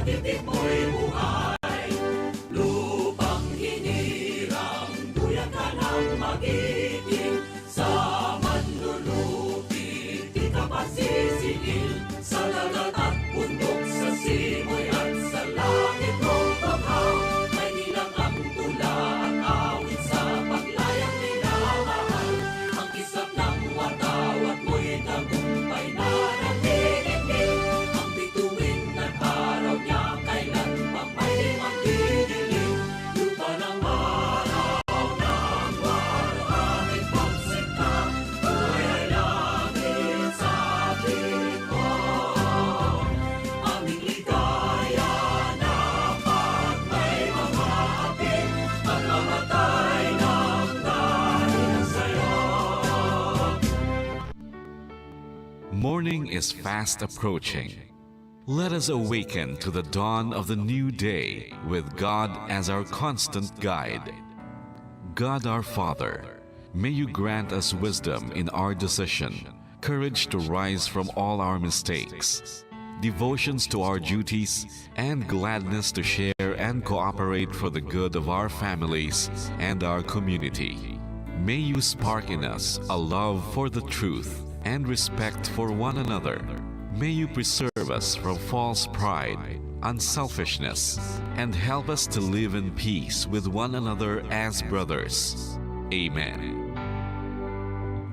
titik mo'y buhay. Lupang hinirang, duyan ka ng magiting. Sa manlulupi, di ka pa sisingil. Sa dagat at bundok, sa simoy at sa langit mong paghaw. May nilang ang tula at awit sa paglayang minamahal. Ang kisap ng watawat mo'y tagumpay na nagtitigil. Ang bituin at araw niya kailan pa may di magdidilim. Lupa ng araw ng aking pagsikta, buhay ay langit sa piling ko. Aming ligaya na pag may mga apit, at mamatay ng dahil sa'yo. Morning is fast approaching. Let us awaken to the dawn of the new day with God as our constant guide. God our Father, may you grant us wisdom in our decision, courage to rise from all our mistakes, devotions to our duties, and gladness to share and cooperate for the good of our families and our community. May you spark in us a love for the truth and respect for one another. May you preserve us from false pride, unselfishness, and help us to live in peace with one another as brothers. Amen.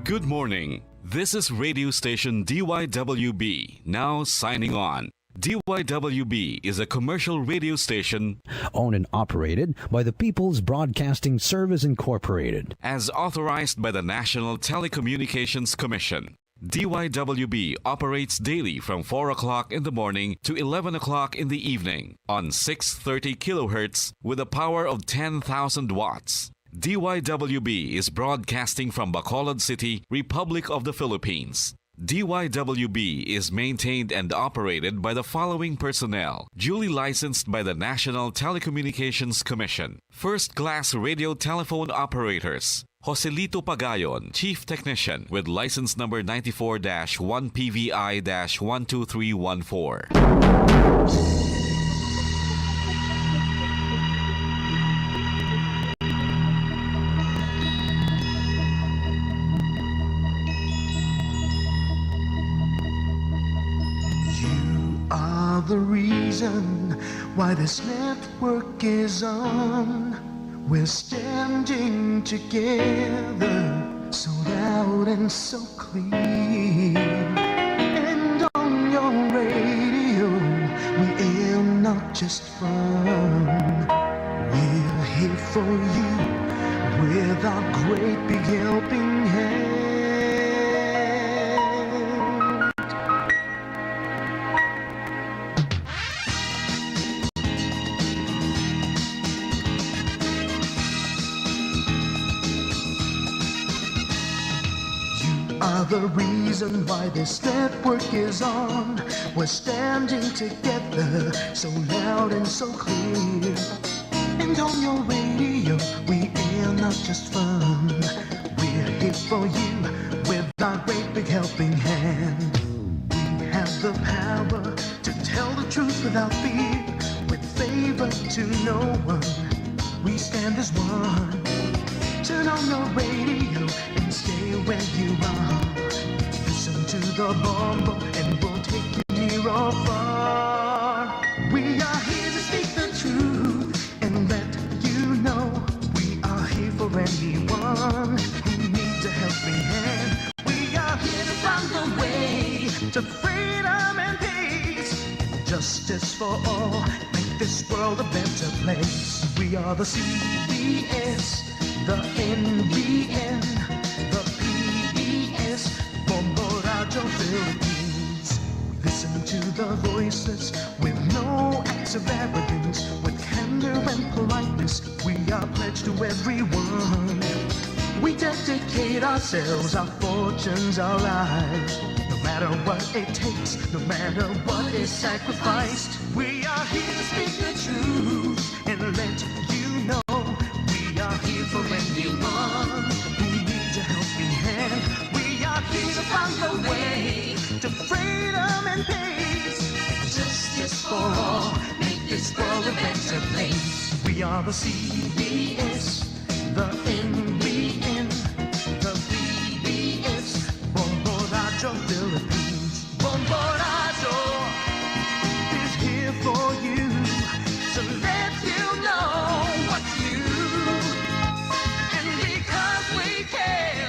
Good morning. This is radio station DYWB, now signing on. DYWB is a commercial radio station owned and operated by the People's Broadcasting Service Incorporated. as authorized by the National Telecommunications Commission. DYWB operates daily from 4 o'clock in the morning to 11 o'clock in the evening on 630 kilohertz with a power of 10,000 watts. DYWB is broadcasting from Bacolod City, Republic of the Philippines. DYWB is maintained and operated by the following personnel, duly licensed by the National Telecommunications Commission. First-class radio telephone operators. Joselito Pagayon, Chief Technician with license number 94-1PVI-12314. Are the reason why this network is on. We're standing together so loud and so clear. And on your radio, we aim not just fun. We're here for you with our great big helping hand. Are the reason why this network is on. We're standing together so loud and so clear. And on your radio, we air not just fun. We're here for you with our great big helping hand. We have the power to tell the truth without fear, with favor to no one. We stand as one. Turn on your radio and stay where you are. Listen to the bombo and we'll take you near or far. We are here to speak the truth and let you know we are here for anyone who needs a helping hand. We are here to find the way to freedom and peace, justice for all, make this world a better place. We are the CBS, the NBN, the PBS, Bombo Radio Philippines. We listen to the voices with no acts of arrogance, with candor and politeness. We are pledged to everyone. We dedicate ourselves, our fortunes, our lives. No matter what it takes, no matter what is sacrificed. We are here to speak the truth and let you know. Here for anyone who needs a helping hand. We are here to find the way to freedom and peace, justice for all. this world a better place. We are the CBS, the NBN, the PBS, Bomboradio Philippines. Bomboradio is here for you to let you know what's new. And because we care,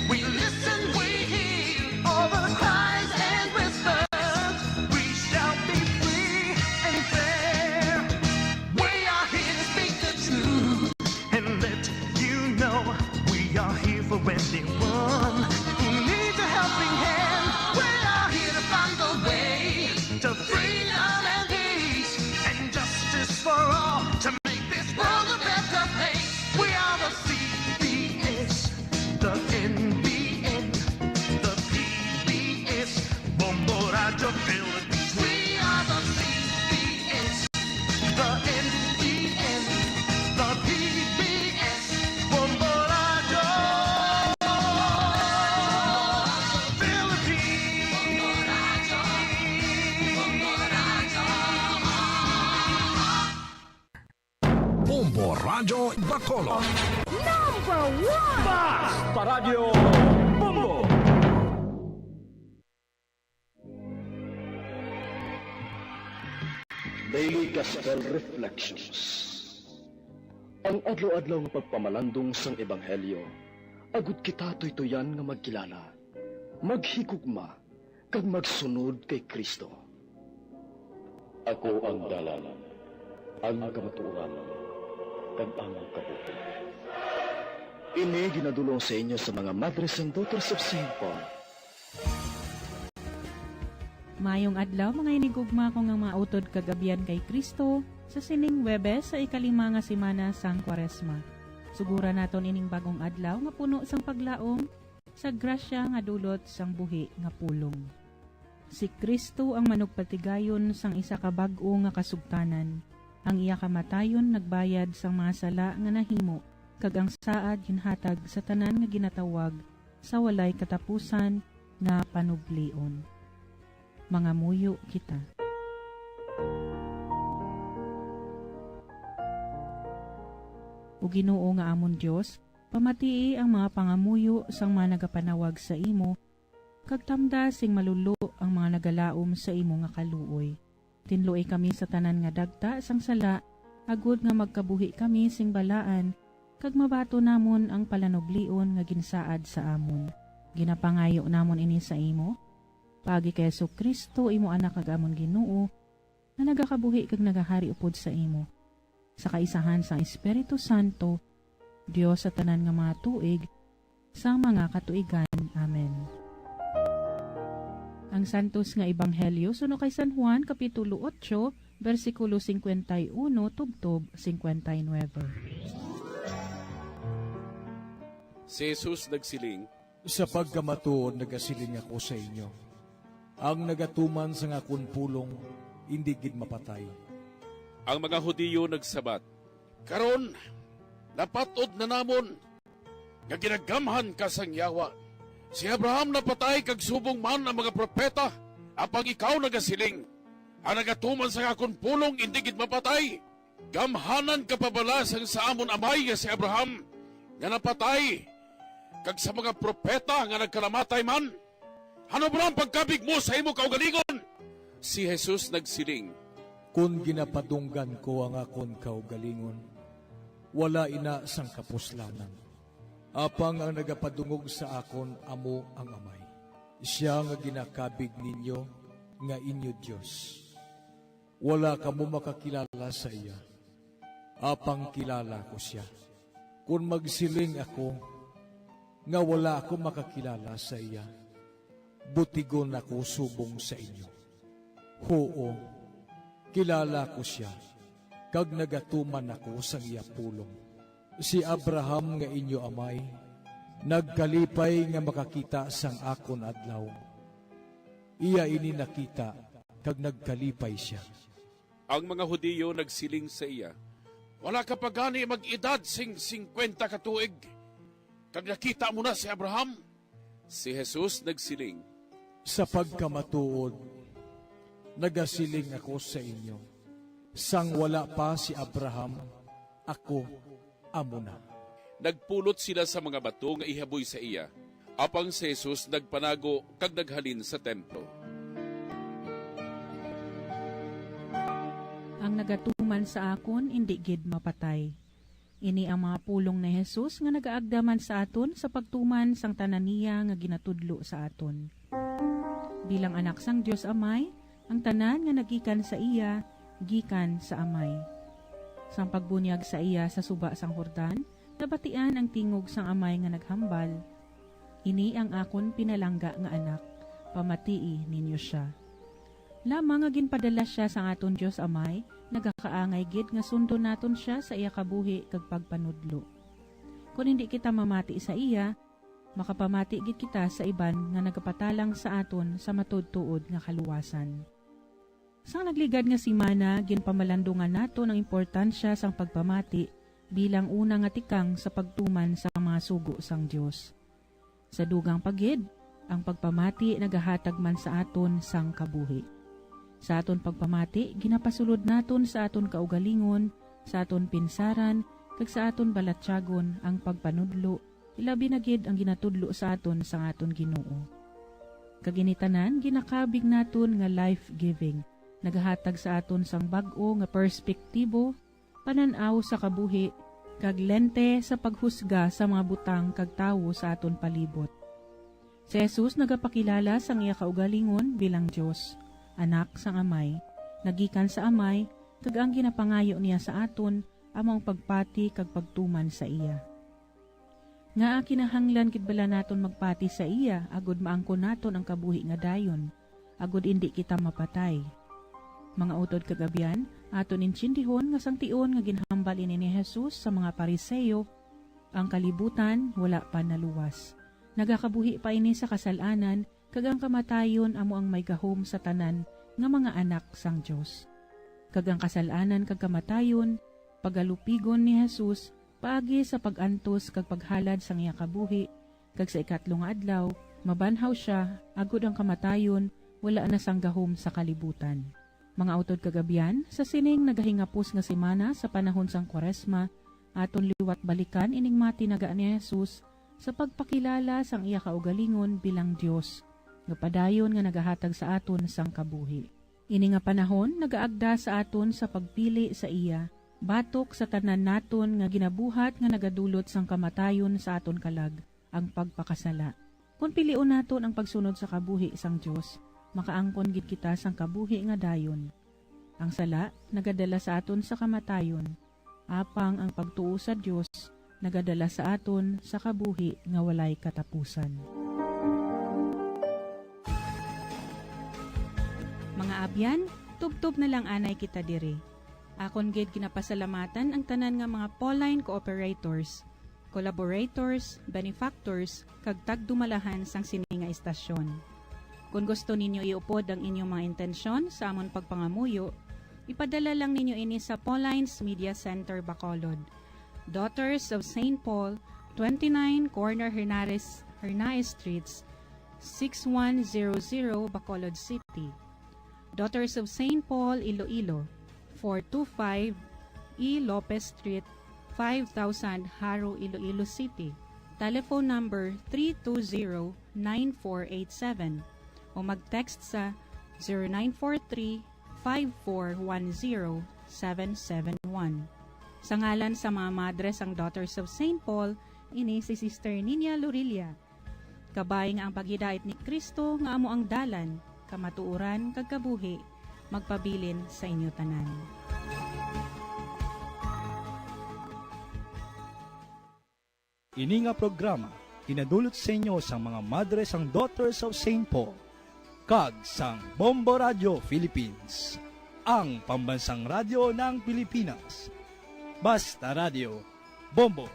we listen, we hear all the cries and whispers. We shall be free and fair. We are here to speak the truth and let you know we are here for anyone who needs a helping hand. We are here to find the way to freedom and peace and justice for all, to make this world a better place. We are the CBS, the NBN, the PBS, Bomboradio Philippines. We are the CBS, the NBN, the PBS, Bomboradio Bombo Radio Bacolod. Paradio Bombo! Daily Gospel Reflections. Ang adlaw-adlaw nga pagpamalandong sang Ebanghelyo, agud kita tuytoyan nga magkilala, maghigugma, kag magsunod kay Kristo. Ako ang dalan, ang kamatuoran, kag ang kabuhi. Ini ginadulong sa inyo sa mga Madres and Daughters of St. Paul. Mayong adlaw mga inigugma ko nga mautod kagabian kay Kristo sa sining Webes sa ikalima nga semana sang Kwaresma. Sugura naton ining bagong adlaw nga puno sang paglaom sa grasya nga dulot sang buhi nga pulong. Si Kristo ang manugpatigayon sang isa ka bag-o nga kasugtanan. Ang iya kamatayon nagbayad sang mga sala nga nahimo kag ang saad ginhatag sa tanan nga ginatawag sa walay katapusan nga panublion. Mga muyo kita. O Ginoo nga amon Dios, pamatii ang mga pangamuyo sang mga nagapanawag sa imo, kag tamda sing malulo ang mga nagalaom sa imo nga kaluoy. Tinluoy kami sa tanan nga dagta sang sala, agud nga magkabuhi kami sing balaan, kag mabato namon ang palanoblion nga ginsaad sa amon. Ginapangayo namon ini sa imo, pagi kay Jesu-Kristo imo anak kag amon Ginoo, na nagakabuhi kag nagahari upod sa imo. Sa kaisahan sa Espiritu Santo, Dios sa tanan nga mga tuig, sa mga katuigan. Amen. Ang santos nga ebanghelyo suno kay San Juan kapitulo 8, bersikulo 51 tubtob 59. Si Jesus nagsiling, Sa pagkamatuod nagasiling ako sa inyo. Ang nagatuman sa akon pulong, hindi gid mapatay. ang mga Hudiyo nagsabat, Karon, napatod na namon, nga ginagamhan ka sang yawa. Si Abraham napatay kag subong man ang mga propeta, apang ikaw nagasiling, ang nagatuman sa akon pulong, hindi gid mapatay. Gamhanan ka pabala sang sa amon amay nga si Abraham, nga napatay, kag sa mga propeta nga nagkalamatay man. Ano ba ang pagkabig mo sa imo kaugalingon? Si Jesus nagsiling, Kung ginapadunggan ko ang akon kaugalingon, wala ina sang kapuslanan. Apang ang nagapadungog sa akon amo ang amay. Siya nga ginakabig ninyo nga inyo Diyos. Wala kamo makakilala sa iya. Apang kilala ko siya. Kung magsiling ako nga wala ako makakilala sa iya, butigon ako subong sa inyo. Oo, kilala ko siya, kag nagatuman ako sa iya pulong. Si Abraham nga inyo amay, nagkalipay nga makakita sang akon adlaw. Iya ini nakita, kag nagkalipay siya. ang mga Hudiyo nagsiling sa iya, Wala ka pa gani mag-edad sing 50 katuig, kag nakita mo na si Abraham. Si Jesus nagsiling, Sa pagkamatuod, nagasiling ako sa inyo. Sang wala pa si Abraham, ako amo na. Nagpulot sila sa mga bato nga ihaboy sa iya. Apang si Jesus nagpanago kag naghalin sa templo. Ang nagatuman sa akon, hindi gid mapatay. Ini ang mga pulong ni Jesus nga nagaagdaman sa aton sa pagtuman sang tananiya nga ginatudlo sa aton. Bilang anak sang Dios Amay, ang tanan nga nagikan sa iya, gikan sa Amay. Sang pagbunyag sa iya sa suba sang Hordan, nabatian ang tingog sang Amay nga naghambal. Ini ang akon pinalangga nga anak, pamatii ninyo siya. Lamang nga ginpadala siya sa aton Dios Amay, nagakaangay gid nga sundo naton siya sa iya kabuhi kag pagpanudlo. Kung hindi kita mamati sa iya, makapamati gid kita sa iban nga nagapatalang sa aton sa matudtuod nga kaluwasan. Sang nagligad nga si Mana, ginpamalandungan nato ng importansya sang pagpamati bilang una nga tikang sa pagtuman sa mga sugo sang Dios. Sa dugang pagid, ang pagpamati nagahatag man sa aton sang kabuhi. Sa aton pagpamati, ginapasulod naton sa aton kaugalingon, sa aton pinsaran, kag sa aton balatyagon ang pagpanudlo, ilabi na gid ang ginatudlo sa aton sang aton Ginoo. Kaginitanan, ginakabig naton nga life-giving, nagahatag sa aton sang bag-o nga perspektibo, pananaw sa kabuhi, kag lente sa paghusga sa mga butang kag tawo sa aton palibot. Si Jesus nagapakilala sang iya kaugalingon bilang Dios, anak sang Amay, nagikan sa Amay, kag ang ginapangayo niya sa aton among pagpati kag pagtuman sa iya. Nga kinahanglan gid bala naton magpati sa iya agud maangkon naton ang kabuhi nga dayon, agud indi kita mapatay. Mga utod kagabian, aton intsindihon nga sangtion nga ginhambal ini ni Jesus sa mga Pariseyo, ang kalibutan wala pa naluwas. Nagakabuhi pa ini sa kasalanan, kag ang kamatayon amo ang may gahom sa tanan nga mga anak sang Dios. Kag ang kasalanan kag kamatayon, pagalupigon ni Jesus, paagi sa pagantos kag paghalad sang iya kabuhi, kag sa ikatlong adlaw, mabanhaw siya, agud ang kamatayon, wala na sang gahom sa kalibutan. Mga utod kagabian, sa sining nagahingapos nga semana sa panahon sang Kwaresma, aton liwat balikan ining matinaga ni Jesus sa pagpakilala sang iya kaugalingon bilang Dios, nga padayon nga nagahatag sa aton sang kabuhi. Ini nga panahon nagaagda sa aton sa pagpili sa iya, batok sa tanan naton nga ginabuhat nga nagadulot sang kamatayon sa aton kalag, ang pagpakasala. Kung piliun naton ang pagsunod sa kabuhi sang Dios, makaangkon gid kita sang kabuhi nga dayon. Ang sala nagadala sa aton sa kamatayon, apang ang pagtuo sa Dios nagadala sa aton sa kabuhi nga walay katapusan. Mga abyan, tubtob na lang anay kita diri. Akon gid ginapasalamatan ang tanan nga mga Pauline cooperators, collaborators, benefactors, kag tagdumalahan sang sini nga istasyon. Kung gusto ninyo iupod ang inyong mga intensyon sa amon pagpangamuyo, ipadala lang ninyo ini sa Pauline's Media Center, Bacolod, Daughters of St. Paul, 29 Corner Hernaez Streets, 6100 Bacolod City. Daughters of St. Paul, Iloilo, 425 E. Lopez Street, 5000 Haro, Iloilo City. Telephone number 320-9487 o mag-text sa 0943-5410-771. Sa ngalan sa mga madres ang Daughters of St. Paul, ini si Sister Nina Lorilia. Kabay nga ang paghidait ni Kristo nga amo ang dalan, kamatuuran kag kabuhi, magpabilin sa inyo tanan. Ini nga programa kinadulot sa inyo sa mga madres ang Daughters of St. Paul kag sang Bombo Radio Philippines, ang pambansang radyo ng Pilipinas. Basta Radio Bombo.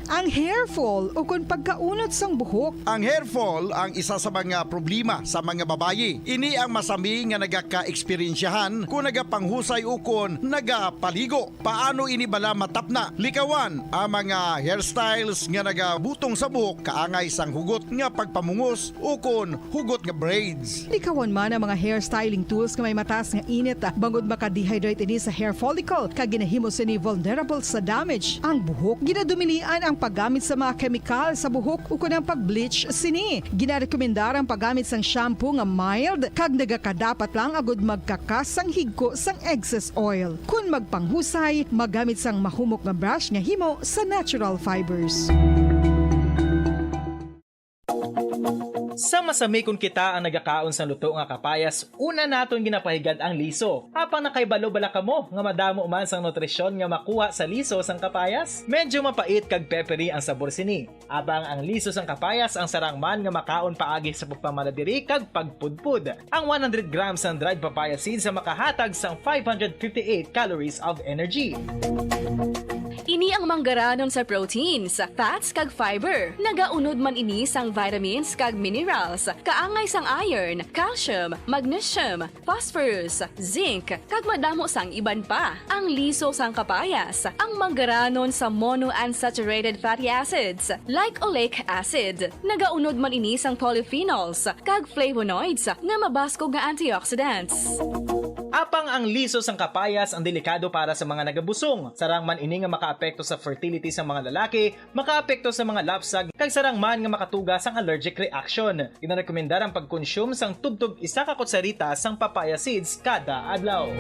Ang ang hair fall o kung pagkaunot sang buhok. Ang hair fall ang isa sa mga problema sa mga babayi. Ini ang masami nga nagaka-eksperyensyahan kung nagapanghusay ukon nagapaligo. Paano ini bala matapna? Likawan ang mga hairstyles nga nagabutong sa buhok kaangay sang hugot nga pagpamungos ukon hugot nga braids. Likawan man ang mga hairstyling tools nga may mataas nga init bangod maka-dehydrate ini sa hair follicle kag ginahimo sini vulnerable sa damage. Ang buhok ginadumilian ang paggamit sa mga chemical sa buhok ukon ang pag-bleach sini. Ginarekomendar ang paggamit sang shampoo nga mild kag nagakadapat lang agud magkakas sang higko sang excess oil. Kung magpanghusay, magamit sang mahumok nga brush nga himo sa natural fibers. Sa masami kung kita ang nagakaon sa luto nga kapayas, una naton ginapahigad ang liso. Apang nakaibalo bala kamo nga madamo man sang nutrisyon nga makuha sa liso sang kapayas. Medyo mapait kag peppery ang sabor sini. Abang ang liso sang kapayas ang sarang man nga makaon paagi sa pagpamaladiri kag pagpudpud. Ang 100 grams ng dried papaya seeds sa makahatag sang 558 calories of energy. Ini ang manggaranon sa proteins, fats kag fiber. Nagaunod man ini sang vitamins kag minerals, kaangay sang iron, calcium, magnesium, phosphorus, zinc, kag madamo sang iban pa. Ang liso sang kapayas, ang manggaranon sa monounsaturated fatty acids like oleic acid. Nagaunod man ini sang polyphenols kag flavonoids nga mabaskog nga antioxidants. Apang ang liso sang kapayas ang delikado para sa mga nagabusong. Sarang man ini nga makaapekto sa fertility sa mga lalaki, makaapekto sa mga lapsag, kag sarang man nga makatuga sang allergic reaction. Ginarekomendar ang pagkonsume sang tubtog 1 ka kutsarita sang papaya seeds kada adlaw.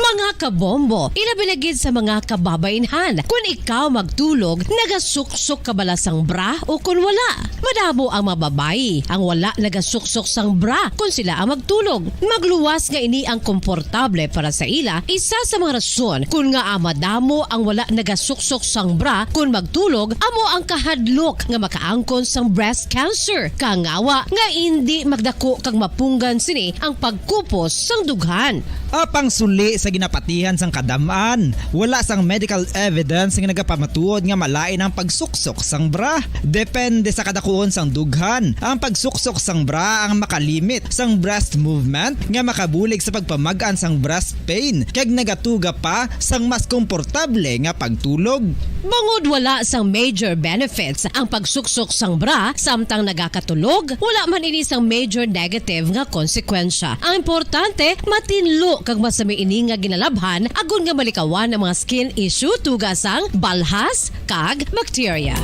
Mga kabombo, ilabinagid sa mga kababainhan. Kung ikaw magtulog, nagasuksok ka bala sang bra o kung wala. Madamo ang mababayi ang wala nagasuksok sang bra kung sila ang magtulog. Magluwas nga ini ang komportable para sa ila. Isa sa mga rason kung nga madamo ang wala nagasuksok sang bra kung magtulog, amo ang kahadlok nga makaangkon sang breast cancer. Kangawa nga hindi magdako kag mapunggan sini ang pagkupos sang dughan. Apang suli sa ginapatihan sang kadamaan, wala sang medical evidence nga nagapamatuod nga malain ang pagsuksok sang bra. Depende sa kadakuon sang dughan. Ang pagsuksok sang bra ang makalimit sang breast movement nga makabulig sa pagpamagaan sang breast pain kag nagatuga pa sang mas komportable nga pagtulog. Bangod wala sang major benefits ang pagsuksok sang bra samtang nagakatulog, wala man ini sang major negative nga konsekwensya. Ang importante, matinlo kag masami ini nga ginalabhan agon nga malikawan ang mga skin issue tugasang balhas kag bacteria.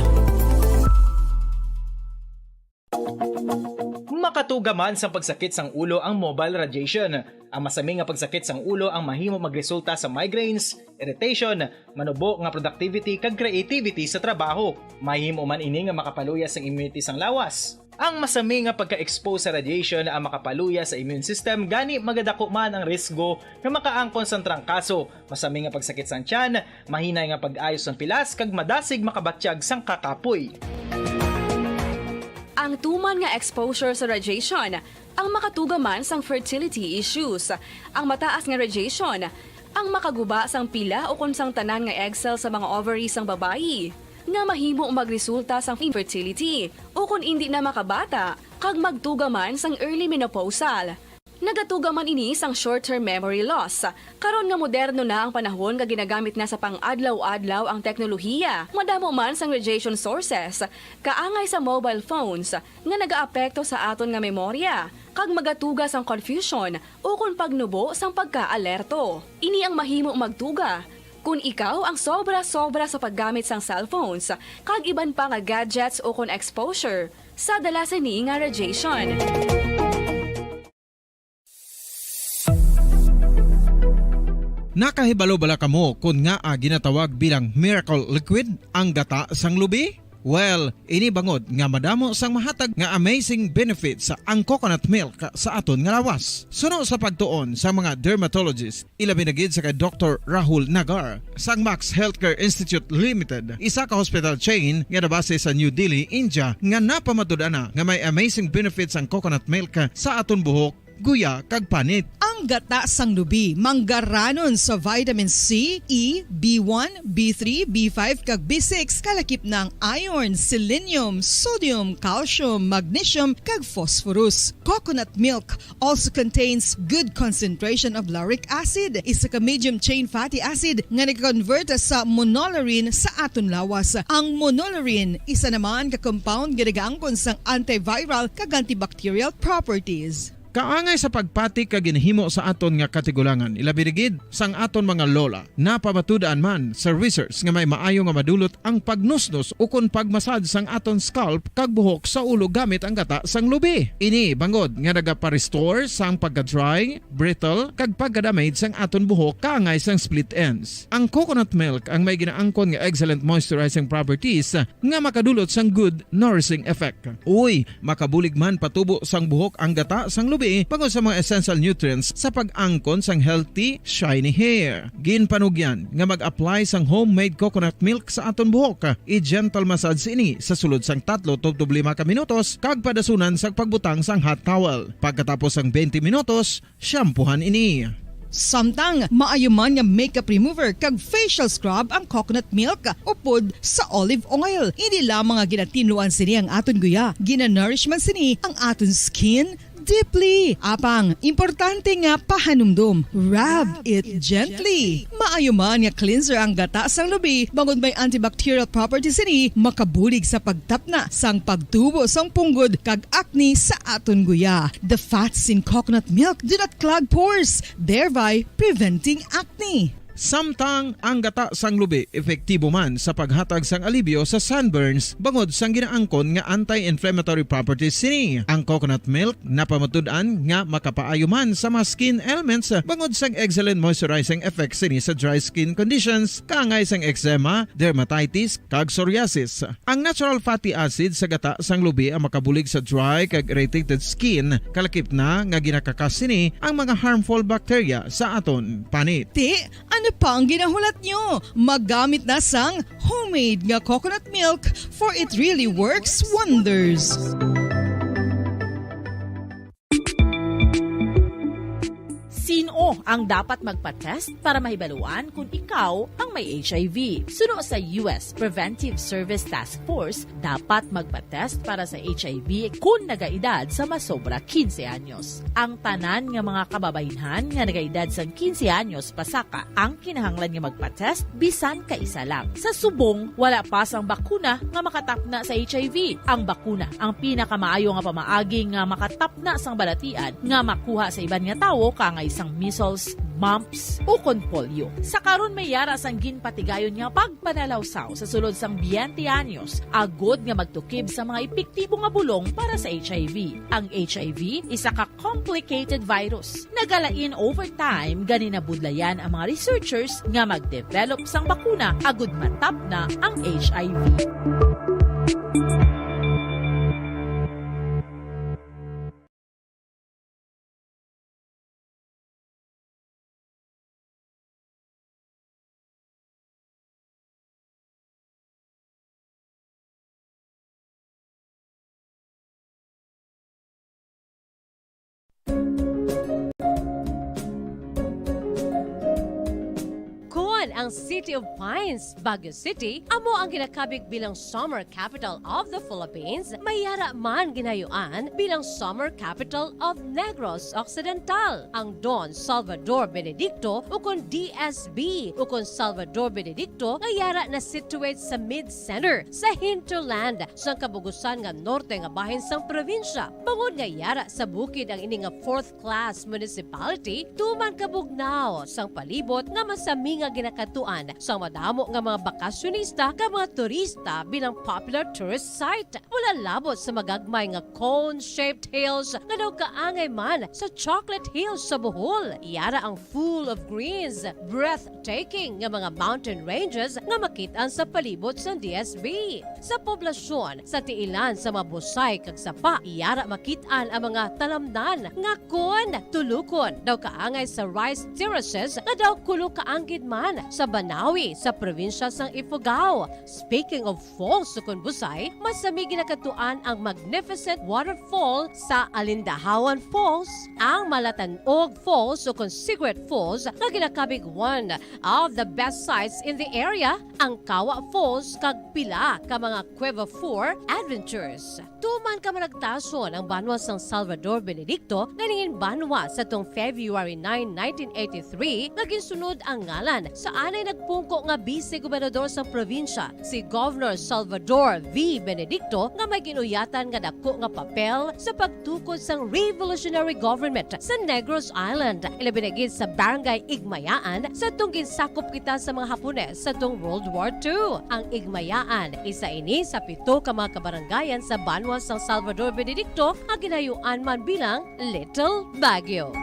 Makatuga man sa pagsakit sang ulo ang mobile radiation. Ang masami nga pagsakit sang ulo ang mahimo magresulta sa migraines, irritation, manubo nga productivity kag creativity sa trabaho. Mahimo man ini nga makapaluya sang immunity sang lawas. Ang masami nga pagka-expose sa radiation ang makapaluya sa immune system gani magadako man ang risgo nga makaangkon sang trangkaso, masami nga pagsakit sang tiyan, mahinay nga pag-ayos sang pilas kag madasig makabatsyag sang kakapoy. Ang tuman nga exposure sa radiation, ang makatuga man sang fertility issues. Ang mataas nga radiation, ang makaguba sang pila o kung sang tanan nga egg cell sa mga ovaries sang babayi, nga mahimo magresulta sang infertility o kung hindi na makabata, kag magtuga man sang early menopausal. Nagatuga man ini sang short-term memory loss. Karon nga moderno na ang panahon nga ginagamit na sa pang-adlaw-adlaw ang teknolohiya. Madamo man sang radiation sources, kaangay sa mobile phones nga nagaapekto sa aton nga memorya, kag magatuga sang confusion o kung pagnubo sang pagka-alerto. Ini ang mahimo magtuga kung ikaw ang sobra-sobra sa paggamit sang cellphones, kag iban pa nga gadgets o kung exposure sa dalasan ni nga radiation. Nakahibalo bala kamo kung nga ginatawag bilang miracle liquid ang gata sang lubi? Well, ini bangod nga madamo sang mahatag nga amazing benefit sa ang coconut milk sa aton nga lawas. Suno sa pagtuon sa mga dermatologist, ilabi na gid sa kay Dr. Rahul Nagar sang Max Healthcare Institute Limited, isa ka hospital chain nga nabase sa New Delhi, India, nga napamatud-ana nga may amazing benefits ang coconut milk sa aton buhok, guya kag panit. Ang Ang gata sang lubi manggaranon sa vitamin C, E, B1, B3, B5 kag B6 kalakip ng iron, selenium, sodium, calcium, magnesium kag phosphorus. Coconut milk also contains good concentration of lauric acid, isa ka medium chain fatty acid nga nag-convert sa monolarin sa aton lawas. Ang monolarin isa naman ka compound nga nagaangkon sang antiviral kag antibacterial properties. Kaangay sa pagpati ka ginhimo sa aton nga katigulangan, ilabirigid sang aton mga lola, napamatudaan man sa research nga may maayo nga madulot ang pagnusnos ukon pagmasad sang aton scalp kag buhok sa ulo gamit ang gata sang lubi. Ini bangod nga nagapa-restore sang pagka-dry, brittle kag pagka-damage sang aton buhok kaangay sang split ends. Ang coconut milk ang may ginaangkon nga excellent moisturizing properties nga makadulot sang good nourishing effect. Uy, makabulig man patubo sang buhok ang gata sang lubi pagod sa mga essential nutrients sa pag-angkon sang healthy, shiny hair. Ginpanugyan nga mag-apply sang homemade coconut milk sa aton buhok. I-gentle massage ini sa sulod sang 3 to 5 ka minutos kag padasunan sang pagbutang sang hot towel. Pagkatapos sang 20 minutos, shampoohan ini. Samtang maayuman nga makeup remover kag facial scrub ang coconut milk upod sa olive oil. Hindi lamang nga ginatinuan sini ang aton guya, ginanourishman sini ang aton skin deeply. Apang, importante nga pahanumdum. Rub it gently. Maayuman nga cleanser ang gata sang lubi bangod may antibacterial properties ini makabulig sa pagtapna sang pagtubo sang punggod kag acne sa aton guya. The fats in coconut milk do not clog pores, thereby preventing acne. Samtang ang gata sang lubi epektibo man sa paghatag sang alibyo sa sunburns bangod sang ginaangkon nga anti-inflammatory properties sini. Ang coconut milk napamatud-an nga makapaayo man sa mga skin ailments bangod sang excellent moisturizing effect sini sa dry skin conditions kaangay sang eczema, dermatitis kag psoriasis. Ang natural fatty acid sa gata sang lubi ang makabulig sa dry kag irritated skin kalakip na nga ginakakas sini ang mga harmful bacteria sa aton panit. Ano pa ang ginahulat nyo? Maggamit na sang homemade nga coconut milk for it really works wonders. Sino ang dapat magpa-test para mahibaluan kung ikaw ang may HIV? Suno sa US Preventive Service Task Force, dapat magpa-test para sa HIV kung nagaedad sa masobra 15 anyos. Ang tanan nga mga kababaynhan nga nagaedad sa 15 anyos pasaka ang kinahanglan nga magpa-test bisan ka isa lang. Sa subong, wala pa sang bakuna nga makatapna sa HIV. Ang bakuna ang pinakamaayo nga pamaagi nga makatapna sang balatian nga makuha sa iban nga tawo kangay sang measles, mumps, o kon polio. Sa karon may yara sang ginpatigayon nga pagpanalawsaw sa sulod sang 20 anyos, agod nga magtukib sa mga epektibo nga bulong para sa HIV. Ang HIV isa ka complicated virus. Nagalain over time gani nabudlayan ang mga researchers nga magdevelop sang bakuna agod matapna ang HIV. ang City of Pines, Baguio City, amo ang ginakabig bilang summer capital of the Philippines, mayara man ginayuan bilang summer capital of Negros Occidental. Ang Don Salvador Benedicto ukon DSB ukon Salvador Benedicto ngayara na situate sa mid-center sa hinterland sa kabugusan nga norte nga bahin sang probinsya. Bangod ngayara sa bukid ang ini nga fourth-class municipality, tuman kabugnaw sang palibot nga masami nga ginakatuan sa madamo nga mga bakasyonista ka mga turista bilang popular tourist site. Wala labot sa magagmay nga cone-shaped hills nga daw kaangay man sa Chocolate Hills sa Bohol. Iyara ang full of greens, breathtaking nga mga mountain ranges nga makitaan sa palibot sa DSB. Sa poblasyon, sa tiilan sa mabusay kag sapa, iyara makitaan ang mga talamdan nga kon tulukon daw kaangay sa rice terraces nga daw kulo kaanggid man sa Banawi sa probinsya sang Ifugao. Speaking of falls sa Busay, masami ginakatuan ang magnificent waterfall sa Alindahawan Falls, ang Malatanog Falls o Secret Falls na ginakabig one of the best sites in the area, ang Kawa Falls kag pila ka mga Cueva 4 adventures. Tuman ka managtason ang banwa sang Salvador Benedicto na ningin banwa sa tong February 9, 1983 nga ginsunod ang ngalan sa anay nagpungko nga vice-gobernador sa probinsya, si Governor Salvador V. Benedicto nga may ginuyatan nga dako nga papel sa pagtukod sang revolutionary government sa Negros Island. Ilabinagid sa Barangay Igmayaan sa tong ginsakop kita sa mga Hapones sa tong World War II. Ang Igmayaan, isa ini sa 7 ka mga kabarangayan sa banwa sang Salvador Benedicto ang ginayuan man bilang Little Baguio.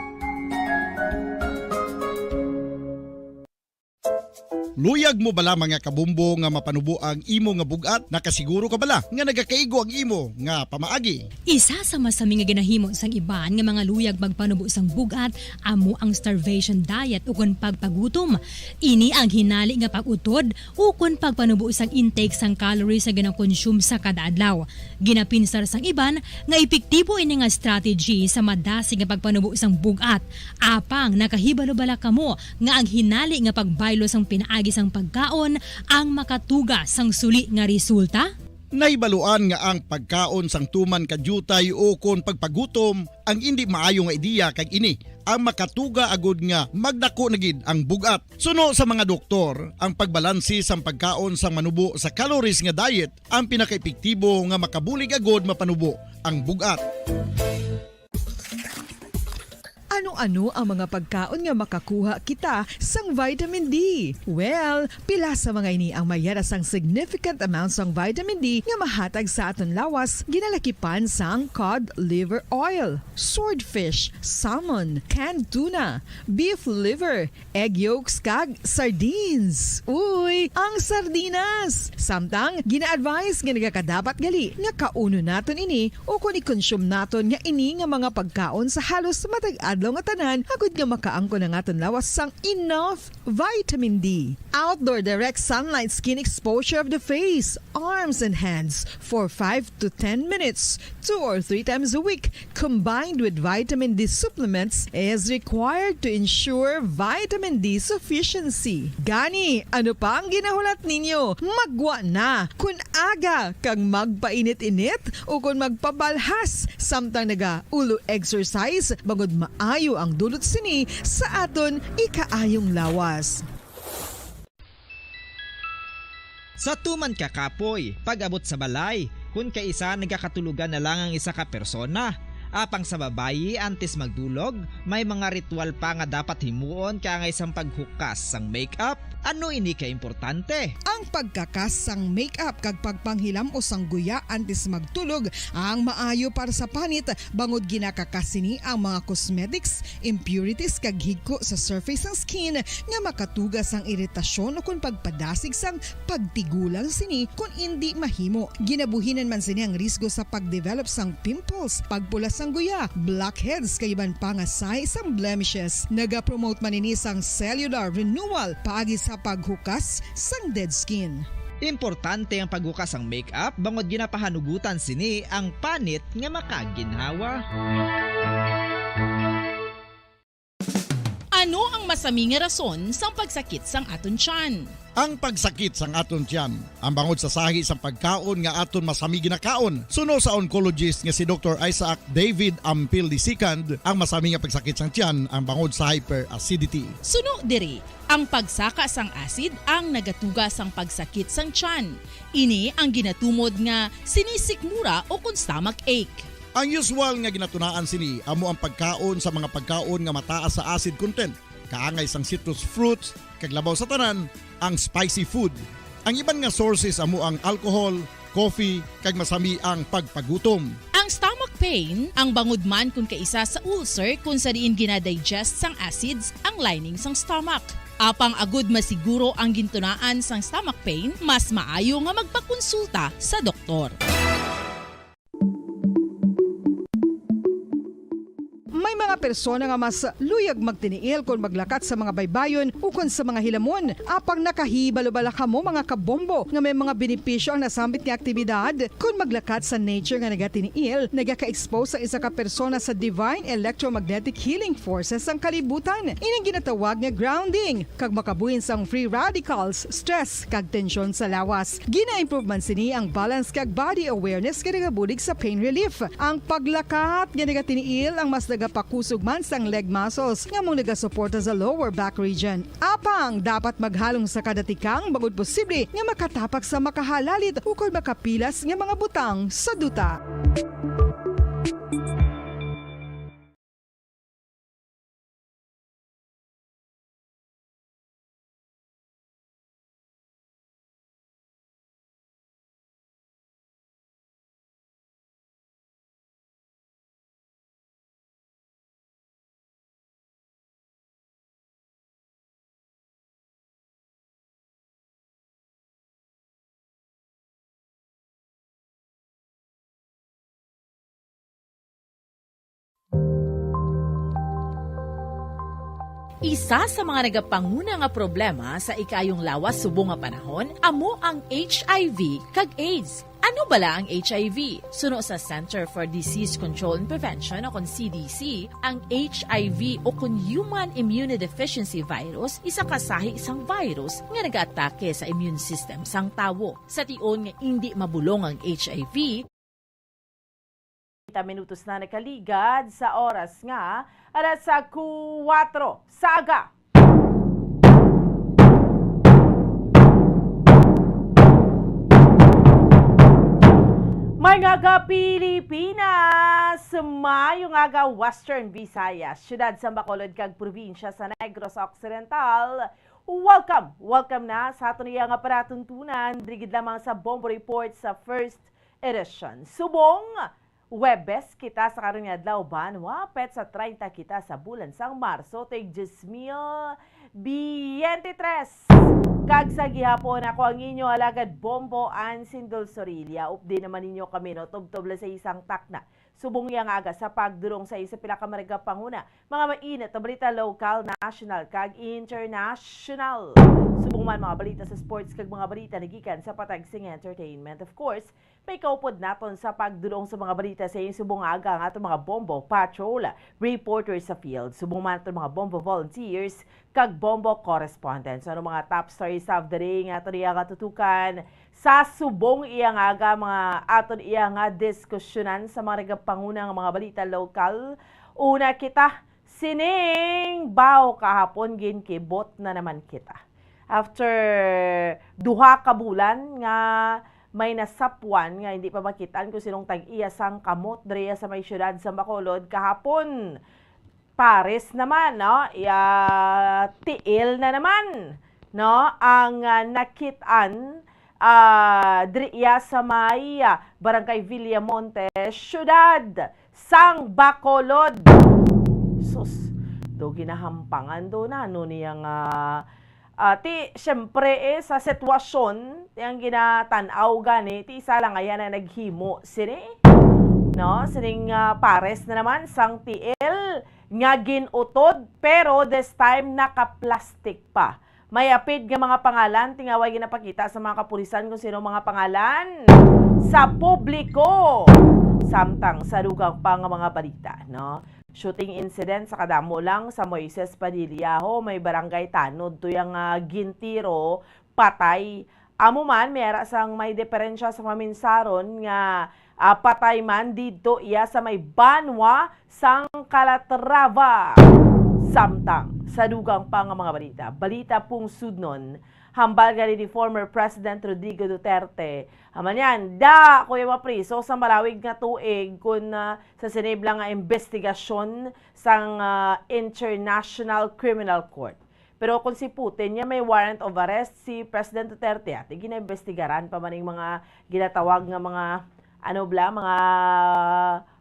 Luyag mo bala mga kabumbo nga mapanubo ang imo nga bugat? Nakasiguro ka bala nga nagakaigo ang imo nga pamaagi? Isa sa masami nga ginahimo sang iban nga mga luyag magpanubo sang bugat amo ang starvation diet ukon pagpagutom. Ini ang hinali nga pag-utod ukon pagpanubo sang intake sang calories sa ginakonsume sa kada adlaw. Ginapinsar sang iban nga epektibo ini nga strategy sa madasi nga pagpanubo sang bugat. Apang nakahibalo-bala kamo nga ang hinali nga pagbaylo sang pinaagi sang pagkaon ang makatuga sang suli nga resulta? Naibaluan nga ang pagkaon sang tuman kadyutay o kon pagpagutom ang hindi maayo nga ideya kag ini ang makatuga agud nga magdako na gid ang bugat. Suno sa mga doktor, ang pagbalansi sang pagkaon sang manubo sa calories nga diet ang pinakaepektibo nga makabulig agud mapanubo ang bugat. Ano-ano ang mga pagkaon nga makakuha kita sang vitamin D? Well, pila sa mga ini ang mayara sang significant amount sang vitamin D nga mahatag sa aton lawas ginalakipan sang cod liver oil, swordfish, salmon, canned tuna, beef liver, egg yolks kag sardines. Uy, ang sardinas! Samtang gina-advise nga nagakadapat gali nga kauno naton ini o kung i-consume naton nga ini nga mga pagkaon sa halos matag adlaw nga tanan agud nga makaangko na ngaton lawas sang enough vitamin D. Outdoor direct sunlight skin exposure of the face, arms and hands for 5 to 10 minutes 2 or 3 times a week combined with vitamin D supplements is required to ensure vitamin D sufficiency. Gani, ano pa ang ginahulat ninyo? Magwa na kun aga kang magpainit-init o kun magpabalhas samtang naga-ulo exercise bagod maayo ang dulot sini sa aton ikaayong lawas. Sa tuman ka kapoy, pag-abot sa balay, kung kaisa nagkakatulugan na lang ang isa ka persona. Apang sa babayi antes magdulog, may mga ritual pa nga dapat himuon kaya nga isang paghukas sang makeup. Ano ini ka importante? Ang pagkakas sang makeup kag pagpanghilam o sang guya antes magtulog ang maayo para sa panit bangod ginakakas sini ang mga cosmetics, impurities kag higko sa surface ng skin nga makatugas ang iritasyon o kung pagpadasig sang pagtigulang sini kung hindi mahimo. Ginabuhinan man sini ang risgo sa pagdevelop sang pimples, pagpula sang guya, blackheads kay iban pa nga size sang blemishes. Naga-promote man ini sang cellular renewal paagi sa paghukas sang dead skin. Importante ang paghukas sang makeup bangod ginapahanugutan sini ang panit nga makaginhawa. Ano ang masami nga rason sang pagsakit sang aton tiyan? Ang pagsakit sang aton tiyan, ang bangod sa sahi sang pagkaon nga aton masami ginakaon. Suno sa oncologist nga si Dr. Isaac David Ampil II, ang masami nga pagsakit sang tiyan ang bangod sa hyperacidity. Suno diri, ang pagsaka sang acid ang nagatuga sang pagsakit sang tiyan. Ini ang ginatumod nga sinisikmura o kung stomach ache. Ang usual nga ginatunaan sini amo ang pagkaon sa mga pagkaon nga mataas sa acid content, kaangay sang citrus fruits, kag labaw sa tanan ang spicy food. Ang iban nga sources amo ang alcohol, coffee, kag masami ang pagpagutom. Ang stomach pain ang bangod man kung kaisa sa ulcer kung sa diin ginadigest sang acids ang lining sang stomach. Apang agud masiguro ang gintunaan sang stomach pain, mas maayo nga magpakonsulta sa doktor. May mga persona nga mas luyag magtiniil kung maglakat sa mga baybayon ukon sa mga hilamon. Apang nakahibalo-bala kamo mga kabombo nga may mga benepisyo ang nasambit nga aktibidad kung maglakat sa nature nga nagatiniil, nagaka-expose sa isa ka persona sa divine electromagnetic healing forces ang kalibutan. Ining ginatawag nga grounding, kag makabuhin sang free radicals, stress, kag tensyon sa lawas. Gina-improve man sini ang balance kag body awareness nga nagabulig sa pain relief. Ang paglakat nga nagatiniil ang mas nagapakusog man sang leg muscles nga mong nagasuporta sa lower back region. Apang dapat maghalong sa kadatikang bagod posible nga makatapak sa makahalalit ukol makapilas nga mga butang sa duta. Isa sa mga nagapanguna nga problema sa ikayong lawas subong nga panahon amo ang HIV kag AIDS. Ano bala ang HIV? Suno sa Center for Disease Control and Prevention o kon CDC, ang HIV o kon Human Immunodeficiency Virus isa kasahi isang virus nga nag-atake sa immune system sang tawo. Sa tion nga hindi mabulong ang HIV, minutos na nakaligad sa oras nga alas sa 4 saga. Mga ga Pilipinas, mayong aga Western Visayas, syudad sa Bacolod kag probinsya sa Negros Occidental. Welcome na sa aton nga paratuntunan drigid lamang sa Bombo Report sa first edition. Subong Webes kita sa karon nga adlaw banwa pet sa 30 kita sa bulan sang Marso teg 2023. Kag sa gihapon ako ang inyo alagad Bombo Ansin Dulsorilia. Update naman ninyo kami no tubtob sa isang takna. Subong yang aga sa pagdurong sa isa pila ka marga panguna. Mga mainit na balita local, national kag international. Subong man mga balita sa sports kag mga balita nagikan sa patagsing entertainment. Of course, may kaupod naton sa pagdurong sa mga balita sa inyong subong aga ang atong mga Bombo Patrol reporters sa field. Subong man atong mga Bombo volunteers kag Bombo correspondents. Ano mga top stories of the day nga aton iya katutukan sa subong iya nga aga mga aton iya nga diskusyonan sa mga nagapangunang mga balita lokal. Una kita, sining bao kahapon gin kibot na naman kita. After duha ka bulan nga may nasapwan nga hindi pa makitaan kung sinong tag-iya sang kamot dreya sa may syudad sa Bacolod kahapon. Pares naman, no? Tiil na naman, no? Ang nakitaan driya sa may Barangay Villamonte, syudad sang Bacolod. Sus, do ginahampangan do na no niyang syempre sa sitwasyon yang ginatanaw gani ti isa lang ayan na naghimo sini no sining pares na naman sang tiil nga ginutod pero this time naka-plastic pa. May apid nga mga pangalan tingaway ginapakita sa mga kapulisan kung sino mga pangalan sa publiko. Samtang sa dugang pa nga mga balita, no? Shooting incident sa kadamo lang sa Moises Padilla may barangay Tanod to yung gintiro patay. Amo man mayara sang may diferensya sa maminsaron nga patay man dito iya sa may Banwa sang Calatrava. Samtang sa dugang pa nga mga balita. Balita pong sudnon hambal gali ni former President Rodrigo Duterte. Haman yan, kuya mapriso sa malawig nga tuig kung sa siniblang nga investigasyon sang International Criminal Court. Pero kung si Putin niya may warrant of arrest, si President Duterte ati ginaimbestigaran pa maning mga ginatawag nga mga mga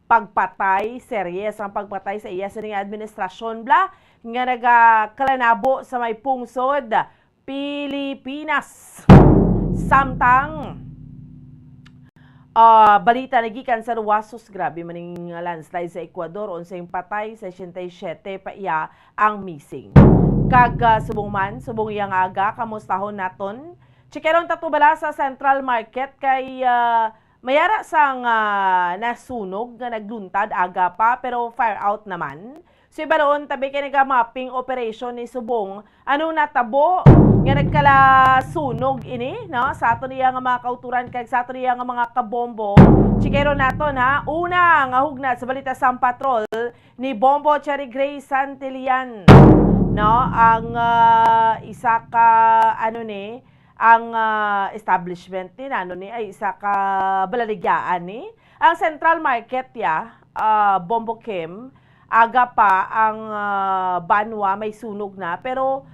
pagpatay, seryes ang pagpatay sa iya sa administrasyon nga nagakalanabo sa may pungsod Pilipinas. Samtang balita nagikan sa Ruwasos, grabe maning landslide sa Ecuador, unsay patay, 67 pa iya ang missing. Kag subong iyang aga, kamustahon naton. Chikeron tato bala sa Central Market kay mayara sang nasunog nga nagluntad aga pa pero fire out naman. So iba doon, tabi kay mapping operation ni Subong. Anong natabo nga nagkala sunog ini, no? Sa ato niya nga mga kauturan kag sa ato niya nga mga kabombo. Chikero naton ha. Una nga hugnat sa balita sa patrol ni Bombo Cherry Gray Santillan. No, ang isa ka ang establishment ni ay isa ka balaligyaan ni. Ang Central Market Bombo Kim, aga pa ang banwa may sunog na pero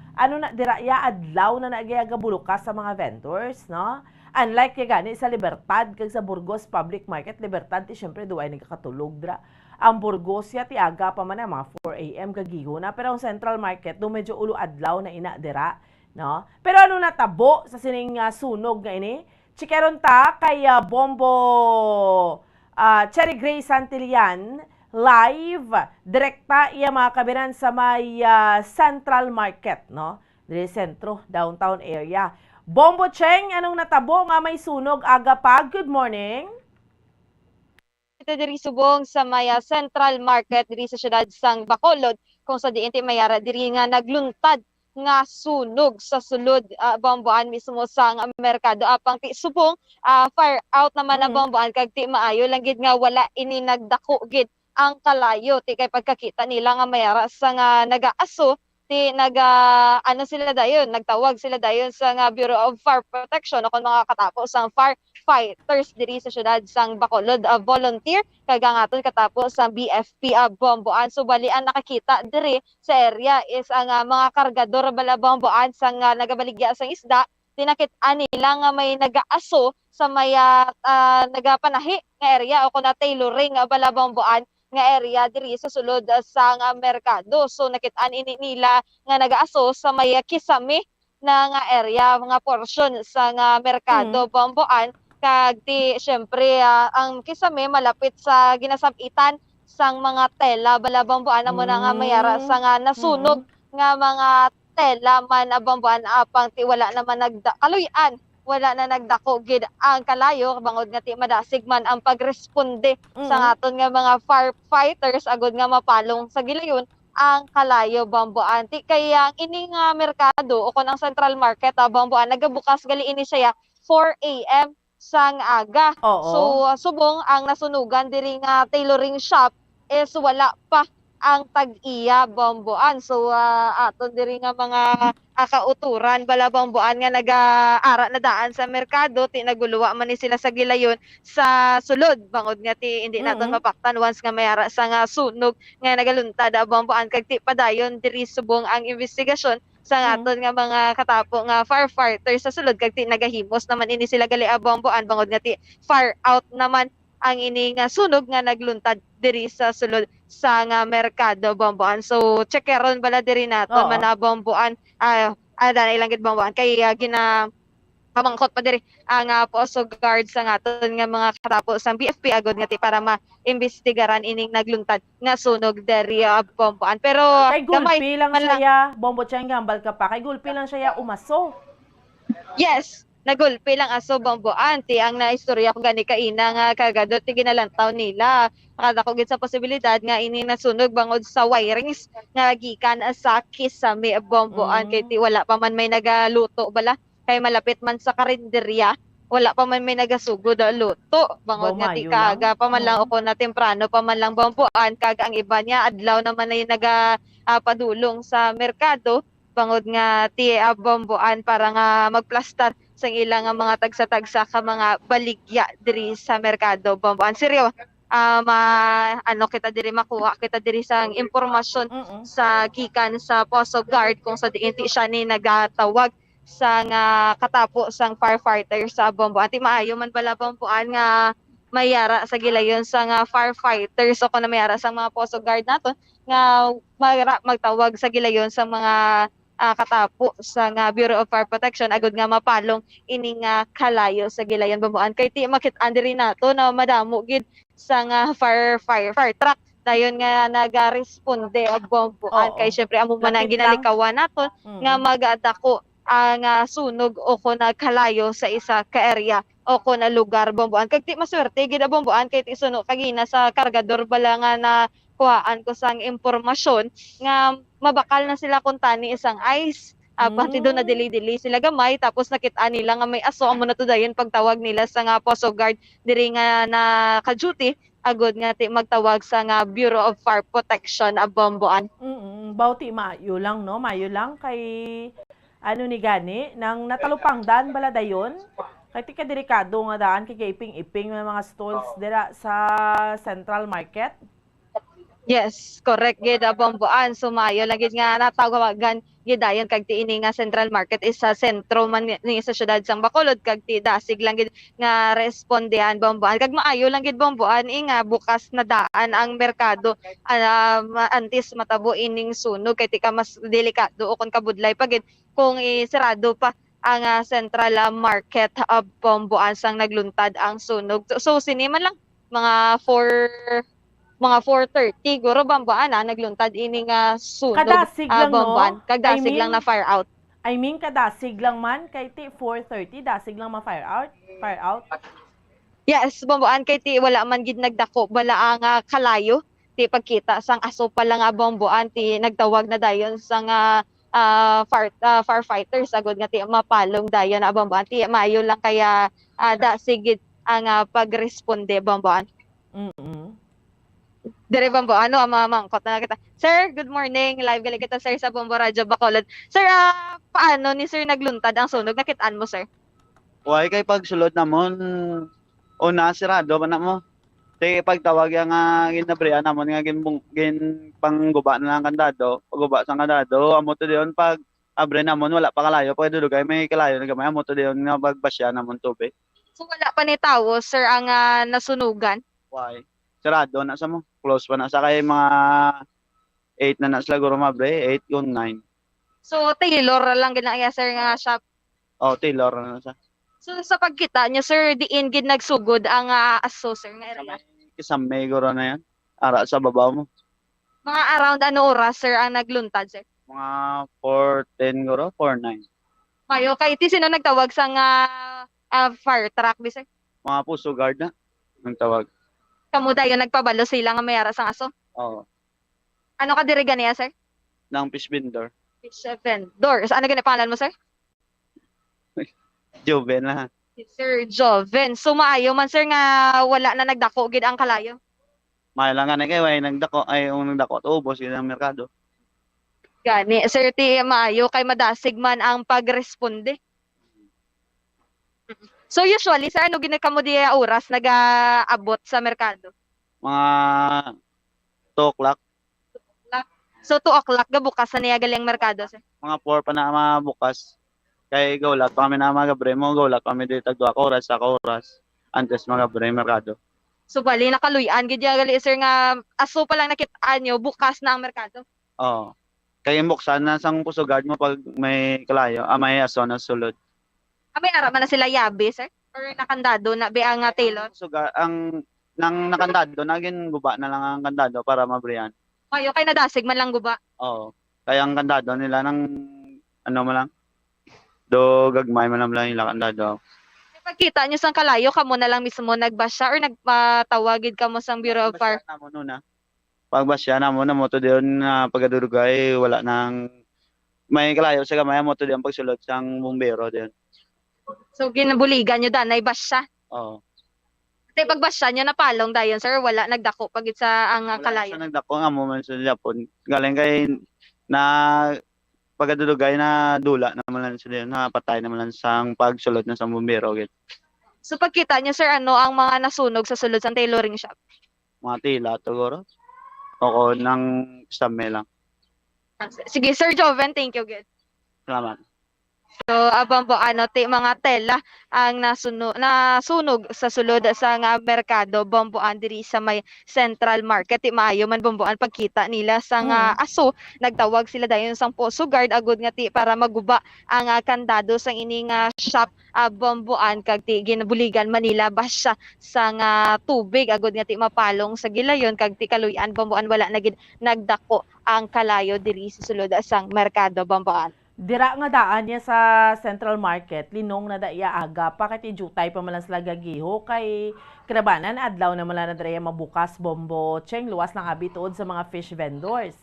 diraya adlaw na nagyaga bulukas sa mga vendors, no? Unlike kay gani sa Libertad kag sa Burgos Public Market, Libertad ti syempre duay nagkatulog dra. Ang Burgos ti aga pa man mga 4 AM kagiho na pero ang Central Market do medyo ulo adlaw na ina dira, no? Pero natabo sa sining sunog nga ini? Chikeron ta kay Bombo Cherry Gray Santillan live, direkta iya mga kabinan sa may Central Market, no? Dire sentro, downtown area. Bombo Cheng, anong natabo nga may sunog aga pa? Good morning. Ito diri subong sa may Central Market diri sa syudad sang Bacolod kung sa diin ti mayara diri nga nagluntad nga sunog sa sulod bomboan mismo sang merkado apang ti subong fire out naman na bomboan kag ti maayo lang gid nga wala ini nagdako gid ang kalayo ti kay pagkakita nila nga mayara sa nga nagaaso ti sila dayon nagtawag sila dayon sa nga Bureau of Fire Protection o kon mga katapos sang firefighters diri sa syudad sang Bacolod volunteer kag angaton katapos sang BFP bomboan so balian nakakita diri sa area is ang mga kargador bala bomboan sang nagabaligya sang isda tinakit-an nila nga may nagaaso sa may nagapanahi nga area o kun tailoring bala bomboan nga area diri sa sulod sang merkado. So nakit-an ini nila nga nagaaso sa may kisame na nga area, mga portion sa nga merkado bomboan kag ti syempre ang kisame malapit sa ginasabitan sang mga tela bala bomboan amo na nga mayara sa nga nasunog nga mga tela man bomboan apang ti wala naman kaluyan wala na nagdako gid ang kalayo bangod nga ti madasig man ang pagresponde sa aton nga mga firefighters agud nga mapalong sa gilayon ang kalayo bomboan ti kaya ini nga merkado o kon ang Central Market bomboan nagabukas gali ini siya 4 AM sang aga. So subong ang nasunugan diri nga tailoring shop is wala pa ang tag-iya bomboan. So aton diri nga mga kauturan bala bomboan nga nag-ara na daan sa merkado ti naguluwa man ni sila sa gilayon sa sulod bangod nga ti hindi naton mapaktan once nga mayara sa nga sunog nga nagaluntad bomboan kag ti padayon diri subong ang investigasyon sa aton nga mga katapo nga firefighters sa sulod kag ti nagahimos naman ini sila gali bomboan bangod nga ti fire out naman ang ini nga sunog nga nagluntad diri sa sulod sa nga merkado bomboan. So checkeron bala diri naton man bomboan ada ilang gid bomboan kay pamangkot pa diri ang poso guard sa aton nga mga katapos sang BFP agud nga ti para maimbestigaran ining nagluntad nga sunog diri bomboan. Pero kay gulpi lang siya bombo chang gambal ka pa kay gulpi lang siya umaso. Yes, nagulpi lang aso bomboan ti ang naistorya ko gani kaina nga kagadot ti ginalantaw nila makadako gid sa posibilidad nga ini nasunog bangod sa wirings nga gikan sa kisame bomboan kay ti wala pa man may nagaluto bala kay malapit man sa karinderya wala pa man may nagasugod luto bangod nga ti kaga pa man lang ako na temprano pa man lang bomboan kaga ang iba niya adlaw naman ay padulong sa merkado bangod nga ti bomboan para nga magplastar sang ilang mga tagsa-tagsa ka mga baligya diri sa merkado bomboan. Seryo, kita diri makuha kita diri sang impormasyon sa gikan sa Poso Guard kung sa diin ti siya ni nagatawag sa nga katapo sang firefighter sa bomboan. Ti maayo man bala bomboan nga mayara sa gilayon sa nga firefighters o kung mayara sa mga Poso Guard naton nga magtawag sa gilayon sa mga katapo sa nga Bureau of Fire Protection agud nga mapalong ini nga kalayo sa gilayon bambuan kay ti makit-an diri nato na madamo gid sa nga fire truck dayon nga nagaresponde og bambuan kay syempre amo man ang ginalikawan naton nga magadako ang sunog o kung nagkalayo sa isa ka area o kung na lugar bambuan. Kag ti maswerte gid bambuan kay ti suno kagina sa kargador bala nga na kuhaan ko sang impormasyon nga mabakal na sila kung tani isang ice. Pati doon na dili-dili sila gamay tapos nakita nila nga may aso amo na to dayon pagtawag nila sa nga Poso Guard diri nga na ka-duty agud nga ti magtawag sa nga Bureau of Fire Protection bambuan. Bauti mayo lang no, mayo lang kay ano ni gani nang natalupang daan bala dayon kay ti kadelikado nga daan kay iping-iping mga stalls dira sa Central Market. Yes, correct gid bambuan sumayo lang gid nga natawagan gid dayon kag ti ini nga Central Market is sa sentro man ni sa syudad sang Bacolod kag ti dasig lang gid nga respondehan bambuan kag maayo lang gid bambuan nga bukas na daan ang merkado antes matabo ining sunog kay ti ka mas delikado o kon kabudlay pa gid kung isarado pa ang Central Market bambuan sang nagluntad ang sunog. So siniman lang mga 4:30 guro bambuan nagluntad ini nga sunog kadasig lang bambuan no? kadasig lang na fire out. I mean kadasig lang man kay ti 4:30 dasig lang ma fire out. Yes, bambuan kay ti wala man gid nagdako bala ang kalayo ti pagkita sang aso pa lang bambuan ti nagtawag na dayon sang firefighters agud nga ti mapalong dayon bambuan ti maayo lang kaya dasigid ang pagresponde bambuan. Dire Bombo, mamangkot na kita. Sir, good morning. Live gali kita sir sa Bombo Radio Bacolod. Sir, paano ni sir nagluntad ang sunog? Nakitaan mo sir? Huwag kay pagsulod namon una sirado man na mo. Tay pagtawag nga ginabrian namon nga gin pangguba na lang kandado, pagguba sa kandado, amo to diyon pag abre namon wala pa kalayo, pwede dugay may kalayo na gamay amo to diyon nga bagbasya namon tubig. So wala pa ni tawo sir ang nasunugan? Why? Sarado na sa mo. Close pa na sa kay mga 8 na sila guro mabre, 8 yung 9. So Taylor lang ginaya sir nga shop. Oh, Taylor na sa. So sa pagkita niyo sir, diin gid nagsugod ang aso sir nga area. Kisame guro na yan. Ara sa babaw mo. Mga around ano oras sir ang nagluntad sir? Mga 4:10 guro, 4:09. Mayo kay ti sino nagtawag sa nga fire truck bi sir? Mga Poso Guard na nagtawag. Kamo dayon nagpabalo sila nga mayara sang aso? Oo. Ano ka diri ganiya sir? Nang fish vendor. Fish vendor. Ano gani pangalan mo sir? Joven na. Si Sir Joven. So maayo man sir nga wala na nagdako gid ang kalayo. Mailangan na kay way nagdako ay nagdako ubos gid ang merkado. Gani sir ti maayo kay madasig man ang pagresponde. So usually sir ano ginakamo di oras nagaabot sa merkado? Mga 2 o'clock. So 2 o'clock gabukas na niya galing merkado sir? Mga 4 pa na mabukas. Kay gawlat pa kami na mga gabre mo, gawlat kami dito tag 2 oras sa oras. Antes mga gabre merkado. So bali nakaluyan gid gali sir nga aso pa lang nakit-an nyo bukas na ang merkado. Oo. Kay buksan na sang Poso Guard mo pag may kalayo, may aso na sulod. May araman na sila yabe sir? Or nakandado na be ang Taylor? So ang nang nakandado naging guba na lang ang kandado para mabriyan. Mayo kay nadasig man lang guba. Oo. Kaya ang kandado nila nang ano mo lang do gagmay man lang nila kandado. Pagkita nyo sang kalayo, kamo na lang mismo nagbasya or nagpatawagid kamo sang Bureau of Fire? Pagbasya na mo na mo to diyon na pagadurugay wala nang may kalayo sa gamay mo to diyon pagsulod sang bumbero diyon. So ginabuligan nyo danay basya? Oo. Tay pagbasya nyo napalong dayon sir, wala nagdako pagit sa ang kalayo. Wala nagdako nga mo man sa Japon. Galing kay na pagadurugay na dula naman lang sila na patay naman lang sang pagsulod na sang bumbero gid. So pagkita nyo sir, ano ang mga nasunog sa sulod sa tailoring shop? Mga tila siguro. Oo, nang stame lang. Sige Sir Joven, thank you good. Salamat. So abang po ti mga tela ang nasunog sa sulod sa nga merkado bomboan diri sa may Central Market. Ti maayo man bomboan pagkita nila sa nga aso, nagtawag sila dayon sang Poso Guard agud nga ti para maguba ang kandado sang ini nga shop bomboan kag ti ginabuligan Manila basya sa nga tubig agud nga ti mapalong sa gilayon kag ti kaluyan bomboan wala na gid nagdako ang kalayo diri sa sulod sang merkado bomboan. Dira nga daan niya sa Central Market, linong na daya aga, pakit jutay pa malang sila gagiho, kay kinabanan, adlaw na mala na daya mabukas, bombo, tseng, luwas ng abitood sa mga fish vendors.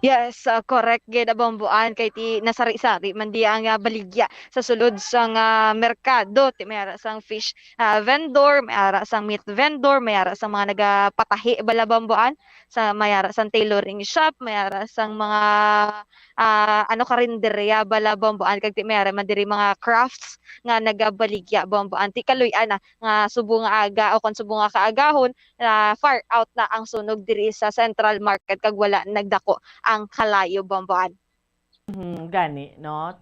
Yes, correct gid bomboan kay ti nasari-sari man di ang baligya sa sulod sang merkado ti mayara sang fish vendor, mayara sang meat vendor, mayara sang mga nagapatahi bala bomboan, sa mayara sang tailoring shop, mayara sang mga karinderya bala bomboan kag ti mayara man diri mga crafts nga nagabaligya bomboan ti kaluy-an nga subo nga aga o kon subo nga kaagahon far out na ang sunog diri sa Central Market kag wala nagdako ang kalayo bomboan. Gani, no?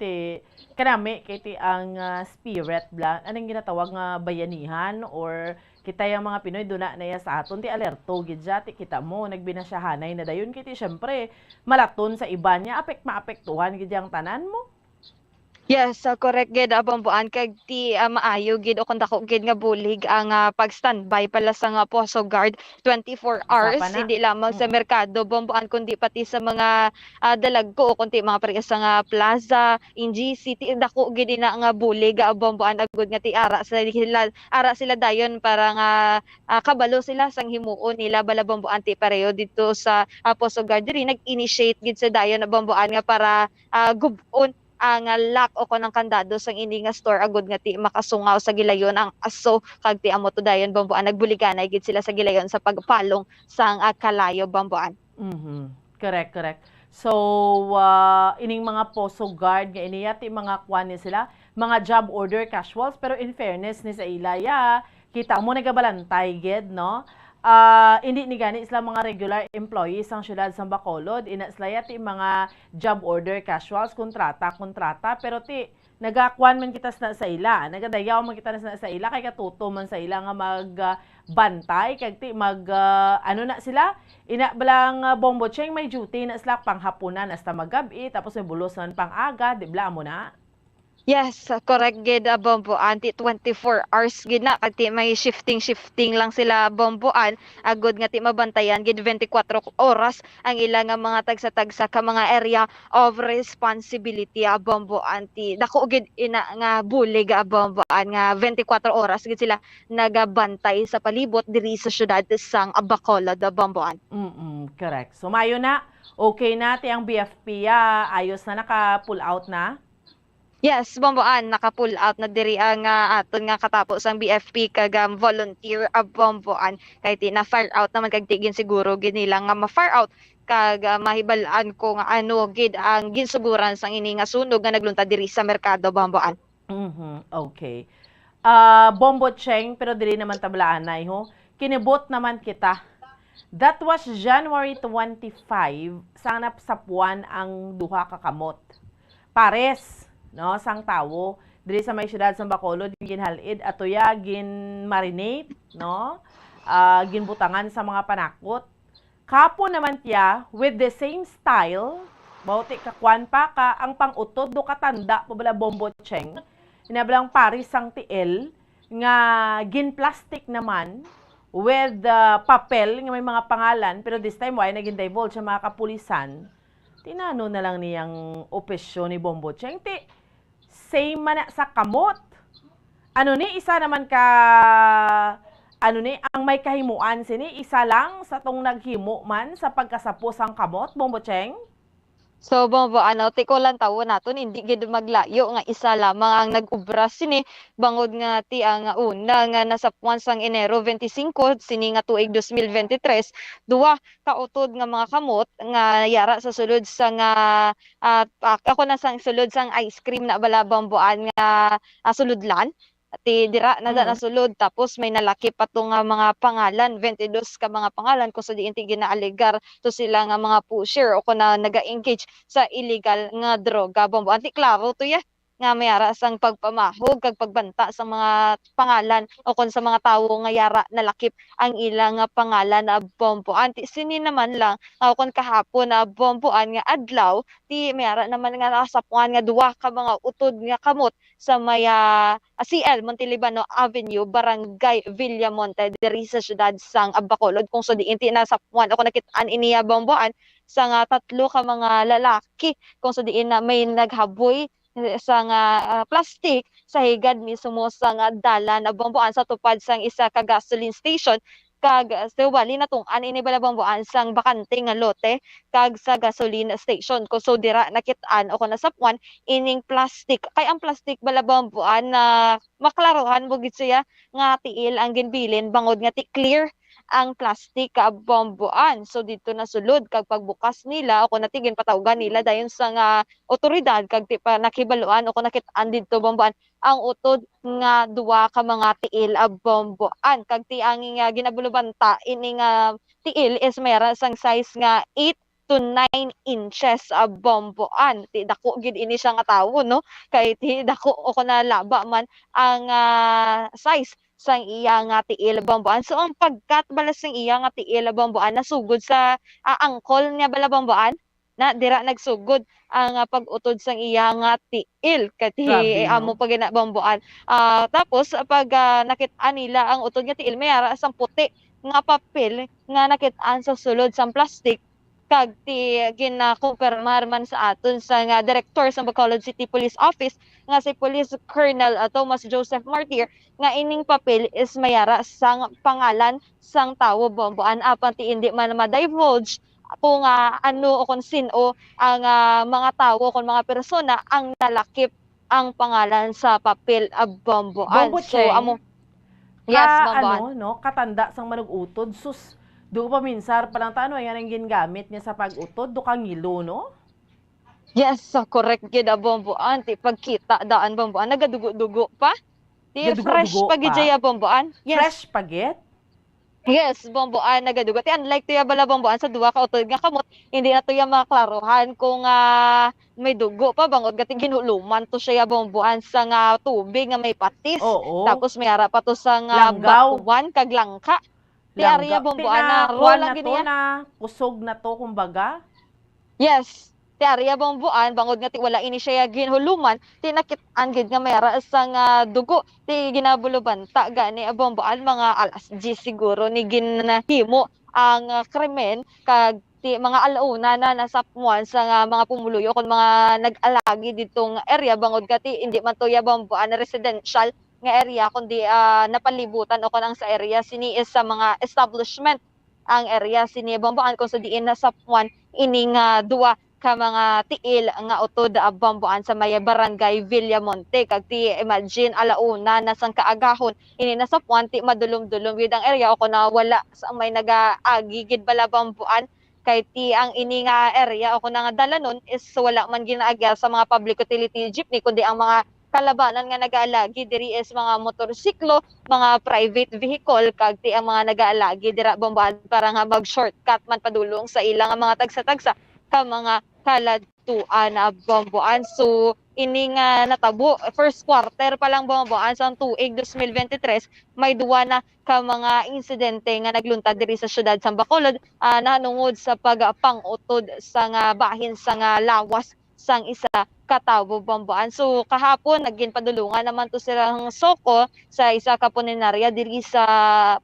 Kanami, kay ti ang spirit bla, anong ginatawag nga bayanihan or kita yung mga Pinoy duna na sa aton, ti alerto, gidya, ti kita mo, nagbinasyahanay na dayon, kiti syempre, malaton sa iba niya, maapektuhan gidya ang tanan mo. Yes, correct gid bomboan kag ti maayo gid o dako gid nga bulig ang pag-standby pala sa nga Poso Guard 24 hours hindi lamang sa merkado bomboan kundi pati sa mga dalagko o kundi mga pares sa nga plaza, NGC ti dako gid na nga bulig bomboan agud nga ti ara sila dayon para nga kabalo sila sang himuon nila bala bomboan ti pareho dito sa Poso Guard diri nag-initiate gid sa dayon na bomboan nga para gubon ang lock o konang kandado sang ini nga store agud nga ti makasungaw sa gilayon ang aso kag ti amo to dayon bomboan nagbuliganay gid sila sa gilayon sa pagpalong sang kalayo bomboan. Correct. So ining mga Poso Guard nga iniya ti mga kwan ni sila mga job order casuals pero in fairness ni sa ilaya kita mo nagabalantay gid no. Hindi ni gani sila mga regular employees ang syudad sa Bacolod, ina sila ti mga job order casuals, kontrata, pero ti nagakuan man kita sa ila, nagadayaw man kita sa ila, kay katuto man sa ila nga magbantay, kag ti ano na sila, ina balang bombo cheng may duty na sila panghapunan hasta magabi, tapos may bulosan pang aga, di bla mo na? Yes, correct gid bomboan ti 24 hours gid na kag ti may shifting lang sila bomboan agud nga ti mabantayan gid 24 oras ang ilang mga tagsa-tagsa ka mga area of responsibility bomboan ti dako gid ina nga bulig bomboan nga 24 oras gid sila nagabantay sa palibot diri sa syudad sang Bacolod bomboan. Correct. So mayo na, okay na ti ang BFP ayos na naka-pull out na? Yes, bomboan naka-pull out na diri ang aton nga katapos ang BFP kag volunteer bomboan kay ti na fire out naman kag tigin siguro gid nila nga ma-fire out kag mahibalaan ko nga ano gid ang ginsuguran sang ini nga sunog nga nagluntad diri sa merkado bomboan. Okay. Bombo cheng pero diri naman tablaanay ho. Kinibot naman kita. That was January 25 sang napsapuan ang duha ka kamot. Pares no sang tawo diri sa may syudad sa Bacolod ginhalid atoya gin marinate no ginbutangan sa mga panakot kapo naman tiya with the same style bauti kakwan pa ka ang pangutod do katanda pabala bombo cheng inabalang paris sang tiel nga gin plastic naman with papel nga may mga pangalan pero this time why naging divulge sa mga kapulisan tinano na lang niyang opisyon ni bombo cheng ti same man sa kamot. Ano ni isa naman ka ang may kahimuan sini isa lang sa tong naghimo man sa pagkasapos ang kamot bombo cheng. So bombo ti ko lang tawo naton hindi gid maglayo nga isa lamang ang nag-ubra sini bangod nga ti ang una nga nasapuan sang Enero 25 sini nga tuig 2023 duwa ka utod nga mga kamot nga yara sa sulod sa nga ako na sang sulod sang ice cream na bala bomboan nga suludlan ti dira na nasulod tapos may nalaki pa to nga mga pangalan 22 ka mga pangalan kung sa diin ti ginaaligar to sila nga mga pusher o kung na naga-engage sa illegal nga droga bombo anti klaro to ya nga mayara sang pagpamahog kag pagbanta sa mga pangalan o kung sa mga tawo nga yara nalakip ang ilang nga pangalan na bomboan ti sini naman lang o kung kahapon na bomboan nga adlaw ti mayara naman nga nakasapuan nga duwa ka mga utod nga kamot sa maya CL Montelibano Avenue Barangay Villamonte diri sa syudad sang Bacolod kung sa diin ti nasapuan o kung nakit-an iniya bomboan sa nga tatlo ka mga lalaki kung sa diin na may naghaboy sa nga plastic sa higad mismo sa nga dalan na bomboan sa tupad sang isa ka gasoline station kag wali na tong-an ini balabamboan sang bakante nga lote kag sa gasoline station ko so dira nakit-an o kung nasapuan ining plastic kay ang plastic balabamboan na maklarohan mo gid siya nga tiil ang ginbilin bangod nga ti clear ang plastic ka bomboan. So dito na sulod kag pagbukas nila o kung natigin patawgan nila dayon sa nga otoridad kag ti pa nakibaluan o kung nakit-an dito bomboan ang utod nga duwa ka mga tiil a bomboan kag ti ang nga ginabulubanta ini nga tiil is mayra sang size nga 8 to 9 inches a bomboan. Ti dako gid ini siya nga tawo no kay ti dako o kung nalaba man ang size sang iya nga tiil bomboan. So ang pagkat balas sang iya nga tiil bomboan nasugod sa angkol niya balabomboan na dira nagsugod ang pag-utod sang iya nga tiil kati amo pag bomboan. Tapos pag nakit-an nila ang utod nga tiil mayara sang puti nga papel nga nakit-an sa sulod sang plastic kag ti ginakumpirmar man sa aton sa nga director sa Bacolod City Police Office nga si Police Colonel Thomas Joseph Martir nga ining papel is mayara sang pangalan sang tawo bomboan apan ti indi man ma-divulge kung ano o kung sino ang mga tawo kung mga persona ang nalakip ang pangalan sa papel bomboan. So amo yes bomboan. No katanda sang manug-utod sus do pa minsar palang tano yan ang gingamit niya sa pag-utod do kang ngilo no? Yes, so correct gid bomboan ti pagkita daan bomboan nagadugo-dugo pa. Ti fresh pa gid jaya bomboan. Yes. Fresh pa gid? Yes, bomboan nagadugo. Ti unlike to ya bala bomboan sa duwa ka utod nga kamot, hindi na to ya maklaruhan kung may dugo pa bangod gati ginuluman to siya bomboan sa nga tubig nga may patis. Tapos may ara pa to sa nga batuan kag langka. Ti area bomboan na rola gid na kusog na to kumbaga. Yes. Ti area bomboan bangod nga ti wala ini siya ginhuluman ti nakit-an gid nga mayra sa nga dugo ti ginabulubanta gani bomboan mga alas 10 siguro ni ginahimo ang krimen kag ti mga alauna na nasapuan sa nga mga pumuluyo kon mga nag-alagi ditong area bangod kati hindi man to ya bomboan residential nga area kundi napalibutan o kanang sa area sini is sa mga establishment ang area sini bomboan kung sa diin nasapuan ining duwa ka mga tiil nga utod bomboan sa maya Barangay Villamonte kag ti imagine alauna na sang kaagahon ini nasapuan ti madulom-dulom gid ang area o kuna wala sa may nagaagi gid bala bomboan kay ti ang ini nga area o kuna nga dalanon is wala man ginaagya sa mga public utility jeepney kundi ang mga kalabanan nga nag-aalagi diri is mga motorsiklo, mga private vehicle kag ti ang mga nag-aalagi dira bomboan para nga mag-shortcut man padulong sa ilang mga tagsa-tagsa ka mga kaladtuan na bomboan. So ini nga natabo first quarter pa lang bomboan sa tuig 2023 may duwa na ka mga insidente nga nagluntad diri sa syudad sa Bacolod nanungod sa pagpangutod sa nga bahin sa nga lawas sang isa katawo bomboan. So kahapon nagginpadulungan naman to silang soko sa isa ka punerarya diri sa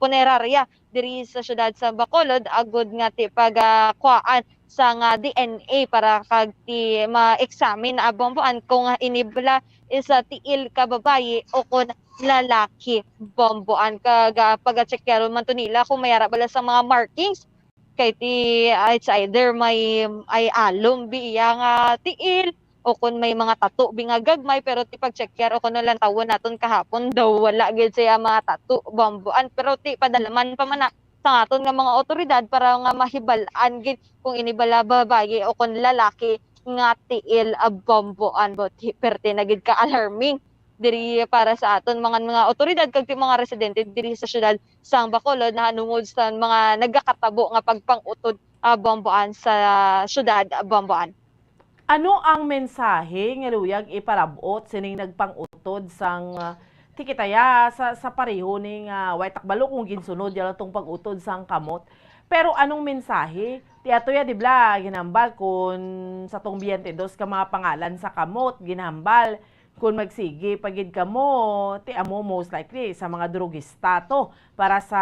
syudad sa Bacolod agud nga ti pagkuan sa nga DNA para kag ti ma-examine na bomboan kung inibla isa tiil ka babaye o kung lalaki bomboan kag pag-checkero man to nila kung mayara bala sa mga markings kay ti it's either may ay alum biya nga tiil o kung may mga tattoo binga gagmay pero ti pag-checker o kuno lang tawon naton kahapon daw wala gid siya mga tattoo bomboan pero ti padalaman pa man na sa aton nga mga otoridad para nga mahibal-an gid kung inibala babaye o kung lalaki nga tiil bomboan but perte na gid ka alarming diri para sa aton mga otoridad kag mga residente diri sa syudad sang Bacolod na hanungod sa mga nagakatabo nga pagpangutod Buamboan sa syudad Buamboan. Ano ang mensahe nga luyag iparabot sining nagpangutod sang tikitaya sa pareho ning way takbalo kung ginsunod yala tong pag-utod sang kamot. Pero anong mensahe? Ti atoya dibla ginambal kun sa tong 22 ka mga pangalan sa kamot ginambal kung magsige pagid kamo, ti amo most likely sa mga drugista to para sa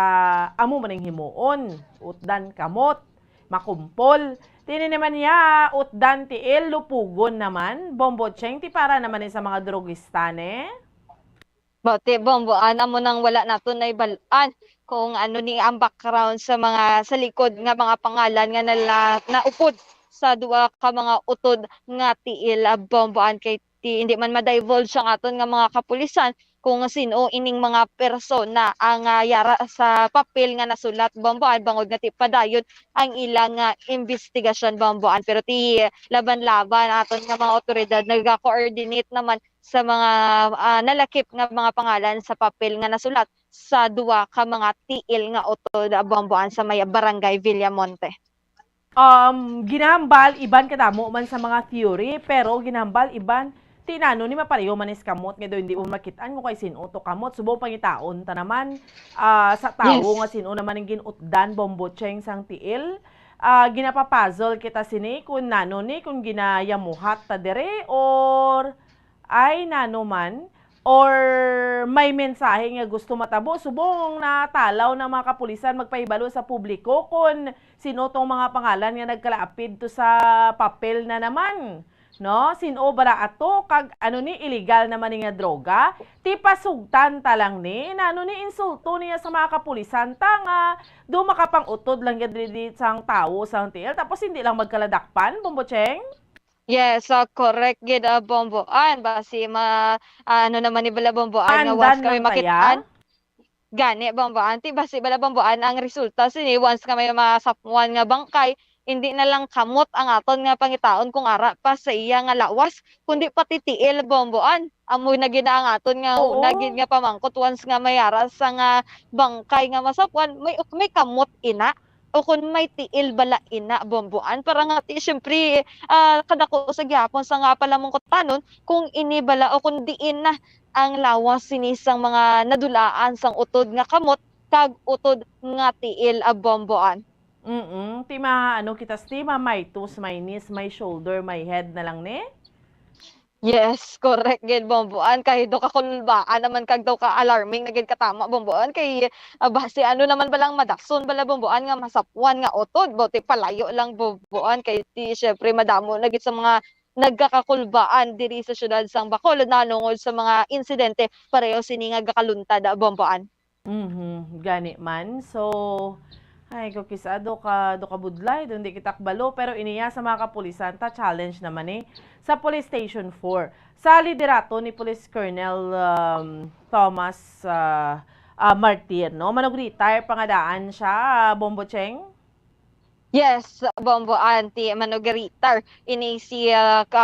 amo maning himuon, utdan kamot, makumpol. Tini naman niya, utdan ti lupugon naman, bombotseng ti para naman sa mga drugista ne. Bote Buamboan amo nang wala nato na ibalaan kung ano ni ang background sa mga sa likod nga mga pangalan nga naupod sa duwa ka mga utod nga tiil Buamboan kay hindi man ma-divulge ang aton nga mga kapulisan kung sino ining mga persona ang yara sa papel nga nasulat Buamboan bangod nga ti padayon ang ilang investigasyon Buamboan. Pero ti laban-laban aton nga mga otoridad nag-coordinate naman sa mga nalakip nga mga pangalan sa papel nga nasulat sa duwa ka mga tiil nga utod Buamboan sa may barangay Villamonte. Ginambal iban kadamo man sa mga theory pero ginambal iban tinano ni mapareho manis kamot nga do hindi mo makitaan mo kay sino to kamot subong pangitaon ta naman sa tao nga sino naman ang ginutdan bombotseng sang tiil ginapapuzzle kita sini kung nano ni kung ginayamuhat ta dere or ay nano man or may mensahe nga gusto matabo subong natalaw ng mga kapulisan magpahibalo sa publiko kung sino tong mga pangalan nga nagkalaapid to sa papel na naman. No, sino bara ato kag ano ni illegal naman ni nga droga, ti pasugtan ta lang ni nano ni insulto niya sa mga kapulisan tanga do makapangutod lang gid sang tawo sang tiil tapos hindi lang magkaladakpan bombotseng. Yes, correct gid Buamboan basi ano naman ni bala Buamboan nga once kami makitaan. Gani Buamboan ti basi bala Buamboan ang resulta sini once ka may masapuan nga bangkay hindi na lang kamot ang aton nga pangitaon kung ara pa sa iya nga lawas kundi pati tiil Buamboan amoy na gina ang aton nga nagid nga pamangkot once nga mayara sa nga bangkay nga masapuan may kamot ina o kung may tiil bala ina Buamboan para nga ti syempre kadako sa gyapon sa nga pala mong kutanon kung ini bala o kung diin na ang lawas sinisang mga nadulaan sang utod nga kamot kag utod nga tiil Buamboan. Ti ano kita stima may toes, may knees, may shoulder, may head na lang ne? Yes, correct gid Buamboan kay do ka kulbaan naman kag daw ka alarming na gid katama Buamboan kay base ano naman balang madakson bala Buamboan nga masapuan nga utod bote palayo lang Buamboan kay ti syempre madamo na gid sa mga nagkakakulbaan diri sa syudad sang Bacolod nanungod sa mga insidente pareho sini nga gakaluntad Buamboan. Gani man. So ay, kukisa, do ka budlay, doon di kita kabalo. Pero iniya sa mga kapulisan, challenge naman sa Police Station 4. Sa liderato ni Police Colonel Thomas Martir, no? Manog-retire pangadaan siya, Bombotseng? Yes, Buamboan, ti manogaritar ini si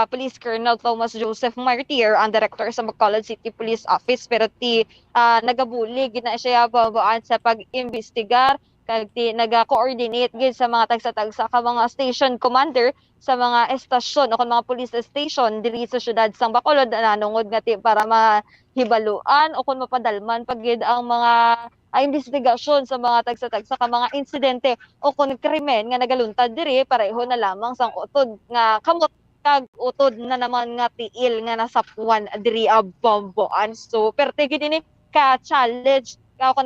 Police Colonel Thomas Joseph Martir, ang director sa Bacolod City Police Office, pero ti nagabuli gina siya Buamboan sa pag-imbestigar kag ti naga-coordinate gid sa mga tagsa-tagsa ka mga station commander sa mga estasyon o mga police station diri sa syudad sang Bacolod nanungod nga ti para mahibaluan o kung mapadalman pagid ang mga investigasyon sa mga tagsa-tagsa ka mga insidente o kung krimen nga nagaluntad diri pareho na lamang sang utod nga kamot kag utod na naman nga tiil nga nasapuan diri Buamboan. So perti gid ini ka-challenge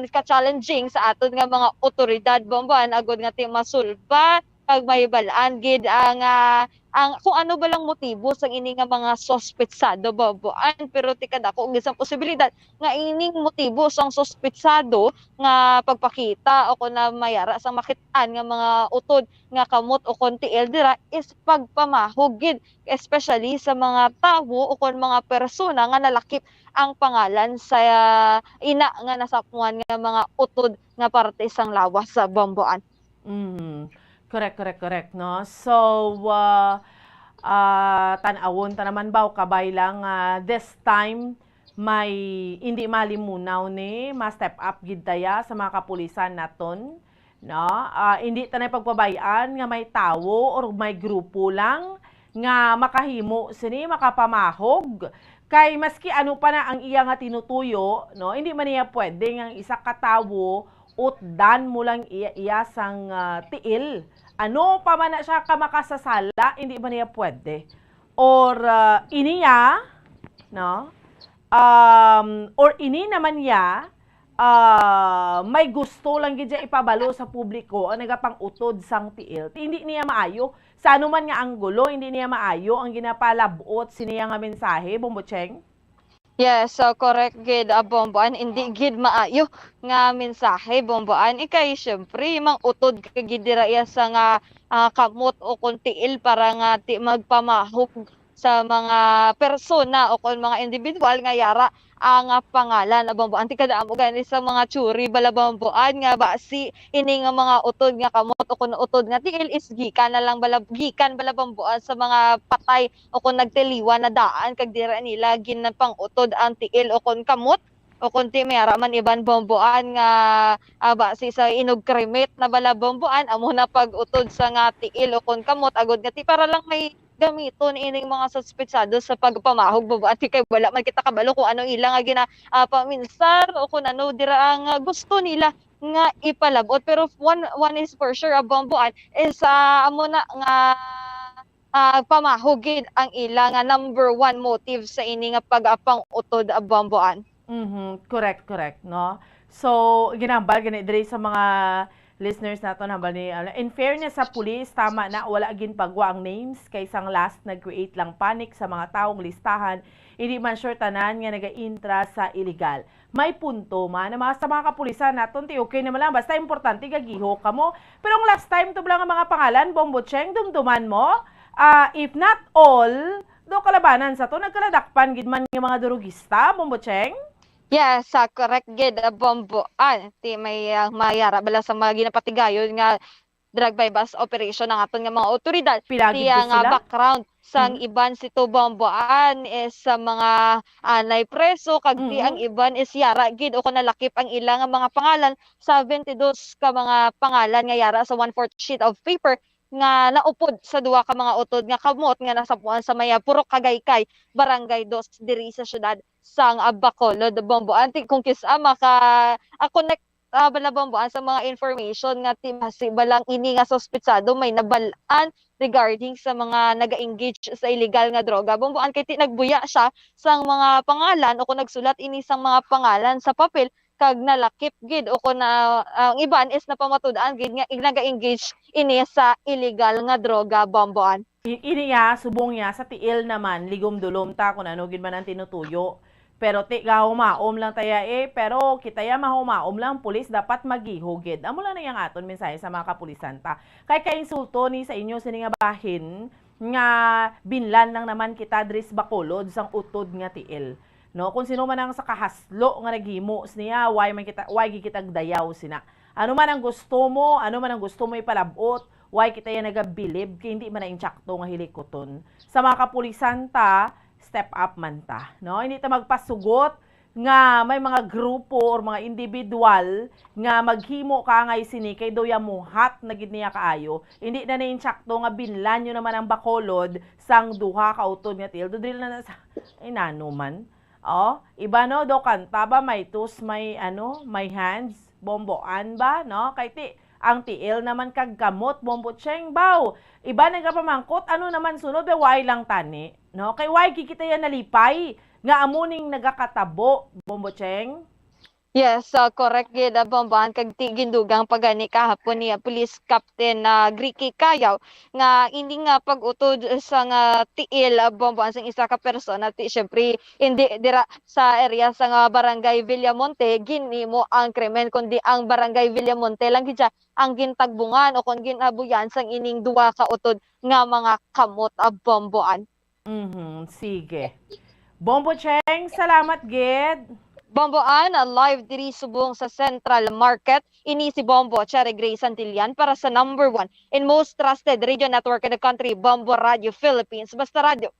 ka-challenging sa aton nga mga otoridad Buamboan agod nga ti masulba kag mahibalaan gid ang kung ano ba lang motibo sa ini nga mga sospetsado Buamboan pero ti kadako gisang posibilidad nga ining motibo sang sospetsado nga pagpakita o kun na mayara sang makitaan nga mga utod nga kamot o kun tiil dira is pagpamahog gid especially sa mga tawo o kun mga persona nga nalakip ang pangalan sa ina nga nasapuan nga mga utod nga parte sang lawas sa Buamboan. Correct, no? So, tanawon ta naman baw kabay lang this time may hindi malimunaw ni ma-step up gid taya sa mga kapulisan naton, no? Hindi tanay pagpabayaan nga may tawo or may grupo lang nga makahimo sini makapamahog kay maski ano pa na ang iya nga tinutuyo, no? Hindi man niya pwede nga isa ka tawo utdan mo lang iya sang tiil. Ano pa man na siya ka makasasala, hindi man niya pwede. Or iniya, no? Or ini naman niya, may gusto lang gid ipabalo sa publiko ang nagapang utod sang tiil. Hindi niya maayo. Sa ano man nga anggulo, hindi niya maayo ang ginapalabot siniya nga mensahe, Bombocheng? Yes, so correct gid Bomboan, hindi gid maayo nga mensahe Bomboan. Ikay syempre mang utod ka gid dira iya sa nga kamot o kuntiil para nga ti magpamahog sa mga persona o kung mga individual nga yara ang pangalan Bomboan. Ti kada mo gani sa mga tsuri bala Bomboan nga basi ini nga mga utod nga kamot o kun utod nga tiil is gikan na lang bala Bomboan sa mga patay o kung nagtiliwa na daan kag dira nila ginapang utod ang tiil o kun kamot o kunti mayara man iban Bomboan nga basi sa inog kremit na bala Bomboan amo na pag-utod sa nga tiil o kun kamot agod nga ti para lang may gamiton ining mga suspetsado sa pagpamahog Bomboan kay wala man kita kabalo kung ano ilang nga paminsar o kung ano dira ang gusto nila nga ipalabot pero one is for sure Bomboan is amo na nga pamahugid ang ilang number one motive sa ini nga pag-apang utod Bomboan. Correct, no? So, ginambal gani diri sa mga listeners nato hambal ni in fairness sa pulis, tama na wala gin pagwa ang names kay sang last nag-create lang panic sa mga taong listahan. Hindi man sure tanan nga naga-intra sa illegal. May punto man na sa mga kapulisan naton ti okay naman lang basta importante gagiho ka mo. Pero ang last time to lang ang mga pangalan, Bombocheng, dumduman mo. If not all, do kalabanan sa to nagkaladakpan gid man nga mga durugista, Bombocheng. Yes, correct gid Bomboan. Ti may mayara bala sa mga ginapatigayon nga drug bypass operation ng aton nga mga otoridad. Ti nga background sang iban sito Bomboan is sa mga anay preso kag ti ang iban is yara gid o kun nalakip ang ilang mga pangalan sa 22 ka mga pangalan nga yara sa 1/4 sheet of paper nga naupod sa duwa ka mga utod nga kamot nga nasapuan sa maya Purok Kagaykay, Barangay 2 diri sa syudad sang Bacolod Bomboan. Kung kisa maka-connect bala Bomboan sa mga information nga timasi balang ini nga suspetsado may nabalaan regarding sa mga naga-engage sa illegal nga droga Bomboan kay ti nagbuya siya sang mga pangalan o kung nagsulat ini sang mga pangalan sa papel kag nalakip gid o kun ang iban is napamatud-an gid nga naga-engage ini sa illegal nga droga Bomboan. Iniya subong niya sa tiil naman ligom-dulom ta kun ano gid man ang tinutuyo. Pero ti gahumaom lang taya pero kita ya mahumaom lang pulis dapat magihugid. Amo lang na yang aton mensahe sa mga kapulisan ta. Kay kainsulto ni sa inyo sini nga bahin nga binlan lang naman kita dris Bacolod sang utod nga tiil. No, kung sino man ang sa kahaslo nga naghimo niya, why kita dayaw sina. Ano man ang gusto mo, ipalabot, why kita yan nagabilib, kaya hindi man na intsakto nga hilikoton. Sa mga kapulisan ta, step up man ta. No? Hindi ta magpasugot nga may mga grupo or mga individual nga maghimo ka nga isini kay do ya muhat na gid niya kaayo. Hindi na intsakto nga binlan nyo naman ang Bacolod sang duha ka utod nga tiil. Do drill na sa inano man. Iba no do kanta ba may tus may hands Bomboan ba no kay ti ang tiil naman kag gamot Bombocheng baw iba nagapamangkot ano naman sunod be why lang tani no kay why kita yan nalipay nga amuning nagakatabo Bombocheng. Yes, correct gid Bomboan kag ti gindugang pagani kahapon ni Police Captain Gricky Kayaw nga hindi nga pag-utod sa nga tiil Bomboan sang isa ka persona ti syempre hindi dira sa area sa nga Barangay Villamonte ginimo ang krimen kundi ang Barangay Villamonte lang gid ang gintagbungan o kun ginabuyan sang ining duwa ka utod nga mga kamot Bomboan. Sige. Bombocheng, salamat gid. Bomboan, live diri subong sa Central Market. Ini si Bombo, Cherry Grace Santillan para sa number 1 and most trusted radio network in the country, Bombo Radio Philippines. Basta Radio.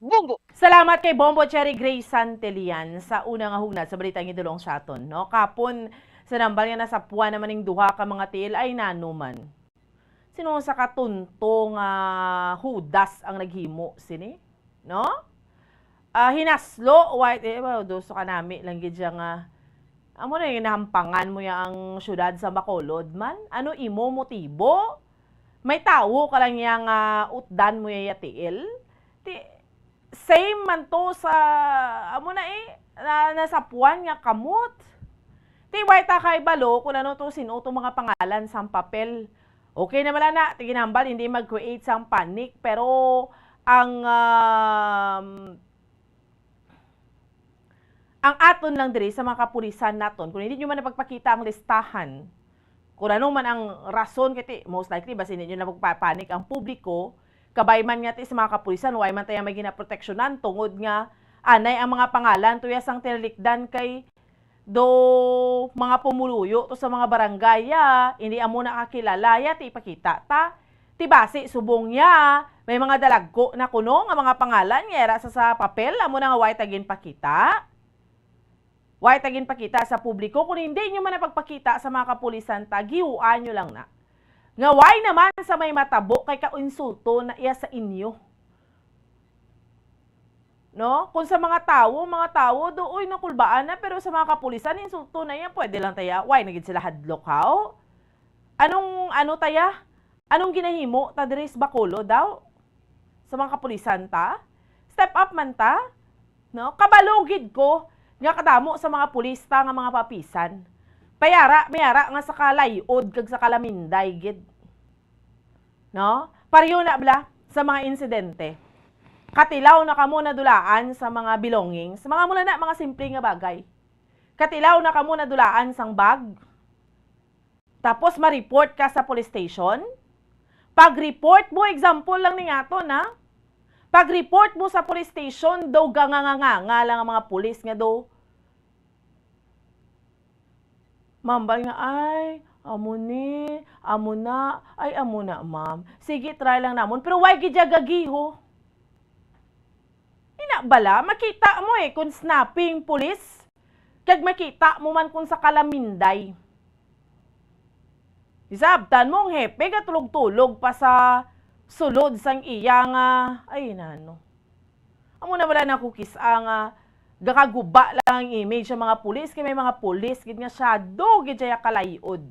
Bumbo. Salamat kay Bombo Cherry Grace Santelian sa unang hunat sa balitang idulong sa aton, no? Kapon sa nambal nga nasa puwan naman ning duha ka mga tiil ay nanuman. Sino sa katuntong hudas ang naghimo sini, no? Hinaslo white doso ka nami lang gid nga amo na yung nahampangan mo yang syudad sa Bacolod man. Ano imo motibo? May tawo ka lang yang utdan mo yung tiil. Same man to sa amo na nasa puwan nga kamot. Tiway ta kay balo kung ano to sino to mga pangalan sa papel. Okay na wala na, tiginambal hindi mag-create sang panic pero ang aton lang diri sa mga kapulisan naton kung hindi nyo man napagpakita ang listahan kung ano man ang rason kiti most likely basin hindi nyo napagpapanik ang publiko kabay man nga ti sa mga kapulisan, why man tayo may ginaproteksyonan tungod nga anay ang mga pangalan tuyas ang tinalikdan kay do mga pumuluyo to sa mga barangay hindi amo nakakilala ti ipakita ta ti base subong niya may mga dalagko na kuno nga mga pangalan nga sa papel amo na nga why tagin pakita sa publiko kung hindi nyo man napagpakita sa mga kapulisan tagiuan nyo lang na nga why naman sa may matabo kay kainsulto na iya sa inyo. No? Kung sa mga tao doon nakulbaan na pero sa mga kapulisan insulto na yan pwede lang taya. Why nagid sila hadlok haw? Anong ginahimo ta diri sa Bacolod daw? Sa mga kapulisan ta? Step up man ta? No? Kabalugid ko nga kadamo sa mga pulista nga mga papisan. Mayara nga sa kalayod kag sa kalaminday gid. No? Pareho na bla sa mga insidente. Katilaw na kamo nadulaan sa mga belongings, mga mula na mga simple nga bagay. Katilaw na kamo nadulaan sang bag. Tapos ma-report ka sa police station. Pag-report mo, example lang ni ato na. Pag-report mo sa police station, daw ganganganga lang ang mga pulis nga daw. Mambal nga, ay, amo na, ma'am. Sige, try lang namon. Pero why gidya gagiho? Bala, makita mo kung snapping pulis. Kag makita mo man kung sa kalaminday. Isabtan mo ang hepe, katulog-tulog pa sa sulod sang iya nga, ay nano. Amo na wala na kukis ang gakaguba lang ang image sa mga pulis, kaya may mga pulis, gid nga shadow, gid siya kalayod.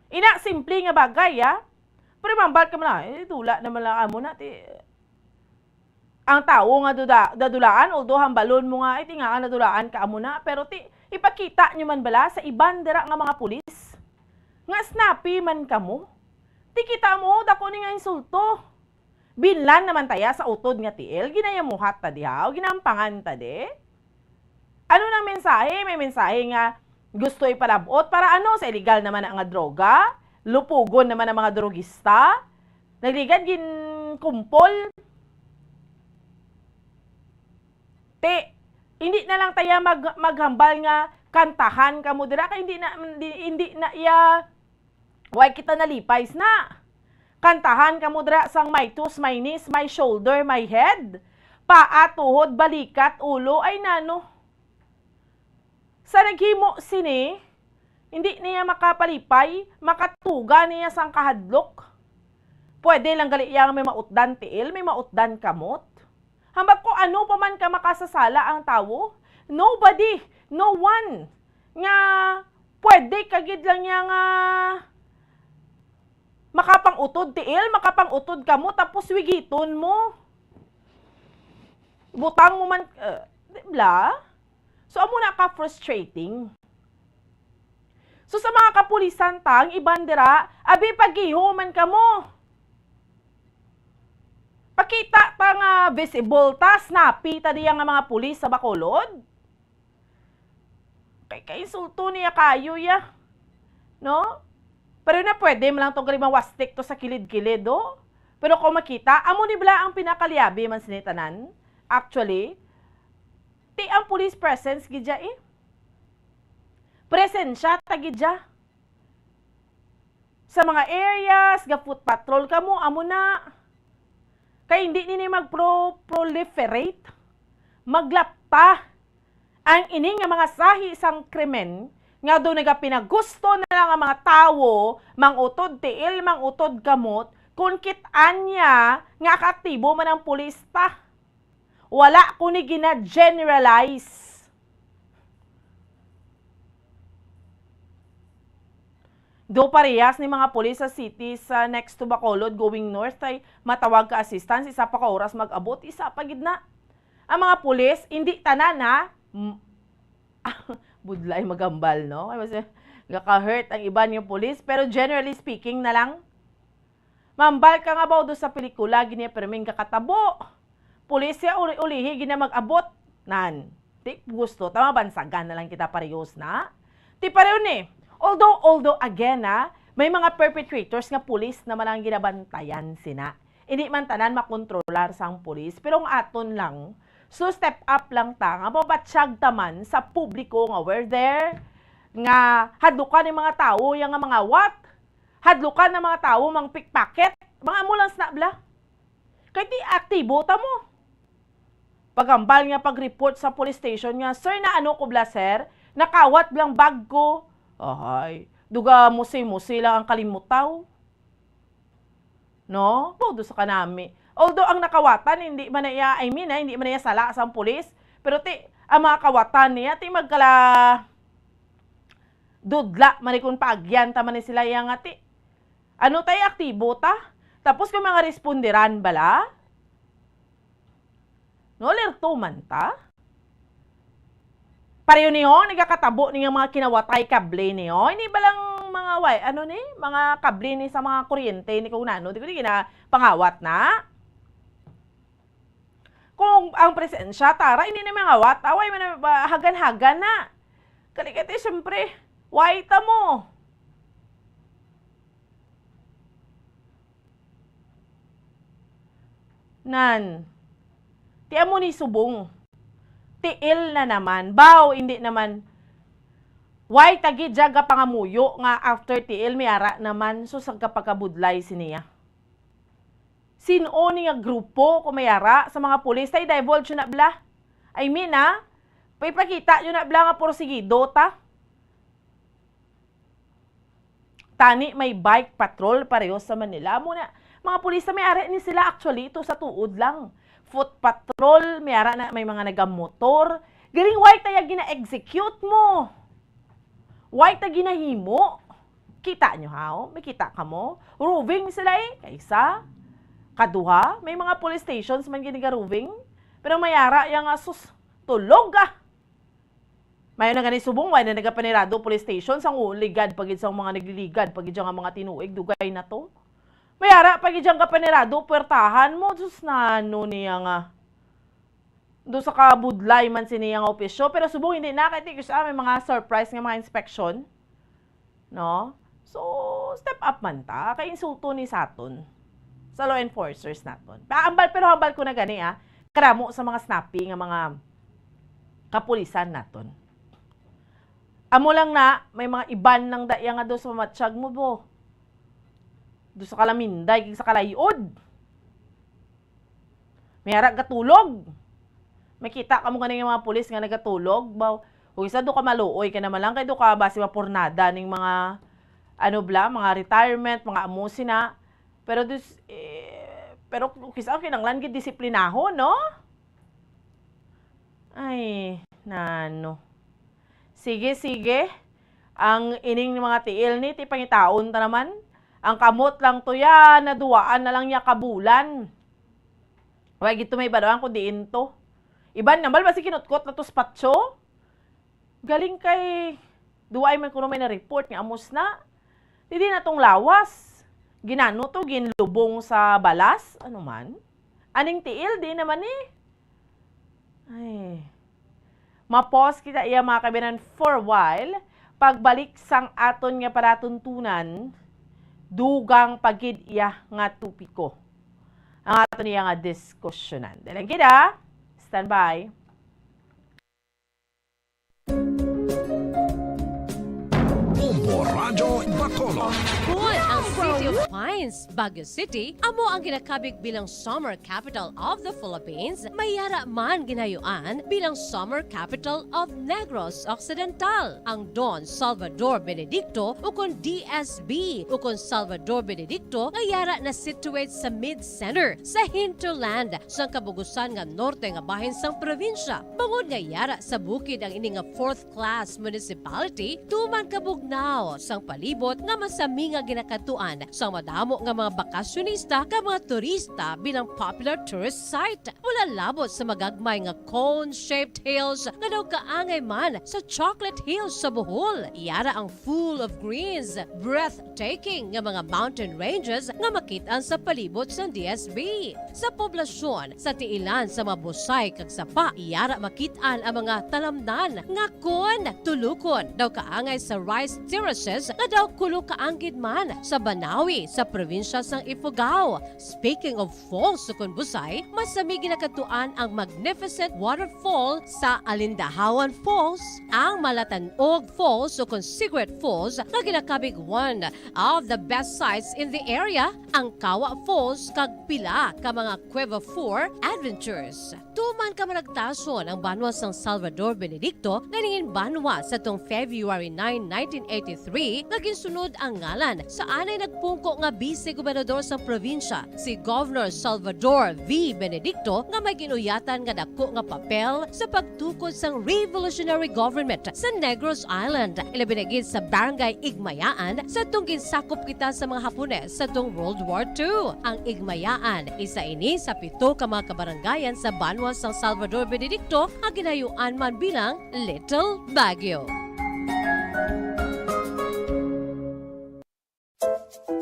Ina, simple nga bagay, Pero mambal ka mo na, dula naman lang mo na, ang tao nga dadulaan, although hambalon mo nga, iti nga nadulaan ka amo na, pero ipakita nyo man bala sa iban dira nga mga pulis. Nga snappy man ka mo. Kita mo, dako ni nga insulto. Binlan naman taya sa utod nga tiil, ginayamuhat ta dihaw, ginampangan ta di. Ano nang mensahe? May mensahe nga gusto ipalabot para ano sa illegal naman ang droga, lupugon naman ang mga drogista, nagligad gin kumpol. Hindi na lang taya maghambal nga kantahan ka mo dira kay hindi na iya why kita nalipais na. Kantahan ka mo dira sang may tus, may knees, may shoulder, may head, paa, tuhod, balikat, ulo, ay nano. Sa naghimo sini, hindi niya makapalipay, makatuga niya sang kahadlok. Pwede lang gali yang may mautdan tiil, may mautdan kamot. Hambag ko ano pa man ka makasasala ang tao, nobody, no one, nga pwede kagid lang niya nga makapang-utod tiil, makapang-utod ka mo, tapos wigiton mo. Butang mo man, bla. So, amo na ka-frustrating. So, sa mga kapulisan tang, ibandera, abi pagiho man ka mo. Pakita pa nga visible ta, snappy ta diya nga mga pulis sa Bacolod. Kay insulto niya kayo ya. No? Pero na pwede mo lang itong galimang wastik to sa kilid-kilid, Pero kung makita, amo ni bala ang pinakaliabi man sinitanan. Actually, ang police presence gidya Presensya ta gidya. Sa mga areas, ga foot patrol ka mo, amo na. Kaya hindi nini mag-proliferate, maglapta ang ining nga mga sahi isang krimen nga doon nagapinagusto na lang ang mga tao, mangutod tiil, mangutod gamot, kung kitaan niya nga kaaktibo man ang pulista. Wala ko ni gina-generalize. Do parehas ni mga pulis sa city sa next to Bacolod going north ay matawag ka assistance, isa pa ka oras mag-abot, isa pa gidna. Ang mga pulis, hindi tanan ha, budlay magambal, no? Gaka-hurt ang iba niyong pulis, pero generally speaking na lang, mambal ka nga ba do sa pelikula, giniya perming kakatabo. Pulis ya uli-ulihi, gina mag-abot, nan. Di gusto, tama bansagan na lang kita parehos na. Di pareho ni. Although again may mga perpetrators nga pulis naman ang ginabantayan sina. Hindi man tanan makontrolar sang pulis, pero ang aton lang, so step up lang ta, nga mabatsyag taman sa publiko nga we're there, nga hadlukan ng mga tao, yung nga mga what? Hadlukan ng mga tao, mang pickpocket, mga ambulance na bla. Kaya di aktibo ta mo. Pagambal nga pag-report sa police station nga, sir na ano ko bla sir, nakawat blang bag ko. Ay, duga musi-musi lang ang kalimutaw. No? Todo sa kanami. Although ang nakawatan, hindi man niya, hindi man niya sala sa pulis, pero ang mga kawatan niya, magkala dudla, manikon paagyan, tama ni sila yung ano tayo, aktibo ta? Tapos kung mga responderan bala, no, lerto man ta? Pareho niyo, nagkakatabo niya mga kinawatay kable niyo. Hindi ba lang mga mga kable ni sa mga kuryente ni kung nano, di ko pangawat na. Kung ang presensya, tara, hindi na mga awat, away man hagan-hagan na. Kalikati, siyempre, waita mo. Nan, tiyan mo ni subong. Tiil na naman. Baw, hindi naman. Why tagi jaga pangamuyo nga after tiil mayara naman so sa kapagkabudlay siniya. Sino ni nga grupo kumayara sa mga pulis tay divulge na bla? I mean pipakita nyo na bla nga porsigido ta. Tani may bike patrol pareho sa Manila. Muna, mga pulis na may-ari ni sila actually ito sa tuod lang. Foot patrol, may mga nagamotor. Galing white tayo gina-execute mo. White tayo ginahimo. Kita nyo ha? May kita ka mo? Roving sila kaysa kaduha. May mga police stations man giniga-roving. Pero mayara yung asus tulog Mayo na gani subong, na nagapanirado police stations ang uligad pagid sa mga nagliligad, pagid ang mga tinuig, dugay na to. Mayara, pag idyang kapanirado, puwertahan mo, sus na ano niya nga. Doon sa kabudlay man siniyang opisyo, pero subong hindi na, kaya may mga surprise nga mga inspection. No? So, step up man ta, kaya insulto ni Saturn sa law enforcers naton. Pero hambal ko na gani karamo sa mga snappy nga mga kapulisan naton. Amo lang na, may mga iban ng daya nga doon sa mamatsyag mo bo. Doon sa Kalaminday, sa Kalayod. May harap katulog. May kita ka mo kanina mga pulis nga nagatulog. Kung isa doon ka maluoy ka naman lang, kaya doon ka basi mapurnada ng mga, mga retirement, mga amusin na. Pero kisa kinanglan gid disiplinaho, no? Ay, nano. Sige. Ang ining mga tiil ni, pangitaon ta naman. Ang kamot lang to yan, naduwaan na lang niya kabulan. Wag ito may badawang kundi into. Iban naman, basi kinutkot na to spatso. Galing kay, duway man kuno may na-report nga amos na. Hindi na tong lawas. Ginano to, ginlubong sa balas. Ano man? Aning tiil, di naman Ay. Mapos kita iya mga kabinan for a while. Pagbalik sang aton nga paratuntunan, dugang pagid iya nga tupiko. Ang aton iya nga diskusyonan. Dalang kita, stand by. Bombo Radio Bacolod. Kung ang City of Pines, Baguio City, amo ang ginakabig bilang summer capital of the Philippines, mayara man ginayuan bilang summer capital of Negros Occidental. Ang Don Salvador Benedicto ukon DSB ukon Salvador Benedicto ngayara na situate sa mid-center sa hinterland sa kabugusan nga norte nga bahin sang probinsya. Bangod ngayara sa bukid ang ini nga fourth-class municipality, tuman kabugnaw sang palibot nga masami nga ginakatuan sa madamo nga mga bakasyonista ka mga turista bilang popular tourist site. Wala labot sa magagmay nga cone-shaped hills nga daw kaangay man sa Chocolate Hills sa Bohol. Iyara ang full of greens, breathtaking nga mga mountain ranges nga makitaan sa palibot sa DSB. Sa poblasyon, sa tiilan sa mabusay kag sapa, iyara makitaan ang mga talamdan nga kon tulukon daw kaangay sa rice terraces nga daw kulo kaanggid man sa Banawi sa probinsya sang Ifugao. Speaking of falls sa Busay, masami ginakatuan ang magnificent waterfall sa Alindahawan Falls, ang Malatanog Falls o Secret Falls na ginakabig one of the best sites in the area, ang Kawa Falls kag pila ka mga Cueva 4 adventures. Tuman ka managtason ang banwa sang Salvador Benedicto ganingin banwa sa tong February 9, 1983 nga ginsunod ang ngalan sa anay nagpungko nga vice-gobernador sa probinsya, si Governor Salvador V. Benedicto nga may ginuyatan nga dako nga papel sa pagtukod sang revolutionary government sa Negros Island. Ilabinagid sa Barangay Igmayaan sa tong ginsakop kita sa mga Hapones sa tong World War II. Ang Igmayaan isa ini sa 7 ka mga kabarangayan sa banwa sang Salvador Benedicto ang ginayuan man bilang Little Baguio.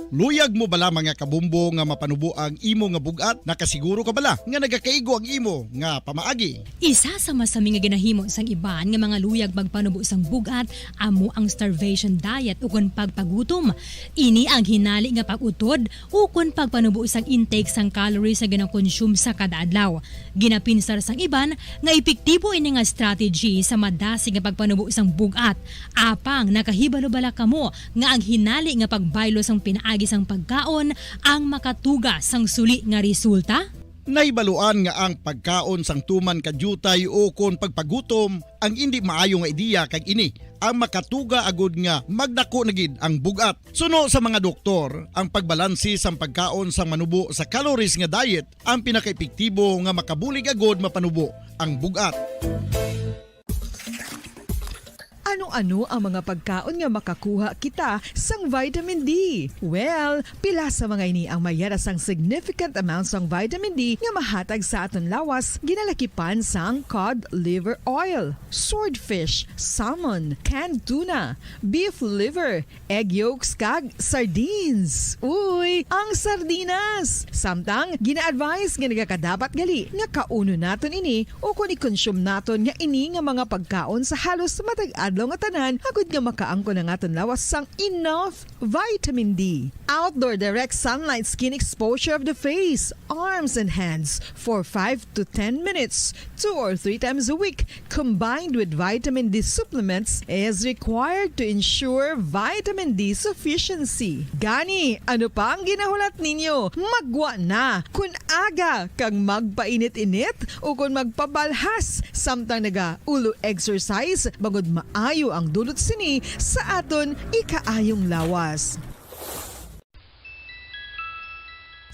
Luyag mo bala mga kabumbo nga mapanubo ang imo nga bugat? Nakasiguro ka bala nga nagakaigo ang imo nga pamaagi? Isa sa masami nga ginahimo sang iban nga mga luyag magpanubo sang bugat amo ang starvation diet ukon pagpagutom. Ini ang hinali nga pag-utod ukon pagpanubo sang intake sang calories sa ginakonsume sa kada adlaw. Ginapinsar sang iban nga epektibo ini nga strategy sa madasig nga pagpanubo sang bugat. Apang nakahibalo bala kamo nga ang hinali nga pagbaylo sang pinaagi sang pagkaon ang makatuga sang suli nga resulta? Naibaluan nga ang pagkaon sang tuman kadyutay o kon pagpagutom ang hindi maayo nga ideya kag ini ang makatuga agud nga magdako na gid ang bugat. Suno sa mga doktor, ang pagbalansi sang pagkaon sang manubo sa calories nga diet ang pinakaepektibo nga makabulig agud mapanubo ang bugat. Ano-ano ang mga pagkaon nga makakuha kita sang vitamin D? Well, pila sa mga ini ang mayara sang significant amounts sang vitamin D nga mahatag sa aton lawas ginalakipan sang cod liver oil, swordfish, salmon, canned tuna, beef liver, egg yolks kag sardines. Uy, ang sardinas! Samtang gina-advise nga nagakadapat gali nga kauno naton ini o kung i-consume naton nga ini nga mga pagkaon sa halos matag-adlaw nga tanan agud nga makaangko na nga lawas sang enough vitamin D. Outdoor direct sunlight skin exposure of the face, arms and hands for 5 to 10 minutes 2 or 3 times a week combined with vitamin D supplements is required to ensure vitamin D sufficiency. Gani, ano pa ang ginahulat ninyo? Magwa na kun aga kang magpainit-init o kun magpabalhas samtang naga ulo exercise bagod maayo ang dulot sini sa aton ikaayong lawas.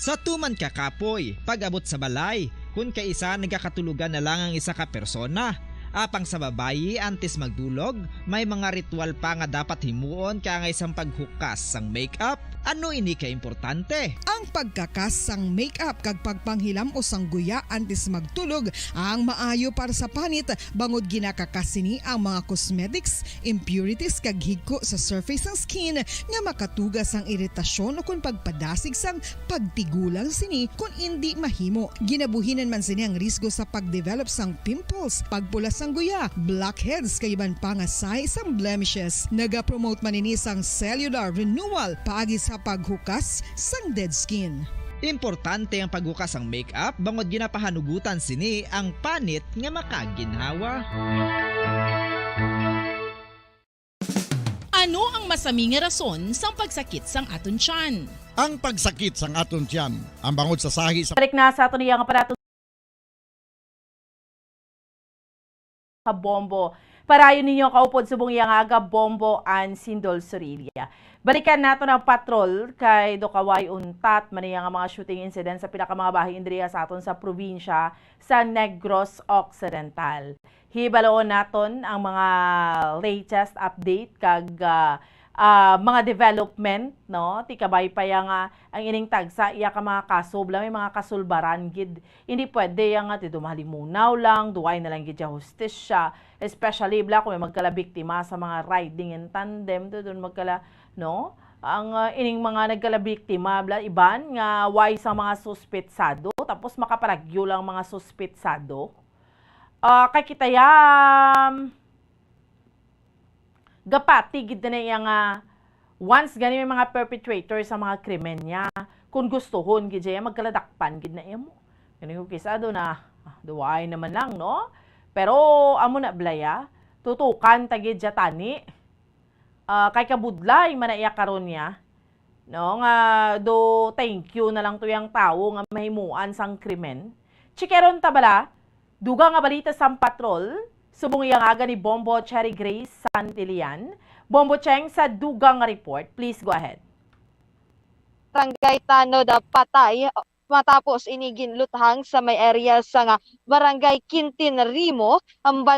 Sa tuman ka kapoy, pag-abot sa balay, kung kaisa nagkakatulugan na lang ang isa ka persona. Apang sa babayi antes magdulog, may mga ritual pa nga dapat himuon kaya nga isang paghukas sang makeup. Ano ini ka importante? Ang pagkakas sang makeup kag pagpanghilam o sang guya antes magtulog ang maayo para sa panit bangod ginakakas sini ang mga cosmetics, impurities kag higko sa surface ng skin nga makatugas ang iritasyon o kung pagpadasig sang pagtigulang sini kung hindi mahimo. Ginabuhinan man sini ang risgo sa pagdevelop sang pimples, pagpula sang guya, blackheads kay iban pa nga sa isang blemishes. Naga-promote man ini sang cellular renewal paagi sa paghukas sang dead skin. Importante ang paghukas ang makeup bangod ginapahanugutan sini ang panit nga makaginhawa. Ano ang ang masami nga rason sang pagsakit sang aton tiyan. Ang pagsakit sang aton tiyan, ang bangod sa sahi sa Balik na sa ato niya nga aparato ka bombo. Parayon ninyo kaupod subong iyang aga bombo an Sindol Sorilia. Balikan nato ng patrol kay Dokaway Untat maniya nga mga shooting incident sa pinakamanga bahin diriya sa aton sa probinsya sa Negros Occidental. Hibaloon naton ang mga latest update kag mga development, no? Tikabay pa yang ang ining tagsa iya ka mga kasubla, may mga kasulbaran gid. Hindi pwede yang ti dumalimunaw lang, duway na lang gid ya hustisya, especially bla kung may magkala biktima sa mga riding in tandem doon magkala, no? Ang ining mga nagkala biktima bla iban nga why sa mga suspetsado tapos makaparagyo lang mga suspetsado. Kay kita gapati gid na yang once gani may mga perpetrator sa mga krimen niya kung gustuhon gid ya magkaladakpan gid na imo kani ko kisado na duway naman lang, no, pero amo na blaya tutukan tagid ja tani kay kabudlay manaiya karon niya, no, nga do thank you na lang to yang tawo nga mahimuan sang krimen. Chikeron ta bala duga nga balita sang patrol subong iyang aga ni Bombo Cherry Grace Santilian. Bombo Cheng sa dugang report. Please go ahead. Barangay Tanod patay matapos inigin luthang sa may area sa nga Barangay Quintinrimo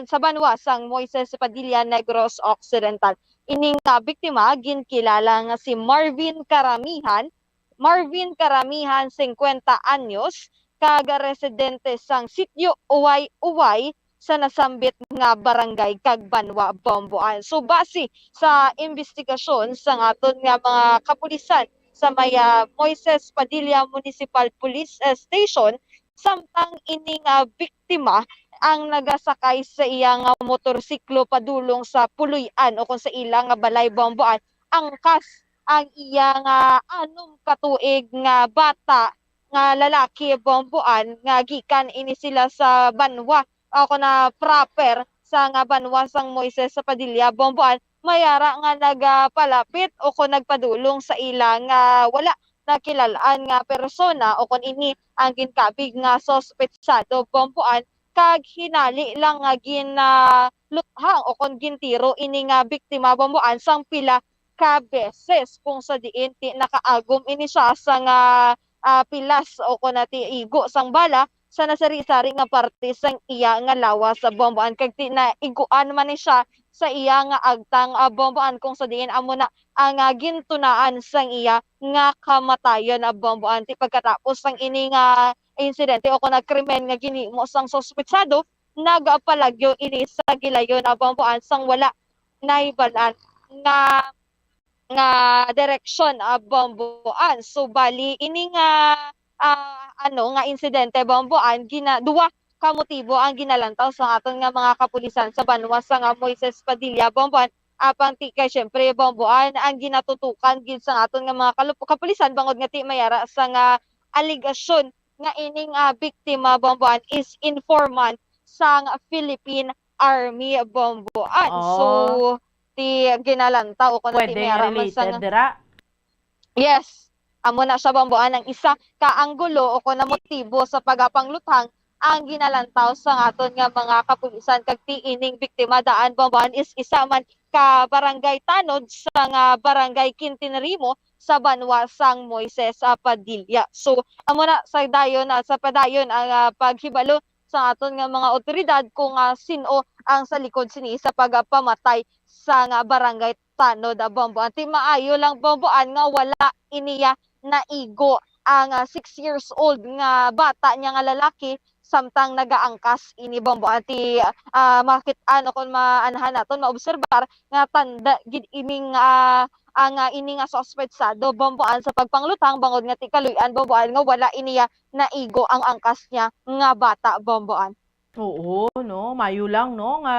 sa banwa sang Moises Padilla, Negros Occidental. Ining biktima ginkilala nga si Marvin Karamihan. Marvin Karamihan, 50 anyos, kaga residente sang sitio Uway-Uway sa nasambit nga barangay kag Banwa, Bomboan. So base sa investigasyon sa aton nga mga kapulisan sa may Moises Padilla Municipal Police Station, samtang ining biktima ang nagasakay sa iyang motorsiklo padulong sa Puloy-an o kung sa ilang balay, Bomboan, angkas ang iyang 6 katuig nga bata nga lalaki, Bomboan, nga gikan ini sila sa Banwa ako na proper sa nga banwa sang Moises sa Padilla, Bomboan, mayara nga nagpalapit o kung nagpadulong sa ilang wala nakilalaan nga persona o kung ini ang ginkabig nga sospetsado, Bomboan, kag hinali lang nga luthang o kung gintiro ini nga biktima, Bomboan, sang pila ka beses kung sa diin nakaagom ini siya sa nga pilas o kung igo sang bala sa nasari-sari nga parte sang iya nga lawas sa Bomboan kag iguan man ni siya sa iya nga agtang Bomboan kung sa diin amo na ang gintunaan sang iya nga kamatayon Bomboan ti pagkatapos sang ini nga insidente o kung krimen nga ginhimo sang sospetsado nagapalagyo ini sa gilayon Bomboan sang wala naibalan nga direksyon Bomboan. So bali ini nga nga insidente, Bomboan, duwa ka motibo ang ginalantaw sa aton nga mga kapulisan sa banwa sa nga Moises Padilla, Bomboan, apang ti kay syempre, Bomboan, ang ginatutukan gid sa aton nga mga kapulisan bangod nga ti mayara sa nga aligasyon nga ining biktima, Bomboan, is informant sang Philippine Army, Bomboan. So ti ginalantaw ko na ti mayara sa nga yes. Amo na siya, Bomboan, ang isa ka anggulo o kung na motibo sa pagapangluthang ang ginalantaw sa aton nga mga kapulisan kag ti ining biktima daan, Bomboan, is isa man ka barangay Tanod sa nga Barangay Quintinrimo sa banwa sang Moises Padilla. So amo na sa padayon ang paghibalo sa aton nga mga otoridad kung sino ang sa likod sini sa pagpamatay sa nga Barangay Tanod, Bomboan. Ti maayo lang, Bomboan, nga wala iniya naigo ang 6 years old nga bata niya nga lalaki samtang nagaangkas ini, Bomboan. Ti makit-an o kung maanahan naton maobserbar nga tanda gid ining ang ini nga sospetsado, Bomboan, sa pagpanglutang bangod nga ti kaluy-an, Bomboan, nga wala iniya naigo ang angkas niya nga bata, Bomboan. Oo, no, mayo lang, no, nga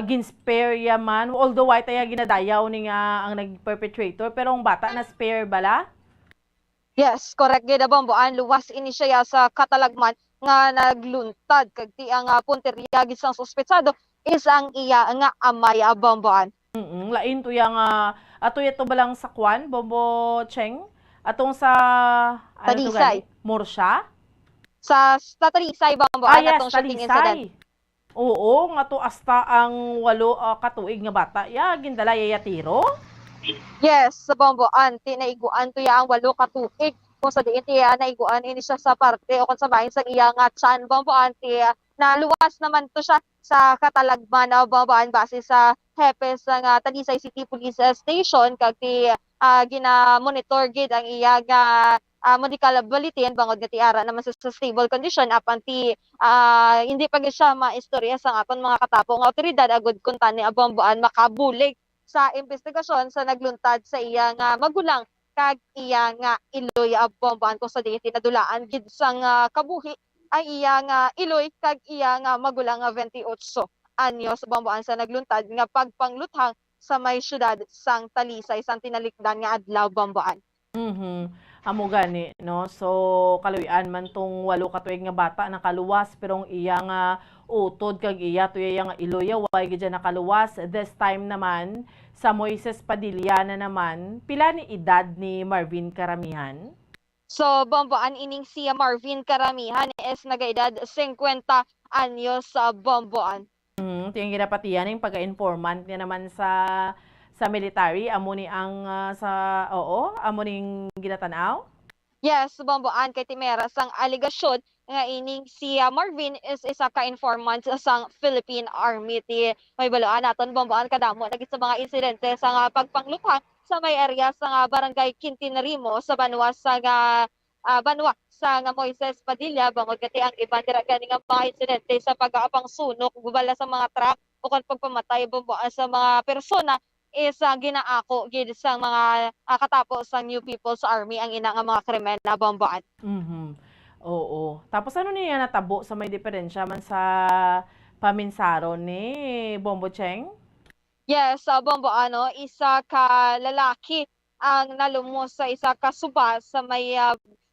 ginspare yaman, although ay tayo ginadayaw ni nga ang nag-perpetrator, pero ang bata na spare bala? Yes, correct gid, Bomboan. Luwas ini siya sa katalagman nga nagluntad kag ti ang punteriya gid sang sospetsado is ang iya nga amay, Bomboan. Lain to yang ato ito balang sa kwan, Bombo Cheng? Atong sa ano to Talisay. gani? Morsya? Sa Talisay, Bombo, Yes, atong shooting incident. Talisay. Oo, nga to hasta ang 8 katuig nga bata. Ya, gindala yaya tiro? Yes, sa Bomboan, tinaiguan to ya ang 8 ka tuig. Kung sa diin tiya naiguan ini siya sa parte o kung sa bahin sa iya nga chan Bomboan tiya naluwas naman to siya sa katalagman na Bomboan base sa hepe sa nga Talisay City Police Station kag ti gina-monitor gid ang iya nga medical bulletin bangod nga tiara naman sa stable condition apan ti hindi pa gid siya maistorya sa aton mga katapong awtoridad agud kun tani a Bomboan makabulig sa investigasyon sa nagluntad sa iya nga magulang kag iya nga iloy a Bomboan kung sa diin tinadulaan gid sang kabuhi ang iya nga iloy kag iya nga magulang nga 28 anyos Bomboan sa nagluntad nga pagpangluthang sa may syudad sang Talisay sang tinalikdan nga adlaw Bomboan. Amo gani, no? So, kaluyan man tong 8 katuig nga bata nakaluwas pero ang iya nga utod kag iya to iya nga iloya way gid nakaluwas. This time naman sa Moises Padilla na naman, pila ni edad ni Marvin Karamihan? So, Bomboan ining si Marvin Karamihan is nagaedad 50 anyos sa Bomboan. Tiyang ginapatiyan yung pagka-informant niya naman sa military, amo ni ang amo ning ginatanaw? Yes, Bomboan kay timera sang aligasyon nga ining si Marvin is isa ka informant sang Philippine Army. Ti may baluan naton Bomboan kadamo lagi sa mga insidente sa nga pagpangluthang sa may area sa nga barangay Quintinarimo sa Banwa sa Banwa sa nga Moises Padilla bangod kati ang iban dira gani nga mga insidente sa pag-aapang sunok gubala sa mga truck o kan pagpamatay Bomboan sa mga persona is ginaako gid sa mga katapo sa New People's Army ang ina nga mga krimen na Bomboan. Oo. Tapos ano niya natabo sa may diferensya man sa paminsaro ni Bombo Cheng? Yes, Bomboan isa ka lalaki ang nalumos sa isa ka suba sa may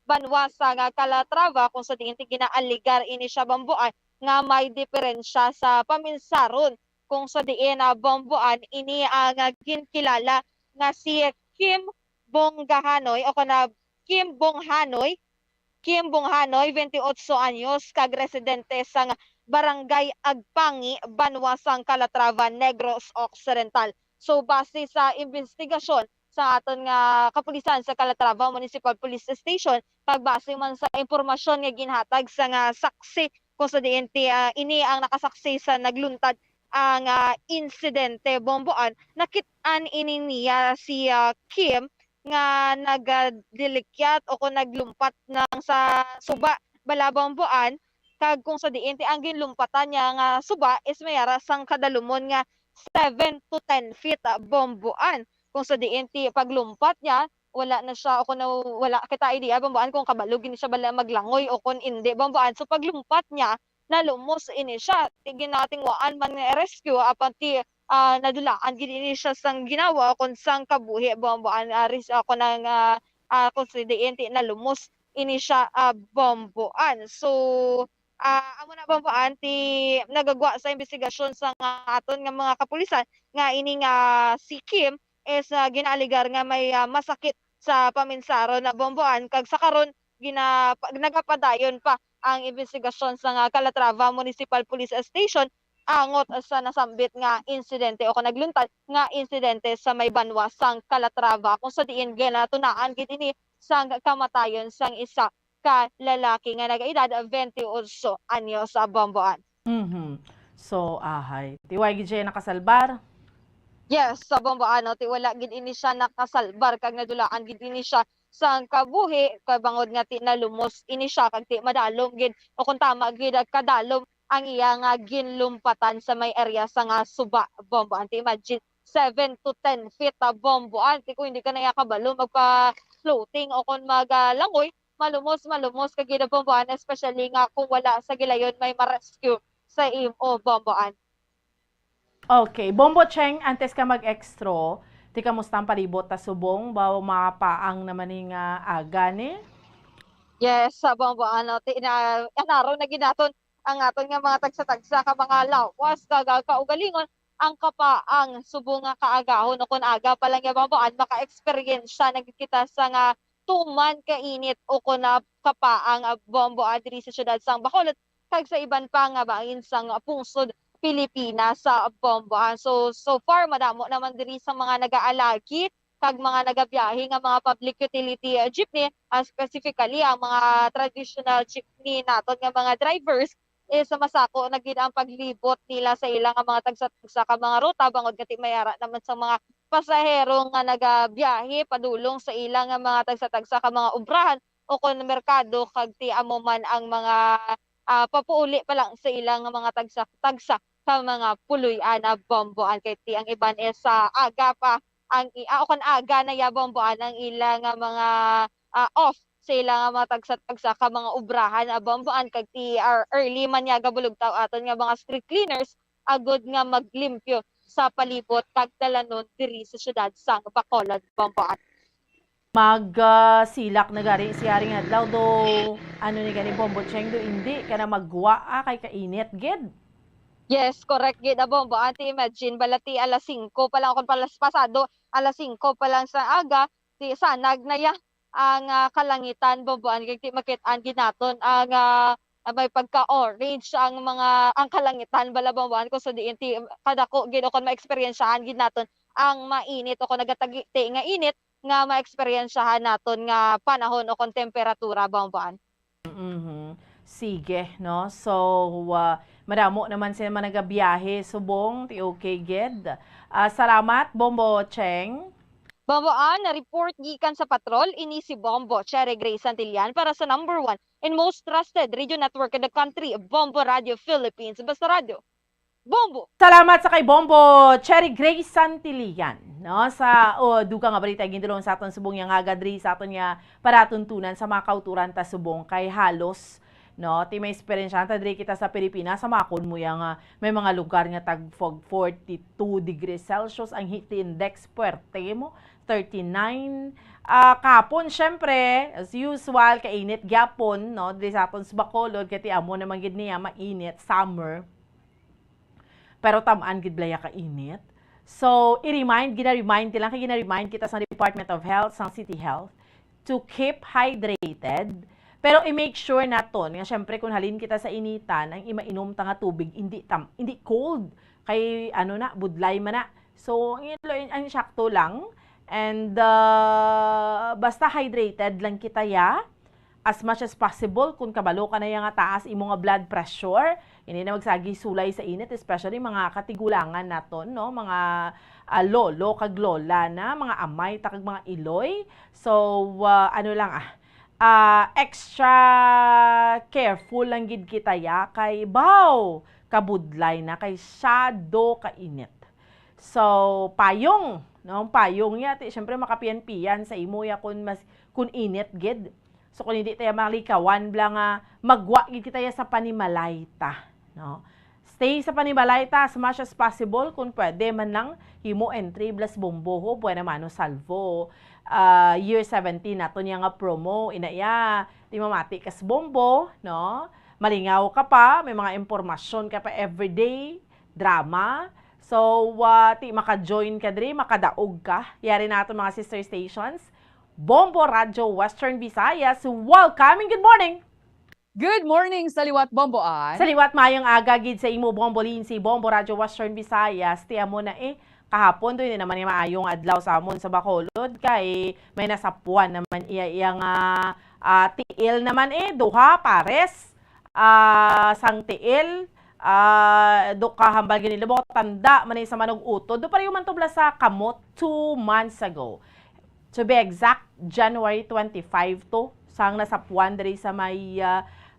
Banwa sa nga Calatrava kung sa diin ginaaligar ini siya Bomboan nga may diferensya sa paminsaron kung sa diin Bomboan ini ang ginkilala nga si Kim Bonghanoy o kana Kim Bonghanoy 28 anyos kag residente sa barangay Agpangi, Banwa sang Calatrava, Negros Occidental. So base sa investigasyon sa aton nga kapulisan sa Calatrava Municipal Police Station, pagbase man sa impormasyon nga ginhatag sa nga saksi kung sa diin ini ang nakasaksi sa nagluntad ang insidente Bomboan, nakit-an ini niya si Kim nga nagdilikyat o kung naglumpat ng sa suba bala Bomboan kag kung sa diin ang ginlumpatan niya nga suba is mayara sang kadalumon nga 7 to 10 feet Bomboan kung sa diin paglumpat niya wala na siya o kung wala kita idea Bomboan kung kabalo gini siya bala maglangoy o kung hindi Bomboan so paglumpat niya nalumos ini siya tigin nating waan man nga rescue apan nadulaan gid ini siya sang ginawa kun sang kabuhi Bomboan aris ako nang kung sa diin nalumos ini siya Bomboan so amo na Bomboan nagagwa sa investigasyon sa aton nga mga kapulisan nga ini nga si Kim is ginaaligar nga may masakit sa paminsaro na Bomboan kag sa karon nagapadayon pa ang investigasyon sa Calatrava Municipal Police Station angot sa nasambit nga insidente o kung nagluntad nga insidente sa may Banwa sang Calatrava kung sa diin ginatunaan gid ini sang kamatayon sang isa ka lalaki nga nagaedad 28 anyos sa Bomboan. So tiway gid siya nakasalbar? Yes, sa Bomboan ti wala gid ini siya nakasalbar kag nadulaan gid ini siya sang kabuhi kay bangod nga ti nalumos ini siya kag ti madalom gid o kung tama gid kadalom ang iya nga ginlumpatan sa may area sa nga suba Bomboan. Imagine 7 to 10 feet Bomboan. Kung hindi ka na kabalo magpa-floating o kung maglangoy, malumos ka gid Bomboan, especially nga kung wala sa gilayon may ma-rescue sa imo Bomboan. Okay, Bombo Cheng, antes ka mag-extro, ti kamusta ang palibot ta subong bawo mapaang naman ning aga ni? Yes, sa Bomboan anaro na ginaton ang aton nga mga tagsa-tagsa ka mga lawas kaugalingon ang kapaang subong nga kaagahon o kun aga pa lang yababaan maka-experience siya nagkita sa nga tuman kainit o kun kapaang bombo diri sa syudad sang Bacolod kag sa iban pa nga bahin sang pungsod Pilipinas sa bombohan. So far madamo naman diri sa mga nagaalagi kag mga nagabiyahe nga mga public utility jeepney, specifically ang mga traditional jeepney naton nga mga drivers sa masako na gid ang paglibot nila sa ilang mga tagsa-tagsa ka mga ruta bangod kati mayara naman sa mga pasahero nga nagabiyahe padulong sa ilang mga tagsa-tagsa ka mga ubrahan o kun merkado kag ti amo man ang mga papuuli pa lang sa ilang mga tagsa-tagsa ka mga puloy-an bomboan kay ti ang iban sa aga pa ang o kun aga na yabomboan ang ilang mga off sa ilang mga tagsa-tagsa ka mga ubrahan bomboan kag ti early man yaga bulugtaw aton nga mga street cleaners agud nga maglimpyo sa palibot kag dalanon diri sa syudad sang Bacolod bomboan. Silak na gari si Haring Adlaw do ano ni gani Bombo Cheng do hindi ka na magwa kay kainit gid. Yes, correct gid bombo. Ante imagine balati alas 5 pa lang kon palas pasado alas 5 pa lang sa aga ti sanag na ya ang kalangitan bomboan kay ti makit-an ginaton ang may pagka-orange ang kalangitan bala bomboan ko sa diin ti kadako gid kon ma-experiencehan gid naton ang mainit o kon nagatagi nga init nga ma-experiencehan naton nga panahon o kon temperatura bomboan. Sige, no? So, madamo naman sila managabiyahe subong ti okay gid. Salamat Bombo Cheng. Bomboan na report gikan sa patrol ini si Bombo Cherry Grace Santillan para sa number 1 and most trusted radio network in the country, Bombo Radio Philippines. Basta Radio Bombo. Salamat sa kay Bombo Cherry Grace Santillan, no? Sa duga nga balita gindulong sa aton subong yang agadri sa aton nga paratuntunan sa mga kauturan ta subong kay halos no ti may experience ta diri kita sa Pilipinas sa makon mo yang may mga lugar nga tag 42 degrees Celsius ang heat index puwerte mo 39 kapon syempre as usual kainit gyapon no diri sa aton sa Bacolod kati amo naman gid niya mainit summer pero tamaan gid blaya kainit. So i-remind gina-remind kita sa Department of Health sa City Health to keep hydrated. Pero i-make sure naton nga syempre kung halin kita sa initan ang imainom ta nga tubig hindi cold kay budlay man na. So ang sakto lang and basta hydrated lang kita ya as much as possible kung kabalo ka na yang taas imo nga blood pressure hindi na magsagi sulay sa init especially mga katigulangan naton no mga lolo kag lola na mga amay ta kag mga iloy. So extra careful lang gid kita ya kay kabudlay na kay shadow kainit. So payong ya ti syempre makapian-pian sa imo ya kun init gid. So kung hindi tayo malikawan blang magwa gid kita ya sa panimalayta, no? Stay sa panimalayta as much as possible kung pwede man lang himo entry plus bomboho buena mano salvo. Year 17 nato niya nga promo inaya ti mamati kas bombo no malingaw ka pa may mga impormasyon ka pa everyday drama so ti maka-join ka diri makadaog ka yari nato mga sister stations Bombo Radio Western Visayas. Welcome and good morning. Good morning sa liwat bomboan. Sa liwat mayong aga gid sa imo Bombo Lindsay Bombo Radio Western Visayas ti amo na kahapon doon naman yung maayong adlaw sa amon sa Bacolod kay may nasapuan naman iyang tiil naman duha pares sang tiil do kahambal ganila mo tanda man sa manog utod do pareho man tubla sa kamot 2 months ago to be exact January 25 to sang nasapuan diri sa may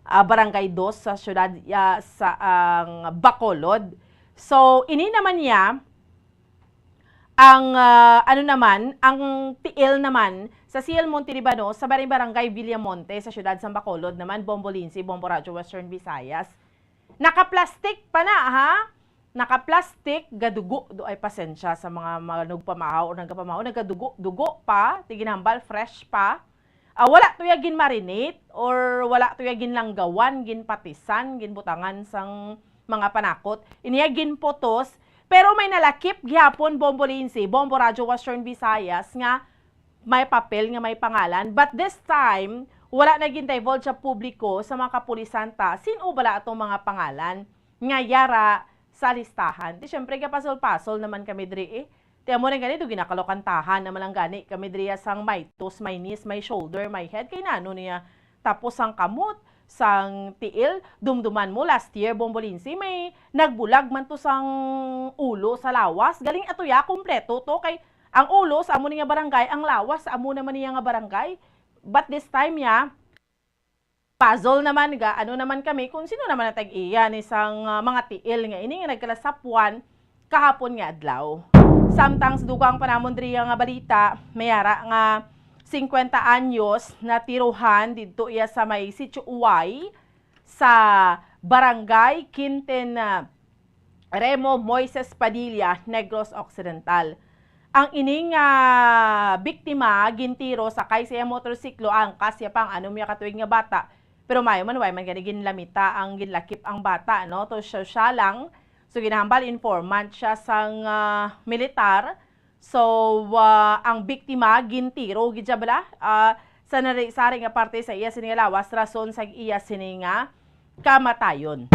barangay 2 sa syudad sa Bacolod. So ini naman niya ang ang tiil naman sa CL Monte Libano sa barangay Villamonte sa syudad sa Bacolod naman Bombo Lindsay, Bombo Radio Western Visayas. Naka-plastic pa na Naka-plastic gadugo do ay pasensya sa mga nagpamahaw o nagpamahaw nagadugo pa, tiginambal fresh pa. Wala tuya gin marinate or wala tuya gin langgawan, gin patisan, gin butangan sang mga panakot. Iniya gin potos Pero may nalakip gyapon Bombo Lindsay, Bombo Radyo Western Visayas nga may papel nga may pangalan. But this time, wala naging divulge sa publiko sa mga kapulisan ta. Sino bala atong mga pangalan nga yara sa listahan? Di syempre kapasol-pasol naman kami diri Tiyan mo rin ganito, ginakalokantahan naman lang gani kami diri sang may tos, may knees, may shoulder, may head. Kay nano niya tapos ang kamot, sang tiil, dumduman mo last year, Bombo Lindsay, may nagbulag man to sang ulo sa lawas. Galing ato ya, kompleto to. Kay ang ulo sa amo niya barangay, ang lawas sa amo naman niya nga barangay. But this time ya, puzzle naman ga, ano naman kami, kung sino naman natag-iya ni sang mga tiil nga ini nga nagkalasapwan kahapon nga adlaw. Samtang sa dugang panamon diri nga balita, mayara nga 50 anyos na tiruhan dito iya sa may Sitio Uway sa Barangay Quinten Remo Moises Padilla, Negros Occidental. Ang ining biktima gintiro sakay sa motorsiklo ang kasya pang anom ya katuig nga bata. Pero mayo man way man gani ginlamita ang ginlakip ang bata no to siya lang. So ginahambal informant siya sang militar. So ang biktima gintiro gidya bala sa narisari nga parte sa iya sininga lawas rason sa iya sininga kamatayon.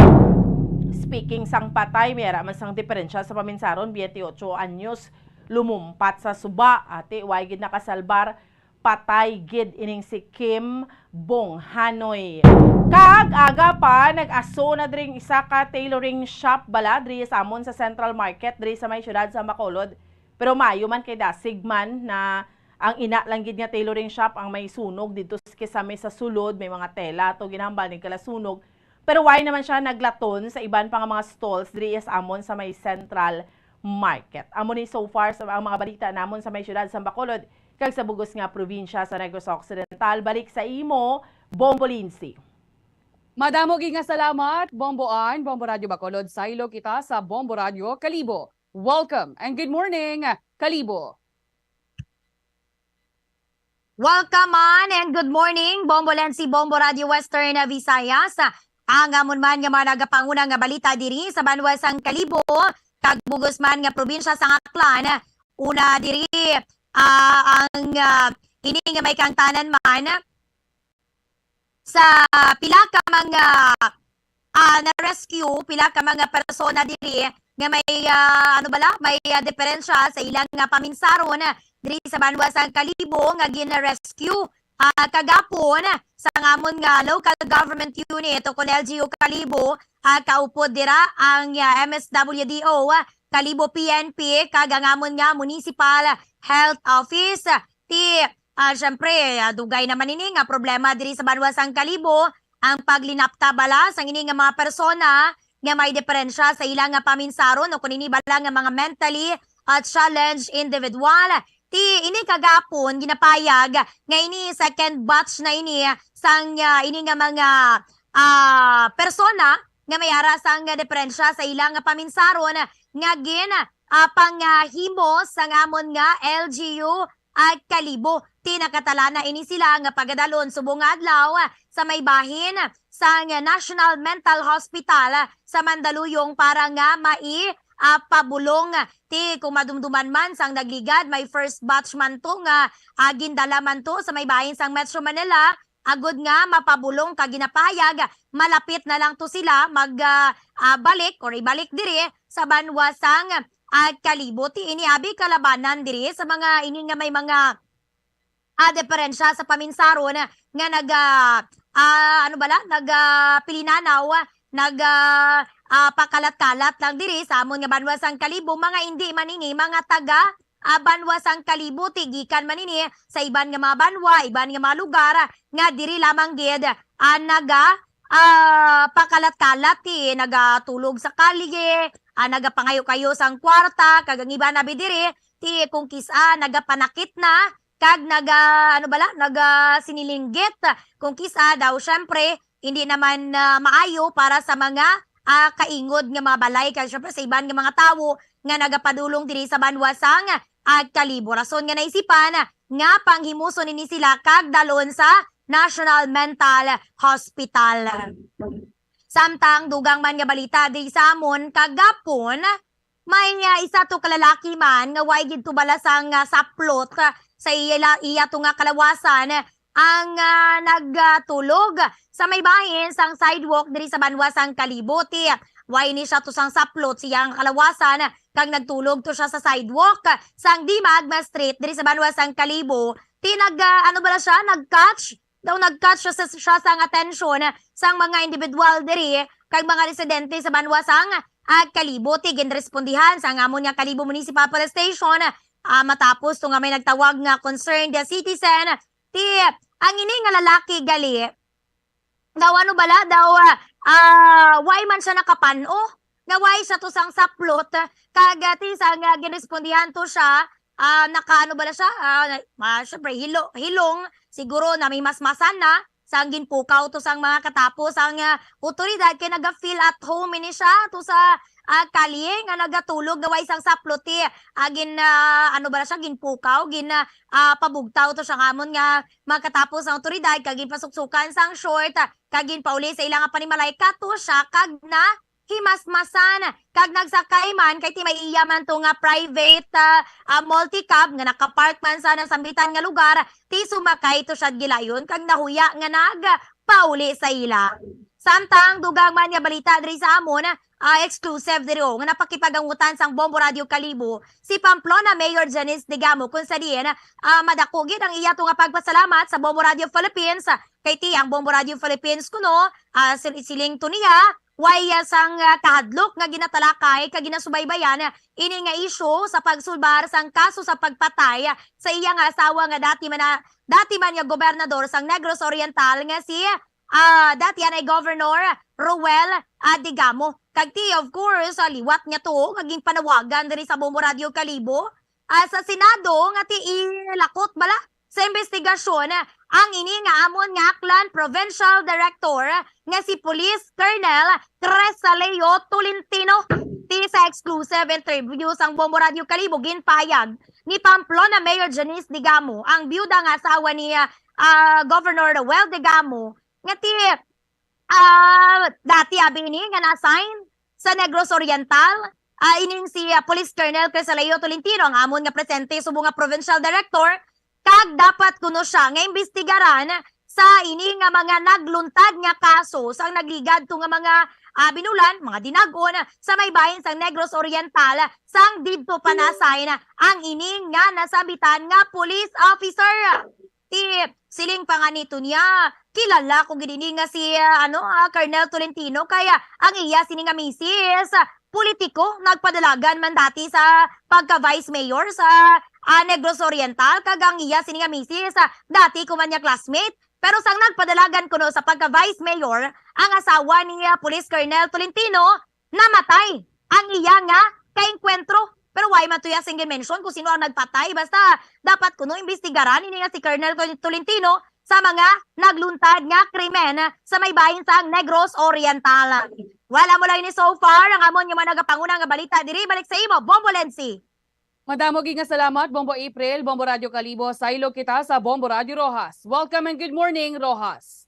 Speaking sang patay, mayara man sang diferensya sa paminsaron 28 anyos lumumpat sa suba ati way gid nakasalbar patay gid ining si Kim Bong Hanoy. Kag aga pa nag-aso na dring isa ka tailoring shop bala diri sa amon sa Central Market diri sa may syudad sa Bacolod. Pero mayo man kay dasig man na ang ina lang gid nga tailoring shop ang may sunog dito kisame sa sulod, may mga tela to ginahambal ni kala sunog. Pero why naman siya naglaton sa iban pang mga stalls diri sa amon sa may Central Market. Amo ni so far sa ang mga balita namon sa may syudad sa Bacolod kag sa bugos nga probinsya sa Negros Occidental. Balik sa imo, Bombo Lindsay. Madamo nga salamat, Bomboan, Bombo Radio Bacolod. Sailo kita sa Bombo Radio Kalibo. Welcome and good morning, Kalibo. Welcome on and good morning, Bombo Lensi, Bombo Radio Western Visayas. Ang amon man nga mga nagapanguna nga balita diri sa Banwasang Kalibo, kag bugos man nga probinsya sa Aklan. Una diri ang ini nga may kangtanan man sa pila ka mga na-rescue, pila ka mga persona diri nga may may diferensya sa ilang nga paminsaron diri sa Banwasang Kalibo nga gina-rescue kagapon sa ngamon nga local government unit o kon LGU Kalibo kaupod dira ang MSWDO Kalibo PNP kagangamon nga municipal health office ti syempre dugay naman ini nga problema diri sa Banwasang Kalibo ang paglinapta bala sang ini nga mga persona nga may diferensya sa ilang nga paminsaron o kun ini bala nga mga mentally challenged individual. Ti ini kagapon ginapayag nga ini second batch na ini sang ini nga mga persona nga may arasang diferensya sa ilang nga paminsaron nga panghimo sa ngamon nga LGU at Kalibo. Tinakatalana ini sila nga pagadalon subong adlaw sa may bahin sa National Mental Hospital sa Mandaluyong para nga pabulong ti kung madumduman man sang nagligad may first batch man to nga gindala man to sa may bahin sang Metro Manila agud nga mapabulong kag ginapahayag malapit na lang to sila balik or ibalik diri sa Banwasang Kalibo. Ti ini abi kalabanan diri sa mga ini nga may mga diferensya sa paminsaron nga pilinanaw pakalat-kalat lang diri sa amon nga Banwasang Kalibo, mga hindi manini mga taga Banwasang Kalibo tigikan manini sa iban nga mga banwa, iban nga mga lugar nga diri lamang gid pakalat-kalat ti nagatulog sa kalye, nagapangayo-kayo sang kwarta kag ang iban abi diri ti kung kisa nagapanakit na kag sinilinggit kung kisa daw syempre hindi naman maayo para sa mga kaingod nga mga balay kag syempre sa iban nga mga tawo nga nagapadulong diri sa Banwasang Kalibo. Rason nga naisipan nga panghimuson ini sila kag dalon sa National Mental Hospital. Samtang dugang man nga balita diri sa amon kagapon may isa to kalalaki man nga way gid tubala sang saplot sa iya to nga kalawasan ang nagtulog sa may bahin sang sidewalk diri sa Banwasang Kalibo. Ti way ni siya to sang saplot siyang kalawasan kag nagtulog to siya sa sidewalk sang Dimagma Street diri sa Banwasang Kalibo. Ti ano bala siya nag-catch siya sang atensyon sang mga individual diri kag mga residente sa Banwasang Kalibo. Ti ginrespondihan sa amon nga Kalibo Municipal Police Station matapos to nga may nagtawag nga concerned citizen. Ti ang ini nga lalaki gali daw ano bala daw why man siya nakapano nga why siya to sang saplot kag ti sang ginrespondihan to siya nakaano bala siya syempre hilong siguro na may masmasan na sang ginpukaw to sang mga katapos ang otoridad kay naga-feel at home ini siya to sa kalye nga nagatulog gawa isang saploti ano bala siya ginpukaw pabugtaw to siya ngamon nga makatapos ang otoridad kag ginpasuksukan sang short kag ginpauli sa ilang panimalay kato siya kag na himasmasan kag nagsakay man kay ti may iya man to nga private multi-cab nga nakapark man sa sambitan nga lugar ti sumakay to siya gilayon kag nahuya nga nagpauli sa ila. Samtang dugang man nga balita diri sa amon exclusive diri nga napakipagangutan sang Bombo Radio Kalibo si Pamplona Mayor Janice Digamo kung sa diin madakugid ang iya to nga pagpasalamat sa Bombo Radio Philippines kay ti ang Bombo Radio Philippines kuno siling to niya way sang kahadlok nga ginatalakay kag ginasubaybayan ini nga issue sa pagsulbar sang kaso sa pagpatay sa iya nga asawa nga dati man nga gobernador sang Negros Oriental nga si dati ay Governor Roel Digamo. Kag ti of course liwat niya to naging panawagan diri sa Bombo Radio Kalibo sa Senado nga ti ilakot bala sa investigasyon ang ini nga amon nga Aklan Provincial Director nga si Police Colonel Cresaleo Tolentino. Ti sa exclusive interview sang Bombo Radio Kalibo ginpahayag ni Pamplona Mayor Janice Digamo ang byuda nga asawa ni Governor Roel Digamo nga ti dati abini nga na-assign sa Negros Oriental ining si Police Colonel Cresaleo Tolentino ang amon nga presente subong nga Provincial Director kag dapat kuno siya nga imbestigaran sa ini nga mga nagluntad nga kaso sang nagligad to nga mga binulan, mga dinagon sa may bahin sang Negros Oriental sang didto panasay ang ini nga nasabitan nga police officer. Siling panganito niya kilala ko gini nga si Colonel Tolentino kaya ang iya sini nga misis politiko nagpadalagan man dati sa pagka vice mayor sa Negros Oriental kag ang iya sini nga misis dati ko man niya classmate pero sang nagpadalagan kuno sa pagka vice mayor ang asawa ni Police Colonel Tolentino namatay ang iya nga kaengkwentro. Pero why man to yung single mention kung sino ang nagpatay. Basta dapat kuno imbestigaran ini nga si Colonel Tolentino sa mga nagluntad nga krimen sa may bahin sa Negros Oriental. Wala mo lang ni so far ang amon yung mga nagapanguna nga balita. Diri balik sa imo, Bombo Lensi. Madamo nga salamat, Bombo April, Bombo Radio Kalibo. Saylo kita sa Bombo Radio Rojas. Welcome and good morning, Rojas.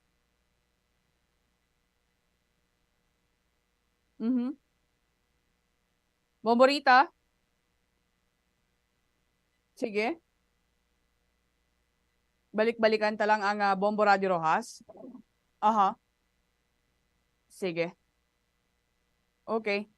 Bombo Rita. Sige. Balik-balikan ta lang ang Bombo Radio Rojas. Aha. Sige. Okay.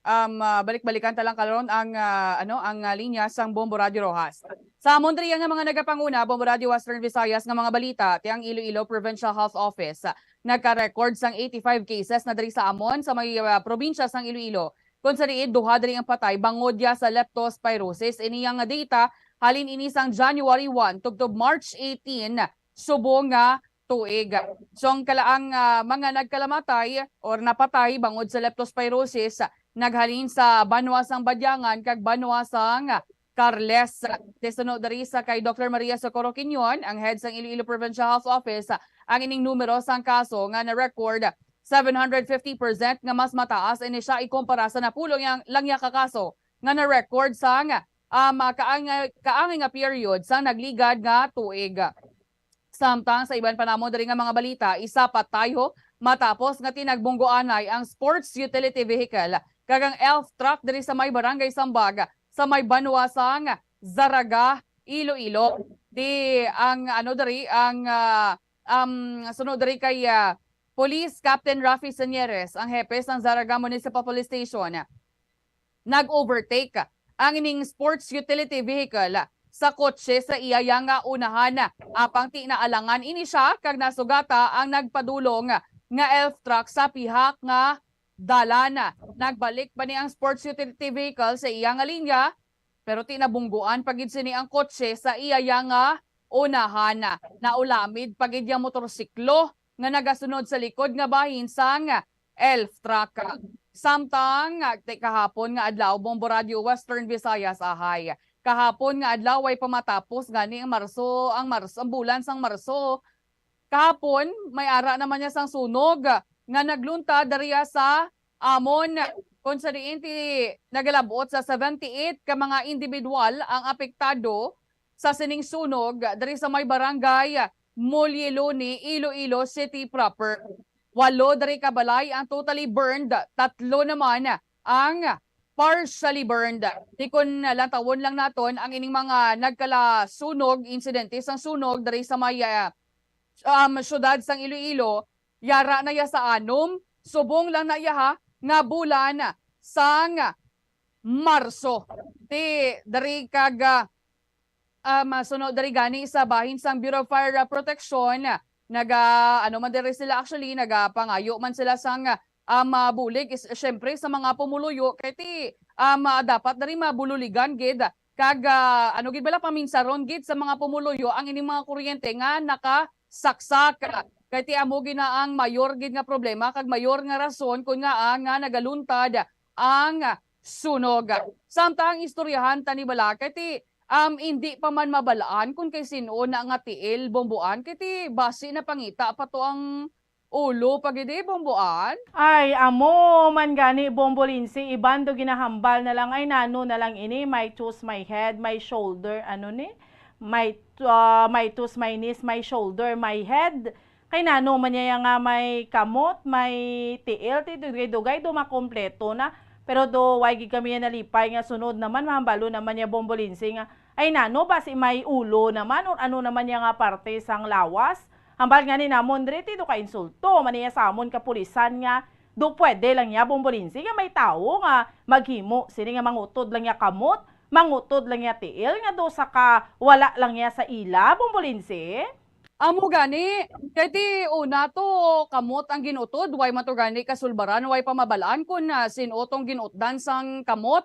Balik-balikan ta lang karon ang ang linya sang Bombo Radio Rojas. Sa Mondria nga mga nagapanguna Bombo Radio Western Visayas nga mga balita ti ang Iloilo Provincial Health Office nagka-record sang 85 cases na diri sa amon sa may probinsya sang Iloilo. Kung sa diid duha diri ang patay bangod ya sa leptospirosis iniyang data halin ini sang January 1 tugtog March 18 subong nga tuig. So ang kalaang mga nagkalamatay or napatay bangod sa leptospirosis naghalin sa Banwasang Badyangan kag Banwasang Carles. Tesuno diri sa kay Dr. Maria Socorro Quinyon, ang head sang Iloilo Provincial Health Office, ang ining numero sang kaso nga na-record 750% nga mas mataas ini siya ikumpara sa napulong lang ya kakaso nga na-record sang kaangay nga period sa nagligad nga tuig. Samtang sa iban pa namo diri nga mga balita, isa pa tayo matapos nga tinagbunggoanay ang sports utility vehicle kagang elf truck diri sa may barangay Sambaga sa may Banwasang Zaraga, Iloilo. Di ang sunod diri kay Police Captain Rafi Sanyeres, ang hepe ng Zaraga Municipal Police Station, nag-overtake ang ining sports utility vehicle sa kotse sa iyayang unahan. Apang tinaalangan ini siya kag nasugata ang nagpadulong nga elf truck sa pihak nga dalana. Nagbalik pa ni ang sports utility vehicle sa iyang linya pero tinabungguan pagid sini ang kotse sa iyayang unahan. Naulamid pagid yang motorsiklo nga nagasunod sa likod nga bahin sang elf truck. Samtang kahapon nga adlaw Bombo Radio Western Visayas ahay. Kahapon nga adlaw ay pamatapos gani ang bulan sang Marso. Kahapon may ara naman niya sang sunog nga naglunta dariya sa amon kung sa diin nagalabot sa 78 ka mga individual ang apektado sa sining sunog dari sa may barangay Molyeloni, Iloilo City proper. 8 dari kabalay ang totally burned, 3 naman ang partially burned. Di kun lantawon lang naton ang ining mga nagkala-sunog, insidente sang sunog dari sa may syudad sang Iloilo, yara na ya sa anom, subong lang na ya ha, nga bulan sang Marso. Dari kag sunod dari gani sa bahin sang Bureau of Fire Protection, man diri sila actually, nagapangayo man sila sang bulig syempre sa mga pumuluyo kay dapat dari mabululigan gid kag gid bala paminsaron gid sa mga pumuluyo ang ining mga kuryente nga nakasaksak kay amo gina ang mayor gid nga problema kag mayor nga rason kun nga nagaluntad ang sunog. Samtang istoryahan tani bala kay hindi pa man mabalaan kung kay sino na nga tiil bomboan kay base na pangita pa to ang ulo pagidi bomboan. Ay, amo man gani Bombolinsi, ibando ginahambal na lang ay nano na lang ini, may toes, my head, my shoulder, may toes, my knees, my shoulder, my head. Kay nano man niya nga may kamot, may tiil, dugay dumakompleto na. Pero do wagi kami nalipay nga sunod naman mahambalo naman niya Bombolinsi nga ay nano basi may ulo naman or ano naman niya nga parte sang lawas. Hambal nga ni namon diri do ka insulto maniya samon ka pulisan nga do pwede lang niya Bombolinsi nga may tao nga maghimo sini nga mangutod lang niya kamot, mangutod lang niya tiil nga do sa ka wala lang niya sa ila Bombolinsi. Amo gani, kay una to kamot ang ginutod, way man to gani kasulbaran, way pamabalaan kun sinotong ginutdan sang kamot.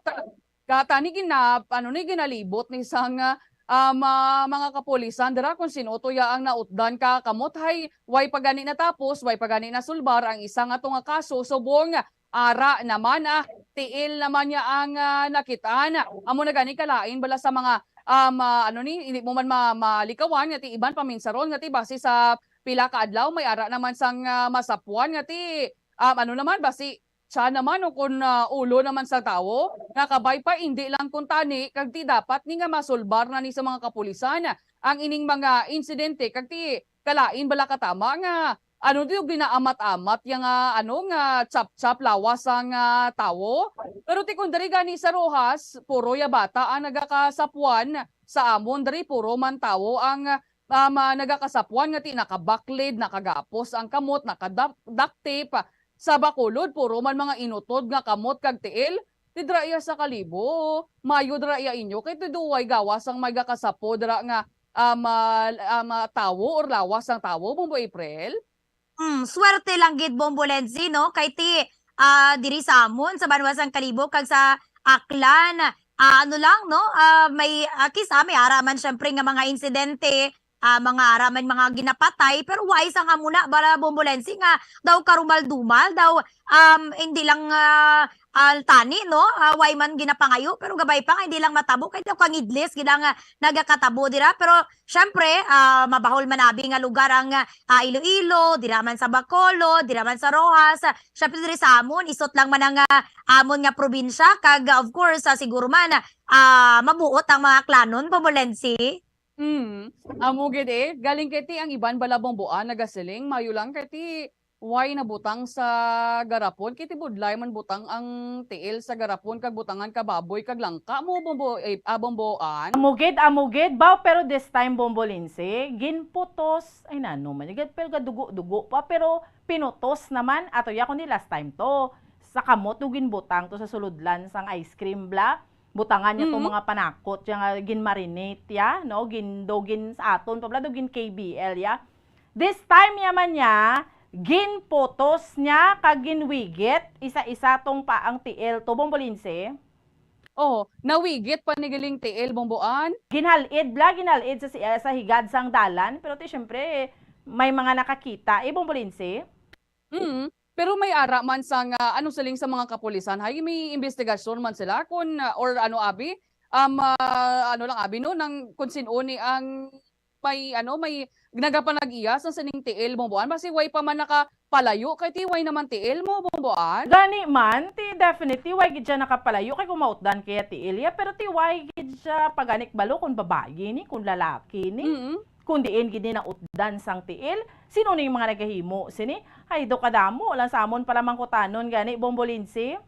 Katani ginalibot ni sang mga kapulisan dira kung sinoto ya ang nautdan ka kamot hay way pagani natapos, way pagani nasulbar ang isa nga to nga kaso subong ara naman tiil naman niya ang nakitaan. Amo na gani kalain bala sa mga hindi mo man malikawan nga ti iban paminsaron nga ti base sa pila ka adlaw may ara naman sang masapuan nga ti naman base siya naman o kung ulo naman sa tao nakabay pa hindi lang kung tani kag ti dapat ni nga masulbar na ni sa mga kapulisan ang ining mga insidente kag ti kalain bala katama nga di ginaamat-amat yung nga chap-chap lawas ang tao. Pero ti kundari gani sa Rojas, puro ya bata ang nagakasapuan sa amon, dari puro man tao ang nagakasapuan nga ti nakabaklid, nakagapos ang kamot, nakaduct tape. Sa Bacolod, puro man mga inutod nga kamot kag tiil. Ti draya sa Kalibo, mayo draya inyo, kay ti duway gawas ang magakasapo dra nga tao or lawas ang tao, Bombo April. Swerte lang gid Bombolensi no kay ti diri sa amon sa Banwasang Kalibo kag sa Aklan may may araman syempre nga mga insidente mga araman mga ginapatay pero wais ang amuna bara Bombolensi nga daw karumal-dumal daw hindi lang tani no way man ginapangayo pero gabay pa nga hindi lang matabo kay daw kangidlis gid nga nagakatabo dira pero syempre mabahol manabi nga lugar ang Iloilo dira man sa Bacolod dira man sa Rojas syempre diri sa amon isot lang man ang amon nga probinsya kag of course siguro man mabuot ang mga klanon Bombolensi. Amo gid galing kay ti ang iban balabong buan nagasiling mayo lang kay ti why na butang sa garapon kiti budlay man butang ang tiil sa garapon kag butangan ka baboy kag langka mo bomboan. Amugid baw pero this time Bombolinse ginputos ay nano man pero dugo pa pero pinutos naman ato ya kundi last time to sa kamot ginbutang to sa suludlan sang ice cream bla butangan niya to mga panakot yang ginmarinate ya no gindogin sa aton to bla dogin KBL ya. This time yaman niya ginpotos niya kag ginwigit isa-isa tong paang tiil to Bombolinse. Oh, nawigit panigaling tiil bomboan. Ginhalid sa higad sang dalan pero ti syempre may mga nakakita Bombolinse. Pero may ara man sang ano saling sa mga kapulisan hay may investigasyon man sila kun or ano abi ano lang abi no nang kung sino ni ang may nagapanag-iya sa sining tiil bomboan basi way pa man nakapalayo kay ti way naman tiil mo bomboan. Gani man ti definitely way gid siya nakapalayo kay kumautdan kaya tiil ya pero ti way gid siya paganik balo kun babae ni kun lalaki ni. Kun diin gid na utdan sang tiil sino ni mga nagahimo sini ay do kadamo lang samon pala mangkutanon gani Bombolinse.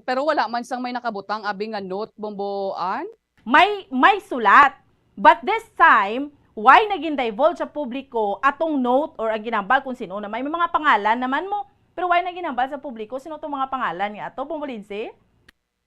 Pero wala man sang may nakabutang abi nga note bomboan. May sulat. But this time, why naging divulge sa publiko atong note or ang ginambal kung sino na may mga pangalan naman mo. Pero why naging ginambal sa publiko sino itong mga pangalan nga ato, Bombolinse?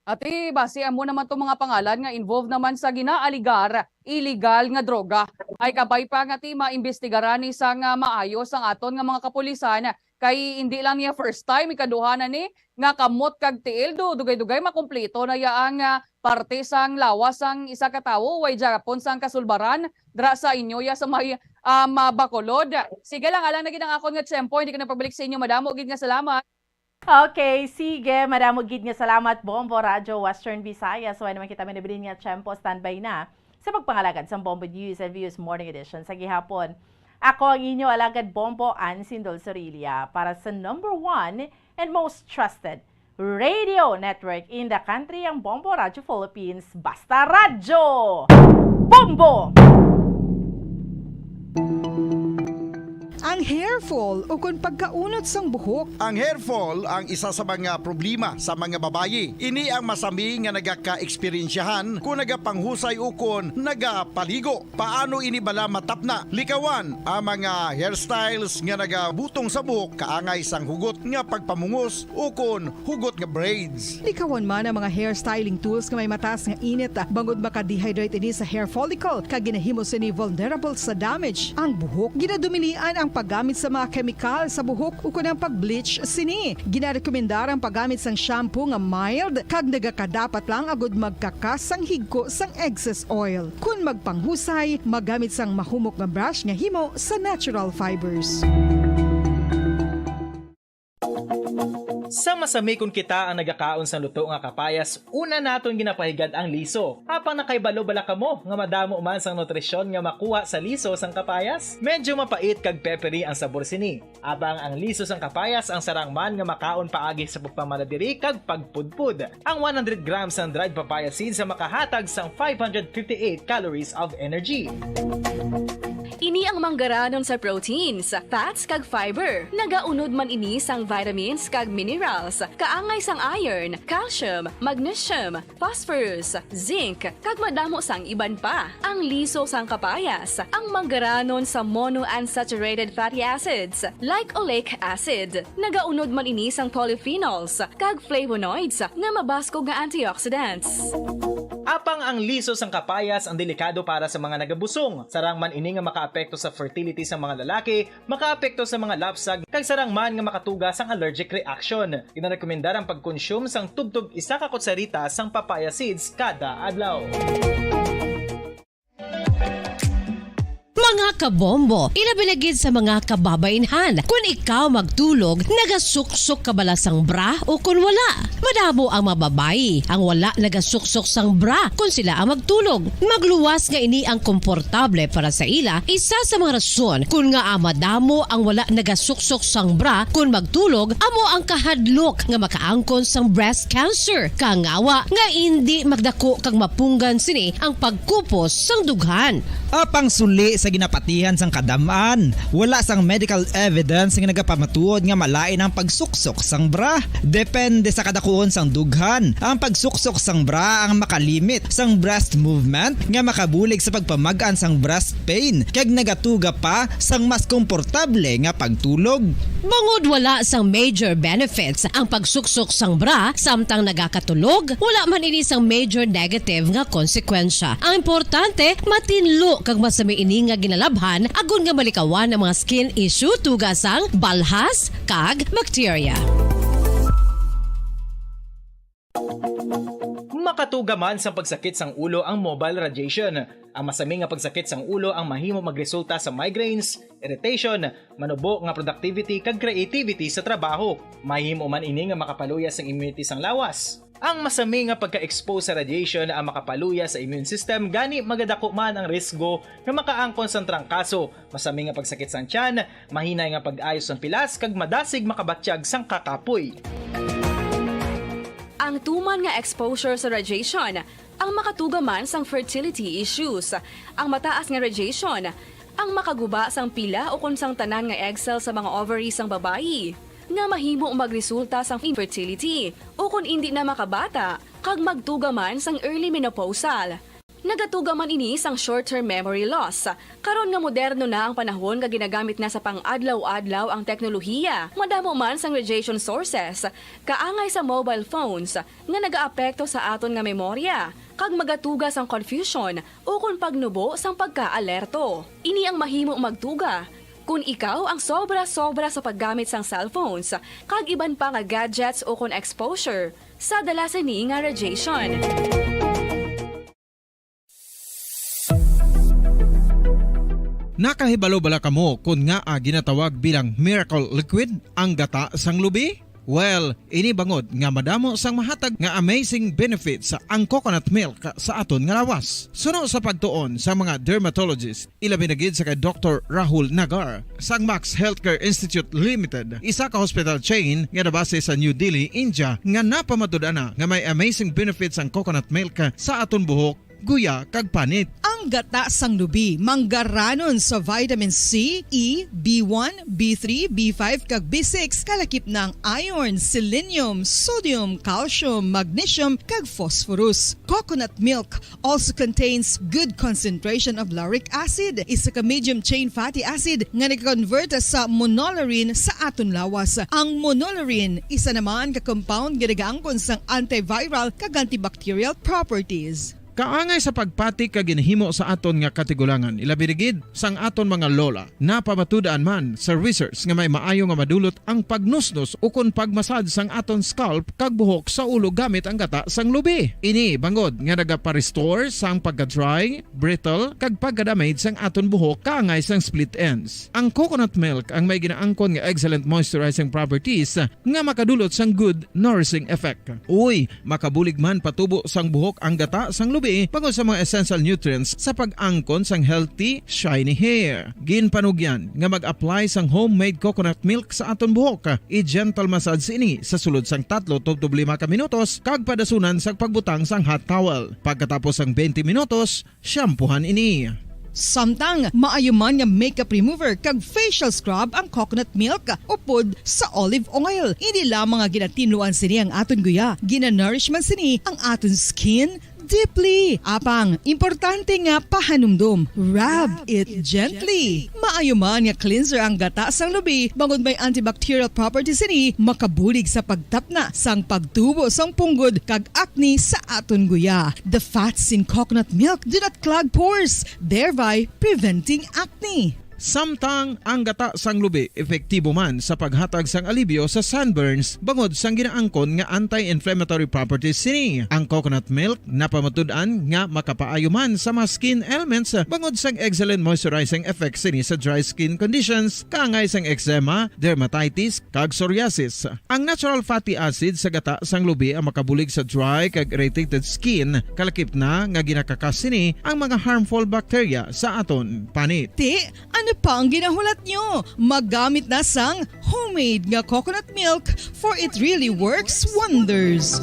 Ate, base amo naman itong mga pangalan nga involved naman sa ginaaligar, illegal nga droga. Ay kabay pa nga ti maimbestigarani sa nga maayos ang aton nga mga kapulisan. Kay hindi lang niya first time, ikaduha na ni nga kamot kag tiil dugay-dugay makumpleto na yaang parte sang lawas sang isa ka tawo way Japon sang kasulbaran dra sa inyo ya sa may Bacolod. Sige lang alang na gid ang akon nga tsempo hindi ka na pabalik sa inyo madamo gid nga salamat. Okay, sige, madamo gid nga salamat Bombo Radyo Western Visayas. So naman kita manibrin nga tsempo standby na sa pagpangalagad sa Bombo News and Views Morning Edition sa gihapon. Ako ang inyo alagad Bombo Ann Sindol Sorilia para sa number 1 and most trusted radio network in the country, ang Bombo Radyo Philippines. Basta Radyo! Bombo! Ang hair fall o kung pagkaunot sang buhok. Ang hair fall ang isa sa mga problema sa mga babayi. Ini ang masami nga nagaka-eksperyensyahan kung nagapanghusay ukon nagapaligo. Paano ini bala matapna? Likawan ang mga hairstyles nga nagabutong sa buhok kaangay sang hugot nga pagpamungos ukon hugot nga braids. Likawan man ang mga hairstyling tools nga may mataas nga init bangod maka-dehydrate ini sa hair follicle kag ginahimo sini vulnerable sa damage. Ang buhok ginadumilian ang paggamit sa mga kemikal sa buhok o kunang pag-bleach sini. Ginarekomendar ang paggamit sang shampoo nga mild kag nagakadapat lang agud magkakas sang higko sang excess oil. Kung magpanghusay, magamit sang mahumok nga brush nga himo sa natural fibers. Sa masami kung kita ang nagakaon sa luto nga kapayas, una naton ginapahigad ang liso. Apang nakaibalo bala kamo nga madamo man sang nutrisyon nga makuha sa liso sang kapayas. Medyo mapait kag peppery ang sabor sini. Abang ang liso sang kapayas ang sarang man nga makaon paagi sa pagpamaladiri kag pagpudpud. Ang 100 grams ng dried papaya seeds sa makahatag sang 558 calories of energy. Ini ang manggaranon sa proteins, fats kag fiber. Nagaunod man ini sang vitamins kag minerals, kaangay sang iron, calcium, magnesium, phosphorus, zinc, kag madamo sang iban pa. Ang liso sang kapayas, ang manggaranon sa monounsaturated fatty acids like oleic acid. Nagaunod man ini sang polyphenols kag flavonoids nga mabaskog nga antioxidants. Apang ang liso sang kapayas ang delikado para sa mga nagabusong. Sarang man ini nga makaapekto sa fertility sa mga lalaki, makaapekto sa mga lapsag, kag sarang man nga makatuga sang allergic reaction. Ginarekomendar ang pagkonsume sang tubtog isa ka kutsarita sang papaya seeds kada adlaw. Mga kabombo, ilabilagid sa mga kababainhan. Kung ikaw magtulog, nagasuksok ka bala sang bra o kung wala. Madamo ang mababayi, ang wala nagasuksok sang bra kung sila ang magtulog. Magluwas nga ini ang komportable para sa ila, isa sa mga rason kung nga madamo ang wala nagasuksok sang bra kung magtulog, amo ang kahadlok nga makaangkon sang breast cancer. Kangawa nga hindi magdako kag mapunggan sini ang pagkupos sang dughan. Apang suli sa ginapatihan sang kadamaan, wala sang medical evidence nga nagapamatuod nga malain ang pagsuksok sang bra. Depende sa kadakuon sang dughan, ang pagsuksok sang bra ang makalimit sang breast movement nga makabulig sa pagpamagaan sang breast pain kag nagatuga pa sang mas komportable nga pagtulog. Bangod wala sang major benefits ang pagsuksok sang bra samtang nagakatulog, wala man ini sang major negative nga konsekwensya. Ang importante, matinlo kag masami ini nga ginalabhan agon nga malikawan ang mga skin issue tugas sang balhas kag bacteria. Makatuga man sa pagsakit sang ulo ang mobile radiation. Ang masami nga pagsakit sang ulo ang mahimo magresulta sa migraines, irritation, manubo nga productivity kag creativity sa trabaho. Mahimo man ini nga makapaluya sang immunity sang lawas. Ang masami nga pagka-expose sa radiation ang makapaluya sa immune system gani magadako man ang risgo nga makaangkon sang trangkaso, masami nga pagsakit sang tiyan, mahinay nga pag-ayos sang pilas kag madasig makabatsyag sang kakapoy. Ang tuman nga exposure sa radiation ang makatuga man sang fertility issues. Ang mataas nga radiation ang makaguba sang pila o kung sang tanan nga egg cell sa mga ovaries sang babayi nga mahimo magresulta sang infertility o kung hindi na makabata kag magtuga man sang early menopausal. Nagatuga man ini sang short-term memory loss. Karon nga moderno na ang panahon nga ginagamit na sa pang-adlaw-adlaw ang teknolohiya. Madamo man sang radiation sources, kaangay sa mobile phones nga nagaapekto sa aton nga memorya, kag magatuga sang confusion o kung pagnubo sang pagka-alerto. Ini ang mahimo magtuga kung ikaw ang sobra-sobra sa paggamit sang cellphones, kag iban pa nga gadgets o kung exposure sa dalasan ni nga radiation. Nakahibalo bala kamo kung nga ginatawag bilang miracle liquid ang gata sang lubi? Well, ini bangod nga madamo sang mahatag nga amazing benefit sa ang coconut milk sa aton nga lawas. Suno sa pagtuon sa mga dermatologist, ilabi na gid sa kay Dr. Rahul Nagar sang Max Healthcare Institute Limited, isa ka hospital chain nga nabase sa New Delhi, India, nga napamatud-an na nga may amazing benefits ang coconut milk sa aton buhok, guya kag panit. Ang gata sang lubi manggaranon sa vitamin C, E, B1, B3, B5 kag B6 kalakip ng iron, selenium, sodium, calcium, magnesium kag phosphorus. Coconut milk also contains good concentration of lauric acid, isa ka medium chain fatty acid nga nag-convert sa monolarin sa aton lawas. Ang monolarin isa naman ka compound nga nagaangkon sang antiviral kag antibacterial properties. Kaangay sa pagpati kag ginhimo sa aton nga katigulangan, ilabirigid sang aton mga lola, napamatudan man sa research nga may maayo nga madulot ang pagnusnos o kon pagmasad sang aton scalp kag buhok sa ulo gamit ang gata sang lubi. Ini bangod nga nagapa-restore sang pagka-dry, brittle kag pagka-damage sang aton buhok kaangay sang split ends. Ang coconut milk ang may ginaangkon nga excellent moisturizing properties nga makadulot sang good nourishing effect. Uy, makabulig man patubo sang buhok ang gata sang lubi bangod sa mga essential nutrients sa pag-angkon sang healthy, shiny hair. Ginpanugyan nga mag-apply sang homemade coconut milk sa aton buhok. I-gentle massage ini sa sulod sang 3-5 ka minutos kag padasunan sang pagbutang sang hot towel. Pagkatapos sang 20 minutos, shampoohan ini. Samtang maayuman nga makeup remover kag facial scrub ang coconut milk upod sa olive oil. Hindi lamang nga ginatinuan sini ang aton guya, ginanourish man sini ang aton skin deeply. Apang, importante nga pahanumdum. Rub it gently. Maayo man nga cleanser ang gata sang lubi, bangod may antibacterial properties ini, makabulig sa pagtapna sang pagtubo sang punggod kag acne sa aton guya. The fats in coconut milk do not clog pores, thereby preventing acne. Samtang ang gata sang lubi epektibo man sa paghatag sang alibyo sa sunburns bangod sang ginaangkon nga anti-inflammatory properties sini. Ang coconut milk napamatud-an nga makapaayo man sa mga skin ailments bangod sang excellent moisturizing effect sini sa dry skin conditions kaangay sang eczema, dermatitis kag psoriasis. Ang natural fatty acid sa gata sang lubi ang makabulig sa dry kag irritated skin, kalakip na nga ginakakas sini ang mga harmful bacteria sa aton panit. Ano pa ang ginahulat nyo? Maggamit na sang homemade nga coconut milk for it really works wonders.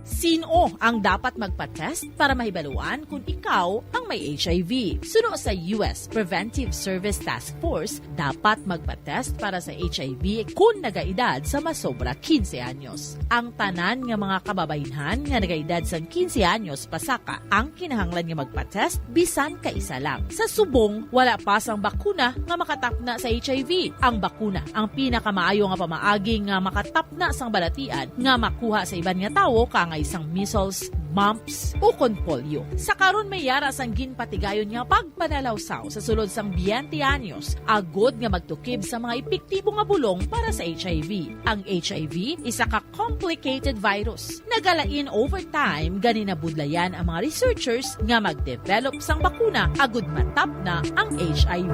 Sino ang dapat magpa-test para mahibaluan kung ikaw ang may HIV. Suno sa US Preventive Service Task Force, dapat magpa-test para sa HIV kung nagaedad sa masobra 15 anyos. Ang tanan nga mga kababayenhan nga nagaedad sa 15 anyos pasaka ang kinahanglan nga magpa-test bisan ka isa lang. Sa subong, wala pa sang bakuna nga makatapna sa HIV. Ang bakuna ang pinakamaayo nga pamaagi nga makatapna sang balatian nga makuha sa iban nga tawo kangay sang measles, mumps o kon polio. Sa karon may yara sang ginpatigayon nga pagpanalawsaw sa sulod sang 20 anyos, agod nga magtukib sa mga epektibo nga bulong para sa HIV. Ang HIV isa ka complicated virus. Nagalain over time gani nabudlayan ang mga researchers nga mag-develop sang bakuna agod matap na ang HIV.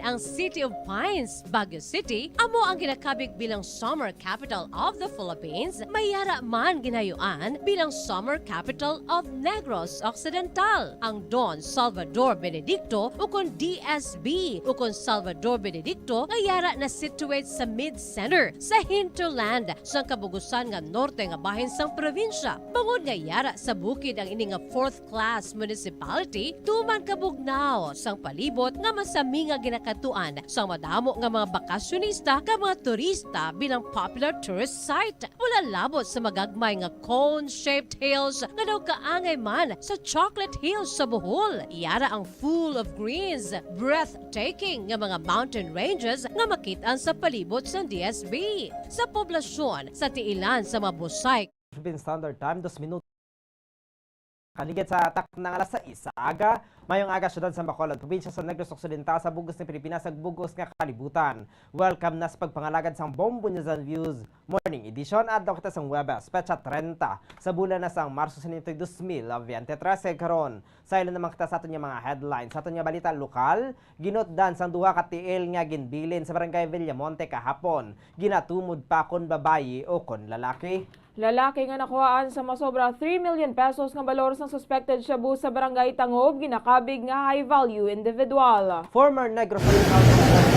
Ang City of Pines, Baguio City, amo ang ginakabig bilang Summer Capital of the Philippines, mayara man ginayuan bilang Summer Capital of Negros Occidental. Ang Don Salvador Benedicto ukon DSB ukon Salvador Benedicto ngayara na situate sa mid-center sa hinterland sa kabugusan nga norte nga bahin sang probinsya. Bangod ngayara sa bukid ang ini nga 4th class municipality, tuman kabugnaw sang palibot nga masami nga ginakatuan sa madamo nga mga bakasyonista ka mga turista bilang popular tourist site. Wala labot sa magagmay nga cone-shaped hills nga daw kaangay man sa Chocolate Hills sa Bohol. Iyara ang full of greens, breathtaking nga mga mountain ranges nga makitaan sa palibot sa DSB. Sa poblasyon, sa tiilan sa mabusay Philippine Standard Time, 2 minutos. Kanigit sa atak ng alas 6 sa aga, mayong aga syudad sa Bacolod, probinsya sa Negros Occidental sa bugos ng Pilipinas, sa bugos nga kalibutan. Welcome na sa pagpangalagad sang Bombo News and Views Morning Edition at kita sang Webes, petsa 30 sa bulan na sang Marso 2023 karon. Sa ilan naman kita sa aton mga headlines, sa aton nga balita lokal, ginotdan sang duha ka tiil nga ginbilin sa Barangay Villamonte kahapon. Ginatumod pa kon babayi o kon lalaki. Lalaki nga nakuhaan sa masobra 3 million pesos nga balor sa suspected shabu sa Barangay Tangob, ginakabig nga high-value individual. Former Negros Occidental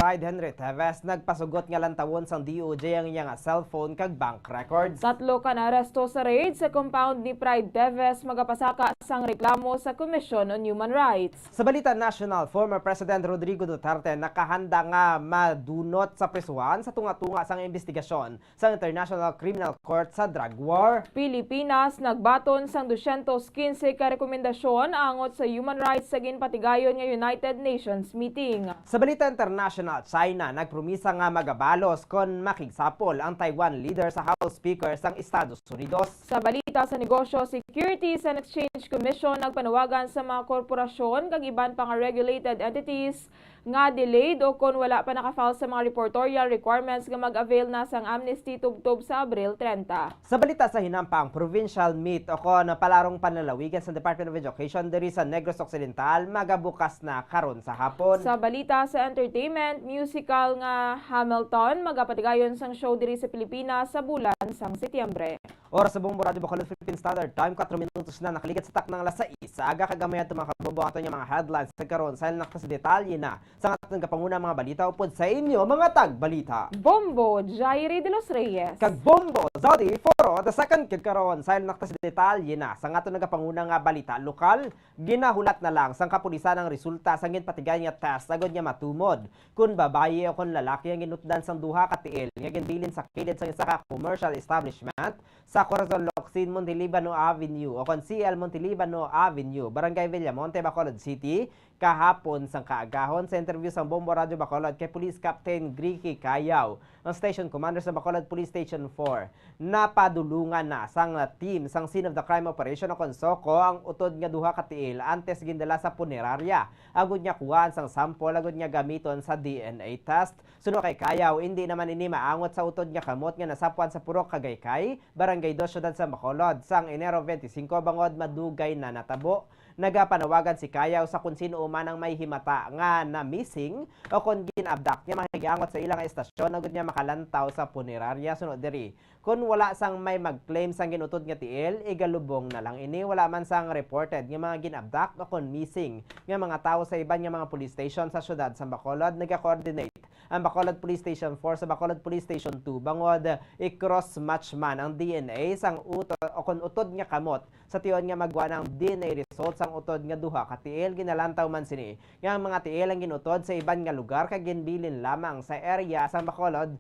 Pride Henry Teves nagpasugot nga lantawon sang DOJ ang iya nga cellphone kag bank records. 3 ka naaresto sa raid sa compound ni Pride Teves magapasaka sang reklamo sa Commission on Human Rights. Sa balita national, former President Rodrigo Duterte nakahanda nga madunot sa prisuhan sa tunga-tunga sang investigasyon sa International Criminal Court sa drug war. Pilipinas nagbaton sang 215 ka rekomendasyon angot sa human rights sa ginpatigayon nga United Nations meeting. Sa balita international, China nagpromisa nga magabalos kon makigsapol ang Taiwan leader sa House Speaker sang Estados Unidos. Sa balita sa negosyo, Securities and Exchange Commission nagpanawagan sa mga korporasyon kag iban pang regulated entities nga delayed o kon wala pa nakafile sa mga reportorial requirements nga mag-avail na sang amnesty tubtob sa Abril 30. Sa balita sa hinampang, provincial meet o kon palarong panlalawigan sa Department of Education diri sa Negros Occidental magabukas na karon sa hapon. Sa balita sa entertainment, musical nga Hamilton magapatigayon sang show diri sa Pilipinas sa bulan sang Setyembre. Oras sa Bombo Radio Bacolod Philippine Standard Time, 4 minutos na nakaligat sa tak ng alas 6. Sa aga kagamay at mga kabobo ato niya mga headlines sa karon sa nakita sa detalye na sa ating kapanguna mga balita upod sa inyo mga tagbalita. Bombo Jairi de los Reyes kag Bombo Zodi Foro the second kid karon sa nakita sa detalye na sa ato nagapanguna nga balita lokal, ginahulat na lang sang kapulisan ang resulta sang ginpatigay nga test agod nga matumod kun babaye o kun lalaki ang ginutdan sang duha ka tiil nga ginbilin sa kilid sang isa ka commercial establishment sa Corazon Locsin, Montelibano Avenue o kon CL Montelibano Avenue, Barangay Villamonte, Bacolod City, kahapon sang kaagahon. Sa interview sa Bombo Radio Bacolod kay Police Captain Gricky Cayaw, ang Station Commander sa Bacolod Police Station 4, napadulungan na sang team sang scene of the crime operation o kon SOCO ang utod nga duha ka tiil antes gindala sa punerarya. Agud niya kuhaan sang sample agud niya gamiton sa DNA test. Suno kay Cayaw, hindi naman ini maangot sa utod nga kamot nga nasapuan sa Purok Kagaykay, Barangay 2, Syudad sa Bacolod sang Enero 25 bangod madugay na natabo nagapanawagan si Kayaw sa kung sino man ang may himata nga na missing o kung ginabdak niya mahigiangot sa ilang estasyon agud niya makalantaw sa punerarya sunod diri. Kung wala sang may mag-claim sang ginutod nga tiil, igalubong na lang ini. Wala man sang reported nga mga ginabdak o kung missing nga mga tao sa iban nga mga police station sa syudad sa Bacolod. Nag-coordinate ang Bacolod Police Station 4 sa Bacolod Police Station 2 bangod i-cross-match man ang DNA sang utod o kung utod nga kamot sa tiyon nga magwa ng DNA results ang utod nga duha ka tiil. Ginalantaw man sini nga ang mga tiil ang ginutod sa iban nga lugar kag ginbilin lamang sa area sa Bacolod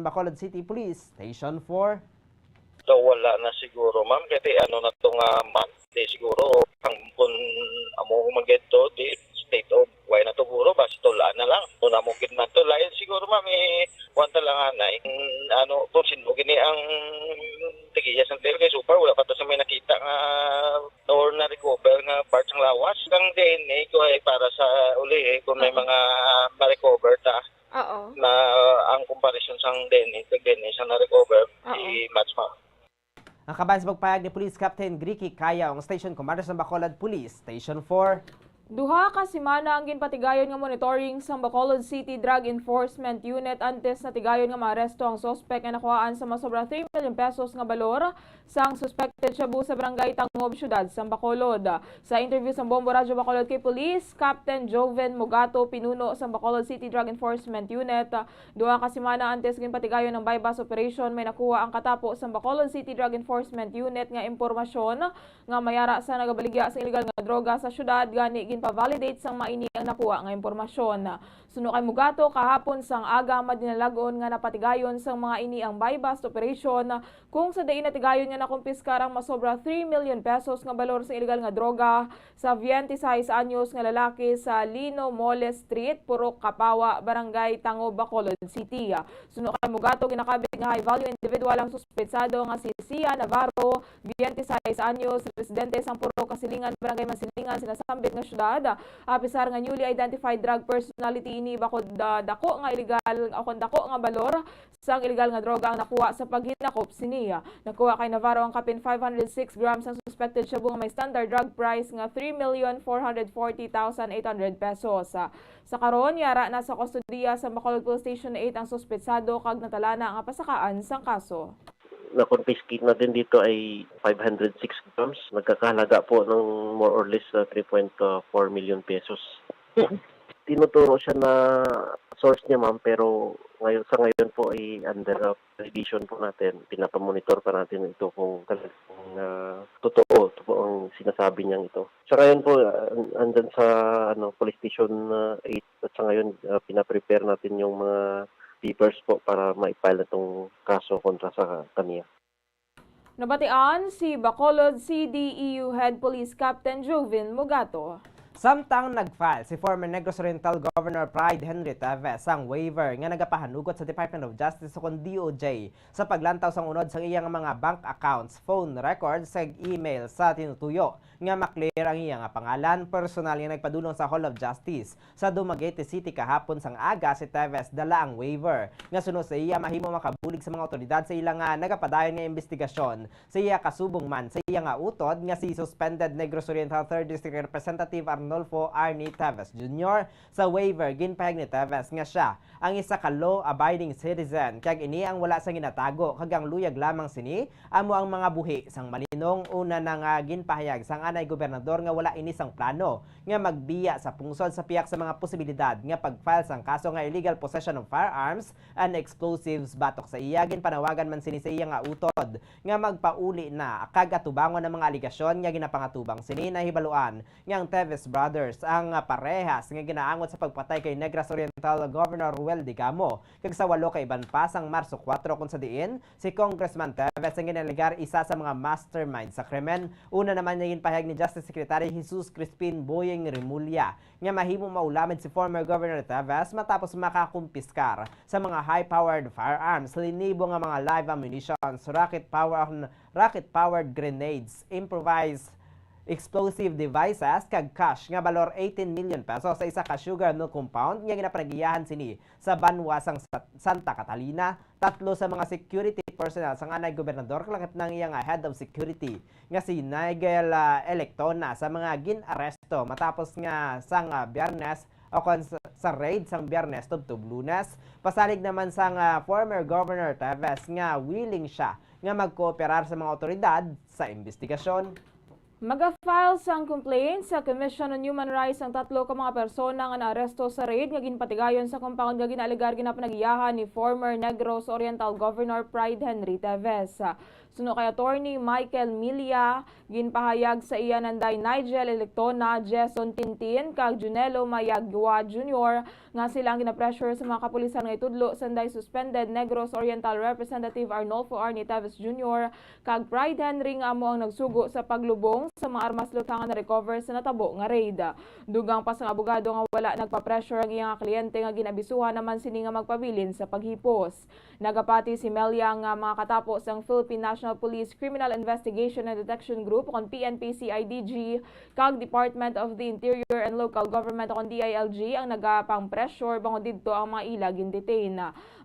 Bacolod City Police Station 4. So wala na siguro ma'am kasi ano na to nga month di siguro ang kung amo magento di state of why na to guro basta tulaan na lang kung amo gid man to lain siguro ma'am wanta lang na ano kung sino gini ang tigiya sa tel kay super wala pa to sa may nakita nga or na recover nga parts ng lawas ang DNA ko ay para sa uli kung may mga ma-recover ta. Oo. Na ang comparison sang DNA sa na-recover i-match ma'am. Ang kaban sa pagpayag ni Police Captain Gricky Kayaw ang Station Commander sa Bacolod Police Station 4. Duha ka semana ang ginpatigayon nga monitoring sa Bacolod City Drug Enforcement Unit antes na tigayon nga maaresto ang suspect nga nakuhaan sa masobra 3 million pesos nga balor sang suspected shabu sa barangay Tangob, syudad sa Bacolod. Sa interview sa Bombo Radyo Bacolod kay Police Captain Joven Mugato, pinuno sa Bacolod City Drug Enforcement Unit, duha ka semana antes ginpatigayon ng bypass operation may nakuha ang katapo sa Bacolod City Drug Enforcement Unit nga impormasyon nga mayara sa nagabaligya sa illegal nga droga sa syudad gani pa-validate sang maini ang nakuha nga impormasyon. Suno kay Mugato kahapon sang aga madinalagon nga napatigayon sang mga ini ang buy-bust operation kung sa dain natigayon nga nakumpiskar ang masobra 3 million pesos nga balor sa illegal nga droga sa 26 anyos nga lalaki sa Lino Mole Street, Purok Kapawa, Barangay Tangob, Bacolod City. Suno kay Mugato ginakabig nga high value individual ang suspetsado nga si Sia Navarro, 26 anyos, residente sang Purok Kasilingan, Barangay Masilingan, sinasambit nga syudad. Apisar nga newly identified drug personality ini bakod dako nga illegal o dako nga balor sang illegal nga droga ang nakuha sa paghinakop siniya. Nakuha kay Navarro ang kapin 506 grams ang suspected shabu nga may standard drug price nga 3,440,800 pesos. Sa karon yara na sa kustodiya sa Bacolod Police Station 8 ang suspetsado kag natalana ang pasakaan sang kaso. Na-confiscate natin dito ay 506 grams. Nagkakahalaga po ng more or less 3.4 million pesos. Tinuturo siya na source niya ma'am pero sa ngayon po ay under revision po natin. Pinapamonitor pa natin ito kung talagang totoo ito po ang sinasabi niyang ito. Sa ngayon po andyan sa police station 8 at sa ngayon pinaprepare natin yung mga papers po para ma-file itong kaso kontra sa kaniya. Nabatian si Bacolod CDEU Head Police Captain Joven Mugato. Samtang nag-file si former Negros Oriental Governor Pride Henry Teves ang waiver nga nagapahanugot sa Department of Justice o DOJ sa paglantaw sang unod sa iyang mga bank accounts, phone records, ug email sa tinutuyo nga maklear ang iyang pangalan. Personal nga nagpadulong sa Hall of Justice sa Dumaguete City kahapon sang aga si Teves dala ang waiver nga sunod sa iya mahimo makabulig sa mga otoridad sa ilang nagapadayon nga investigasyon sa iya kasubong man sa iya nga utod nga si suspended Negros Oriental 3rd District Representative Arnolfo Arnie Teves Jr. Sa waiver ginpahayag ni Teves nga siya ang isa ka law-abiding citizen kag ini ang wala sa ginatago kag ang luyag lamang sini amo ang mga buhi sang malinong. Una na nga ginpahayag sang anay gobernador nga wala ini sang plano nga magbiya sa pungsod sa piyak sa mga posibilidad nga pag-file sang kaso nga illegal possession of firearms and explosives batok sa iya. Ginpanawagan man sini sa iya nga utod nga magpauli na kag atubangon ng mga aligasyon nga ginapangatubang sini. Nahibaluan nga ang Teves Brothers ang parehas nga ginaangot sa pagpatay kay Negros Oriental Governor Ruel Digamo kag sa 8 ka iban pa sang Marso 4 kun sa diin si Congressman Teves ang ginaligar isa sa mga mastermind sa krimen. Una naman niya ginpahayag ni Justice Secretary Jesus Crispin Boyeng Remulla nga mahimo maulamid si former Governor Teves matapos makakumpiskar sa mga high-powered firearms, linibo nga mga live ammunitions, rocket-powered grenades, improvised explosive devices kag cash nga balor 18 million pesos sa isa ka sugar mill compound nga ginapanagiyahan sini sa Banwa sang Santa Catalina. 3 sa mga security personnel sa nganay gobernador kalakip ng iyang head of security nga si Nigel Electona sa mga ginaresto matapos nga sang Biyernes o sa raid sang Biyernes tubtub Lunes. Pasalig naman sang former Governor Teves nga willing siya nga magkooperar sa mga otoridad sa investigasyon. Maga-file sang complaint sa Commission on Human Rights ang 3 ka mga persona nga naaresto sa raid nga ginpatigayon sa compound nga ginaligar ginapanagiyahan ni former Negros Oriental Governor Pride Henry Teves. Suno kay attorney Michael Milia, ginpahayag sa iya nanday Nigel Electona, Jason Tintin, kag Junelo Mayagwa Jr. nga silang ginapressure sa mga kapulisan nga itudlo sanday suspended Negros Oriental Representative Arnolfo Arnie Teves Jr. kag Pride Henry nga amo ang nagsugo sa paglubong sa mga armas lutangan na recover sa natabo nga raid. Dugang pa sa abogado nga wala nagpa-pressure ang iyang kliyente nga ginabisuhan naman sini nga magpabilin sa paghipos. Nagapati si Melia nga mga katapos ang Philippine National Police Criminal Investigation and Detection Group kon PNP-CIDG kag Department of the Interior and Local Government kon DILG ang nagapang pressure bangod didto ang mga ilag in-detain.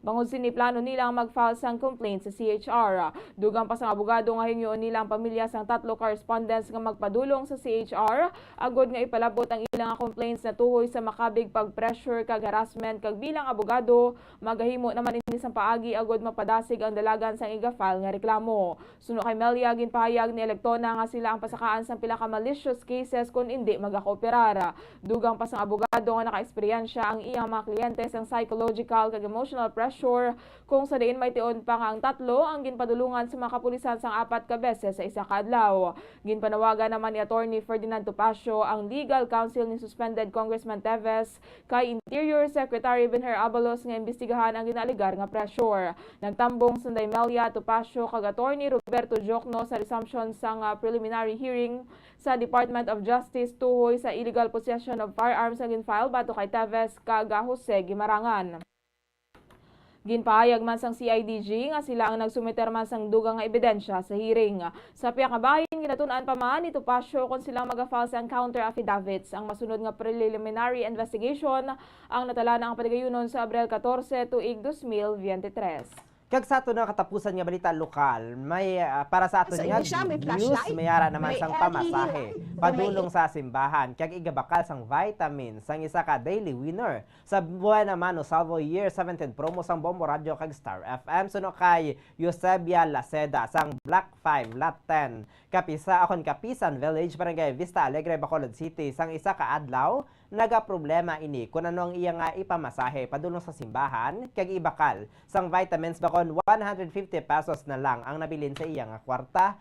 Bangod sini plano nila ang mag-file sang complaint sa CHR. Dugang pa sa abogado nga hingyoon nila ang pamilya sang 3 correspondents nga magpadulong sa CHR agod nga ipalabot ang ilang complaints na tuhoy sa makabig pag-pressure kag harassment kag bilang abogado magahimo naman ini sang paagi agod mapadasig ang dalagan sang iga-file nga reklamo. Suno kay Melia ginpahayag ni Electona nga sila ang pasakaan sang pila ka malicious cases kung hindi magakooperar. Dugang pa sang abogado nga naka-eksperyensya ang iyang mga kliyente sang psychological kag emotional pressure kung sa diin may tion pa nga ang 3 ang ginpadulungan sa mga kapulisan sang 4 ka beses sa isa ka adlaw. Ginpanawagan naman ni attorney Ferdinand Topacio ang legal counsel ni suspended Congressman Teves kay Interior Secretary Benher Abalos nga imbestigahan ang ginaligar nga pressure. Nagtambong sanday Melia, Topacio kag attorney Roberto Jocno sa resumption sang preliminary hearing sa Department of Justice tuhoy sa illegal possession of firearms nga ginfile bato kay Teves kag Jose Gimarangan. Ginpahayag man sang CIDG nga sila ang nagsumiter man sang dugang nga ebidensya sa hearing. Sa piyak nga bahin ginatun-an pa man ni Topacio kung sila maga-file sang counter affidavits. Ang masunod nga preliminary investigation ang natala na ang patigayunon sa Abril 14 tuig 2023. Kag sa ato na katapusan nga balita lokal, may para sa ato nga news mayara naman sang pamasahe padulong sa simbahan kag igabakal sang vitamins sang isa ka daily winner sa Buena Mano Salvo Year 17 promo sang Bombo Radio kag Star FM. Suno kay Eusebia Laceda sang Block 5 Lot 10 Kapisan Village, Barangay Vista Alegre, Bacolod City sang isa ka adlaw nagaproblema ini kung ano ang iyang ipamasahe padulong sa simbahan kag ibakal sang vitamins bakon 150 pesos na lang ang nabilin sa iyang kwarta.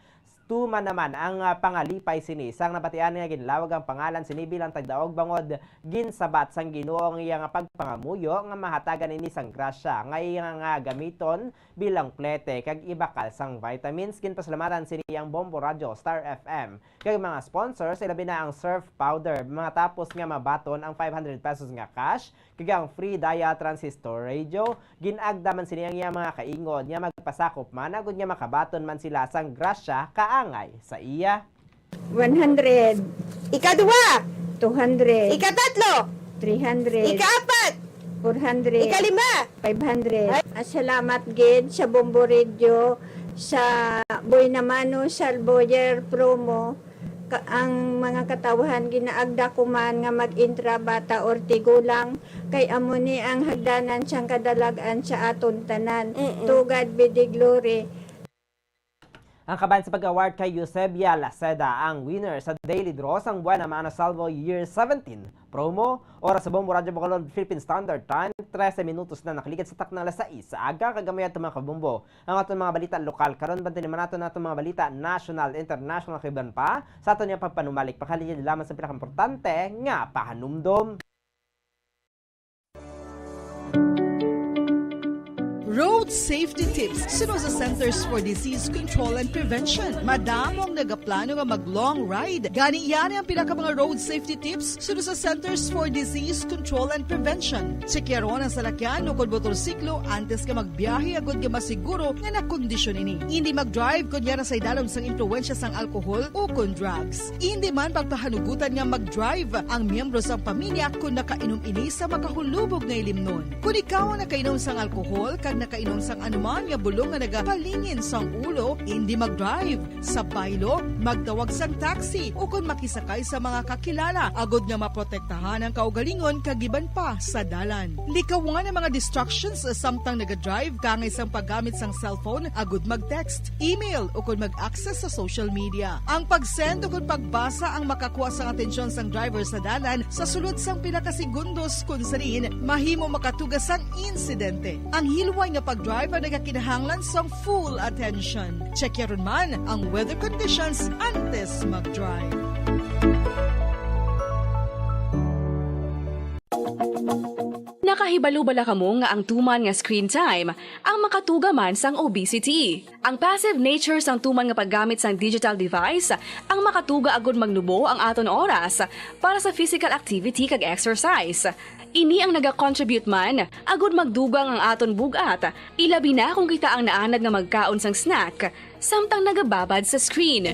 Tuman naman ang pangalipay sini sang nabatian nga ginlawag ang pangalan sini bilang tagdaog bangod ginsabat sang Ginoo ang iyang pagpangamuyo nga mahatagan ini sang grasya nga iyang gamiton bilang plete kag ibakal sang vitamins. Ginpasalamatan sini ang Bombo Radio, Star FM kag mga sponsors ilabi na ang Surf Powder mga tapos nga mabaton ang 500 pesos nga cash kag ang free dial transistor radio. Ginagdaman sini ang iyang mga kaingon nga magpasakop man agud nga makabaton man sila sang grasya kaangay sa iya. 100. Ika-2, 200. Ika-3, 300. Ika-4, 400. Ika-5, 500. Salamat gid sa Bombo Radio sa Buena Mano Salvo Year promo. Ang mga katawahan ginaagda ko man nga mag-intra bata or tigulang kay amo ni ang hagdanan siyang kadalagan sa aton tanan. To God be the glory. Ang kaban sa pag-award kay Eusebia Laceda ang winner sa Daily Draw sang Buena Mano Salvo Year 17 promo. Oras sa Bombo Radio Bacolod Philippine Standard Time 13 minutos na nakaligid sa takna alas 6 sa aga kagamayan itong mga kabumbo. Ang aton mga balita lokal karon bantin naman nato natong mga balita national, international kiban pa sa aton nga pagpanumalik pakaligid lamang sa pinakaimportante nga pahanumdom. Road road safety tips suno sa Centers for Disease Control and Prevention. Madamong nagaplano nga mag-long ride. Gani yan ang pinaka mga road safety tips suno sa Centers for Disease Control and Prevention. Sekyaron ang salakyan o kung motorsiklo antes ka magbiyahe agad ka masiguro nga nakondisyon ini. Hindi mag-drive kung yan sa idalom sang impluensya sang alkohol o kung drugs. Hindi man pagpahanugutan nga mag-drive ang miyembro sa pamilya kung nakainom ini sa makahulubog nga ilimnon. Kung ikaw ang nakainom sang alkohol kag nakainom sang anuman nga bulong nga nagapalingin sang ulo, hindi mag-drive. Sa baylo, magdawag sang taxi o kung makisakay sa mga kakilala agod nga maprotektahan ang kaugalingon kagiban pa sa dalan. Likawan ang mga distractions samtang naga-drive kangay sang paggamit sang cellphone agod mag-text, email o kung mag-access sa social media. Ang pag-send o kung pagbasa ang makakuha sang atensyon sang driver sa dalan sa sulod sang pinakasegundos kung sarin mahimo makatugas sang insidente. Ang hilway nga pag-drive ang nagakinahanglan sang full attention. Check yaron man ang weather conditions antes mag-drive. Nakahibalo bala kamo nga ang tuman nga screen time ang makatugaman sang obesity. Ang passive nature sang tuman nga paggamit sang digital device ang makatuga agud magnubo ang aton oras para sa physical activity kag exercise. Ini ang naga-contribute man agud magdugang ang aton bugat. Ilabi na kung kita ang naanad nga magkaon sang snack samtang nagababad sa screen.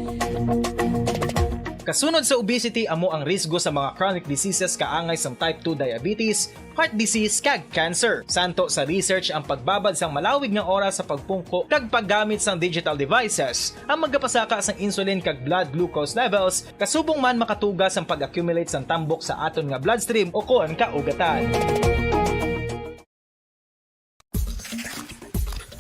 Kasunod sa obesity amo ang risgo sa mga chronic diseases kaangay sang type 2 diabetes, heart disease kag cancer. Santo sa research ang pagbabad sang malawig nga oras sa pagpungko kag paggamit sang digital devices ang magapasaka sang insulin kag blood glucose levels kasubong man makatugas ang pag-accumulate sang tambok sa aton nga bloodstream o kon kaugatan.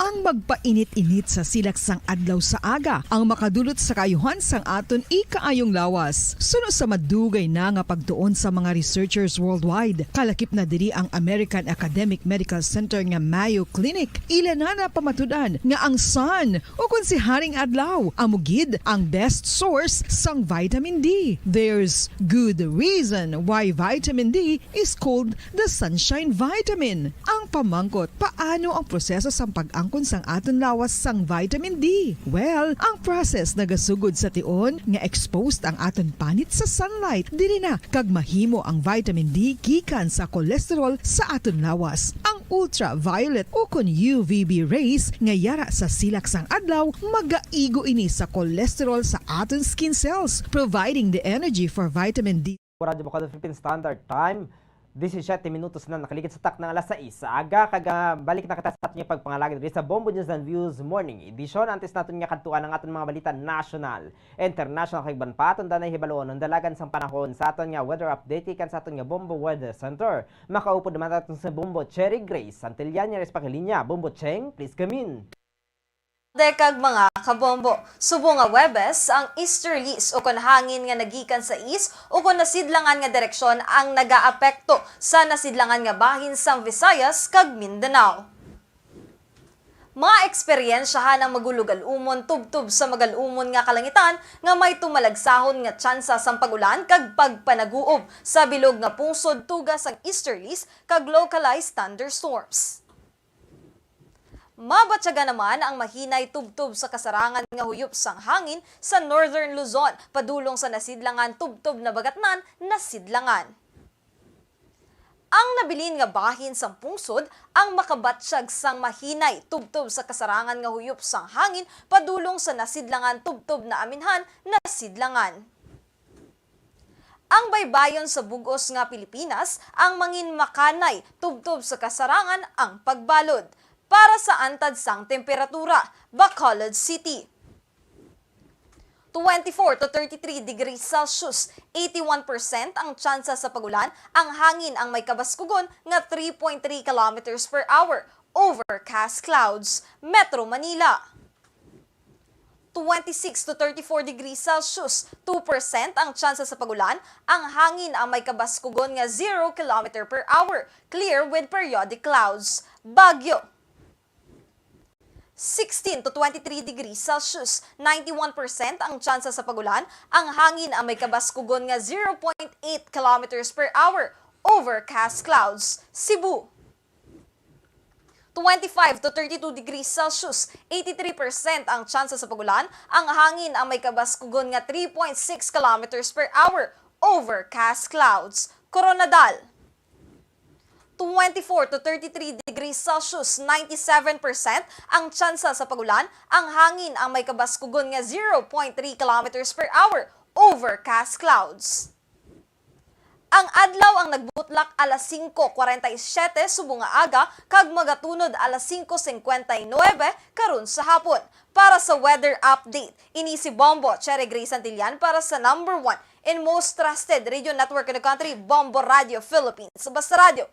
Ang magpainit-init sa silak sang adlaw sa aga ang makadulot sa kayuhan sang aton ikaayong lawas. Suno sa madugay na nga pagtuon sa mga researchers worldwide. Kalakip na diri ang American Academic Medical Center nga Mayo Clinic. Ila na pamatudan nga ang sun o kung si Haring Adlaw amugid ang best source sang vitamin D. There's good reason why vitamin D is called the sunshine vitamin. Ang pamangkot, paano ang proseso sang pag-angkon sang aton lawas sang vitamin D? Well, ang process nagasugod sa tion nga exposed ang aton panit sa sunlight dili na kag mahimo ang vitamin D gikan sa cholesterol sa aton lawas. Ang ultraviolet o kon UVB rays nga yara sa silak sang adlaw magaigo ini sa cholesterol sa aton skin cells providing the energy for vitamin D. Radyo Bukado Philippine Standard Time. 17 minutos na nakaligid sa tak ng alas 6. Aga balik na kita sa ating pagpangalagin dito sa Bombo News and Views Morning Edition. Antes natin nga kantuan ang ating mga balita national, international kay banpaton danay hibaloon ng dalagan sang panahon sa aton nga weather update kan sa aton nga Bombo Weather Center. Makaupo naman natin sa Bombo Cherry Grace Santillán sa pakilinya. Bombo Cheng, please come in. Dekag mga kabombo, subo nga Webes ang easterlies o kon hangin nga nagikan sa east o kon nasidlangan nga direksyon ang nagaapekto sa nasidlangan nga bahin sang Visayas kag Mindanao. Mga eksperyensyahan ang magulugal-umon tubtub sa magalumon nga kalangitan nga may tumalagsahon nga tsansa sang pagulan kag pagpanaguob sa bilog nga pungsod tugas ang easterlies kag localized thunderstorms. Mabatyaga naman ang mahinay tubtub sa kasarangan nga huyop sang hangin sa Northern Luzon, padulong sa nasidlangan tubtub na bagatnan nasidlangan. Ang nabilin nga bahin sang pungsod ang makabatsyag sang mahinay tubtub sa kasarangan nga huyop sang hangin, padulong sa nasidlangan tubtub na aminhan nasidlangan. Ang baybayon sa bugos nga Pilipinas ang mangin makanay tubtub sa kasarangan ang pagbalod. Para sa antad sang temperatura, Bacolod City. 24 to 33 degrees Celsius, 81% ang tsansa sa pagulan, ang hangin ang may kabaskugon nga 3.3 kilometers per hour, overcast clouds, Metro Manila. 26 to 34 degrees Celsius, 2% ang tsansa sa pagulan, ang hangin ang may kabaskugon nga 0 km per hour, clear with periodic clouds, Baguio. 16 to 23 degrees Celsius, 91% ang tsansa sa pagulan, ang hangin ang may kabaskugon nga 0.8 km per hour, overcast clouds, Cebu. 25 to 32 degrees Celsius, 83% ang tsansa sa pagulan. Ang hangin ang may kabaskugon nga 3.6 kilometers per hour. Overcast clouds. Coronadal. 24 to 33 degrees Celsius, 97% ang tsansa sa pagulan. Ang hangin ang may kabaskugon nga 0.3 kilometers per hour. Overcast clouds. Ang adlaw ang nagbutlak alas 5:47 subong nga aga kag magatunod alas 5:59 karon sa hapon. Para sa weather update, ini si Bombo Cherry Grace Santillan para sa number 1 in most trusted radio network in the country, Bombo Radio Philippines. Basta Radio,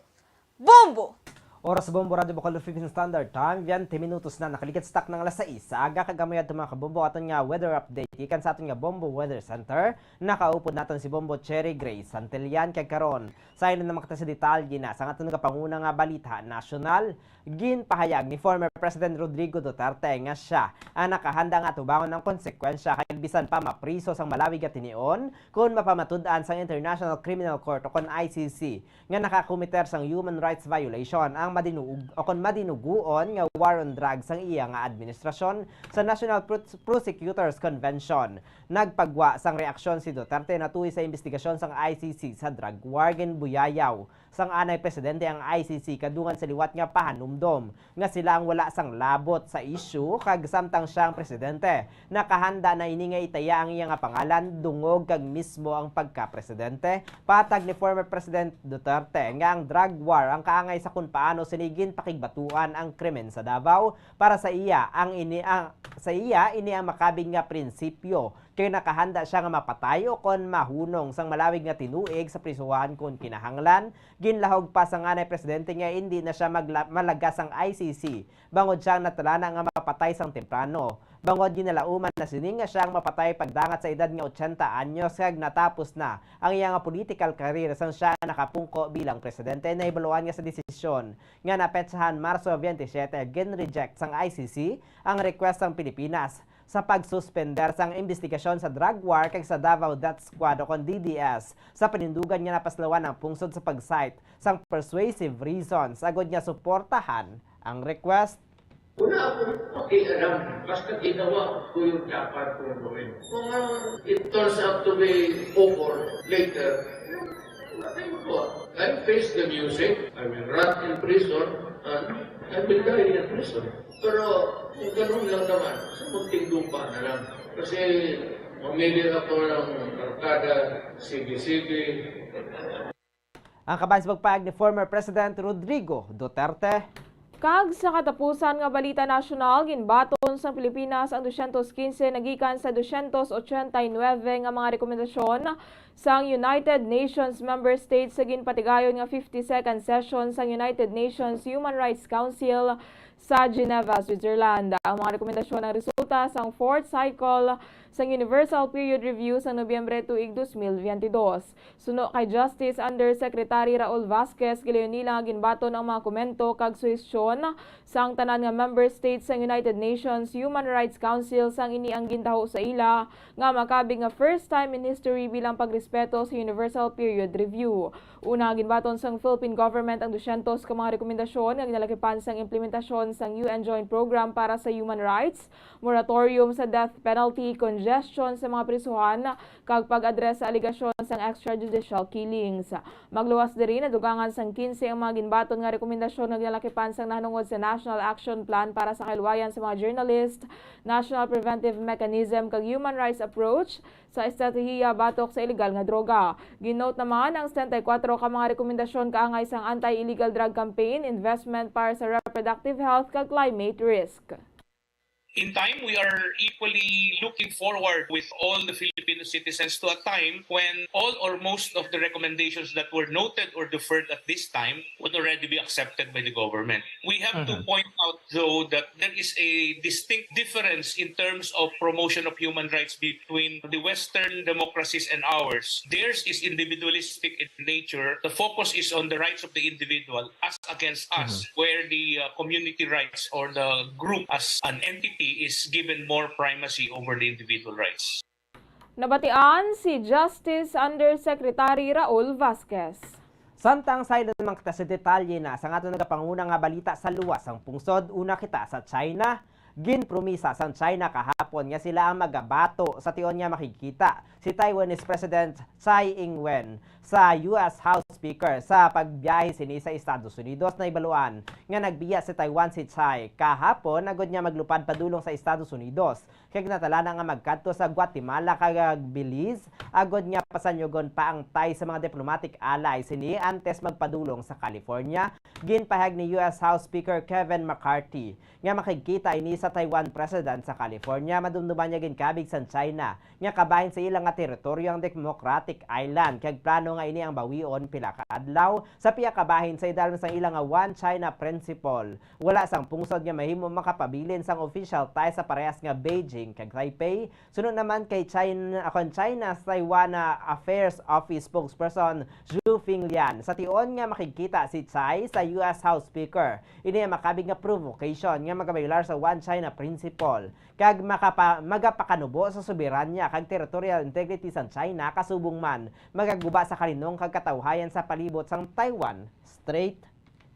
Bombo! Oras sa Bombo Radio Bacolod Philippine Standard Time, 20 minutos na nakalikat stock ng alas 6. Sa aga kagamay at mga kabombo aton nga weather update. Ikan sa aton nga Bombo Weather Center, nakaupod natin si Bombo Cherry Grace Santillan kay karon. Sa ilan na makita sa detalye na sa aton nga panguna nga balita national, ginpahayag ni former President Rodrigo Duterte nga siya ang nakahanda nga tubangon ng konsekwensya kay bisan pa mapriso sang malawig at tinion kung mapamatud-an sang International Criminal Court o kon ICC nga nakakomiter sang human rights violation ang madinuog o kon madinuguon nga war on drugs ang iya nga administrasyon sa National Prosecutors Convention. Nagpagwa sang reaksyon si Duterte natuloy sa investigasyon sang ICC sa drug war buyayaw. Sang anay presidente ang ICC kadungan sa liwat nga pahanumdom nga sila ang wala sang labot sa issue kag samtang siyang presidente nakahanda na ini nga itaya ang iya nga pangalan dungog kag mismo ang pagka-presidente. Patag ni former President Duterte nga ang drug war ang kaangay sa kung paano sinigin pakigbatuan ang krimen sa Davao. Para sa iya ini ang makabing nga prinsipyo kay nakahanda siya nga mapatay o kon mahunong sang malawig nga tinuig sa prisuhan kung kinahanglan. Ginlahog pa sa nganay presidente nga hindi na siya malagas ang ICC bangod siyang natalana nga mapatay sang temprano. Bangod ginalauman na sining nga siyang mapatay pagdangat sa edad nga 80 anyos kag natapos na ang iya nga political career sang siya nakapungko bilang presidente. Na ibaluan nga sa desisyon nga napetsahan Marso 27 gin-reject sang ICC ang request sang Pilipinas sa pagsuspender sang investigasyon sa drug war kag sa Davao Death Squad o kon DDS sa panindugan nga napaslawan ang pungsod sa pag-cite sang persuasive reasons agod nga suportahan ang request. Wala akong pakialam, basta ginawa ko yung dapat kong gawin. Kung it turns out to be over later, wala tayong magawa. I face the music, I will rot in prison, and I will die in prison. Pero kung ganun lang naman, sa munting lupa na lang. Kasi mamili ako ng arkada, CB-CB. Ang kabayan sa pagpahayag ni former President Rodrigo Duterte. Kag sa katapusan nga balita nasyonal, ginbaton sa Pilipinas ang 215 nagikan sa 289 nga mga rekomendasyon sang United Nations member states sa ginpatigayon nga 52nd session sang United Nations Human Rights Council sa Geneva, Switzerland. Ang mga rekomendasyon ng resulta sang 4th cycle sang Universal Period Review sa Nobyembre tuig 2022. Suno kay Justice Undersecretary Raul Vasquez, gilayon nila ginbaton ang mga komento kag suhestyon sang tanan nga member states sang United Nations Human Rights Council sang ini ang gintaho sa ila nga makabig nga first time in history bilang pagrespeto sa Universal Period Review. Una, ginbaton sang Philippine government ang 200 ka mga rekomendasyon nga ginalakipan sang implementasyon sang UN Joint Program para sa Human Rights, moratorium sa death penalty, congestion sa mga prisuhan, kag pag-address sa aligasyon sang extrajudicial killings. Magluwas diri na dugangan sang 15 ang mga ginbaton nga rekomendasyon nga ginalakipan sang nahanungod sa National Action Plan para sa kaluwayan sa mga journalist, National Preventive Mechanism kag Human Rights Approach sa estratehiya batok sa illegal nga droga. Ginote naman ang 74 ka mga rekomendasyon kaangay sang anti-illegal drug campaign, investment para sa reproductive health kag climate risk. In time, we are equally looking forward with all the Filipino citizens to a time when all or most of the recommendations that were noted or deferred at this time would already be accepted by the government. We have to point out, though, that there is a distinct difference in terms of promotion of human rights between the Western democracies and ours. Theirs is individualistic in nature. The focus is on the rights of the individual as against us, where the community rights or the group as an entity is given more primacy over the individual rights. Nabatian si Justice Undersecretary Raul Vasquez. Samtang sa ilan naman kita sa detalye na sa ato nagapanguna nga balita sa luwas ang pungsod, una kita sa China. Ginpromisa sa China kahapon nga sila ang magabato sa tion nga makikita si Taiwanese President Tsai Ing-wen sa US House Speaker sa pagbiyahe sini sa Estados Unidos na ibaluan nga nagbiya si Taiwan si Tsai kahapon agod niya maglupad padulong sa Estados Unidos kay natala na nga magkadto sa Guatemala kag Belize agod niya pasanyogon pa ang tay sa mga diplomatic allies sini antes magpadulong sa California. Ginpahag ni US House Speaker Kevin McCarthy nga makikita ini sa Taiwan President sa California madumduman niya ginkabig sa China nga kabahin sa ilang nga teritoryo ang Democratic Island kag plano nga ini ang bawion pila ka adlaw sa piya kabahin sa idalom sang ilang nga One China Principle. Wala sang pungsod nga mahimo makapabilin sang official ties sa parehas nga Beijing kag Taipei. Sunod naman kay China's Taiwan Affairs Office spokesperson Zhu Finglian sa tion nga makikita si Tsai sa US House Speaker. Ini ang makabig nga provocation nga magabaylar sa One China Principle kag magapakanubo sa soberanya kag territorial integrity sa China kasubong man magaguba sa kalinong kag katawhayan sa palibot sang Taiwan Strait.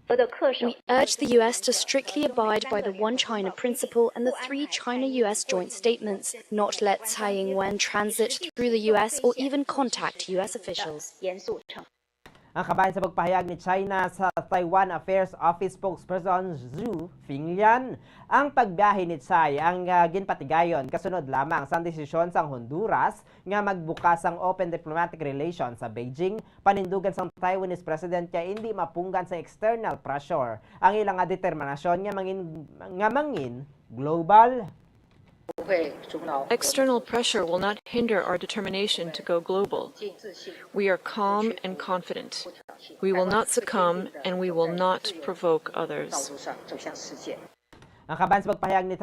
We urge the US to strictly abide by the One China Principle and the 3 China-US joint statements, not let Tsai Ing-wen transit through the US or even contact US officials. Ang kabahin sa pagpahayag ni China sa Taiwan Affairs Office spokesperson Zhu Finglian, ang pagbiyahe ni Tsai ang ginpatigayon kasunod lamang sa desisyon sang Honduras nga magbukas ang open diplomatic relations sa Beijing, panindugan sang Taiwanese President kaya hindi mapunggan sa external pressure ang ilang nga determinasyon nga mangin global. External pressure will not hinder our determination to go global. We are calm and confident. We will not succumb and we will not provoke others. Ang kabahin sa pagpahayag ni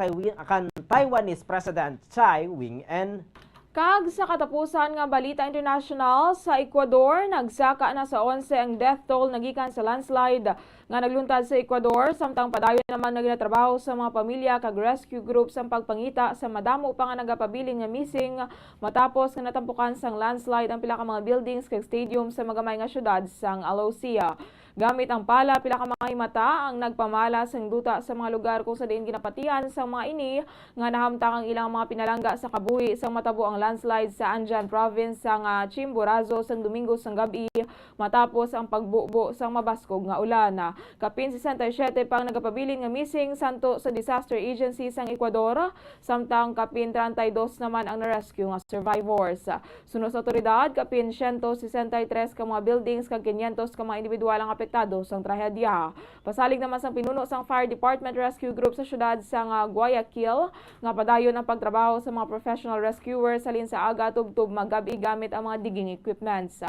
Taiwanese President Tsai Ing-wen. Kag sa katapusan nga balita international sa Ecuador, nagsaka na sa 11 ang death toll nagikan sa landslide nga nagluntad sa Ecuador, samtang padayon naman naginatrabaho sa mga pamilya kag rescue groups ang pagpangita sa madamo pa nga nagapabiling nga missing matapos nga natampukan sang landslide ang pila ka mga buildings kag stadium sa magamay nga syudad sang Alosia. Gamit ang pala, pila ka mga himata ang nagpamala sang duta sa mga lugar kung sa diin ginapatian sa mga ini nga nahamtang ang ilang mga pinalangga sa kabuhi sang matabo ang landslide sa Anjan Province sang Chimborazo sang Domingo sang gabi matapos ang pagbubo sang mabaskog nga ulan. Kapin 67 pang nagapabilin nga missing santo sa Disaster Agency sang Ecuador, samtang kapin 32 naman ang na-rescue nga survivors. Sunod sa otoridad, kapin 163 ka mga buildings kag 500 ka mga individual ang apektado sang trahedya. Pasalig naman sang pinuno sang Fire Department Rescue Group sa syudad sang Guayaquil nga padayon ang pagtrabaho sa mga professional rescuers salin sa aga tubtob magabi gamit ang mga digging equipments.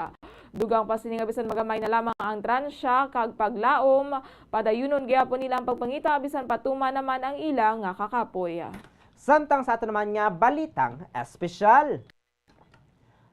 Dugang pasining bisan magamay na lamang ang transya kag paglaom, padayunon gyapon nila ang pagpangita bisan patuma naman ang ilang nga kakapoy. Samtang sa ato naman nga balitang espesyal.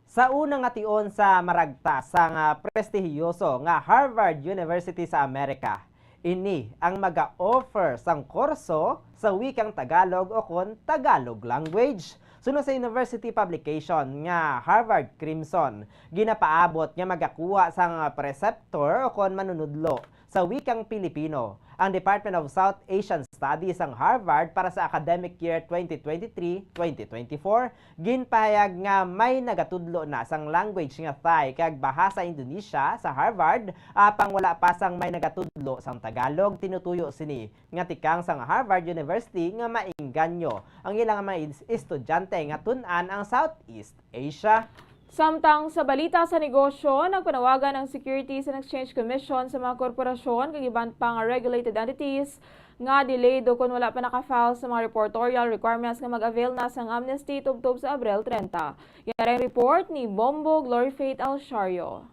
Sa unang ation sa maragta sang prestihiyoso nga Harvard University sa Amerika, ini ang maga-offer sang kurso sa wikang Tagalog o kon Tagalog language. Sunod sa university publication nga Harvard Crimson, ginapaabot nga magakuha sang preceptor o kon manunudlo sa wikang Pilipino ang Department of South Asian Studies ang Harvard para sa academic year 2023-2024. Ginpahayag nga may nagatudlo na sang language nga Thai kag bahasa Indonesia sa Harvard, apang wala pa sang may nagatudlo sang Tagalog. Tinutuyo sini nga tikang sang Harvard University nga maingganyo ang ilang mga estudyante nga tun-an ang Southeast Asia. Samtang sa balita sa negosyo, nagpanawagan ang Securities and Exchange Commission sa mga korporasyon kag iban pang regulated entities nga delayed o kung wala pa nakafile sa mga reportorial requirements nga mag-avail na sang amnesty tubtob sa Abril 30. Yan report ni Bombo Glory Faith Alshario.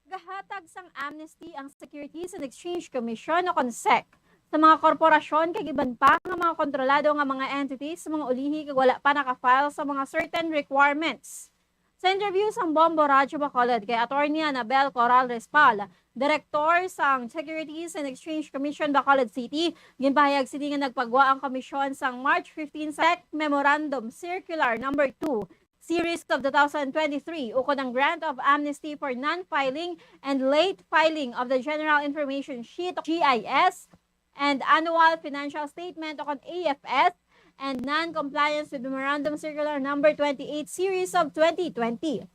Gahatag sang amnesty ang Securities and Exchange Commission o CONSEC sa mga korporasyon kag iban pa nga mga kontrolado nga mga entities sa mga ulihi kag wala pa nakafile sa mga certain requirements. Sa interview sa Bombo Radyo Bacolod kay Attorney Anabel Coral Respal, Director sa Securities and Exchange Commission Bacolod City, ginpahayag sini nga nagpagwa ang komisyon sang March 15 SEC Memorandum Circular No. 2 Series of 2023 ukon ang grant of amnesty for non-filing and late filing of the General Information Sheet GIS and Annual Financial Statement ukon AFS and non-compliance with Memorandum Circular Number 28 Series of 2020.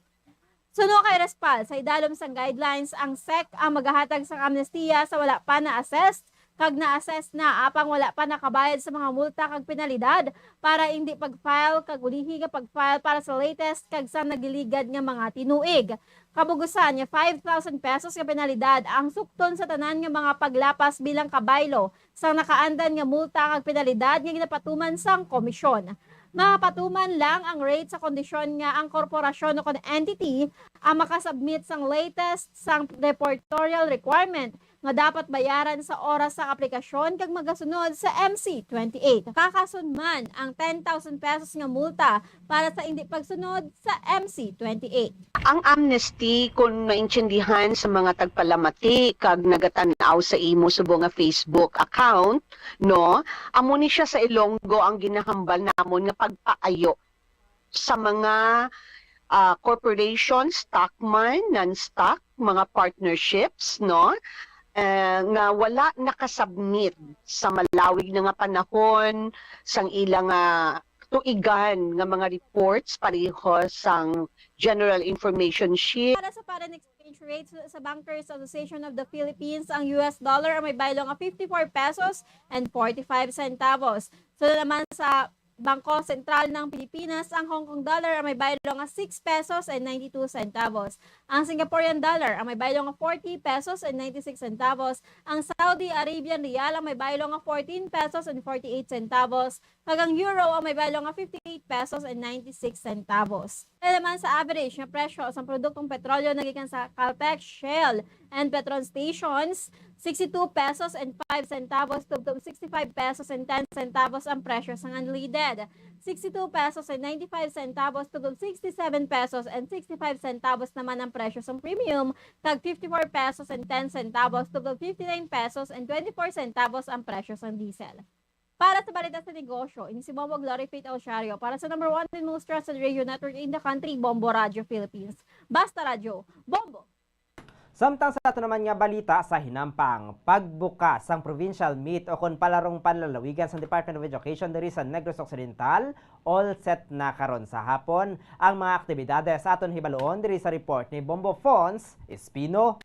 Suno kay Respal sa idalom sang guidelines ang SEC ang maghahatag sang amnestiya sa wala pa na-assessed kag na-assess na apang wala pa nakabayad sa mga multa kag penalidad para hindi pag-file kag ulihi nga pag-file para sa latest kag sa nagiligad nga mga tinuig. Kabugusan niya 5,000 pesos nga penalidad ang sukton sa tanan nga mga paglapas bilang kabaylo sa nakaandan nga multa kag penalidad nga ginapatuman sang komisyon. Mapatuman lang ang rate sa kondisyon nga ang korporasyon o entity ang makasubmit sang latest sang reportorial requirement nga dapat bayaran sa oras sa aplikasyon kag magasunod sa MC28. Kakasunman ang 10,000 pesos nga multa para sa hindi pagsunod sa MC28. Ang amnesty kung maintindihan sa mga tagpalamati kag nagatanaw sa imo subong nga Facebook account, no? Amo ni siya sa Ilonggo ang ginahambal namon nga pagpaayo sa mga corporation, stockman, non-stock, mga partnerships, no? Nga wala nakasubmit sa malawig na nga panahon sang ilang tuigan nga mga reports pareho sang General Information Sheet. Para sa foreign exchange rates sa Bankers Association of the Philippines, ang US dollar ay may baylo nga 54 pesos and 45 centavos. So naman sa Bangko Sentral ng Pilipinas, ang Hong Kong dollar ay may baylo nga 6 pesos and 92 centavos. Ang Singaporean dollar ay may baylo nga 40 pesos and 96 centavos. Ang Saudi Arabian Rial ay may baylo nga 14 pesos and 48 centavos. Kag ang euro ay may baylo nga 58 pesos and 96 centavos. Naman sa average na presyo sa produktong petrolyo nagikan sa Caltex, Shell, and Petron stations, 62 pesos and 5 centavos to 65 pesos and 10 centavos ang presyo sa unleaded. 62 pesos and 95 centavos to 67 pesos and 65 centavos naman ang presyo sa premium, kag 54 pesos and 10 centavos to 59 pesos and 24 centavos ang presyo sa diesel. Para sa balita sa negosyo, ini si Bombo Glory Faith Alciario para sa number 1 and most trusted radio network in the country, Bombo Radio Philippines. Basta Radio, Bombo! Samtang sa ato naman nga balita sa hinampang, pagbukas sang provincial meet o kon palarong panlalawigan sa Department of Education diri sa Negros Occidental, all set na karon sa hapon ang mga aktibidades sa aton hibaloon diri sa report ni Bombo Fons Espino.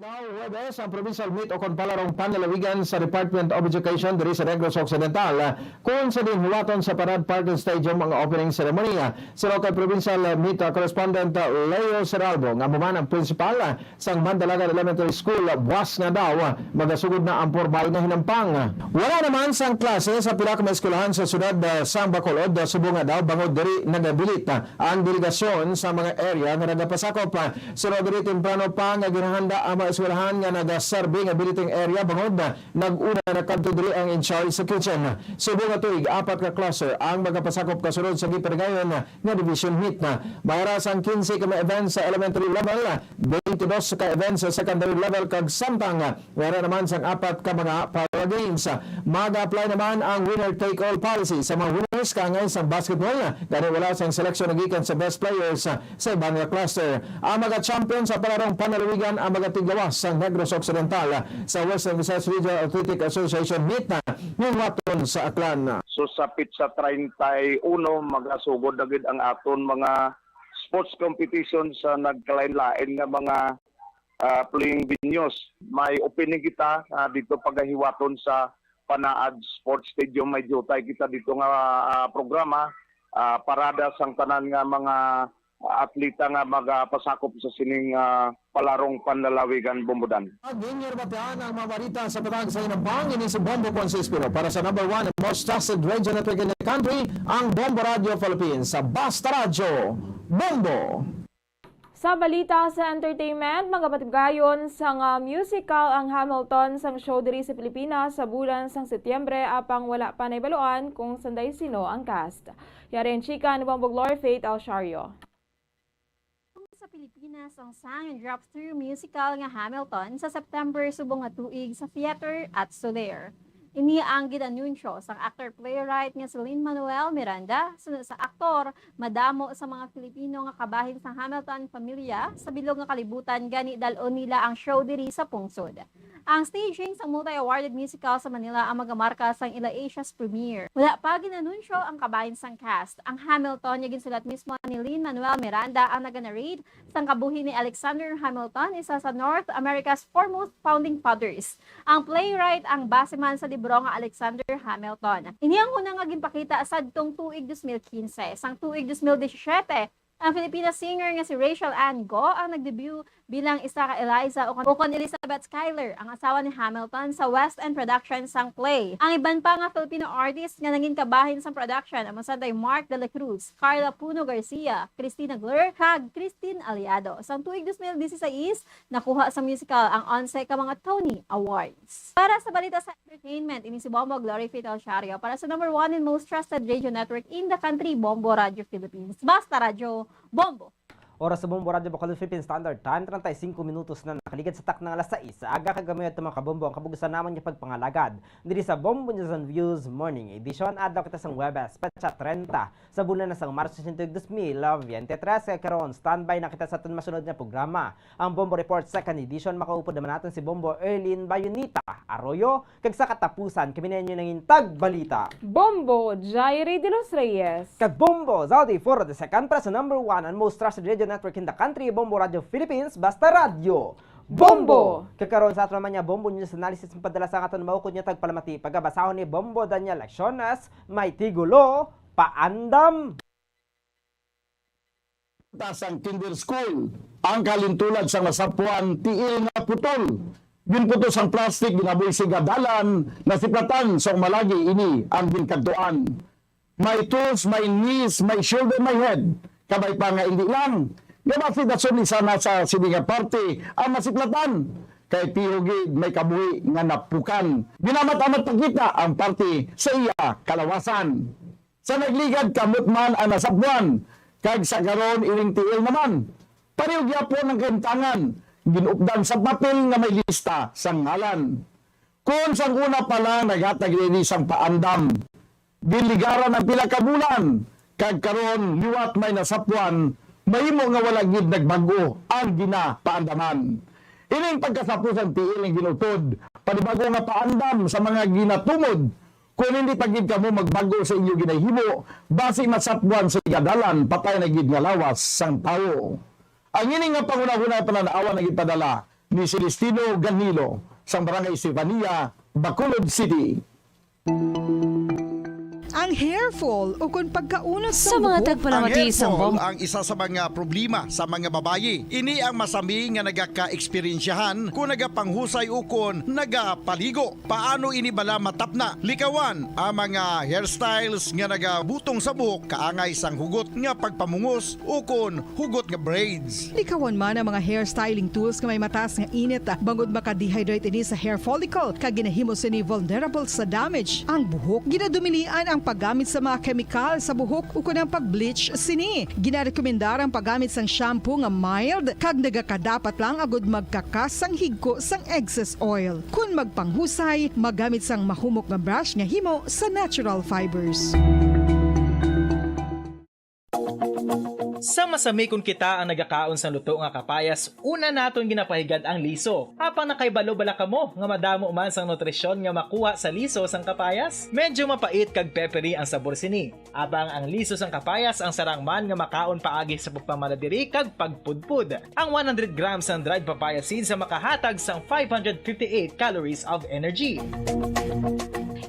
Now, Webes, ang provincial meet o kon palarong panlalawigan sa Department of Education diri sa Negros Occidental kung sa dinhulaton sa Parade Park Stadium ang opening ceremony. Sila kay provincial meet correspondent Leo Seralbo nga buman ang principal sang Mandalagan Elementary School buwas na daw magasugod na ang porbay na hinampang. Wala naman sang klase sa pila ka mga eskwelahan sa syudad sang Bacolod subong nga daw bangod diri nagabilit ang delegasyon sa mga area nga nagapasakop. Sila diri temprano pa nga ginahanda ang eskwelahan nga nagaserve nga biliting area bangod nag-una nakadto diri ang in charge sa kitchen. Subong nga tuig 4 ka klase ang magapasakop kasunod sa gipergayon nga division meet na. Mayras ang 15 ka mga events sa elementary level, 22 ka events sa secondary level kag samtang wala naman sang 4 ka mga para games. Mag-apply naman ang winner take all policy sa mga winners kangay sa basketball dahil wala sang seleksyon nagikan sa best players sa ibang cluster. Ang mga champion sa palarong panlalawigan ang mga tiglawas sa Negros Occidental sa Western Visayas Regional Athletic Association meet na ngwaton sa Aklan. So sa pizza 31 magasugod na gid ang aton mga sports competition sa nagkalain-lain nga mga playing venues. May opening kita dito pagahiwaton sa Panaad Sports Stadium. May jutay kita dito nga programa parada sang tanan nga mga atleta nga magapasakop sa sining palarong panlalawigan Bombodan. Ganyan bataan ang mga balita sa patag sa hinampang ini si Bombo Francisco para sa number 1 and most trusted radio network in the country, ang Bombo Radio Philippines sa Basta Radio, Bombo! Sa balita sa entertainment, magapatigayon sang musical ang Hamilton sang show diri sa Pilipinas sa bulan sang Setyembre apang wala pa naibaluan kung sanday sino ang cast. Yari ang chika ni Bombo Glory Faith Alciario. Sa Pilipinas ang sang and drop-through musical nga Hamilton sa September subong nga tuig sa theater at Soler. Ini ang ginanunsyo sa actor-playwright nga si Lin-Manuel Miranda sunod sa aktor madamo sa mga Filipino nga kabahin sa Hamilton pamilya sa bilog nga kalibutan gani dal-on nila ang show diri sa pungsod. Ang staging sa multi-awarded musical sa Manila ang magamarka sa ila Asia's premiere. Wala pa ginanunsyo ang kabahin sang cast. Ang Hamilton nga ginsulat mismo ni Lin-Manuel Miranda ang naganarrate sang kabuhi ni Alexander Hamilton, isa sa North America's foremost founding fathers. Ang playwright ang baseman sa libro nga Alexander Hamilton. Ini ang unang nga ginpakita sadtong tuig 2015. Sang tuig 2017, ang Filipina singer nga si Rachel Ann Go ang nagdebut bilang isa ka Eliza o kon Elizabeth Schuyler, ang asawa ni Hamilton sa West End production sang play. Ang iban pa nga Filipino artist nga naging kabahin sang production amo sanday Mark de la Cruz, Carla Puno Garcia, Christina Glur, kag Christine Aliado. Sang tuig 2016, nakuha sa musical ang 11 ka mga Tony Awards. Para sa balita sa entertainment, ini si Bombo Glory Fatal Shario para sa number 1 and most trusted radio network in the country, Bombo Radio Philippines. Basta Radio Bombo. Oras sa Bombo Radio Bacolod Philippine Standard Time, 35 minutos na nakaligid sa tak ng alas 6. Aga kagamayot ng mga kabombo ang kabugusan naman niya pagpangalagad. Diri sa Bombo News and Views Morning Edition, adlaw kita sang Webes, petsa 30 sa bulan na sang Marso 2023. Karon, standby na kita sa aton masunod na programa. Ang Bombo Report 2nd Edition, makaupod naman natin si Bombo Erlin Bayonita Arroyo. Kag sa katapusan, kami na inyo nanging tagbalita. Bombo Jairi de los Reyes. Kag Bombo Zaudi for the second para sa number 1 and most trusted radio network in the country, Bombo Radio Philippines, basta radio Bombo! Kakaroon sa ato naman niya, Bombo News Analysis ng padala sa aton maukod niya tagpalamati. Pagabasahon ni Bombo Daniel Acciones, may tigulo, paandam. Tasang kinder school, ang kalintulad sa masapuan, tiil nga putol. Ginputos ang plastic, ginaboy si gadalan, nasiplatan sa malagi ini ang ginkantuan. May tools, may knees, may shoulder, may head. Kabay pa nga hindi lang. Gabasi na suni sana sa sininga party ang masiplatan. Kay pihugid may kabuhi nga napukan. Binamat-amat pagkita ang party sa iya kalawasan. Sa nagligad kamot man ang nasapuan. Kag sa karon iring tiil naman. Parihugya po ng kaintangan. Ginupdan sa papel nga may lista sa ngalan. Kung sang una pa lang naghatag rin isang paandam. Binligaran ang pila ka bulan. Kag karon liwat may nasapuan, mahimo nga wala gid nagbago ang ginapaandaman. Ining pagkasapusan tiil ng ginutod, panibago nga paandam sa mga ginatumod. Kung hindi pa gid kamo magbago sa inyo ginahimo, basi masapuan sa gadalan, patay na gid nga lawas sang tawo. Ang ining nga panguna-una pananawa na gid padala ni Celestino Ganilo sa Barangay Estefania, Bacolod City. Ang hair fall o kung pagkaunos sa mga tagpalamati sa bomb ang isa sa mga problema sa mga babayi. Ini ang masami nga nagaka-eksperyensyahan kung nagapanghusay ukon nagapaligo. Paano ini bala matapna? Likawan ang mga hairstyles nga nagabutong sa buhok kaangay sang hugot nga pagpamungos ukon hugot nga braids. Likawan man ang mga hairstyling tools nga may mataas nga init bangod maka-dehydrate ini sa hair follicle kag ginahimo sini vulnerable sa damage. Ang buhok ginadumilian ang paggamit sa mga kemikal sa buhok o kunang pag-bleach sini. Ginarekomendar ang paggamit sang shampoo nga mild kag nagakadapat lang agud magkakas sang higko sang excess oil. Kung magpanghusay, magamit sang mahumok nga brush nga himo sa natural fibers. Sa masami kung kita ang nagakaon sa luto nga kapayas, una naton ginapahigad ang liso. Apang nakaibalo bala kamo nga madamo man sang nutrisyon nga makuha sa liso sang kapayas. Medyo mapait kag peppery ang sabor sini. Abang ang liso sang kapayas ang sarang man nga makaon paagi sa pagpamaladiri kag pagpudpud. Ang 100 grams ng dried papaya seeds sa makahatag sang 558 calories of energy.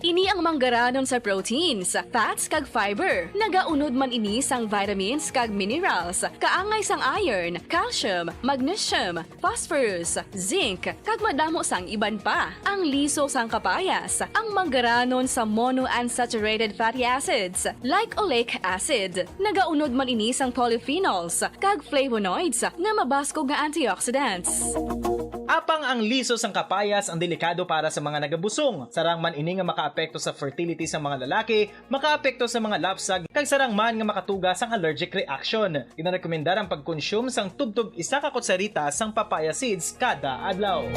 Ini ang manggaranon sa proteins, fats kag fiber. Nagaunod man ini sang vitamins kag minerals, kaangay sang iron, calcium, magnesium, phosphorus, zinc, kag madamo sang iban pa. Ang liso sang kapayas, ang manggaranon sa monounsaturated fatty acids like oleic acid. Nagaunod man ini sang polyphenols kag flavonoids nga mabaskog nga antioxidants. Apang ang liso sang kapayas ang delikado para sa mga nagabusong. Sarang man ini nga makaapekto sa fertility sa mga lalaki, makaapekto sa mga lapsag, kag sarang man nga makatuga sang allergic reaction. Ginarekomendar ang pagkonsume sang tubtub 1 ka kutsarita sang papaya seeds kada adlaw.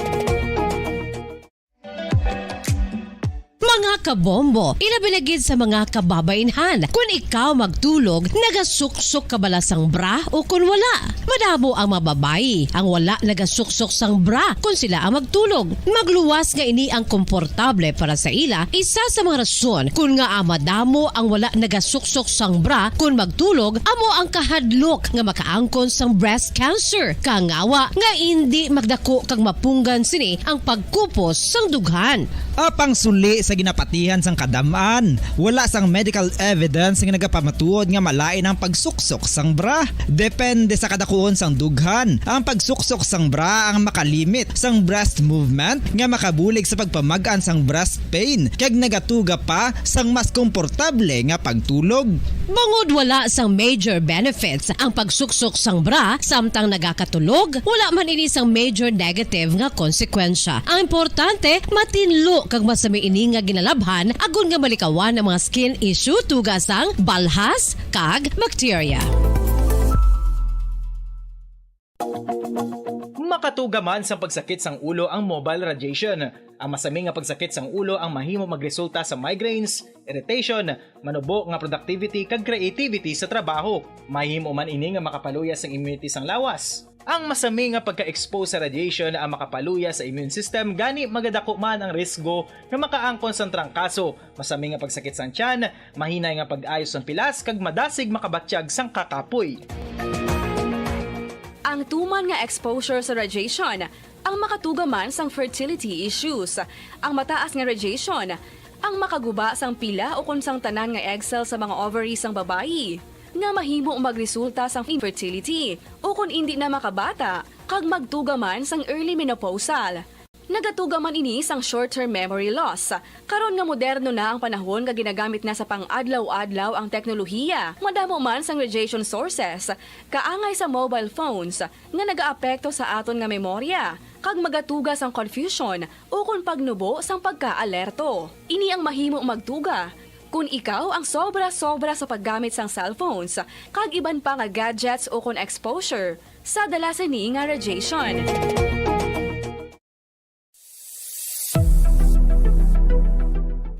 Mga kabombo, ilabilagid sa mga kababainhan. Kung ikaw magtulog, nagasuksok ka bala sang bra o kung wala. Madamo ang mababayi ang wala nagasuksok sang bra kung sila ang magtulog. Magluwas nga ini ang komportable para sa ila, isa sa mga rason kung nga madamo ang wala nagasuksok sang bra kung magtulog, amo ang kahadlok nga makaangkon sang breast cancer. Kangawa nga hindi magdako kag mapunggan sini ang pagkupos sang dughan. Apang suli sa ginapatihan sang kadamaan, wala sang medical evidence nga nagapamatuod nga malain ang pagsuksok sang bra. Depende sa kadakuon sang dughan. Ang pagsuksok sang bra ang makalimit sang breast movement nga makabulig sa pagpamagaan sang breast pain kag nagatuga pa sang mas komportable nga pagtulog. Bangod wala sang major benefits ang pagsuksok sang bra samtang nagakatulog, wala man ini sang major negative nga konsekwensya. Ang importante, matinlo kag masami ini nga ginalabhan agon nga malikawan ang mga skin issue tugas sang balhas kag bacteria. Makatuga man sa pagsakit sang ulo ang mobile radiation. Ang masami nga pagsakit sang ulo ang mahimo magresulta sa migraines, irritation, manubo nga productivity kag creativity sa trabaho. Mahimo man ini nga makapaluyas sang immunity sang lawas. Ang masami nga pagka-expose sa radiation ang makapaluya sa immune system gani magadako man ang risgo nga makaangkon sang trangkaso, masami nga pagsakit sang tiyan, mahinay nga pag-ayos sang pilas kag madasig makabatsyag sang kakapoy. Ang tuman nga exposure sa radiation ang makatuga man sang fertility issues. Ang mataas nga radiation ang makaguba sang pila o kung sang tanan nga egg cell sa mga ovaries sang babayi nga mahimo magresulta sang infertility o kung hindi na makabata kag magtuga man sang early menopausal. Nagatuga man ini sang short-term memory loss. Karon nga moderno na ang panahon nga ginagamit na sa pang-adlaw-adlaw ang teknolohiya. Madamo man sang radiation sources, kaangay sa mobile phones nga nagaapekto sa aton nga memorya, kag magatuga sang confusion o kung pagnubo sang pagka-alerto. Ini ang mahimo magtuga kung ikaw ang sobra-sobra sa paggamit sang cellphones, kag iban pa nga gadgets o kung exposure sa dalasan ni nga radiation.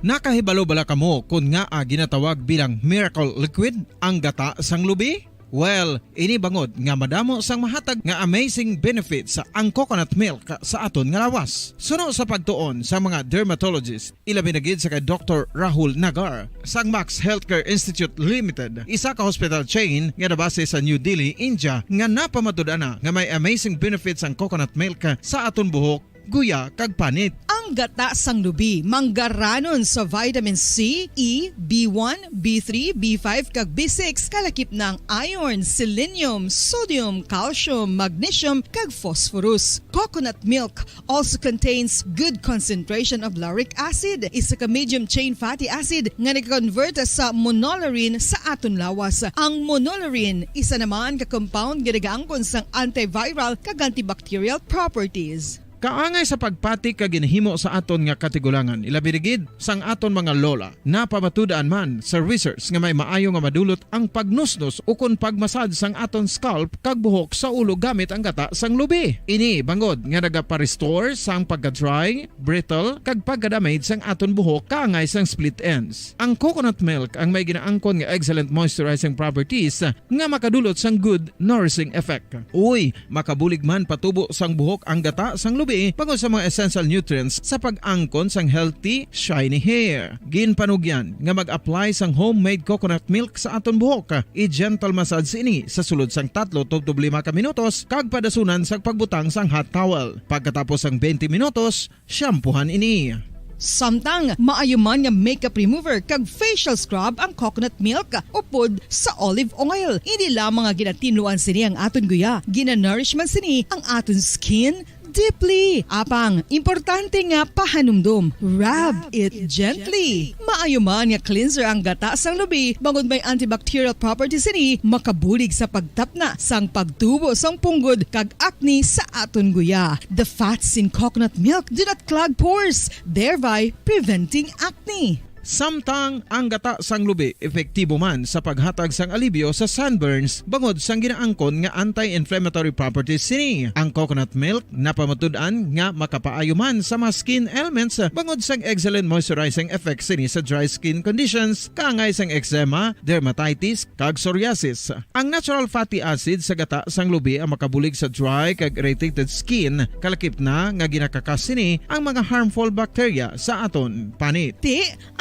Nakahibalo bala kamo kung nga ginatawag bilang miracle liquid ang gata sang lubi? Well, ini bangod nga madamo sang mahatag nga amazing benefit sa ang coconut milk sa aton nga lawas. Suno sa pagtuon sa mga dermatologist, ilabi na gid sa kay Dr. Rahul Nagar sang Max Healthcare Institute Limited, isa ka hospital chain nga nabase sa New Delhi, India, nga napamatud-ana nga may amazing benefits ang coconut milk sa aton buhok, guya kag panit. Ang gata sang lubi manggaranon sa vitamin C, E, B1, B3, B5 kag B6 kalakip ng iron, selenium, sodium, calcium, magnesium kag phosphorus. Coconut milk also contains good concentration of lauric acid, isa ka medium chain fatty acid nga nag-convert sa monolaurin sa aton lawas. Ang monolaurin isa naman ka compound nga nagaangkon sang antiviral kag antibacterial properties. Kaangay sa pagpati ka ginahimo sa aton nga katigulangan, ilabirigid sang aton mga lola, napamatudaan man sa research nga may maayo nga madulot ang pagnusnos o kun pagmasad sang aton scalp kag buhok sa ulo gamit ang gata sang lubi. Ini bangod nga nagapa-restore sang pagka-dry, brittle kag pagka-damage sang aton buhok kaangay sang split ends. Ang coconut milk ang may ginaangkon nga excellent moisturizing properties nga makadulot sang good nourishing effect. Uy, makabulig man patubo sang buhok ang gata sang lubi pagod sa mga essential nutrients sa pag-angkon sang healthy, shiny hair. Ginpanugyan nga mag-apply sang homemade coconut milk sa aton buhok. I-gentle massage ini sa sulod sang 3 to 5 ka minutos kag padasunan sang pagbutang sang hot towel. Pagkatapos sang 20 minutos, shampoohan ini. Samtang maayuman nga makeup remover kag facial scrub ang coconut milk upod sa olive oil. Hindi lamang nga ginatinuan sini ang aton guya, ginanourishman sini ang aton skin deeply. Apang, importante nga pahanumdum. Rub it gently. Maayuman nga cleanser ang gata sang lubi, bangod may antibacterial properties ini, makabulig sa pagtapna sang pagtubo sang punggod kag acne sa aton guya. The fats in coconut milk do not clog pores, thereby preventing acne. Samtang ang gata sang lubi epektibo man sa paghatag sang alibyo sa sunburns bangod sang ginaangkon nga anti-inflammatory properties sini. Ang coconut milk napamatud-an nga makapaayo man sa mga skin ailments bangod sang excellent moisturizing effect sini sa dry skin conditions kaangay sang eczema, dermatitis kag psoriasis. Ang natural fatty acid sa gata sang lubi ang makabulig sa dry kag irritated skin kalakip na nga ginakakas sini ang mga harmful bacteria sa aton panit.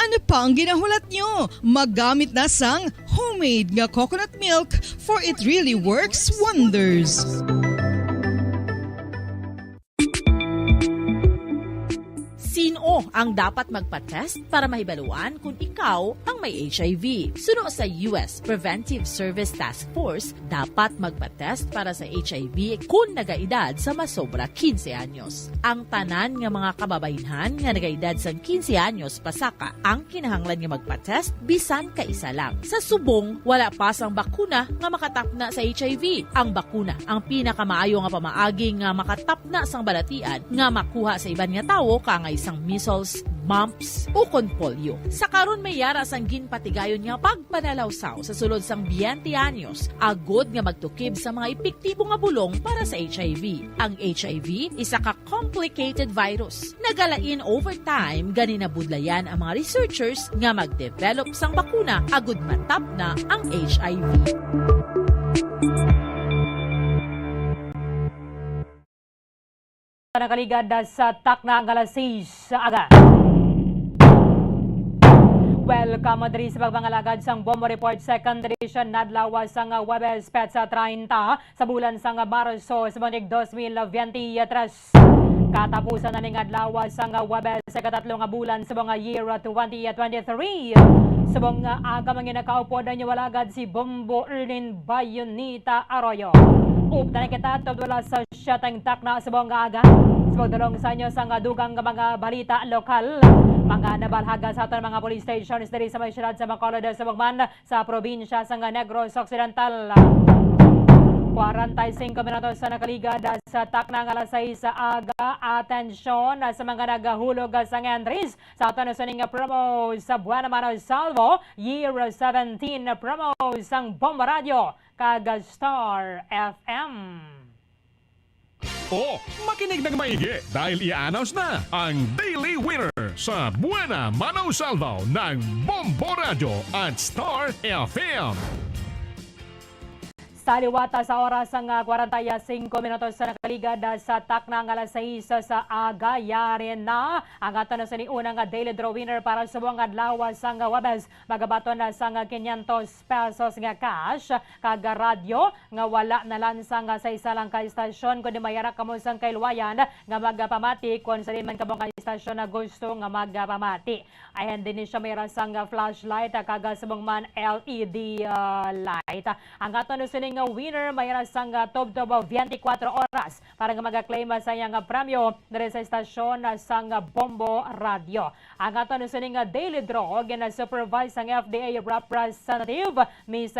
Ano pa ang ginahulat nyo? Maggamit na sang homemade nga coconut milk for it really works wonders. Sino ang dapat magpa-test para mahibaluan kung ikaw ang may HIV? Suno sa US Preventive Service Task Force, dapat magpa-test para sa HIV kung nagaedad sa masobra 15 anyos. Ang tanan nga mga kababaynhan nga nagaedad sa 15 anyos pasaka ang kinahanglan nga magpa-test bisan ka isa lang. Sa subong, wala pa sang bakuna nga makatapna sa HIV. Ang bakuna ang pinakamaayo nga pamaagi nga makatapna sang balatian nga makuha sa iban nga tawo kangay sang measles, mumps, o polio. Sa karon may yara sang ginpatigayon nga pagpanalawsaw sa sulod sang 20 anyos, agod nga magtukib sa mga epektibo nga bulong para sa HIV. Ang HIV isa ka complicated virus. Nagalain over time gani nabudlayan ang mga researchers nga magdevelop sang bakuna agod matapna ang HIV. Nakaligad sa takna ang alas 6 sa aga. Welcome diri sa pagpangalagad sang Bombo Report Second Edition nadlaw sang Webes Petsa 30 sa bulan sang Marso sa buwan 2023. Katapusan na ning adlaw sang Webes sa katatlong bulan sa mga year 2023. Sa mga aga mga nakaupo na niyo walagad si Bombo Erlin Bayonita Arroyo. Updahan kita wala sa siyatang takna sa buong aga. Sa pagdulong sa inyo sa dugang mga balita lokal. Mga nabalhaga sa aton mga police stations diri sa may syudad sa Bacolod sa Bugman sa probinsya sa Negros Occidental. 45 minutos sa nakaligad sa takna ng alas 6 sa aga. Atensyon sa mga nagahulog sa entries sa aton sa promo sa Buena Mano Salvo Year 17 promo sang Bomba Radio kag Star FM. Makinig ng maigi dahil i-announce na ang daily winner sa Buena Mano Salvo ng Bombo Radio at Star FM. Sa liwata sa oras ng 45 minutos sa nakaligad sa takna ng alas 6 sa aga, yari na ang ato na sa niunang daily draw winner para sa buong adlaw sa Webes. Magabaton na sa 500 pesos nga cash kag radyo nga wala na lansang sa isa lang ka istasyon kundi mayara kamo sang kailwayan nga magpamati kung sa man kamo ka istasyon na gusto nga magpamati. Ayan din siya mayara sang flashlight kag sa man LED light. Ang ato na sa nga winner mayroon sang top 24 oras para nga mag-claim sa iyang premyo dere sa istasyon sang Bombo Radio. Ang ato nusuning daily draw gina-supervise ang FDA representative Ms.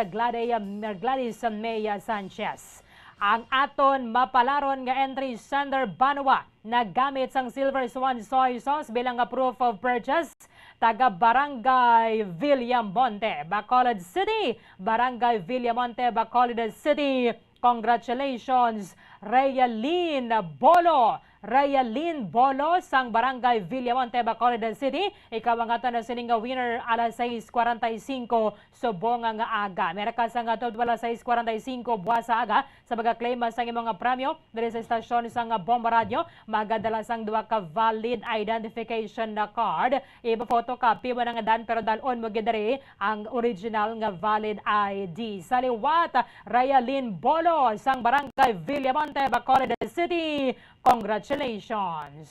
Gladys May Sanchez. Ang aton mapalaron nga entry Sander Banwa nagamit sang Silver Swan soy sauce bilang proof of purchase taga Barangay Villamonte, Bacolod City. Barangay Villamonte, Bacolod City. Congratulations, Rayalyn Bolo. Rayalyn Bolo sang Barangay Villamonte, Bacolod City. Ikaw ang ato na sining winner alas 6:45 subong nga aga. Meron ka sang ato wala 6:45 buwas sa aga sa pag-claim sang imong premyo diri sa istasyon sang Bomba Radio. Magadala sang duha ka valid identification na card. Ipa-photocopy mo nga dan pero dalon mo gidiri ang original nga valid ID. Sa liwat, Rayalyn Bolo sang Barangay Villamonte, Bacolod City. Congratulations!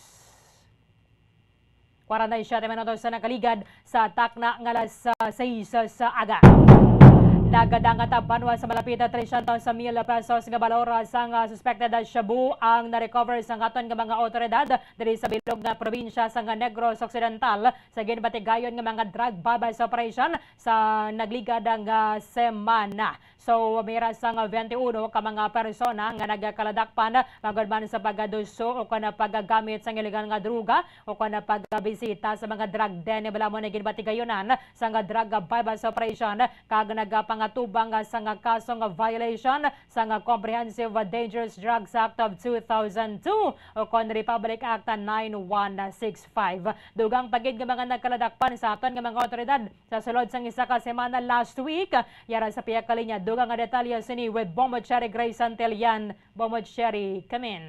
47 minutos sa nakaligad sa takna ng alas 6 sa aga. Nagadangat ang banwa sa malapit na 300,000 pesos nga balor sang suspected shabu ang na-recover sa aton nga mga otoridad diri sa bilog nga probinsya sa Negros Occidental sa ginbatigayon nga mga drug babas operation sa nagligad nga semana. So mayra sang 21 ka mga persona nga nagkaladakpan magod man sa pagaduso o kana paggamit sa ilegal nga droga o kana pagbisita sa mga drug den bala mo na ginbatigayonan sa nga drug babas operation kag nagapangatubang sa nga kasong violation sa nga Comprehensive Dangerous Drugs Act of 2002 o kon Republic Act 9165. Dugang pagid nga mga nagkaladakpan sa aton nga mga otoridad sa sulod sang isa ka semana last week. Yara sa piya kalinya dugang nga detalye sini with Bombo Cherry Grace Antelian. Bombo Cherry, come in.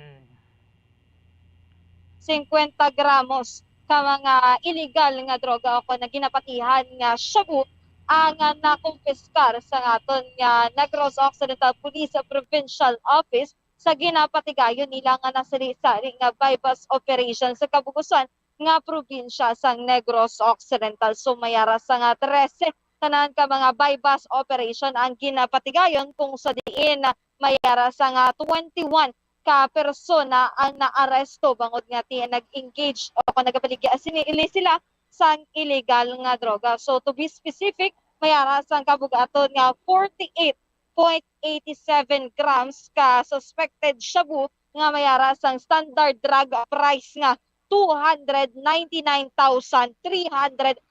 50 gramos ka mga illegal nga droga o kon ginapatihan nga shabu ang nakumpiskar sa aton nga Negros Occidental Police Provincial Office sa ginapatigayon nila nga nasari-sari nga bypass operation sa kabugusan nga probinsya sa Negros Occidental. So mayara sa nga 13 tanan ka mga bypass operation ang ginapatigayon kung sa diin mayara sa nga 21 ka persona ang naaresto bangod nga nag-engage o nagapaligya sila sang illegal nga droga. So to be specific, mayara sang kabugaton nga 48.87 grams ka suspected shabu nga mayara sang standard drug price nga 299,314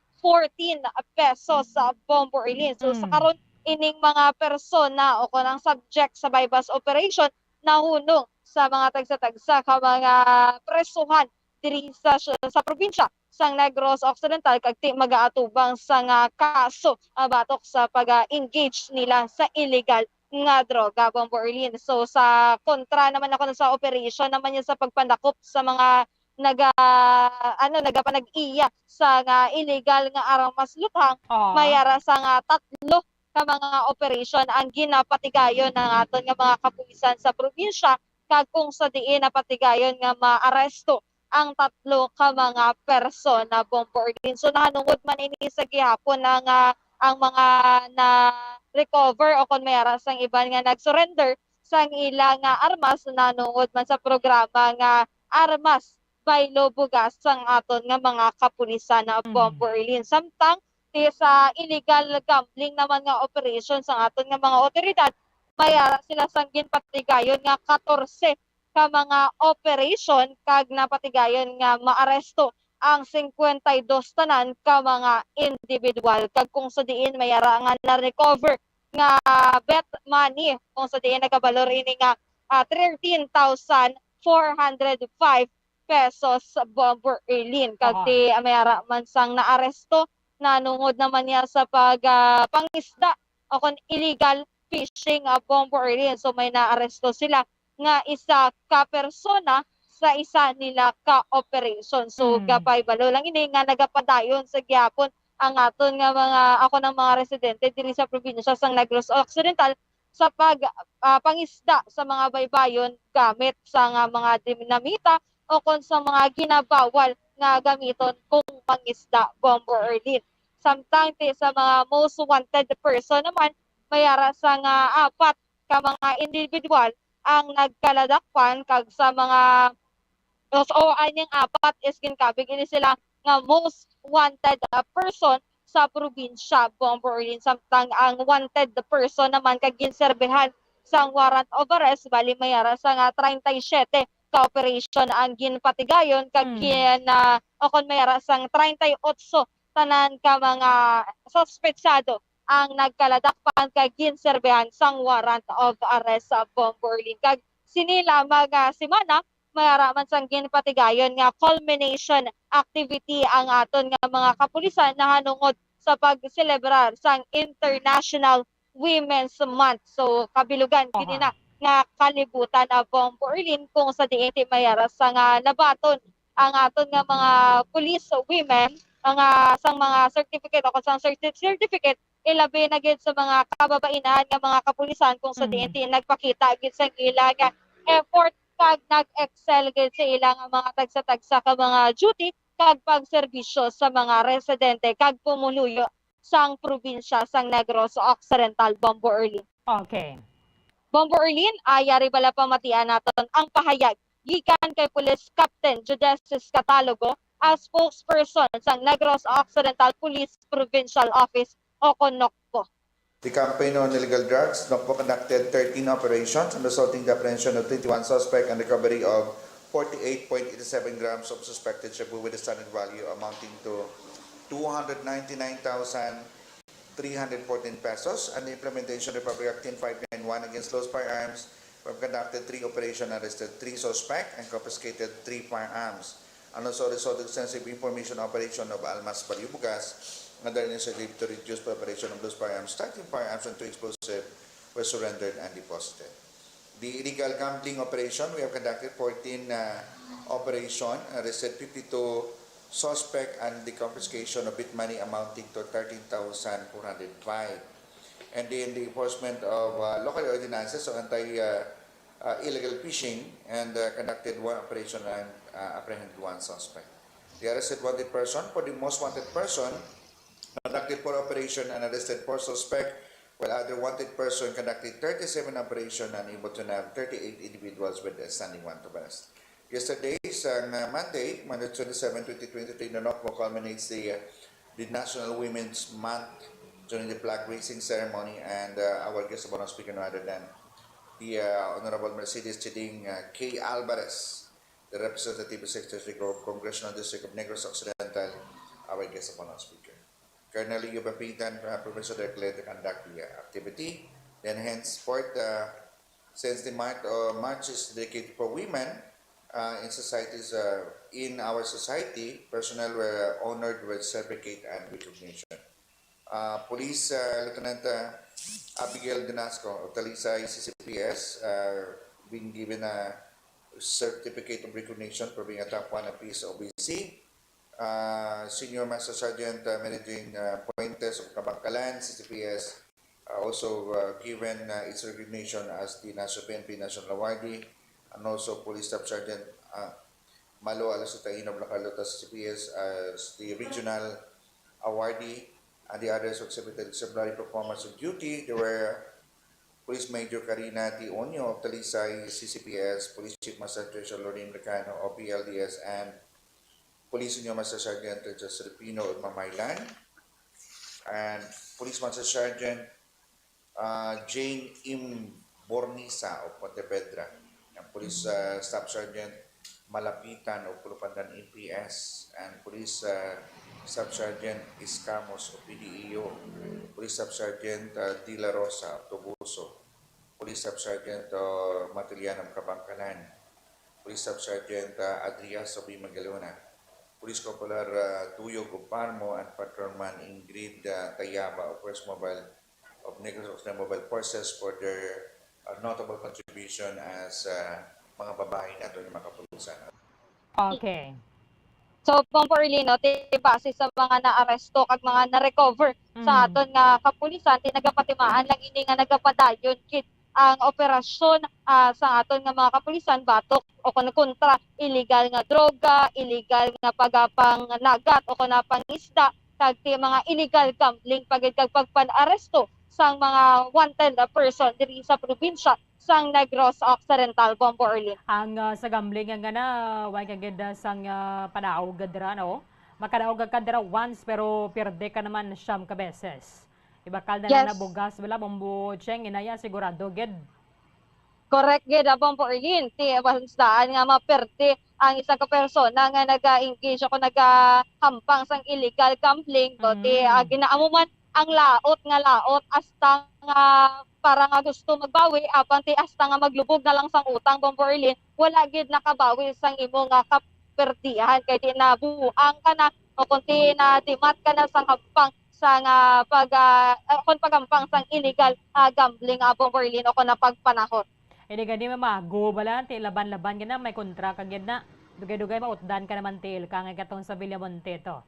pesos sa Bombo Orleans. So sa karon ining mga persona o kanang subject sa bypass operation nahunong sa mga tagsa-tagsa ka mga presuhan diri sa probinsya sang Negros Occidental kag mag-aatubang sa nga kaso batok sa pag-engage nila sa illegal nga droga, Bombo Orleans. So sa kontra naman ako sa operation naman yun sa pagpandakop sa mga nagapanag-iya sa nga illegal nga armas luthang, mayara sa nga 3 ka mga operation ang ginapatigayon ng aton nga mga kapulisan sa probinsya kag kung sa diin napatigayon nga maaresto ang 3 ka mga persona, Bombo Orleans. So nahanungod man ini sa gihapon ng ang mga na recover o kon mayara sang iban nga nag-surrender sang ilang armas nanungod man sa programa nga armas by Lobugas sang aton nga mga kapulisan na Bombo Orleans. Samtang sa illegal gambling naman nga operation sang aton nga mga otoridad, mayara sila sang ginpatigayon nga 14 ka mga operation kag napatigayon nga maaresto ang 52 tanan ka mga individual kag kung sa diin mayara nga na-recover nga bet money kung sa diin nagabalor ini nga 13,405 pesos sa Bombo Orleans kag ti mayara man sang naaresto nanungod naman niya sa pangisda o kon illegal fishing Bombo Orleans. So may naaresto sila nga isa ka persona sa isa nila ka operation. So gapay balo lang ini nga nagapadayon sa gyapon ang aton nga mga ng mga residente diri sa probinsya sang Negros Occidental sa pangisda sa mga baybayon gamit sa mga dinamita o kon sa mga ginabawal nga gamiton kung pangisda, Bombo Orleans. Samtang sa mga most wanted person naman mayara sa nga 4 ka mga individual ang nagkaladakpan kag sa mga anyang 4 is ginkabig ini sila nga most wanted person sa probinsya, Bombo Orleans. Samtang ang wanted person naman kag ginserbehan sang warrant of arrest bali mayara sa nga 37 ka operation ang ginpatigayon kag o kon mayara sang 38 tanan ka mga suspetsado ang nagkaladakpan kag ginserbehan sang warrant of arrest sa Bombo Orleans. Kag sinila mga semana mayara man sang ginpatigayon nga culmination activity ang aton nga mga kapulisan nahanungod sa pagselebrar sang International Women's Month. So kabilugan kini na nga kalibutan na Bombo Orleans kung sa diin mayara sa nga nabaton ang aton nga mga police women sang mga certificate o sang certificate ilabi na gid sa mga kababainan nga mga kapulisan kung sa diin nagpakita gid sa ila nga effort kag nag-excel gid sa ilang mga tagsa-tagsa ka mga duty kag pagserbisyo sa mga residente kag pumuluyo sang probinsya sang Negros Occidental, Bombo Erlin. Okay. Bombo Erlin, ayari bala pamatian naton ang pahayag gikan kay Police Captain Judesis Catalogo as spokesperson sang Negros Occidental Police Provincial Office o CONOCPO. The campaign on illegal drugs, NOCPO conducted 13 operations and resulting the apprehension of 21 suspects and recovery of 48.87 grams of suspected shabu with a standard value amounting to 299,314 pesos, and the implementation of Republic Act 10591 against those firearms. We have conducted 3 operations, arrested 3 suspects, and confiscated 3 firearms. And also result extensive information operation of Almas Baliubugas, another initiative to reduce preparation of those firearms, starting firearms and 2 explosives were surrendered and deposited. The illegal gambling operation, we have conducted 14 operations, arrested 52 suspect, and the confiscation of bit money amounting to 13,405. And then the enforcement of local ordinances on anti-illegal fishing, and conducted 1 operation and apprehended 1 suspect. The arrested wanted person, for the most wanted person, conducted 4 operation and arrested 4 suspect, while other wanted person conducted 37 operation and able to nab 38 individuals with a standing warrant of arrest. Yesterday, Monday, Monday 27, 2023, the NOCPO culminates the National Women's Month during the flag raising ceremony, and our guest of honor speaker no other than the Honorable Mercedes Chiding K. Alvarez, the representative secretary of Congressional District of Negros Occidental, our guest of honor speaker. Colonel Leo Bapitan, Professor declared to conduct the activity. Then henceforth, since the March is dedicated for women, in our society, personnel were honored with certificate and recognition. Police Lieutenant Abigail Dinasco of Talisay CCPS being given a certificate of recognition for being a top 1 of PSOBC. Senior Master Sergeant Mary Jane Puentes of Kabangkalan, CCPS, also given its recognition as the PNP National Awardee, and also Police Staff Sergeant Malo Alasutain of Lacalota, CCPS, as the Regional Awardee, and the others who exhibited exemplary performance on duty. There were Police Major Karina T. Onyo of Talisay, CCPS, Police Chief Master Treasurer Lorraine Recano of PLDS, and Police Senior Master Sergeant Joseph Filipino of Mamaylan, and Police Master Sergeant Jane M. Bornisa of Pontevedra, and Police Staff Sergeant Malapitan of Pulupandan EPS, and Police Staff Sergeant Iscamos of PDEO, Police Staff Sergeant De La Rosa of Tobuso, Police Staff Sergeant Matilian of Kabangkalan, Police Staff Sergeant Adrias of Imagalona, Police Corporal Tuyog of Parmo, and Patrolman Ingrid Tayaba of First Mobile of Negros Occidental Mobile Forces for their notable contribution as mga babae nato ng mga kapulisan. Okay. So, Bombo Erlin, no, base sa mga na-aresto kag mga na-recover sa aton nga kapulisan, tinagapatimaan lang ini nga nagapadayon kit ang operasyon sa aton nga mga kapulisan batok o kontra illegal nga droga, illegal nga pagapanglagat o kuna pangisda, kag mga illegal gambling pagid kag pagpan-aresto sang mga wanted person diri sa probinsya sang Negros Occidental, Bombo Erlin. Ang sa gambling nga na, why kagid sang panaog dira, no? Makadaog ka dira once pero perde ka naman siyam ka beses. Ibakal na Yes. na bugas wala Bombo Cheng inaya sigurado gid. Correct gid, Bombo Erlin. Ti banstaan nga maperte ang isang ka persona nga naga-engage ako nagahampang sang illegal gambling, to ti ginaamo man ang laot hasta nga para nga gusto magbawi apan ti hasta nga maglubog na lang sang utang, Bombo Erlin, wala gid nakabawi sang imo nga kapertihan kay di nabuang ka na o kunti na dimat ka na sang hampang sang pagampang sang illegal gambling, Bombo Erlin, o kun na pagpanahon. Hindi gani mamago bala ti laban-laban gina may kontra kagid na. Dugay-dugay mautdan ka naman til kangay katong sa Villamonte to.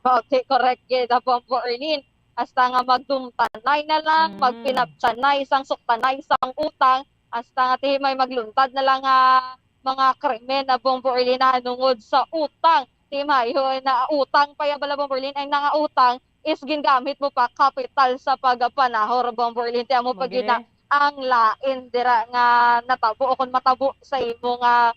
Okay, correct gid, Bombo Erlin. Hasta nga magdumtanay na lang, magpinaptsanay, isang suktanay, isang utang, hasta nga ti may magluntad na lang mga krimen na, Bombo Erlin, na nungod sa utang. Ti may na utang pa ya bala, Bombo Erlin, ay nangautang is gingamit mo pa kapital sa pagpanahor Bombo Erlin tiya mo pag na ang lain dira nga natabo o kung matabo sa imo nga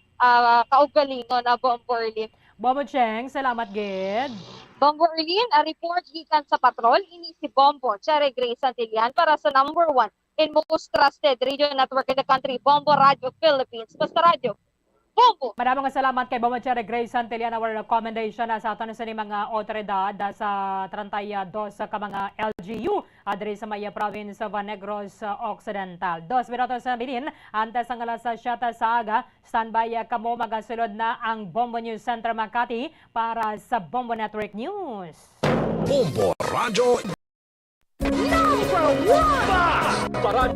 kaugalingon na Bombo Erlin. Bombo Cheng, salamat gid. Bombo Erlin, a report gikan sa patrol ini si Bombo Cherry Grace Santillan para sa number 1 in most trusted radio network in the country, Bombo Radio Philippines. Basta Radio Bombo! Maraming salamat kay Bombo Cherry Grace Santillan. Our recommendation sa aton sa mga otoridad sa 32 ka mga LGU adre sa Maya Province of Negros Occidental. 2 minutos na bilin, antes ang alas 7 sa aga, standby kamo magasulod na ang Bombo News Center Makati para sa Bombo Network News. Bombo Radio Para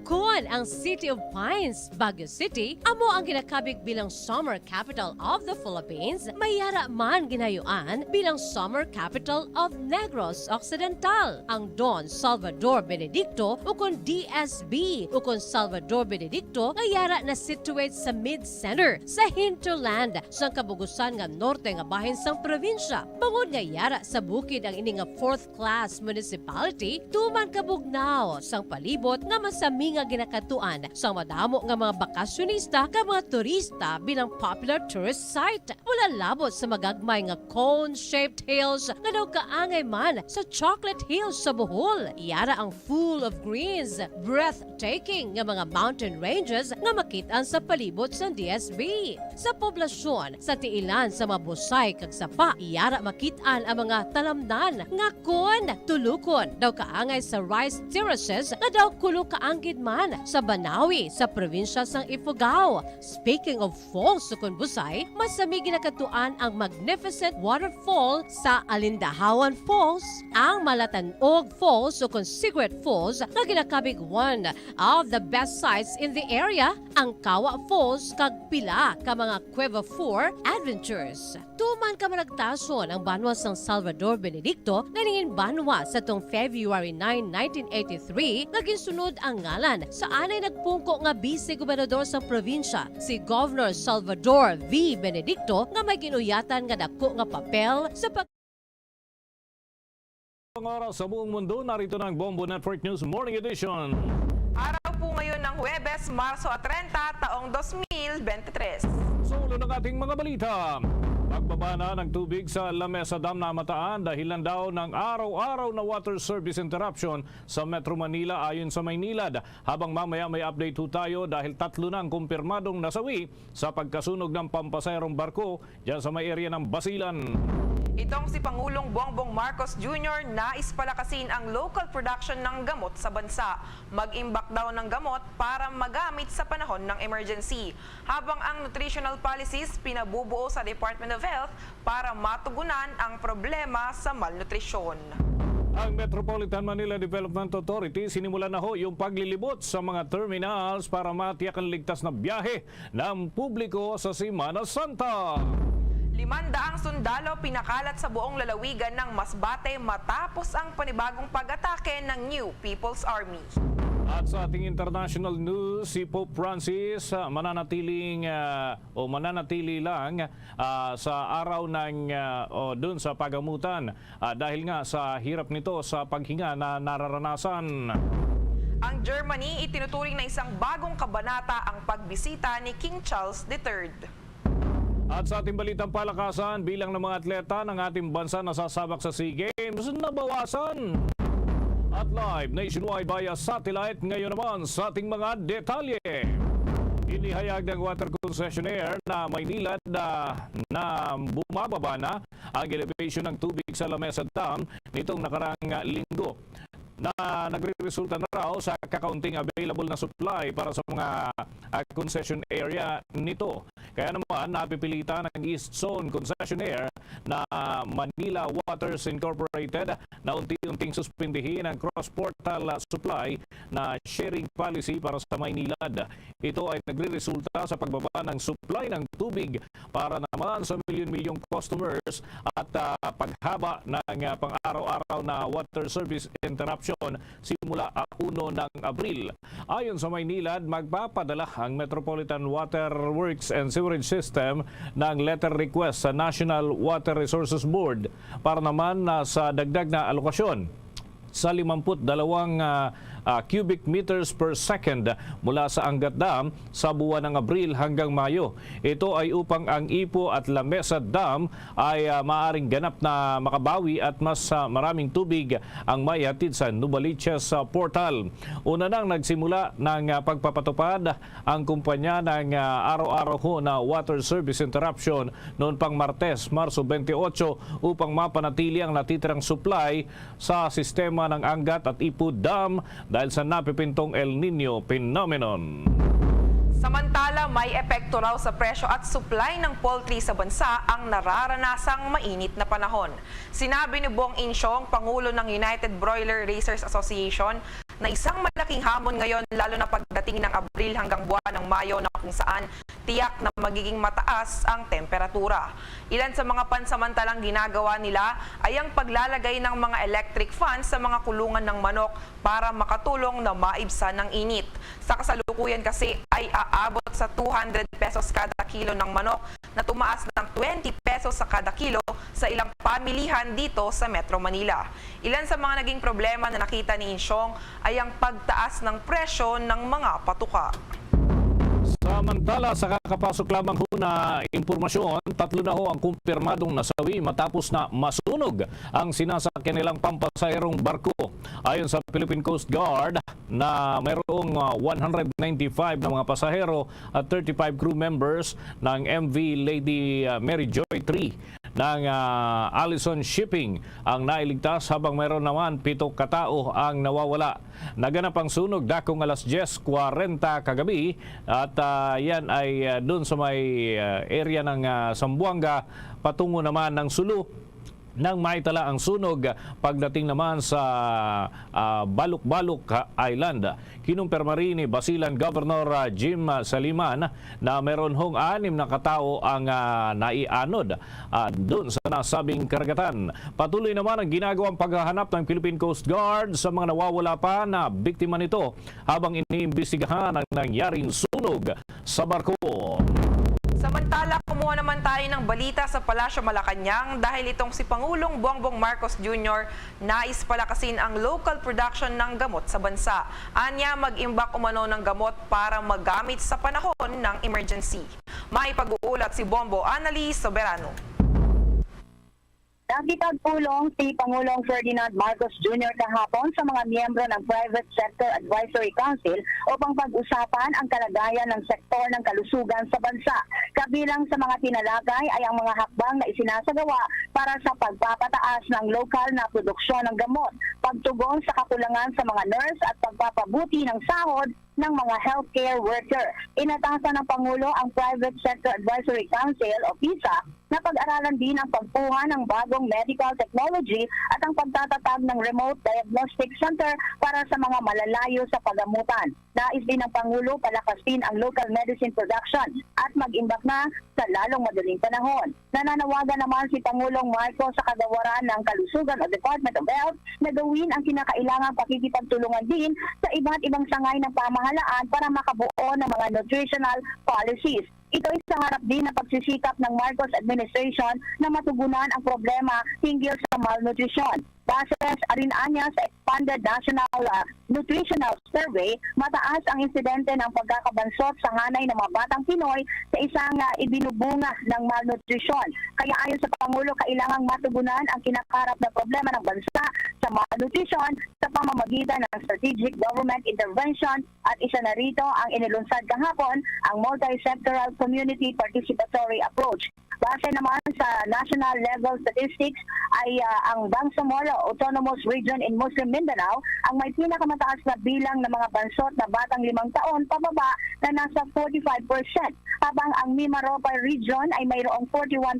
Kuan ang City of Pines, Baguio City, amo ang ginakabig bilang summer capital of the Philippines, mayara man ginayuan bilang summer capital of Negros Occidental. Ang Don Salvador Benedicto ukon DSB ukon Salvador Benedicto ngayara na situate sa mid-center sa hinterland sa kabugusan nga norte nga bahin sang probinsya. Bangod ngayara sa bukid ang ini nga 4th class municipality, tuman kabugnaw sang palibot nga masami nga ginakatuan sa madamo nga mga bakasyonista ka mga turista bilang popular tourist site. Wala labot sa magagmay nga cone-shaped hills nga daw kaangay man sa Chocolate Hills sa Bohol. Iyara ang full of greens, breathtaking nga mga mountain ranges nga makitaan sa palibot sa DSB. Sa poblasyon, sa tiilan sa mabusay kag sapa, iyara makitaan ang mga talamnan nga kon tulukon daw kaangay sa rice terraces nga daw kulo kaanggid man sa Banawi sa probinsya sang Ifugao. Speaking of falls sa Busay, masami ginakatuan ang magnificent waterfall sa Alindahawan Falls, ang Malatanog Falls o Secret Falls na ginakabig one of the best sites in the area, ang Kawa Falls kag pila ka mga Cueva 4 adventures. Tuman ka managtason ang banwa sang Salvador Benedicto na ningin banwa sa tong February 9, 1983 naging sunod ang ngalan sa anay nagpungko nga vice-gobernador sa probinsya, si Governor Salvador V. Benedicto nga may ginuyatan nga dako nga papel sa Ang oras sa buong mundo, narito na ang Bombo Network News Morning Edition. Araw po ngayon ng Huwebes, Marso 30, taong 2023. Sa ulo ng ating mga balita, pagbaba na ng tubig sa Lamesa Dam na Mataan dahilan daw ng araw-araw na water service interruption sa Metro Manila ayon sa Maynilad. Habang mamaya may update ho tayo dahil 3 na ang kumpirmadong nasawi sa pagkasunog ng pampasayrong barko dyan sa may area ng Basilan. Itong si Pangulong Bongbong Marcos Jr. nais palakasin ang local production ng gamot sa bansa. Mag-imbak daw ng gamot para magamit sa panahon ng emergency. Habang ang nutritional policies pinabubuo sa Department of Health para matugunan ang problema sa malnutrisyon. Ang Metropolitan Manila Development Authority sinimulan na ho yung paglilibot sa mga terminals para matiyak ang ligtas na biyahe ng publiko sa Semana Santa. 500 sundalo pinakalat sa buong lalawigan ng Masbate matapos ang panibagong pag-atake ng New People's Army. At sa ating international news, si Pope Francis mananatili lang sa araw ng dun sa pagamutan dahil nga sa hirap nito sa paghinga na nararanasan. Ang Germany itinuturing na isang bagong kabanata ang pagbisita ni King Charles III. At sa ating balitang palakasan, bilang ng mga atleta ng ating bansa nasasabak sa SEA Games nabawasan. At live nationwide via satellite ngayon naman sa ating mga detalye. Inihayag ng water concessionaire na Maynilad na bumababa na ang elevation ng tubig sa Lamesa Dam nitong nakaraang linggo, na nagre-resulta na raw sa kakaunting available na supply para sa mga concession area nito. Kaya naman napipilitan ng East Zone Concessionaire na Manila Waters Incorporated na unti-unting suspindihin ang cross-portal supply na sharing policy para sa Maynilad. Ito ay nagre-resulta sa pagbaba ng supply ng tubig para naman sa milyon-milyong customers at paghaba ng pang-araw-araw na water service interruption simula 1 ng Abril. Ayon sa Maynilad, magpapadala ang Metropolitan Water Works and Sewerage System ng letter request sa National Water Resources Board para naman sa dagdag na alokasyon sa 52 cubic meters per second mula sa Angat Dam sa buwan ng Abril hanggang Mayo. Ito ay upang ang Ipo at Lamesa Dam ay maaring ganap na makabawi at mas maraming tubig ang maihatid sa Novaliches portal. Una nang nagsimula ng pagpapatupad ang kumpanya ng araw-araw na water service interruption noon pang Martes, Marso 28 upang mapanatili ang natitirang supply sa sistema ng Angat at Ipo Dam dahil sa napipintong El Nino phenomenon. Samantala, may epekto raw sa presyo at supply ng poultry sa bansa ang nararanasang mainit na panahon. Sinabi ni Bong Insyong, Pangulo ng United Broiler Raisers Association, na isang malaking hamon ngayon lalo na pagdating ng Abril hanggang buwan ng Mayo na kung saan tiyak na magiging mataas ang temperatura. Ilan sa mga pansamantalang ginagawa nila ay ang paglalagay ng mga electric fans sa mga kulungan ng manok para makatulong na maibsan ng init. Sa kasalukuyan kasi ay aabot sa 200 pesos kada kilo ng manok na tumaas ng 20 pesos sa kada kilo sa ilang pamilihan dito sa Metro Manila. Ilan sa mga naging problema na nakita ni Insyong ay ang pagtaas ng presyo ng mga patuka. Samantala, sa kakapasok lamang ho na impormasyon, 3 na ho ang kumpirmadong nasawi matapos na masunog ang sinasakyan nilang pampasaherong barko. Ayon sa Philippine Coast Guard na mayroong 195 na mga pasahero at 35 crew members ng MV Lady Mary Joy 3 ng Allison Shipping ang nailigtas habang mayroon naman 7 katao ang nawawala. Naganap ang sunog dakong alas 10:40 kagabi at yan ay doon sa may area ng Zamboanga patungo naman ng Sulu nang maitala ang sunog pagdating naman sa Baluk-Baluk Island. Kinumpirma rin ni Basilan Governor Jim Saliman na meron hong 6 na katao ang naianod doon sa nasabing karagatan. Patuloy naman ang ginagawang paghahanap ng Philippine Coast Guard sa mga nawawala pa na biktima nito habang iniimbestigahan ang nangyaring sunog sa barko. Samantala, kumuha naman tayo ng balita sa Palasyo Malacanang dahil itong si Pangulong Bongbong Marcos Jr. nais palakasin ang local production ng gamot sa bansa. Anya, mag-imbak umano ng gamot para magamit sa panahon ng emergency. May pag-uulat si Bombo Annalise Soberano. Nakipagpulong si Pangulong Ferdinand Marcos Jr. kahapon sa mga miyembro ng Private Sector Advisory Council upang pag-usapan ang kalagayan ng sektor ng kalusugan sa bansa. Kabilang sa mga tinalakay ay ang mga hakbang na isinasagawa para sa pagpapataas ng lokal na produksyon ng gamot, pagtugon sa kakulangan sa mga nurse at pagpapabuti ng sahod ng mga healthcare worker. Inatasan ng Pangulo ang Private Sector Advisory Council o PISA na pag-aralan din ang pagkuha ng bagong medical technology at ang pagtatatag ng remote diagnostic center para sa mga malalayo sa pagamutan. Nais din ng Pangulo palakasin ang local medicine production at mag-imbak na sa lalong madaling panahon. Nananawagan naman si Pangulong Marcos sa kagawaran ng kalusugan o Department of Health na gawin ang kinakailangang pakikipagtulungan din sa iba't ibang sangay ng pamahalaan para makabuo ng mga nutritional policies. Ito ay sa harap din ng pagsisikap ng Marcos administration na matugunan ang problema hinggil sa malnutrition. Base rin anya sa expanded National Nutritional Survey, mataas ang insidente ng pagkakabansot sa hanay ng mga batang Pinoy sa isang ibinubunga ng malnutrition. Kaya ayon sa Pangulo, kailangang matugunan ang kinakarap na problema ng bansa sa malnutrition sa pamamagitan ng strategic government intervention at isa na rito ang inilunsad kahapon ang multi-sectoral community participatory approach. Base naman sa national level statistics ay ang Bangsamoro Autonomous Region in Muslim Mindanao ang may pinakamataas na bilang ng mga bansot na batang 5 taon pababa na nasa 45%, habang ang Mimaropa Region ay mayroong 41%,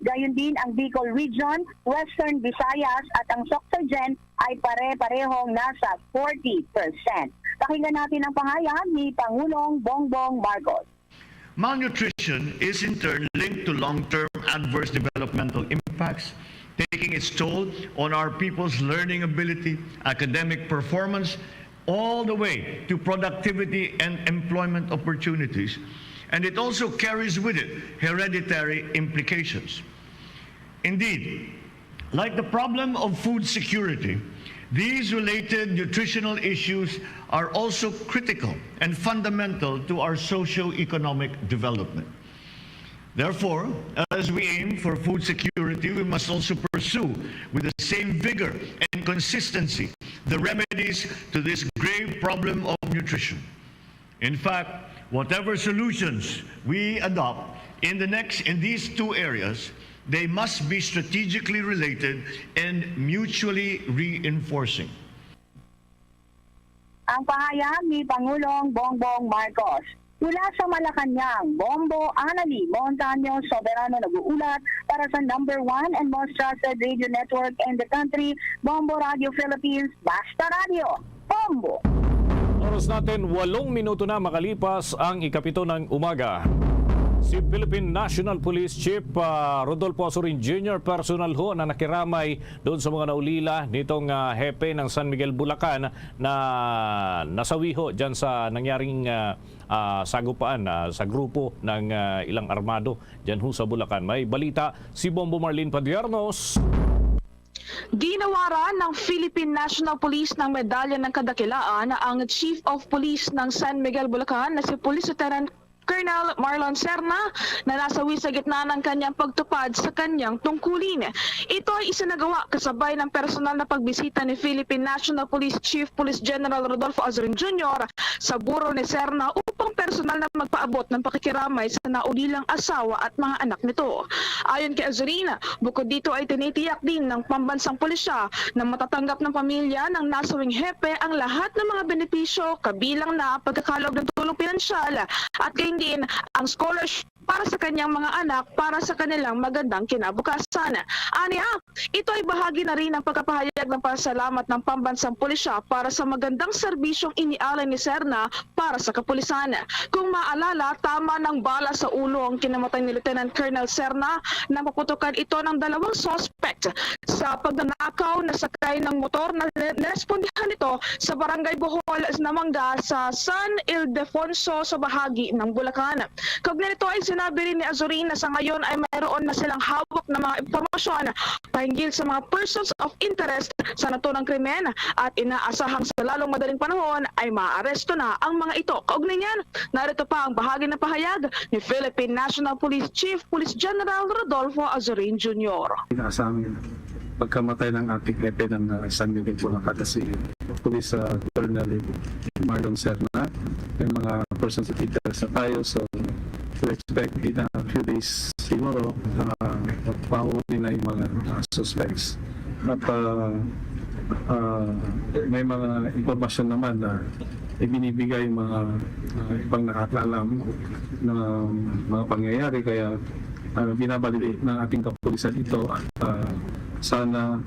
gayon din ang Bicol Region, Western Visayas at ang Soccergen ay pare-parehong nasa 40%. Pakinggan natin ang pahayag ni Pangulong Bongbong Marcos. Malnutrition is in turn linked to long-term adverse developmental impacts, taking its toll on our people's learning ability, academic performance, all the way to productivity and employment opportunities. and it also carries with it hereditary implications. Indeed, like the problem of food security, these related nutritional issues are also critical and fundamental to our socio-economic development. Therefore, as we aim for food security, we must also pursue with the same vigor and consistency the remedies to this grave problem of nutrition. In fact, whatever solutions we adopt in these two areas, they must be strategically related and mutually reinforcing. Ang pahayag ni Pangulong Bongbong Marcos. Mula sa Malacanang, Bombo Anali Montaño Soberano nag-uulat para sa #1 and most trusted radio network in the country, Bombo Radio Philippines, Basta Radio. Bombo! Oras natin 8 minuto na makalipas ang 7 ng umaga. Si Philippine National Police Chief Rodolfo Azurin Jr. personal ho na nakiramay doon sa mga naulila nitong hepe ng San Miguel, Bulacan na nasawi ho dyan sa nangyaring sagupaan sa grupo ng ilang armado dyan ho sa Bulacan. May balita si Bombo Marlene Padiernos. Ginawaran ng Philippine National Police ng medalya ng kadakilaan ang Chief of Police ng San Miguel, Bulacan na si Police Lieutenant Colonel Marlon Serna na nasawi sa gitna ng kanyang pagtupad sa kanyang tungkulin. Ito ay isinagawa kasabay ng personal na pagbisita ni Philippine National Police Chief Police General Rodolfo Azurin Jr. sa buro ni Serna upang personal na magpaabot ng pakikiramay sa naulilang asawa at mga anak nito. Ayon kay Azurin, bukod dito ay tinitiyak din ng pambansang pulisya na matatanggap ng pamilya ng nasawing hepe ang lahat ng mga benepisyo kabilang na pagkakaloob ng tulong pinansyal at din ang scholarship para sa kanyang mga anak para sa kanilang magandang kinabukasan. Aniya, ito ay bahagi na rin ng pagkapahayag ng pasalamat ng pambansang pulisya para sa magandang serbisyong inialay ni Serna para sa kapulisan. Kung maalala, tama ng bala sa ulo ang kinamatay ni Lieutenant Colonel Serna na maputukan ito ng 2 suspect sa pagnanakaw na sakay ng motor na respondihan nito sa Barangay Bohol na Mangga sa San Ildefonso sa bahagi ng Bulacan. Kaugnay nito ay sinabi rin ni Azurin na sa ngayon ay mayroon na silang hawak na mga impormasyon pahinggil sa mga persons of interest sa naturang krimen at inaasahang sa lalong madaling panahon ay maaaresto na ang mga ito. Kaugnay niyan, narito pa ang bahagi ng pahayag ni Philippine National Police Chief Police General Rodolfo Azurin Jr. Inaasahan pagkamatay ng ating hepe ng San Miguel, Bulacan si Police Colonel Marlon Serna. May mga persons of interest na tayo, so we expect in a few days siguro mahuli na yung mga suspects. At may mga impormasyon naman na ibinibigay yung mga ibang nakakaalam ng mga pangyayari, kaya binabaliit ng ating kapulisan ito at sana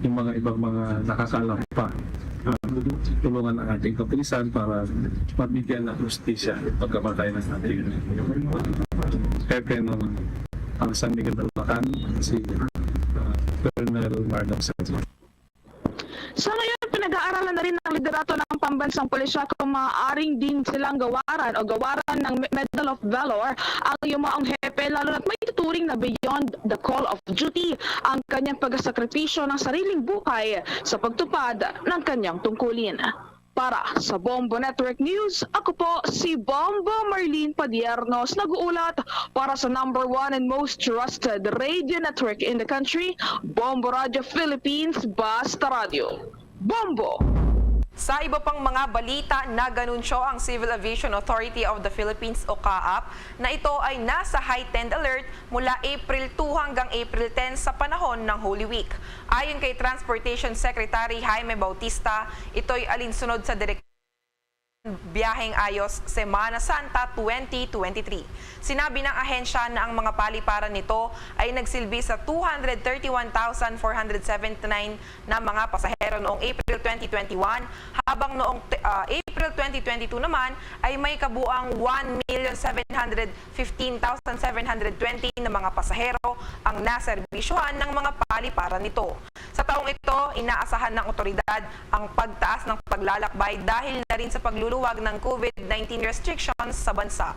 yung mga ibang mga nakakaalam pa tulungan ang ating kapulisan para mabigyan ng justisya pagkamatay ng ating hepe ng San Miguel, Bulacan, si Colonel Marlon Serna. Sa ngayon, pinag-aaralan na rin ng liderato ng pambansang pulisya kung maaaring din silang gawaran ng Medal of Valor ang yumaong hepe, lalo na't may tuturing na beyond the call of duty ang kanyang pagsakripisyo ng sariling buhay sa pagtupad ng kanyang tungkulin. Para sa Bombo Network News, ako po si Bombo Marlene Padiernos, nag-uulat para sa #1 and most trusted radio network in the country, Bombo Radio Philippines, Basta Radio. Bombo! Sa iba pang mga balita, naganunsyo ang Civil Aviation Authority of the Philippines o CAAP na ito ay nasa heightened alert mula April 2 hanggang April 10 sa panahon ng Holy Week. Ayon kay Transportation Secretary Jaime Bautista, ito'y alinsunod sa Biyaheng Ayos Semana Santa 2023. Sinabi ng ahensya na ang mga paliparan nito ay nagsilbi sa 231,479 na mga pasahero noong April 2021, habang noong April 2022 naman ay may kabuang 1,715,720 na mga pasahero ang naserbisyuhan ng mga paliparan nito. Sa taong ito, inaasahan ng otoridad ang pagtaas ng paglalakbay dahil na rin sa pagluluwag ng COVID-19 restrictions sa bansa.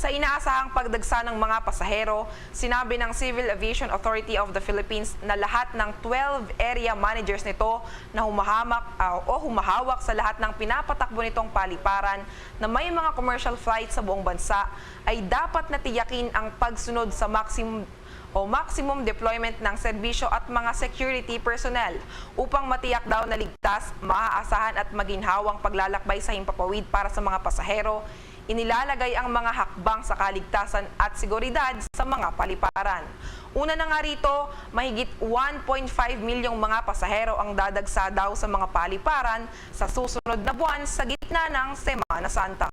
Sa inaasahang pagdagsa ng mga pasahero, sinabi ng Civil Aviation Authority of the Philippines na lahat ng 12 area managers nito na humahawak sa lahat ng pinapatakbo nitong paliparan na may mga commercial flights sa buong bansa ay dapat natiyakin ang pagsunod sa maximum deployment ng serbisyo at mga security personnel upang matiyak daw na ligtas, maaasahan at maginhawang paglalakbay sa himpapawid para sa mga pasahero. Inilalagay ang mga hakbang sa kaligtasan at seguridad sa mga paliparan. Una na nga rito, mahigit 1.5 milyong mga pasahero ang dadagsa daw sa mga paliparan sa susunod na buwan sa gitna ng Semana Santa.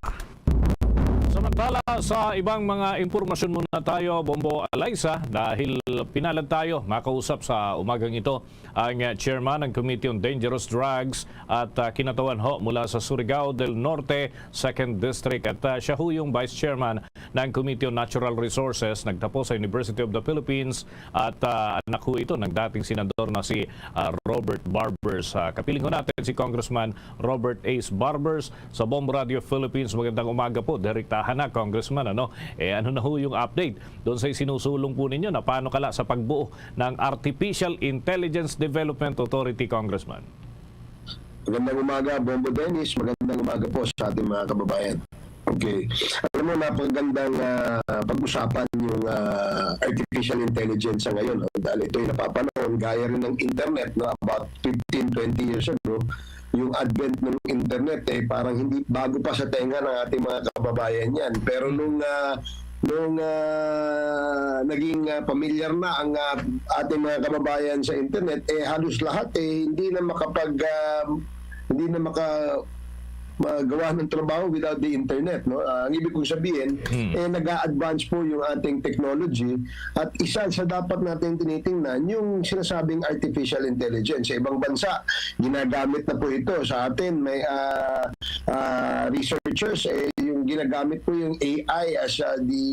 Samantala, sa ibang mga impormasyon muna tayo, Bombo Alaysa, dahil pinalad tayo makausap sa umagang ito ang chairman ng Committee on Dangerous Drugs at kinatawan ho mula sa Surigao del Norte, 2nd District, at siya ho yung vice chairman ng Committee on Natural Resources, nagtapos sa University of the Philippines at anak ho ito ng dating senador na si Robert Barbers. Kapiling ho natin si Congressman Robert Ace Barbers sa Bombo Radio Philippines. Magandang umaga po, direktahan na Congressman. Ano na ho yung update doon sa sinusulong po ninyo na paano kala sa pagbuo ng Artificial Intelligence Development Authority, Congressman? Magandang umaga, Bombo Dennis. Magandang umaga po sa ating mga kababayan. Okay. Alam mo, napakagandang pag-usapan yung artificial intelligence sa ngayon. No? Dahil ito'y napapanahon, gaya rin ng internet, no? About 15-20 years ago, yung advent ng internet parang hindi bago pa sa tenga ng ating mga kababayan yan. Pero nung naging pamilyar na ang ating mga kababayan sa internet, halos lahat hindi na magawa ng trabaho without the internet, no? Ang ibig kong sabihin, nag-a-advance po yung ating technology at isa sa dapat natin tinitingnan yung sinasabing artificial intelligence. Sa ibang bansa, ginagamit na po ito. Sa atin, may researchers, yung ginagamit po yung AI as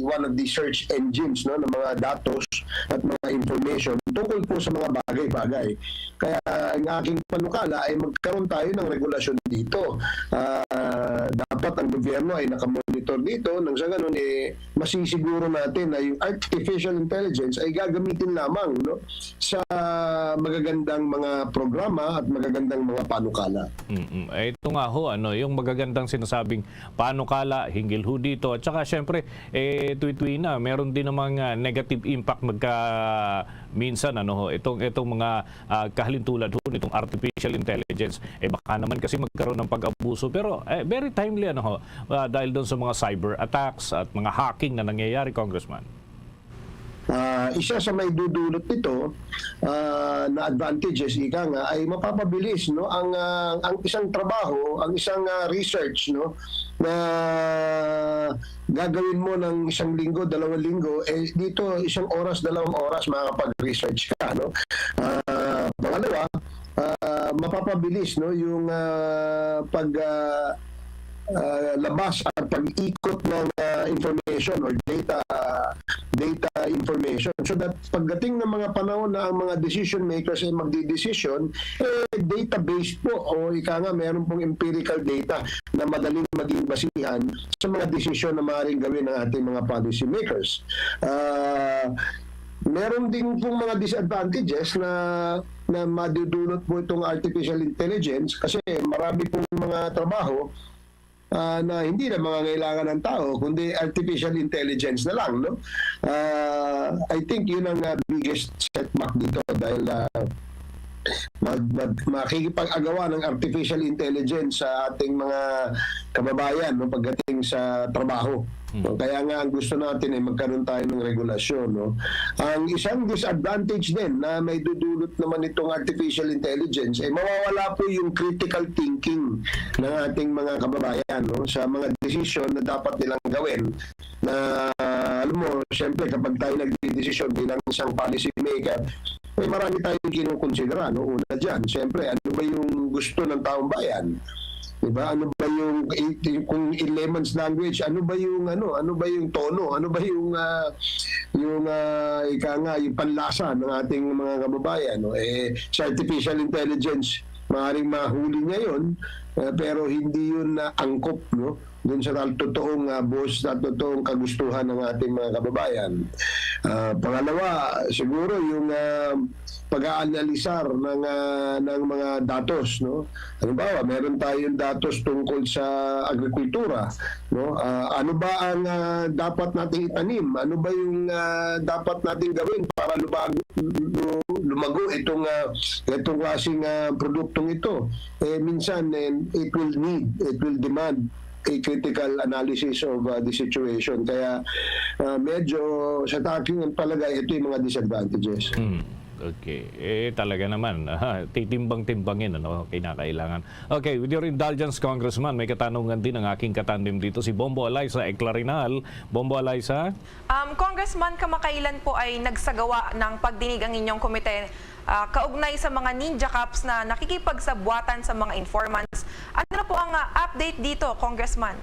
one of the search engines, no, ng mga datos at mga information tungkol po sa mga bagay-bagay. Kaya ang aking panukala ay magkaroon tayo ng regulasyon dito. Dapat ang gobyerno ay nakamonitor dito nang sa ganun masisiguro natin na yung artificial intelligence ay gagamitin lamang, no, sa magagandang mga programa at magagandang mga panukala. Ito nga ho, yung magagandang sinasabing panukala hinggil ho dito at saka syempre tuwi-tuwi na meron din namang negative impact minsan itong mga kahalintulad ho nitong artificial intelligence. Baka naman kasi magkaroon ng pag-abuso pero very timely dahil doon sa mga cyber attacks at mga hacking na nangyayari, Congressman. Isa sa may dudulot nito na advantages ay mapapabilis, no, ang isang trabaho, ang isang research, no, na gagawin mo ng 1 linggo, 2 linggo, dito 1 oras, 2 oras makakapag-research ka, no. Pangalawa, mapapabilis, no, yung labas at pag-ikot ng information or data information. So that pagdating ng mga panahon na ang mga decision makers ay magdi-decision, database po o meron pong empirical data na madaling maging basihan sa mga desisyon na maaaring gawin ng ating mga policy makers. Meron din pong mga disadvantages na madudulot po itong artificial intelligence kasi marami pong mga trabaho na hindi na mangangailangan ng tao kundi artificial intelligence na lang, no? I think yun ang biggest setback dito dahil makikipag-agawa ng artificial intelligence sa ating mga kababayan, no, pagdating sa trabaho. No? Kaya nga ang gusto natin ay magkaroon tayo ng regulasyon, no? Ang isang disadvantage din na may dudulot naman itong artificial intelligence ay mawawala po yung critical thinking ng ating mga kababayan, no, sa mga desisyon na dapat nilang gawin. Na alam mo, siyempre kapag tayo nagdidesisyon bilang isang policy maker, marami tayong kinukonsidera, no? Una dyan, siyempre, ano ba yung gusto ng taong bayan? Diba? Ano ba yung kung in layman's language, ano ba yung tono? Ano ba yung panlasa ng ating mga kababayan, no? Sa artificial intelligence, maaaring mahuli niya 'yon, pero hindi 'yun angkop, no? dun sa totoong boss at totoong kagustuhan ng ating mga kababayan. Pangalawa, siguro yung pag-aanalisar ng mga datos, no? Halimbawa, meron tayong datos tungkol sa agrikultura, no? Ano ba ang dapat nating itanim? Ano ba yung dapat nating gawin para lumago itong klaseng produktong ito? Minsan it will demand a critical analysis of the situation. Kaya medyo sa akin palagay ito yung mga disadvantages. Okay. Talaga naman. Titimbang-timbangin, ano, kinakailangan. Okay, with your indulgence, Congressman, may katanungan din ang aking katandem dito, si Bombo Alaysa Eclarinal. Bombo Alaysa? Congressman, kamakailan po ay nagsagawa ng pagdinig ang inyong komite kaugnay sa mga ninja cops na nakikipagsabwatan sa mga informants. Ano na po ang update dito, Congressman?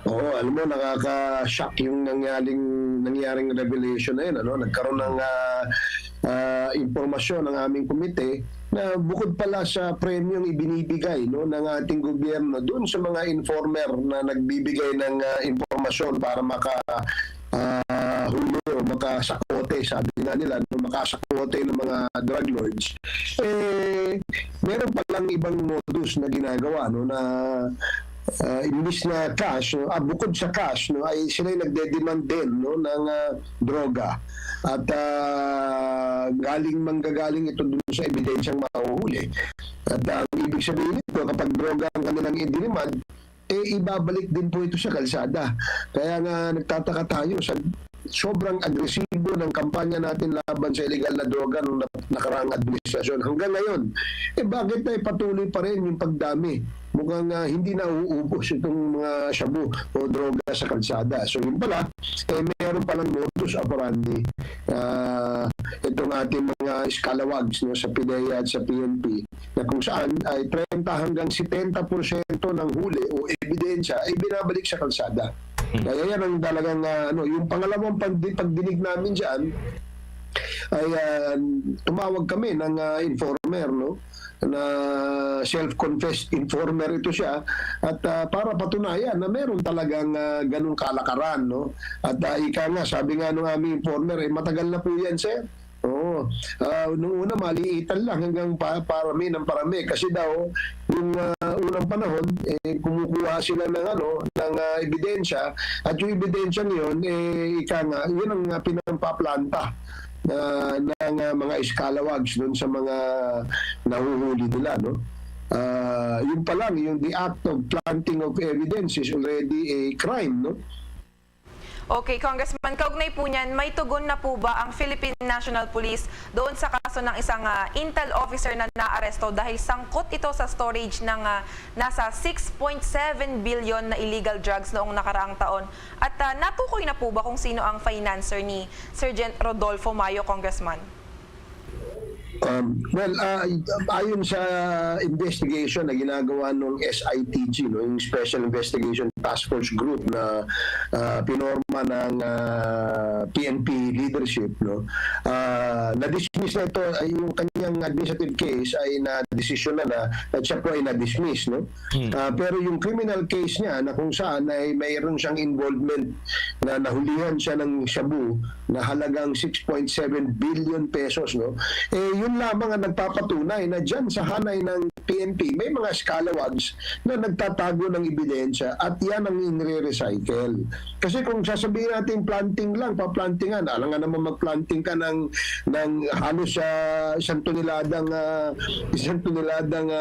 Oo, alam mo, nakaka-shock yung nangyaring revelation na yun. Ano? Nagkaroon ng impormasyon ng aming komite na bukod pala sa premyong ibinibigay, no, ng ating gobyerno doon sa mga informer na nagbibigay ng impormasyon para makahuli o makasakote, sabi nga nila, no, makasakote ng mga drug lords, meron palang ibang modus na ginagawa, no, na imbis na cash, no, bukod sa cash, no, ay sila nagde-demand din, no, ng droga. At manggagaling ito dun sa ebidensyang mahuhuli. At ang ibig sabihin nito, kapag droga ang kanilang i-demand, ibabalik din po ito sa kalsada. Kaya nga nagtataka tayo sa sobrang agresibo ng kampanya natin laban sa illegal na droga nung nakaraang administrasyon. Hanggang ngayon, bakit na patuloy pa rin yung pagdami? Mukhang hindi na uubos itong mga shabu o droga sa kalsada. So yun pala, meron palang modus operandi itong ating mga scalawags, no, sa PIDEA at sa PNP, na kung saan ay 30 hanggang 70% ng huli o ebidensya ay binabalik sa kalsada. Kaya yan ang talagang yung pangalawang pagdinig namin dyan ay tumawag kami ng informer, no, na self-confessed informer ito siya, at para patunayan na meron talagang ganung kalakaran, no. At ika nga, sabi nga ng aming informer, matagal na po yan, sir. Oo. Nung una, maliitan lang hanggang parami ng parami. Kasi daw, yung unang panahon, kumukuha sila ng ebidensya. At yung ebidensya yun, ika nga, yun ang pinampaplanta ng mga scalawags doon sa mga nahuhuli nila, no? Yun pa lang, yung the act of planting of evidence is already a crime, no? Okay, Congressman, kaugnay po niyan, may tugon na po ba ang Philippine National Police doon sa kaso ng isang intel officer na naaresto dahil sangkot ito sa storage ng nasa 6.7 billion na illegal drugs noong nakaraang taon? At natukoy na po ba kung sino ang financer ni Sergeant Rodolfo Mayo, Congressman? Ayon sa investigation na ginagawa ng SITG, no, yung Special Investigation Task Force Group na pinorma ng PNP leadership, no, na-dismiss na ito, yung kanyang administrative case ay na-desisyon na at siya po ay na-dismiss, no? Pero yung criminal case niya na kung saan ay mayroon siyang involvement na nahulihan siya ng shabu na halagang 6.7 billion pesos, no? Yun lamang ang nagpapatunay na dyan sa hanay ng PNP may mga scalawags na nagtatago ng ebidensya at yan ang inire-recycle. Kasi kung sasabihin natin planting lang, paplantingan, alam nga naman magplanting ka ng halos isang toneladang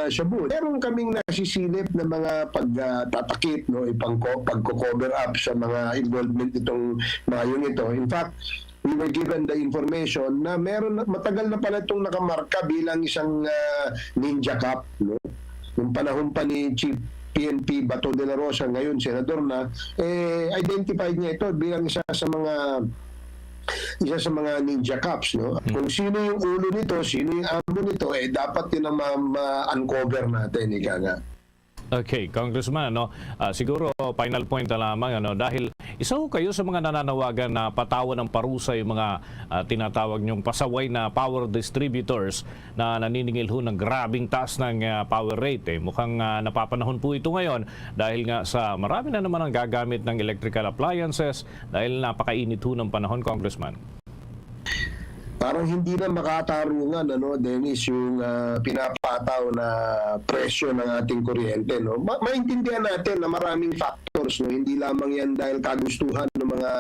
shabu. Meron kaming nasisilip na mga pagtatakip, no, pagko-cover up sa mga involvement itong mga yun ito. In fact, we were given the information na matagal na pala itong nakamarka bilang isang ninja cop, no? Yung panahon pa ni Chief PNP Bato de la Rosa, ngayon senador na, identified niya ito bilang isa sa mga ninja cops, no? Kung sino yung ulo nito, sino yung amo nito, dapat yun ang ma-uncover natin, ika nga. Okay, Congressman, no, siguro final point na lamang, dahil Isa ho kayo sa mga nananawagan na patawan ng parusa yung mga tinatawag niyong pasaway na power distributors na naniningil ho ng grabing taas ng power rate. Mukhang napapanahon po ito ngayon dahil nga sa marami na naman ang gagamit ng electrical appliances dahil napakainit ho ng panahon, Congressman. Parang hindi na makatarungan, Dennis, yung pinapataw na presyo ng ating kuryente. Maintindihan natin na maraming factors. Hindi lamang yan dahil kagustuhan ng mga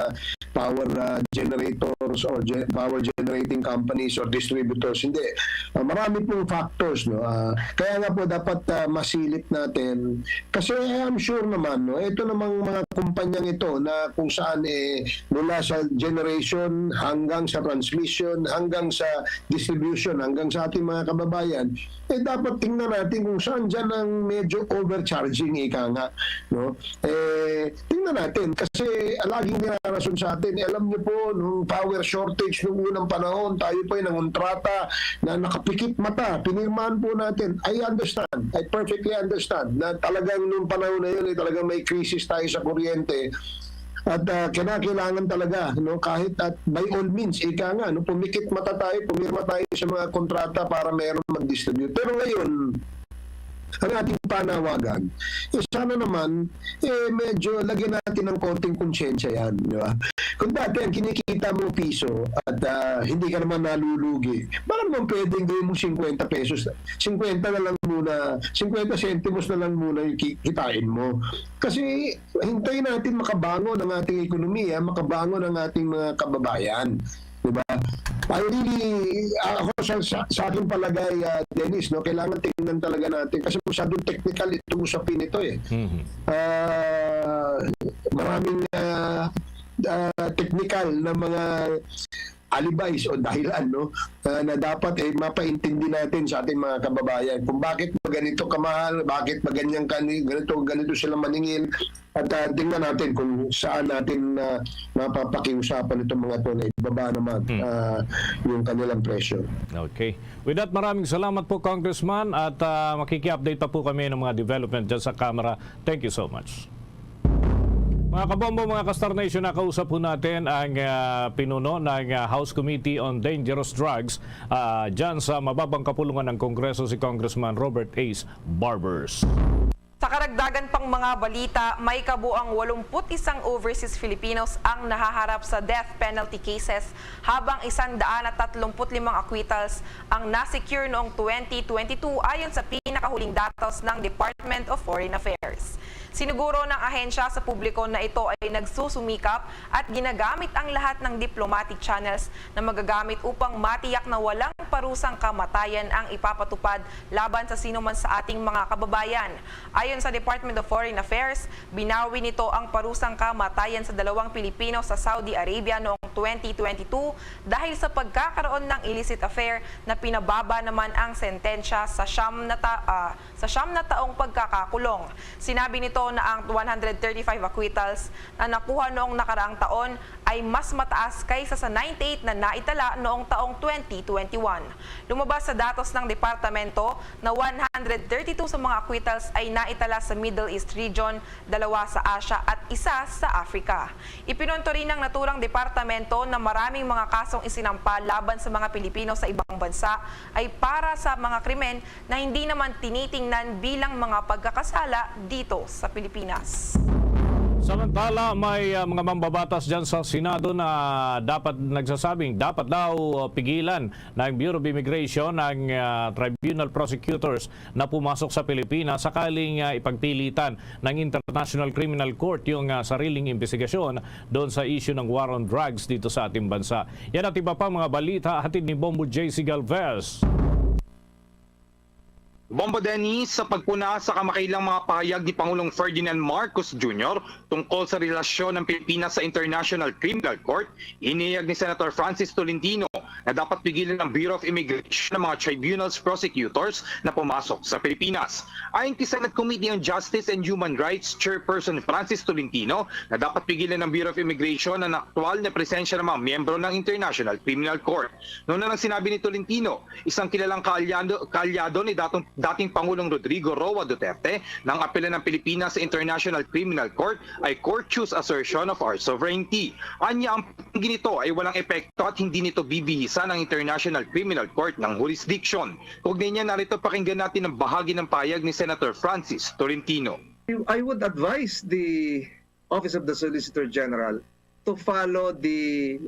power generators or power generating companies or distributors. Hindi. Marami pong factors. Kaya nga po dapat masilip natin. Kasi I'm sure naman, ito namang mga kumpanyang ito na kung saan mula sa generation hanggang sa transmission, hanggang sa distribution, hanggang sa ating mga kababayan, dapat tingnan natin kung saan dyan ang medyo overcharging ika nga. Tingnan natin kasi laging nilarason sa atin. Alam niyo po, nung power shortage nung unang panahon, tayo po ay nangontrata na nakapikit mata. Pinirmahan po natin. I understand. I perfectly understand na talagang nung panahon na yun, talagang may crisis tayo sa kuryente. At kailangan talaga, kahit at by all means, ika nga, pumikit mata tayo, pumirma tayo sa mga kontrata para mayroon mag-distribute. Pero ngayon, ang ating panawagan, sana naman, medyo lagyan natin ng konting konsyensya yan. Di ba? Kung dati ang kinikita mo piso at hindi ka naman nalulugi, baka naman pwedeng gawin mo 50 pesos. 50 na lang muna, 50 centimos na lang muna yung kitain mo. Kasi hintayin natin makabangon ang ating ekonomiya, makabangon ang ating mga kababayan. Diba? Ako sa aking palagay, Dennis, kailangan tingnan talaga natin kasi masyadong technical itong usapin ito maraming technical na mga alibis o dahilan na dapat mapaintindi natin sa ating mga kababayan kung bakit ganito kamahal, bakit ganito sila maningil, at tingnan natin kung saan natin mapapakiusapan itong mga ito na ibaba naman yung kanilang presyo. Okay. With that, maraming salamat po, Congressman, at makiki-update pa po kami ng mga development dyan sa Kamara. Thank you so much. Mga kabombo, mga Kastar Nation, nakausap po natin ang pinuno ng House Committee on Dangerous Drugs dyan sa mababang kapulungan ng Kongreso, si Congressman Robert Ace Barbers. Sa karagdagan pang mga balita, may kabuang 81 overseas Filipinos ang nahaharap sa death penalty cases habang 135 acquittals ang nasecure noong 2022 ayon sa pinakahuling datos ng Department of Foreign Affairs. Siniguro ng ahensya sa publiko na ito ay nagsusumikap at ginagamit ang lahat ng diplomatic channels na magagamit upang matiyak na walang parusang kamatayan ang ipapatupad laban sa sinuman sa ating mga kababayan. Ayon sa Department of Foreign Affairs, binawi nito ang parusang kamatayan sa 2 Pilipino sa Saudi Arabia noong 2022 dahil sa pagkakaroon ng illicit affair na pinababa naman ang sentensya sa 9 na taong pagkakakulong. Sinabi nito na ang 135 acquittals na nakuha noong nakaraang taon ay mas mataas kaysa sa 98 na naitala noong taong 2021. Lumabas sa datos ng departamento na 132 sa mga acquittals ay naitala sa Middle East region, 2 sa Asia at 1 sa Africa. Ipinunto rin ng naturang departamento na maraming mga kasong isinampa laban sa mga Pilipino sa ibang bansa ay para sa mga krimen na hindi naman tinitingnan bilang mga pagkakasala dito sa Pilipinas. Samantala, may mga mambabatas dyan sa Senado na nagsasabing dapat daw pigilan ng Bureau of Immigration ng tribunal prosecutors na pumasok sa Pilipinas sakaling ipagpilitan ng International Criminal Court yung sariling investigasyon doon sa issue ng war on drugs dito sa ating bansa. Yan at iba pa mga balita, hatid ni Bombo JC Galvez. Bombo Dennis, sa pagpuna sa kamakailang mga pahayag ni Pangulong Ferdinand Marcos Jr. tungkol sa relasyon ng Pilipinas sa International Criminal Court, inihayag ni Senator Francis Tolentino na dapat pigilan ng Bureau of Immigration ng mga tribunals prosecutors na pumasok sa Pilipinas. Ayon kay Senate Committee on Justice and Human Rights Chairperson Francis Tolentino na dapat pigilan ng Bureau of Immigration ang aktwal na presensya ng mga miyembro ng International Criminal Court. Noon na lang sinabi ni Tolentino, isang kilalang kaalyado ni dating Pangulong Rodrigo Roa Duterte nang apela ng Pilipinas sa International Criminal Court ay courteous assertion of our sovereignty. Anya, ang ginito ay walang epekto at hindi nito bibihisan ng International Criminal Court ng jurisdiction. Kaugnay niya, narito pakinggan natin ang bahagi ng payag ni Senator Francis Tolentino. I would advise the Office of the Solicitor General to follow the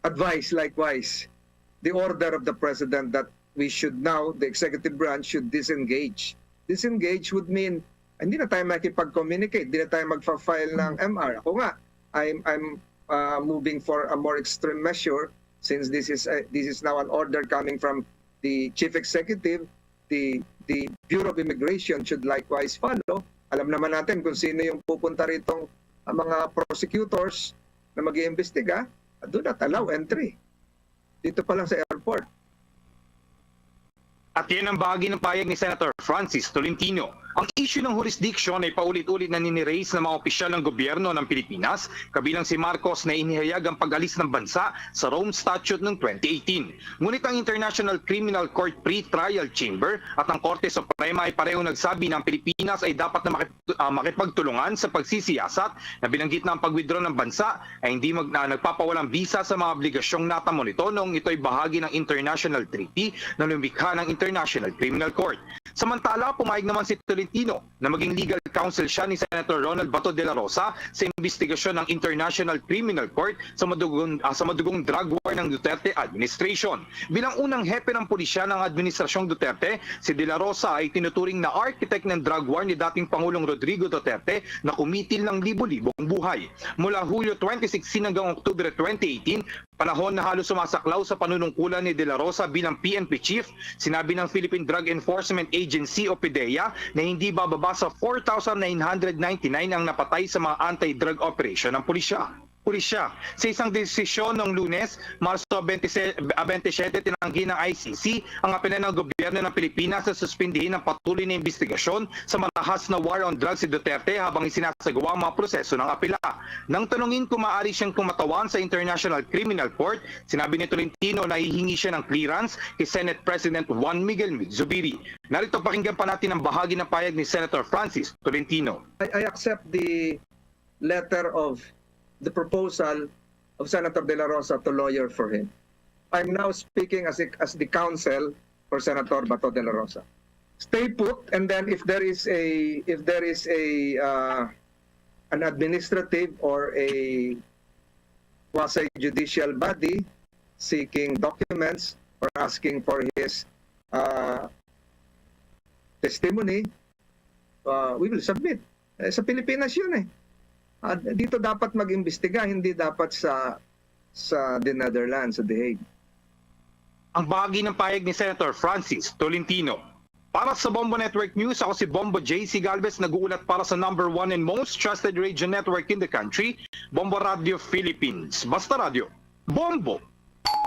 advice, likewise, the order of the President that we should now, the executive branch should disengage. Disengage would mean hindi na tayo makipag-communicate, hindi na tayo magfa-file ng MR. Ako nga, I'm moving for a more extreme measure since this is now an order coming from the Chief Executive. The Bureau of Immigration should likewise follow. Alam naman natin kung sino yung pupunta ritong mga prosecutors na mag-iimbestiga. Do not allow entry. Dito pa lang sa airport. At yan ang bahagi ng payag ni Senator Francis Tolentino. Ang issue ng jurisdiction ay paulit-ulit na niniraise ng mga opisyal ng gobyerno ng Pilipinas, kabilang si Marcos na inihayag ang pag-alis ng bansa sa Rome Statute noong 2018. Ngunit ang International Criminal Court Pre-Trial Chamber at ang Korte Suprema ay pareho nagsabi na ang Pilipinas ay dapat na makipagtulungan sa pagsisiyasat na binanggit na ang pag-withdraw ng bansa ay hindi nagpapawalang visa sa mga obligasyong natamo nito noong ito'y bahagi ng international treaty na lumikha ng International Criminal Court. Samantala, pumayag naman si Tolentino na maging legal counsel siya ni Senator Ronald Bato de la Rosa sa investigasyon ng International Criminal Court sa madugong drug war ng Duterte administration. Bilang unang hepe ng pulisya ng administrasyong Duterte, si de la Rosa ay tinuturing na architect ng drug war ni dating Pangulong Rodrigo Duterte na kumitil ng libo-libong buhay. Mula Hulyo 2016 hanggang Oktubre 2018, panahon na halos sumasaklaw sa panunungkulan ni de la Rosa bilang PNP chief, sinabi ng Philippine Drug Enforcement Agency o PDEA na hindi bababa sa 4,999 ang napatay sa mga anti-drug operation ng pulisya. Sa isang desisyon noong Lunes, Marso 27, tinanggi ng ICC ang apela ng gobyerno ng Pilipinas sa suspindihin ang patuloy na investigasyon sa malahas na war on drugs si Duterte habang isinasagawa ang mga proseso ng apela. Nang tanungin kung maaari siyang kumatawan sa International Criminal Court, sinabi ni Tolentino na hihingi siya ng clearance kay Senate President Juan Miguel Zubiri. Narito pakinggan pa natin ang bahagi ng payag ni Senator Francis Tolentino. I accept the letter of the proposal of Senator De La Rosa to lawyer for him. I'm now speaking as the counsel for Senator Bato De La Rosa. Stay put, and then if there is an administrative or a quasi-judicial body seeking documents or asking for his testimony, we will submit. Sa Pilipinas yun eh. Dito dapat mag-imbestiga, hindi dapat sa the Netherlands, sa The Hague. Ang bahagi ng payag ni Senator Francis Tolentino. Para sa Bombo Network News, ako si Bombo JC Galvez, nag-uulat para sa #1 and most trusted radio network in the country, Bombo Radio Philippines. Basta Radio, Bombo!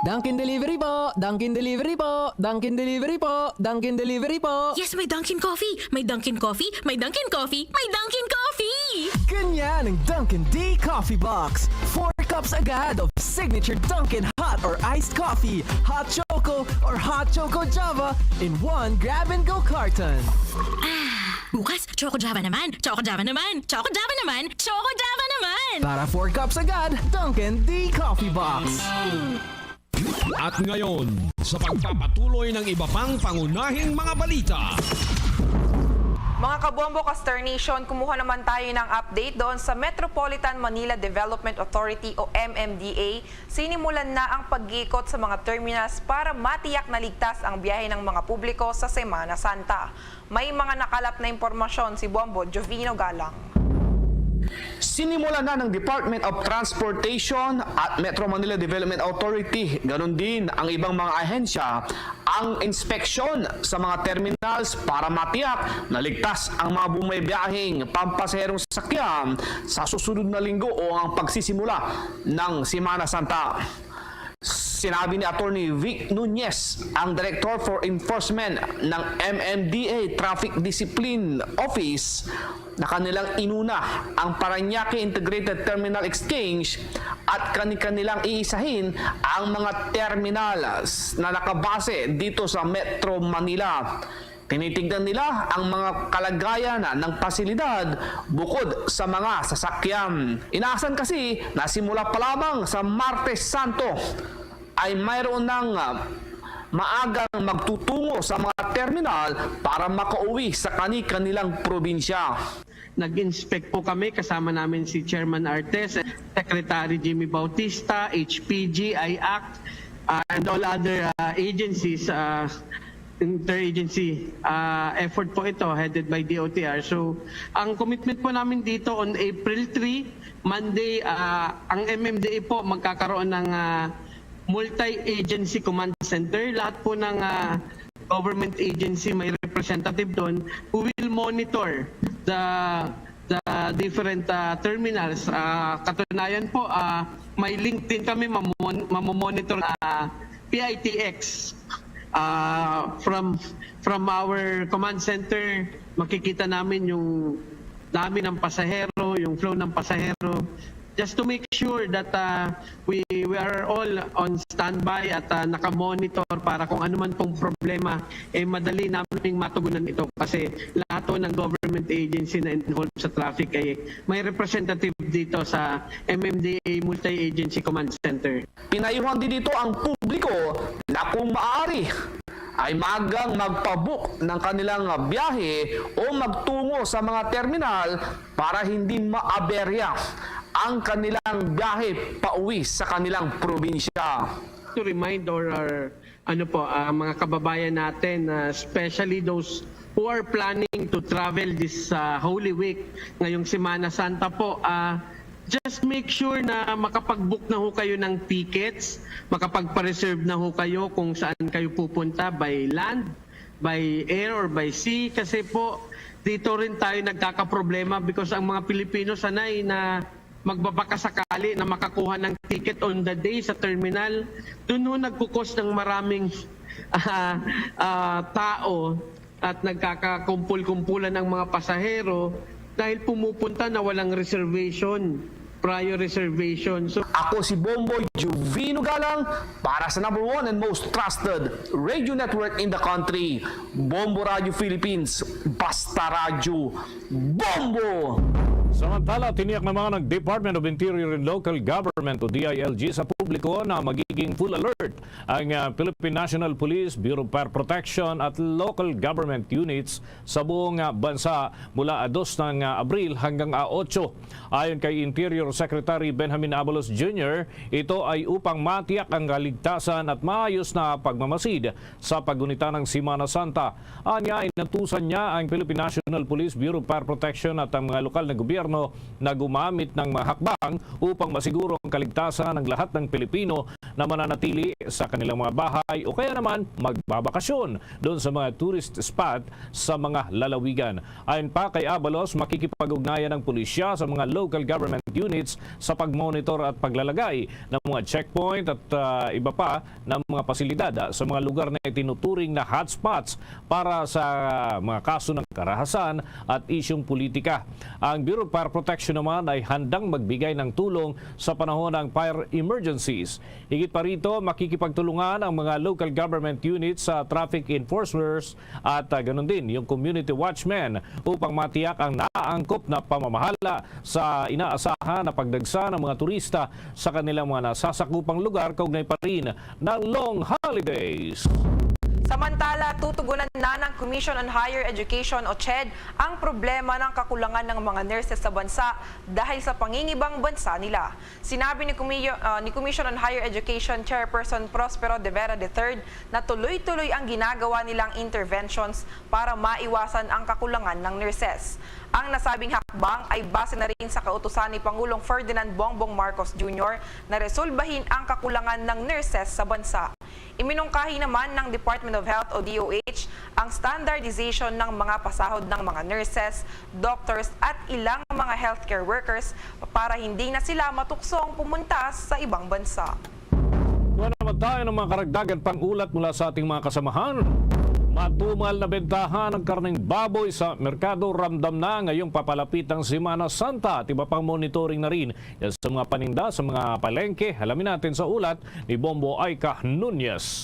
Dunkin' Delivery po! Dunkin' Delivery po! Dunkin' Delivery po! Dunkin' Delivery po! Yes, may Dunkin' Coffee! May Dunkin' Coffee! May Dunkin' Coffee! May Dunkin' Coffee! Ganyan ang Dunkin' D Coffee Box! 4 cups agad of signature Dunkin' hot or iced coffee, hot choco or hot choco java in 1 grab-and-go carton. Bukas, Choco Java naman! Choco Java naman! Choco Java naman! Choco Java naman! Para 4 cups agad, Dunkin' D Coffee Box! At ngayon, sa pagpapatuloy ng iba pang pangunahing mga balita. Mga kabombo Caster Nation, kumuha naman tayo ng update doon sa Metropolitan Manila Development Authority o MMDA. Sinimulan na ang pag-iikot sa mga terminals para matiyak na ligtas ang biyahe ng mga publiko sa Semana Santa. May mga nakalap na impormasyon si Bombo Jovino Galang. Sinimula na ng Department of Transportation at Metro Manila Development Authority, ganon din ang ibang mga ahensya, ang inspeksyon sa mga terminals para matiyak na ligtas ang mga bumibiyaheng pampasaherong sasakyan sa susunod na linggo o ang pagsisimula ng Semana Santa. Sinabi ni Attorney Vic Nunez, ang Director for Enforcement ng MMDA Traffic Discipline Office, na kanilang inuna ang Parañaque Integrated Terminal Exchange at kanilang iisahin ang mga terminal na nakabase dito sa Metro Manila. Tinitignan nila ang mga kalagayan ng pasilidad bukod sa mga sasakyan. Inaasahan kasi na simula pa lamang sa Martes Santo ay mayroon ng maagang magtutungo sa mga terminal para makauwi sa kanilang probinsya. Nag-inspect po kami, kasama namin si Chairman Artes, Secretary Jimmy Bautista, HPG, IACT, and all other agencies, interagency effort po ito headed by DOTR. So, ang commitment po namin dito on April 3, Monday, ang MMDA po magkakaroon ng multi-agency command center. Lahat po ng government agency may representative doon who will monitor the different terminals. Katunayan po, may link din kami mamomonitor PITX. From our command center, makikita namin yung dami ng pasahero, yung flow ng pasahero, just to make sure that we are all on standby at nakamonitor para kung ano man pong problema, madali naming matugunan ito. Kasi lahat po ng government agency na involved sa traffic ay may representative dito sa MMDA Multi-Agency Command Center. Pinayuhan din dito ang publiko na kung maaari ay magang magpabook ng kanilang biyahe o magtungo sa mga terminal para hindi maaberya ang kanilang biyahe pauwi sa kanilang probinsya. To remind our mga kababayan natin, especially those who are planning to travel this Holy Week, ngayong Semana Santa po, just make sure na makapag-book na ho kayo ng tickets, makapagpa-reserve na ho kayo kung saan kayo pupunta, by land, by air, or by sea. Kasi po, dito rin tayo nagkakaproblema because ang mga Pilipino sanay na magbabaka sakali na makakuha ng ticket on the day sa terminal. Doon ho nagkukos ng maraming tao at nagkakakumpul-kumpulan ng mga pasahero dahil pumupunta na walang reservation, prior reservation. So, ako si Bomboy Juvino Galang para sa number 1 and most trusted radio network in the country, Bombo Radio Philippines. Basta Radio Bombo! Samantala, tiniyak naman ng Department of Interior and Local Government o DILG sa publiko na magiging full alert ang Philippine National Police, Bureau of Fire Protection at local government units sa buong bansa mula 2 ng Abril hanggang 8. Ayon kay Interior Secretary Benjamin Abalos Jr., ito ay upang matiyak ang kaligtasan at maayos na pagmamasid sa paggunita ng Semana Santa. Anya ay natusan niya ang Philippine National Police, Bureau of Fire Protection at ang mga lokal na gobyerno na gumamit ng mga hakbang upang masiguro ang kaligtasan ng lahat ng Pilipino na mananatili sa kanilang mga bahay o kaya naman magbabakasyon doon sa mga tourist spot sa mga lalawigan. Ayon pa kay Abalos, makikipag-ugnayan ng pulisya sa mga local government units sa pagmonitor at paglalagay ng mga checkpoint at iba pa ng mga pasilidad sa mga lugar na itinuturing na hotspots para sa mga kaso ng karahasan at isyong politika. Ang Bureau of Fire Protection naman ay handang magbigay ng tulong sa panahon ng fire emergencies. Higit pa rito, makikipagtulungan ang mga local government units sa traffic enforcers at ganun din yung community watchmen upang matiyak ang naaangkop na pamamahala sa inaasahan na pagdagsa ng mga turista sa kanilang mga nasasakupang lugar kaugnay pa rin ng long holidays. Samantala, tutugunan na ng Commission on Higher Education o CHED ang problema ng kakulangan ng mga nurses sa bansa dahil sa pangingibang bansa nila. Sinabi ni Commission on Higher Education Chairperson Prospero de Vera III na tuloy-tuloy ang ginagawa nilang interventions para maiwasan ang kakulangan ng nurses. Ang nasabing hakbang ay base na rin sa kautusan ni Pangulong Ferdinand Bongbong Marcos Jr. na resolbahin ang kakulangan ng nurses sa bansa. Iminungkahi naman ng Department of Health o DOH ang standardization ng mga pasahod ng mga nurses, doctors at ilang mga healthcare workers para hindi na sila matuksong pumunta sa ibang bansa. Kuha naman tayo ng mga karagdagan pang-ulat mula sa ating mga kasamahan. Matumal na bentahan ng karneng baboy sa merkado, ramdam na ngayong papalapit ang Semana Santa at iba pang monitoring na rin yan sa mga paninda, sa mga palengke. Alamin natin sa ulat ni Bombo Aika Nunez.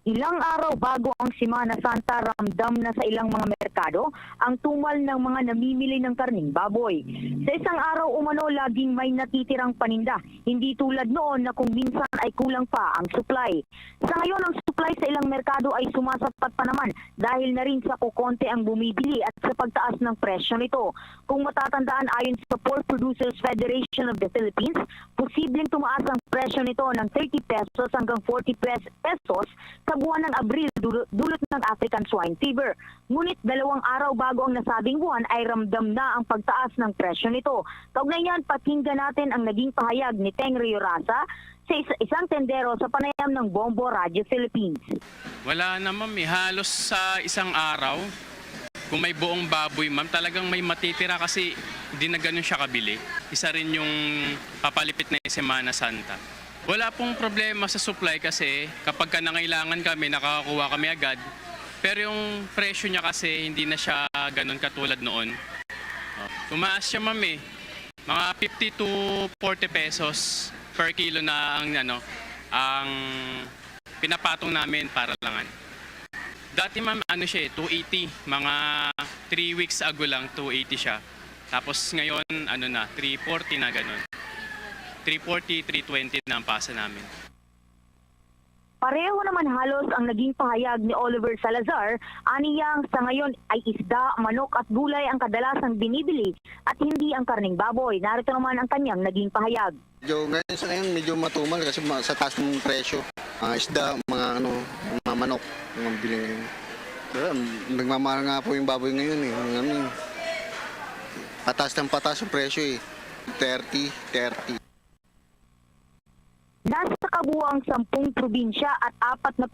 Ilang araw bago ang Semana Santa, ramdam na sa ilang mga merkado ang tumal ng mga namimili ng karning baboy. Sa isang araw umano, laging may natitirang paninda, hindi tulad noon na kung minsan ay kulang pa ang supply. Sa ngayon, ang supply sa ilang merkado ay sumasapat pa naman dahil na rin sa kukonte ang bumibili at sa pagtaas ng presyo nito. Kung matatandaan, ayon sa Pork Producers Federation of the Philippines, posibleng tumaas ang presyo nito ng 30 pesos hanggang 40 pesos sa buwan ng Abril dulot ng African Swine Fever. Ngunit 2 araw bago ang nasabing buwan ay ramdam na ang pagtaas ng presyo nito. Kaugnay niyan, pakinggan natin ang naging pahayag ni Teng Riorasa sa isang tendero sa panayam ng Bombo Radio Philippines. Wala naman, halos sa isang araw, kung may buong baboy, ma'am, talagang may matitira kasi hindi na ganun siya kabili. Isa rin yung papalipit na Semana Santa. Wala pong problema sa supply kasi kapag nangailangan kami, nakakakuha kami agad. Pero yung presyo niya kasi hindi na siya ganun katulad noon. Tumaas siya, ma'am, mga 50 to 40 pesos per kilo na ang pinapatong namin para langan. Dati, ma'am, 280, mga 3 weeks ago lang 280 siya. Tapos ngayon 340 na ganun. 340, 320 na ang pasa namin. Pareho naman halos ang naging pahayag ni Oliver Salazar, aniyang sa ngayon ay isda, manok at gulay ang kadalasang binibili at hindi ang karning baboy. Narito naman ang kanyang naging pahayag. Ngayon medyo matumal kasi sa taas ng presyo. Isda, mga manok, mga bili ngayon. Nagmamahal nga po yung baboy ngayon patas ng patas yung presyo 30. Nasa kabuuang 10 probinsya at 48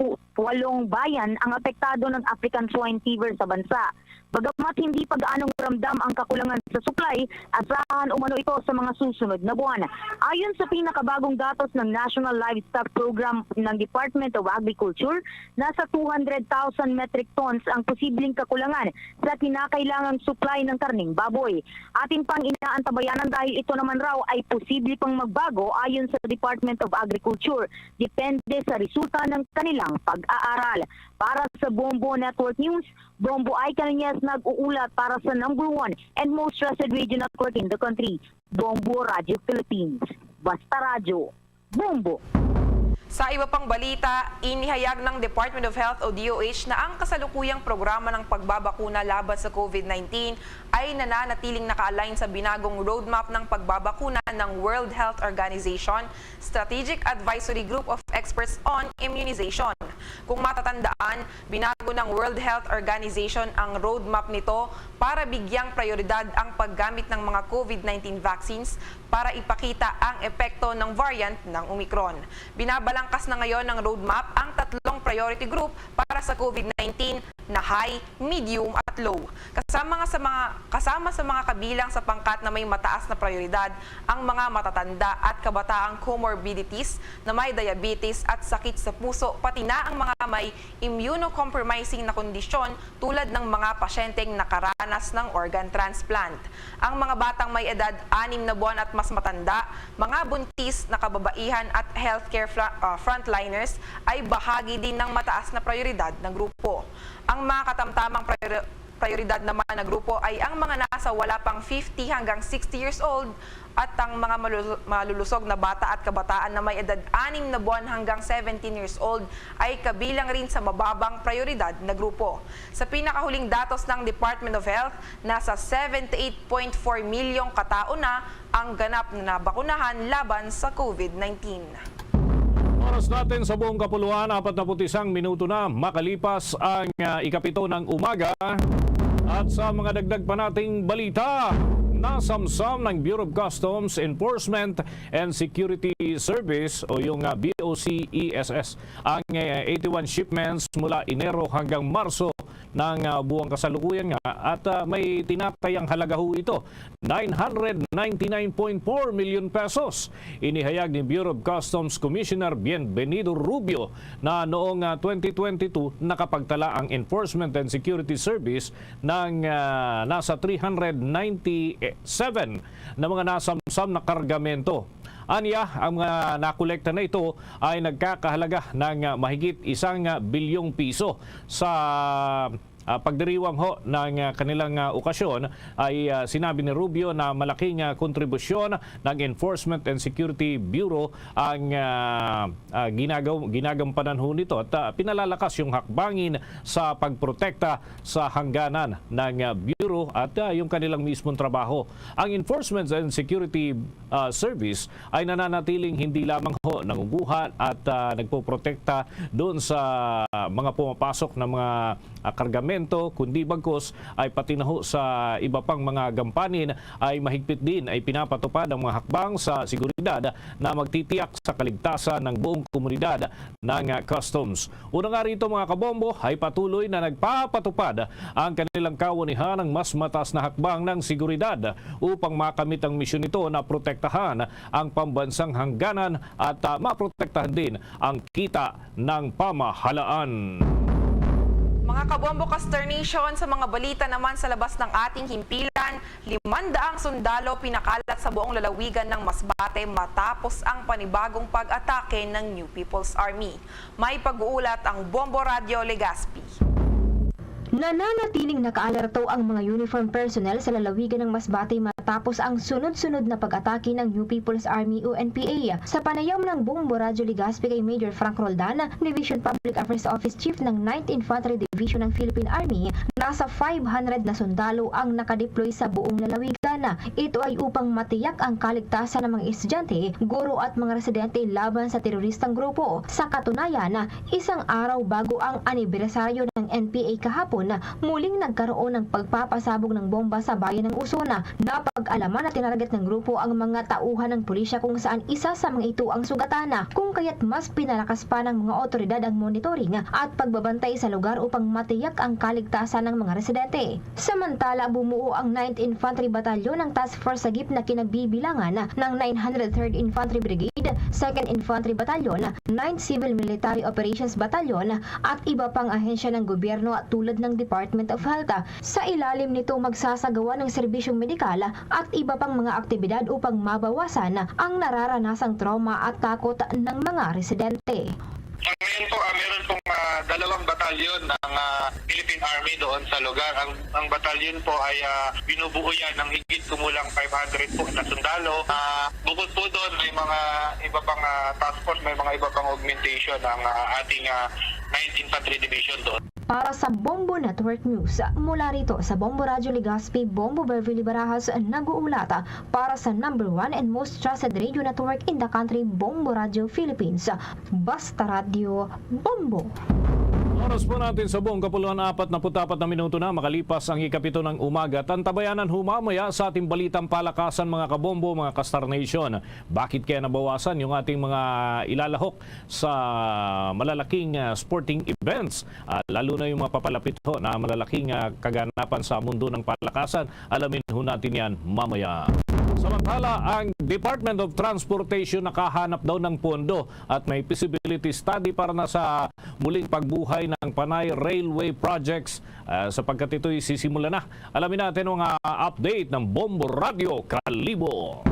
bayan ang apektado ng African Swine Fever sa bansa. Bagamat hindi pag-aanong ramdam ang kakulangan sa supply, asahan umano ito sa mga susunod na buwan. Ayon sa pinakabagong datos ng National Livestock Program ng Department of Agriculture, nasa 200,000 metric tons ang posibleng kakulangan sa kinakailangang supply ng karning baboy. Atin pang inaantabayanan dahil ito naman raw ay posible pang magbago ayon sa Department of Agriculture. Depende sa resulta ng kanilang pag-aaral. Para sa Bombo Network News, Bombo Aika Nunez nag-uulat para sa #1 and most trusted radio network in the country, Bombo Radio Philippines. Basta Radio, Bombo. Sa iba pang balita, inihayag ng Department of Health o DOH na ang kasalukuyang programa ng pagbabakuna laban sa COVID-19 ay nananatiling naka-align sa binagong roadmap ng pagbabakuna ng World Health Organization Strategic Advisory Group of Experts on Immunization. Kung matatandaan, binago ng World Health Organization ang roadmap nito para bigyang prioridad ang paggamit ng mga COVID-19 vaccines para ipakita ang epekto ng variant ng Omicron. Binabalangkas na ngayon ng roadmap ang 3 priority group para sa COVID-19 na high, medium at low. Kasama sa mga kabilang sa pangkat na may mataas na prioridad ang mga matatanda at kabataang comorbidities na may diabetes at sakit sa puso, pati na ang mga may immunocompromising na kondisyon tulad ng mga pasyenteng nakaranas ng organ transplant. Ang mga batang may edad 6 na buwan at mas matanda, mga buntis na kababaihan at healthcare frontliners ay bahagi din ng mataas na prioridad ng grupo. Ang mga katamtamang prioridad naman na grupo ay ang mga nasa wala pang 50 hanggang 60 years old at ang mga malulusog na bata at kabataan na may edad 6 na buwan hanggang 17 years old ay kabilang rin sa mababang prioridad na grupo. Sa pinakahuling datos ng Department of Health, nasa 78.4 milyong katao na ang ganap na nabakunahan laban sa COVID-19. Oras natin sa buong kapuluan, 41 minuto na makalipas ang 7 ng umaga. At sa mga dagdag pa nating balita, nasamsam ng Bureau of Customs Enforcement and Security Service o yung BOCESS ang 81 shipments mula Enero hanggang Marso ng buwang kasalukuyan nga at may tinatayang halaga ho ito, 999.4 million pesos. Inihayag ni Bureau of Customs Commissioner Bienvenido Rubio na noong 2022 nakapagtala ang Enforcement and Security Service ng nasa 397 na mga nasamsam na kargamento. Aniya, ang mga nakolekta na ito ay nagkakahalaga ng mahigit 1 bilyong piso. Sa pagdiriwang ho ng kanilang okasyon ay sinabi ni Rubio na malaking kontribusyon ng Enforcement and Security Bureau ang ginagampanan ho nito at pinalalakas yung hakbangin sa pagprotekta sa hangganan ng Bureau at yung kanilang mismong trabaho. Ang Enforcement and Security Service ay nananatiling hindi lamang ho nangunguha at nagpoprotekta doon sa mga pumapasok na mga kargamento, kundi bagkus ay pati na ho sa iba pang mga gampanin ay mahigpit din ay pinapatupad ang mga hakbang sa seguridad na magtitiyak sa kaligtasan ng buong komunidad ng customs. Una nga rito mga kabombo ay patuloy na nagpapatupad ang kanilang kawanihan ng mas matas na hakbang ng seguridad upang makamit ang misyon nito na protektahan ang pambansang hangganan at maprotektahan din ang kita ng pamahalaan. Mga kabombo consternation sa mga balita naman sa labas ng ating himpilan, 500 sundalo pinakalat sa buong lalawigan ng Masbate matapos ang panibagong pag-atake ng New People's Army. May pag-uulat ang Bombo Radio Legazpi. Nananatiling nakaalerto ang mga uniform personnel sa lalawigan ng Masbate matapos ang sunod-sunod na pag-atake ng New People's Army UNPA. Sa panayam ng Bombo Radyo Legazpi kay Major Frank Roldan, Division Public Affairs Office Chief ng 9th Infantry Division ng Philippine Army, nasa 500 na sundalo ang nakadeploy sa buong lalawigan. Ito ay upang matiyak ang kaligtasan ng mga estudyante, guro at mga residente laban sa teroristang grupo. Sa katunayan, isang araw bago ang anibersaryo ng NPA kahapon, muling nagkaroon ng pagpapasabog ng bomba sa bayan ng Usona. Napag-alaman na tinarget ng grupo ang mga tauhan ng pulisya kung saan isa sa mga ito ang sugatana, kung kaya't mas pinalakas pa ng mga otoridad ang monitoring at pagbabantay sa lugar upang matiyak ang kaligtasan ng mga residente. Samantala, bumuo ang 9th Infantry Batalyon ng Task Force Sagip na kinabibilangan ng 903rd Infantry Brigade, 2nd Infantry Batalyon, 9th Civil Military Operations Batalyon at iba pang ahensya ng gobyerno tulad ng Department of Health. Sa ilalim nito magsasagawa ng serbisyong medikal at iba pang mga aktibidad upang mabawasan ang nararanasang trauma at takot ng mga residente. Ngayon po, meron pong dalawang batalyon ng Philippine Army doon sa lugar. Ang batalyon po ay binubuo yan ng higit kumulang 500 po na sundalo. Bukod po doon, may mga iba pang task force, may mga iba pang augmentation ng ating 9th Infantry Division doon. Para sa Bombo Network News, mula rito sa Bombo Radio Legazpi, Bombo Beverly Barajas nag-uulat para sa #1 and most trusted radio network in the country, Bombo Radio Philippines. Basta Radio Bombo. Oras po natin sa buong kapuluan 44 na minuto na makalipas ang ikapito ng umaga. Tantabayanan humamaya sa ating balitang palakasan mga kabombo, mga Kastar Nation. Bakit kaya nabawasan yung ating mga ilalahok sa malalaking sporting events? Lalo na yung mga papalapit ho na malalaking kaganapan sa mundo ng palakasan. Alamin ho natin yan mamaya. Samantala, ang Department of Transportation nakahanap daw ng pondo at may feasibility study para na sa muling pagbuhay ng Panay Railway Projects sapagkat ito'y sisimula na. Alamin natin ang update ng Bombo Radio Kalibo.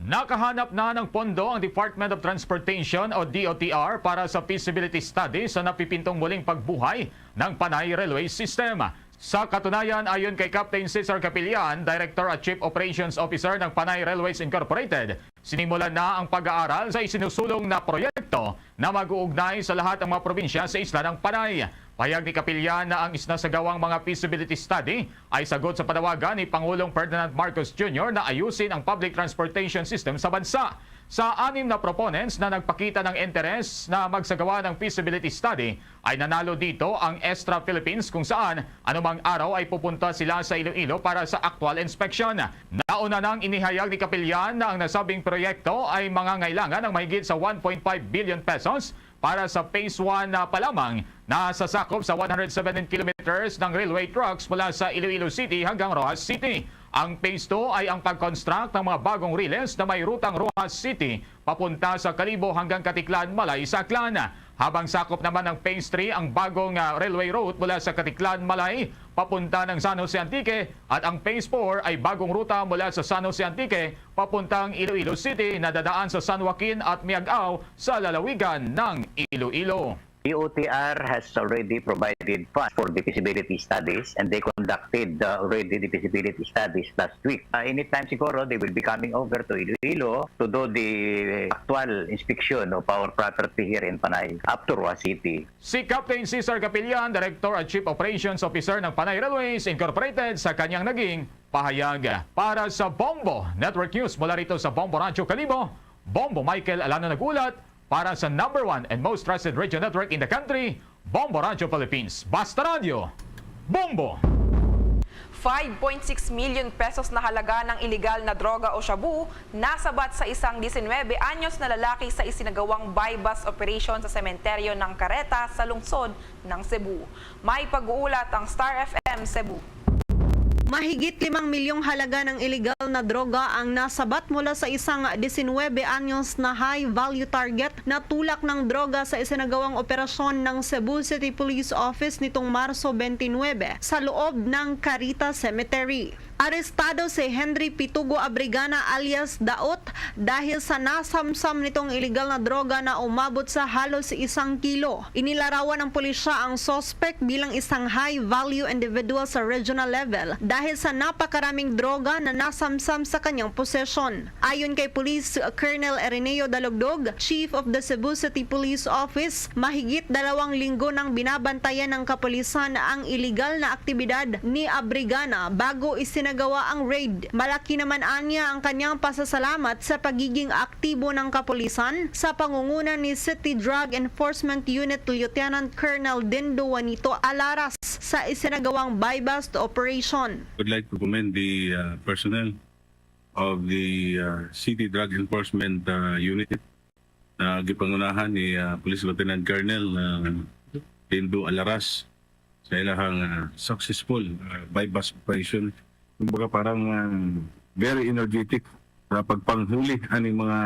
Nakahanap na ng pondo ang Department of Transportation o DOTR para sa feasibility study sa napipintong muling pagbuhay ng Panay Railway System. Sa katunayan, ayon kay Captain Cesar Capillan, Director at Chief Operations Officer ng Panay Railways Incorporated, sinimulan na ang pag-aaral sa isinusulong na proyekto na mag-uugnay sa lahat ng mga probinsya sa isla ng Panay. Pahayag ni Capillan na ang isnasagawang mga feasibility study ay sagot sa panawagan ni Pangulong Ferdinand Marcos Jr. na ayusin ang public transportation system sa bansa. Sa 6 na proponents na nagpakita ng interes na magsagawa ng feasibility study, ay nanalo dito ang Extra Philippines kung saan anumang araw ay pupunta sila sa Iloilo para sa actual inspection. Nauna nang inihayag ni Capillan na ang nasabing proyekto ay mangangailangan ng mahigit sa 1.5 billion pesos para sa Phase 1 pa lamang na sasakop sa 117 km ng railway trucks mula sa Iloilo City hanggang Rojas City. Ang Phase 2 ay ang pag-construct ng mga bagong riles na may rutang Rojas City papunta sa Kalibo hanggang Katiklan, Malay, Saklan. Habang sakop naman ng Phase 3 ang bagong railway route mula sa Katiklan, Malay papunta ng San Jose Antique, at ang Phase 4 ay bagong ruta mula sa San Jose Antique papuntang Iloilo City na dadaan sa San Joaquin at Miagao sa lalawigan ng Iloilo. DOTR has already provided funds for the feasibility studies, and they conducted already the feasibility studies last week. Anytime siguro, they will be coming over to Iloilo to do the actual inspection of our property here in Panay up to Roa City. Si Captain Cesar Capillan, Director at Chief Operations Officer ng Panay Railways Incorporated, sa kanyang naging pahayag. Para sa Bombo Network News mula rito sa Bombo Rancho Kalibo, Bombo Michael Alano nagulat. Para sa number 1 and most trusted radio network in the country, Bombo Radio Philippines. Basta Radio, Bombo! 5.6 million pesos na halaga ng iligal na droga o shabu nasabat sa isang 19 anyos na lalaki sa isinagawang buy-bust operation sa sementeryo ng Careta sa lungsod ng Cebu. May pag-uulat ang Star FM Cebu. Mahigit 5 milyong halaga ng iligal na droga ang nasabat mula sa isang 19 anyos na high-value target na tulak ng droga sa isinagawang operasyon ng Cebu City Police Office nitong Marso 29 sa loob ng Carita Cemetery. Arestado si Henry Pitugo Abrigana alias Daot dahil sa nasamsam nitong iligal na droga na umabot sa halos 1 kilo. Inilarawan ng pulisya ang suspect bilang isang high-value individual sa regional level dahil sa napakaraming droga na nasamsam sa kanyang posesyon. Ayon kay Police Colonel Erineo Dalugdog, Chief of the Cebu City Police Office, mahigit 2 linggo nang binabantayan ng kapulisan ang iligal na aktibidad ni Abrigana bago isinagawa ang raid. Malaki naman anya ang kanyang pasasalamat sa pagiging aktibo ng kapulisan sa pangunguna ni City Drug Enforcement Unit Lieutenant Colonel Dindo Juanito Alaras sa isinagawang buy-bust operation. I would like to commend the personnel of the City Drug Enforcement Unit na gipangunahan ni Police Lieutenant Colonel Dindo Alaras sa ilang successful buy-bust operation. Kumbaga parang very energetic sa pagpanghuli aning mga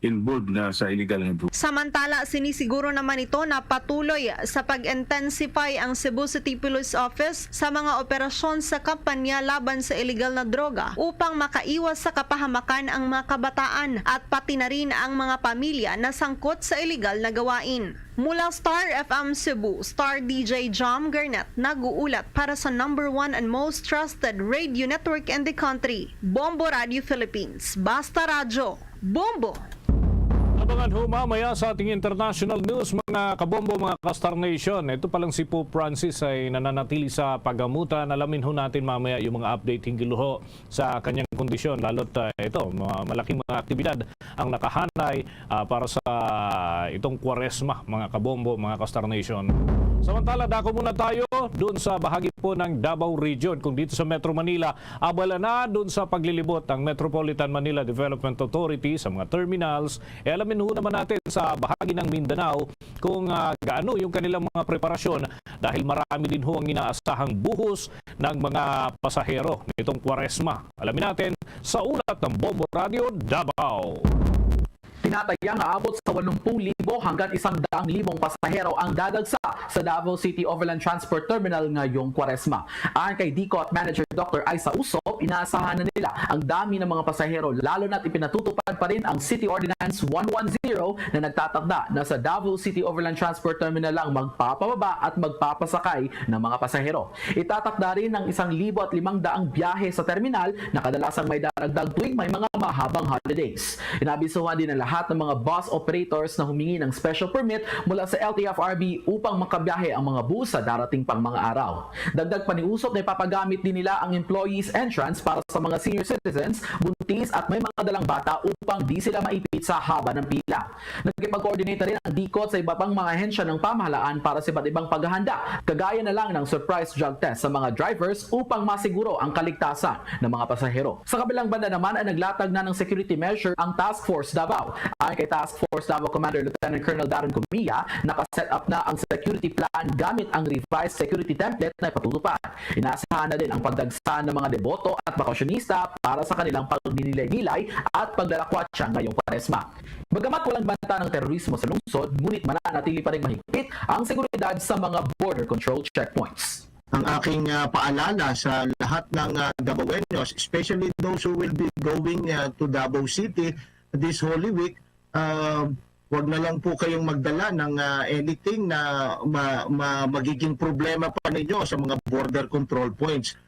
involved na sa illegal na drugs. Samantala, sinisiguro naman ito na patuloy sa pag-intensify ang Cebu City Police Office sa mga operasyon sa kampanya laban sa illegal na droga upang makaiwas sa kapahamakan ang mga kabataan at pati na rin ang mga pamilya na sangkot sa illegal na gawain. Mula Star FM Cebu, Star DJ Jom Garnett nag-uulat para sa number 1 and most trusted radio network in the country, Bombo Radio Philippines. Basta Radyo, Bombo! Abangan ho mamaya sa ating international news, mga kabombo, mga ka-Star Nation. Ito palang si Pope Francis ay nananatili sa pagamutan. Alamin ho natin mamaya yung mga update hinggil ho sa kanyang kondisyon. Lalo't ito, malaking mga aktibidad ang nakahanay para sa itong Kwaresma, mga kabombo, mga ka-Star Nation. Samantala, dako muna tayo doon sa bahagi po ng Davao Region. Kung dito sa Metro Manila, abala na doon sa paglilibot ng Metropolitan Manila Development Authority sa mga terminals. Alamin ho naman natin sa bahagi ng Mindanao kung gaano yung kanilang mga preparasyon dahil marami din ho ang inaasahang buhos ng mga pasahero nitong Kwaresma. Alamin natin sa ulat ng Bombo Radio Davao. Tinatayang aabot sa 80,000 hanggang 100,000 pasahero ang dadagsa sa Davao City Overland Transport Terminal ngayong Kwaresma. Ayon kay DCOT Manager Dr. Aisa Usop, inaasahan na nila ang dami ng mga pasahero lalo na't ipinatutupad pa rin ang City Ordinance 110 na nagtatakda na sa Davao City Overland Transport Terminal lang magpapababa at magpapasakay ng mga pasahero. Itatakda rin ng 1,500 biyahe sa terminal na kadalasang may daragdag tuwing may mga mahabang holidays. Inabisuhan din ng lahat ng mga bus operators na humingi ng special permit mula sa LTFRB upang makabiyahe ang mga bus sa darating pang mga araw. Dagdag pa ni Usop na ipapagamit din nila ang employees entrance para sa mga senior citizens, buntis at may mga dalang bata upang di sila maipit sa haba ng pila. Nagkipag-coordinate rin ang DCOT sa iba pang mga ahensya ng pamahalaan para sa iba't ibang paghahanda, kagaya na lang ng surprise drug test sa mga drivers upang masiguro ang kaligtasan ng mga pasahero. Sa kabilang banda naman ay naglatag na ng security measure ang Task Force Davao Ayon kay Task Force Davao Commander Lieutenant Colonel Darren Comilla, nakaset up na ang security plan gamit ang revised security template na ipatutupad. Inaasahan na din ang pagdagsa ng mga deboto at bakasyonista para sa kanilang pagninilay-nilay at paglalakwatsa ngayong Kwaresma. Bagamat walang banta ng terorismo sa lungsod, ngunit mananatili pa rin mahigpit ang seguridad sa mga border control checkpoints. Ang aking paalala sa lahat ng Davaoenos, especially those who will be going to Davao City this Holy Week, wag na lang po kayong magdala ng anything na magiging problema pa ninyo sa mga border control points.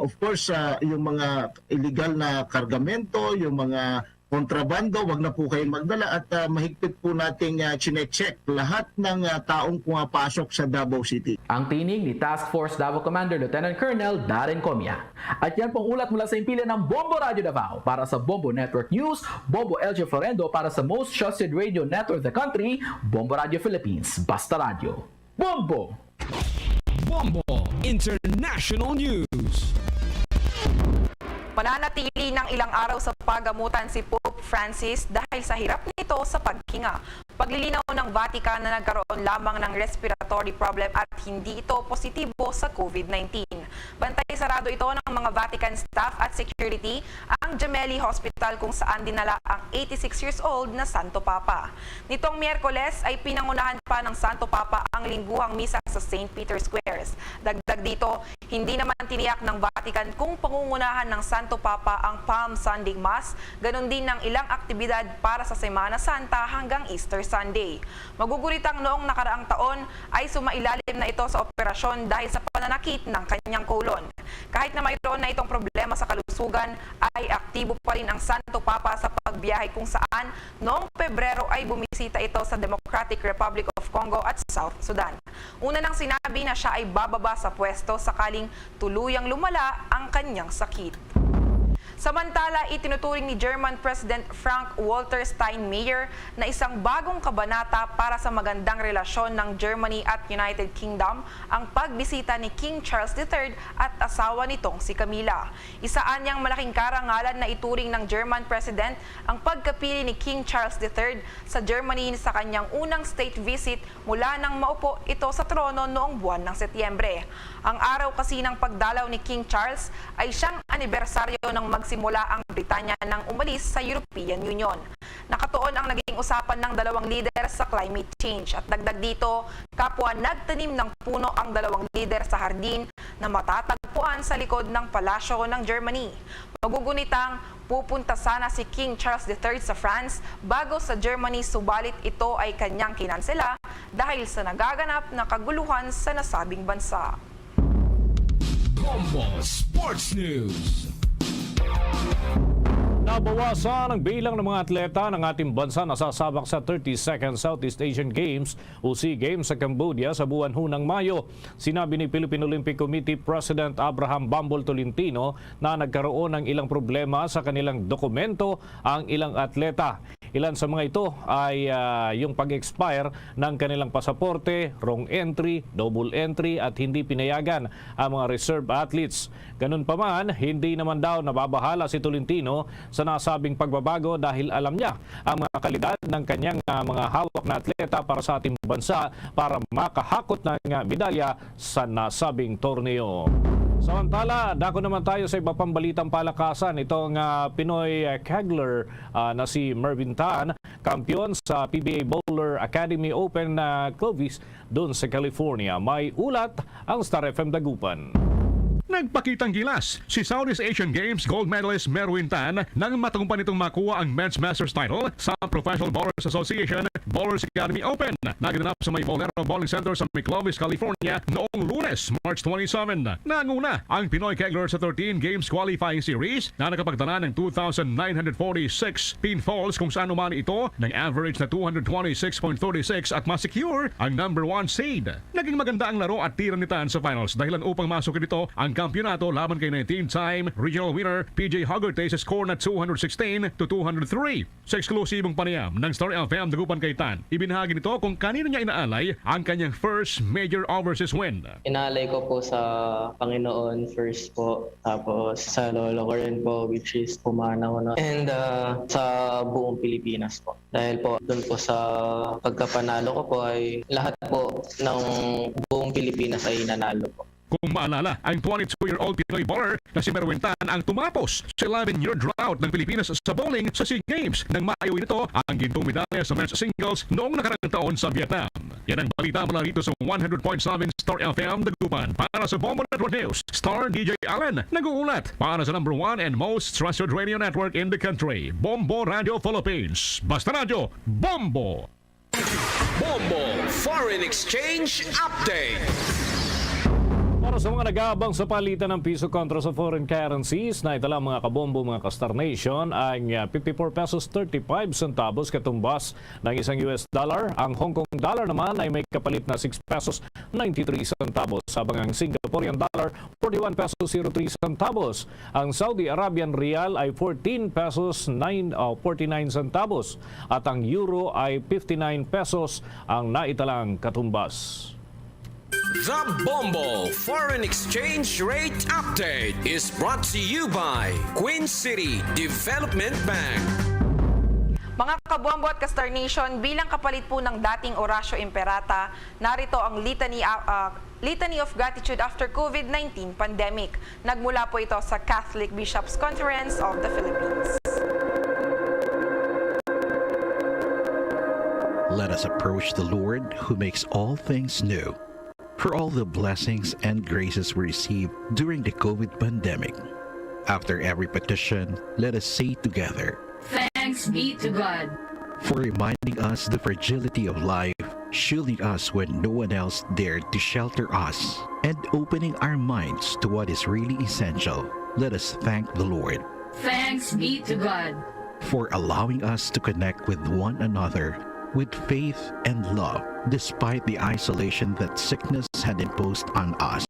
Of course, yung mga illegal na kargamento, yung mga kontrabando, wag na po kayong magdala at mahigpit po nating chine-check lahat ng taong pumapasok sa Davao City. Ang tinig ni Task Force Davao Commander Lieutenant Colonel Darren Comilla. At yan pong ulat mula sa impilan ng Bombo Radio Davao para sa Bombo Network News, Bombo LJ Florendo para sa most trusted radio network in the country, Bombo Radio Philippines, Basta Radio. Bombo! Bombo International News. Mananatili ng ilang araw sa pagamutan si Pope Francis dahil sa hirap nito sa paghinga. Paglilinaw ng Vatican na nagkaroon lamang ng respiratory problem at hindi ito positibo sa COVID-19. Bantay sarado ito ng mga Vatican staff at security ang Gemelli Hospital kung saan dinala ang 86 years old na Santo Papa. Nitong Miyerkules ay pinangunahan pa ng Santo Papa ang lingguhang misa sa St. Peter's Square. Dagdag dito, hindi naman tiniyak ng Vatican kung pangungunahan ng Santo Papa ang Palm Sunday Mass, ganun din ng ilang aktibidad para sa Semana Santa hanggang Easter Sunday. Maguguritang noong nakaraang taon ay sumailalim na ito sa operasyon dahil sa pananakit ng kanyang kolon. Kahit na mayroon na itong problema sa kalusugan, ay aktibo pa rin ang Santo Papa sa pagbiyahe kung saan noong Pebrero ay bumisita ito sa Democratic Republic of Congo at South Sudan. Una nang sinabi na siya ay bababa sa pwesto sakaling tuluyang lumala ang kanyang sakit. Samantala, itinuturing ni German President Frank-Walter Steinmeier na isang bagong kabanata para sa magandang relasyon ng Germany at United Kingdom ang pagbisita ni King Charles III at asawa nitong si Camilla. Isaan niyang malaking karangalan na ituring ng German President ang pagkapili ni King Charles III sa Germany sa kanyang unang state visit mula nang maupo ito sa trono noong buwan ng Setyembre. Ang araw kasi ng pagdalaw ni King Charles ay siyang anibersaryo ng magsimula ang Britanya nang umalis sa European Union. Nakatuon ang naging usapan ng dalawang lider sa climate change at dagdag dito, kapwa nagtanim ng puno ang dalawang lider sa hardin na matatagpuan sa likod ng palasyo ng Germany. Magugunitang pupunta sana si King Charles III sa France bago sa Germany, subalit ito ay kanyang kinansela dahil sa nagaganap na kaguluhan sa nasabing bansa. Bombo Sports News. Nabawasan ang bilang ng mga atleta ng ating bansa na sasabak sa 32nd Southeast Asian Games o SEA Games sa Cambodia sa buwan ng Mayo. Sinabi ni Philippine Olympic Committee President Abraham Bambol Tolentino na nagkaroon ng ilang problema sa kanilang dokumento ang ilang atleta. Ilan sa mga ito ay yung pag-expire ng kanilang pasaporte, wrong entry, double entry at hindi pinayagan ang mga reserve athletes. Ganun pa man, hindi naman daw nababahala si Tolentino sa nasabing pagbabago dahil alam niya ang mga kalidad ng kanyang mga hawak na atleta para sa ating bansa para makahakot ng medalya sa nasabing torneo. Samantala, dako naman tayo sa iba pang balitang palakasan. Itong Pinoy kegler na si Mervin Tan, kampiyon sa PBA Bowler Academy Open na Clovis doon sa California. May ulat ang Star FM Dagupan. Nagpakitang gilas si Southeast Asian Games gold medalist Merwin Tan nang matagumpay nitong makuha ang Men's Masters title sa Professional Bowlers Association Bowlers Academy Open na ginanap sa may Bolero Bowling Center sa Clovis, California noong Lunes, March 27. Nanguna ang Pinoy kegler sa 13 Games Qualifying Series na nakapagtala ng 2,946 pinfalls kung saan umani ito ng average na 226.36 at masecure ang number 1 seed. Naging maganda ang laro at tira ni Tan sa finals dahilan upang masok dito ang kampyonato laban kay 19-time regional winner PJ Hagarte sa score na 216-203. Sa eksklusibong panayam ng Star FM Dagupan kay Tan, ibinahagi nito kung kanino niya inaalay ang kanyang first major overseas win. Inaalay ko po sa Panginoon first po, tapos sa lolo ko rin po, which is pumana ko na, and sa buong Pilipinas po. Dahil po doon po sa pagkapanalo ko po ay lahat po ng buong Pilipinas ay nanalo po. Kung maalala, ang 22-year-old Pinoy bowler na si Merwin Tan ang tumapos sa 11-year drought ng Pilipinas sa bowling sa SEA Games nang maiuwi nito ang gintong medalya sa men's singles noong nakarang taon sa Vietnam. Yan ang balita mula rito sa 100.7 Star FM Dagupan. Para sa Bombo Network News, Star DJ Allen nag-uulat para sa number 1 and most trusted radio network in the country, Bombo Radio Philippines. Basta Radio, Bombo! Bombo Foreign Exchange Update. Para sa mga nag-aabang sa palitan ng piso kontra sa foreign currencies, na itala mga kabombo, mga ka-Star Nation, ang 54 pesos 35 centavos katumbas ng isang US dollar. Ang Hong Kong dollar naman ay may kapalit na 6 pesos 93 centavos. Habang ang Singaporean dollar, 41 pesos 03 centavos. Ang Saudi Arabian Rial ay 14 pesos 49 centavos. At ang Euro ay 59 pesos ang naitalang katumbas. The Bombo Foreign Exchange Rate Update is brought to you by Queen City Development Bank. Mga kabombo at ka-Star Nation, bilang kapalit po ng dating Horacio Imperata, narito ang Litany of Gratitude after COVID-19 pandemic. Nagmula po ito sa Catholic Bishops' Conference of the Philippines. Let us approach the Lord who makes all things new. For all the blessings and graces we received during the COVID pandemic. After every petition, let us say together, Thanks be to God. For reminding us the fragility of life, shielding us when no one else dared to shelter us, and opening our minds to what is really essential. Let us thank the Lord. Thanks be to God. For allowing us to connect with one another with faith and love, despite the isolation that sickness had imposed on us.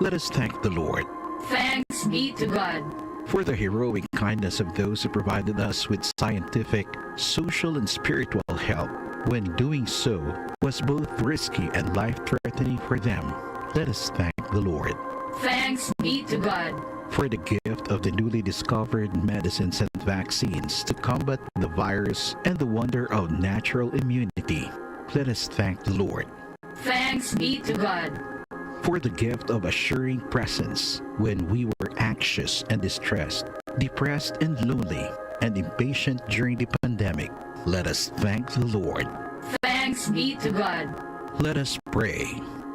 Let us thank the Lord. Thanks be to God. For the heroic kindness of those who provided us with scientific, social, and spiritual help, when doing so was both risky and life-threatening for them. Let us thank the Lord. Thanks be to God. For the gift of the newly discovered medicines and vaccines to combat the virus and the wonder of natural immunity. Let us thank the Lord. Thanks be to God. For the gift of assuring presence when we were anxious and distressed, depressed and lonely, and impatient during the pandemic. Let us thank the Lord. Thanks be to God. Let us pray.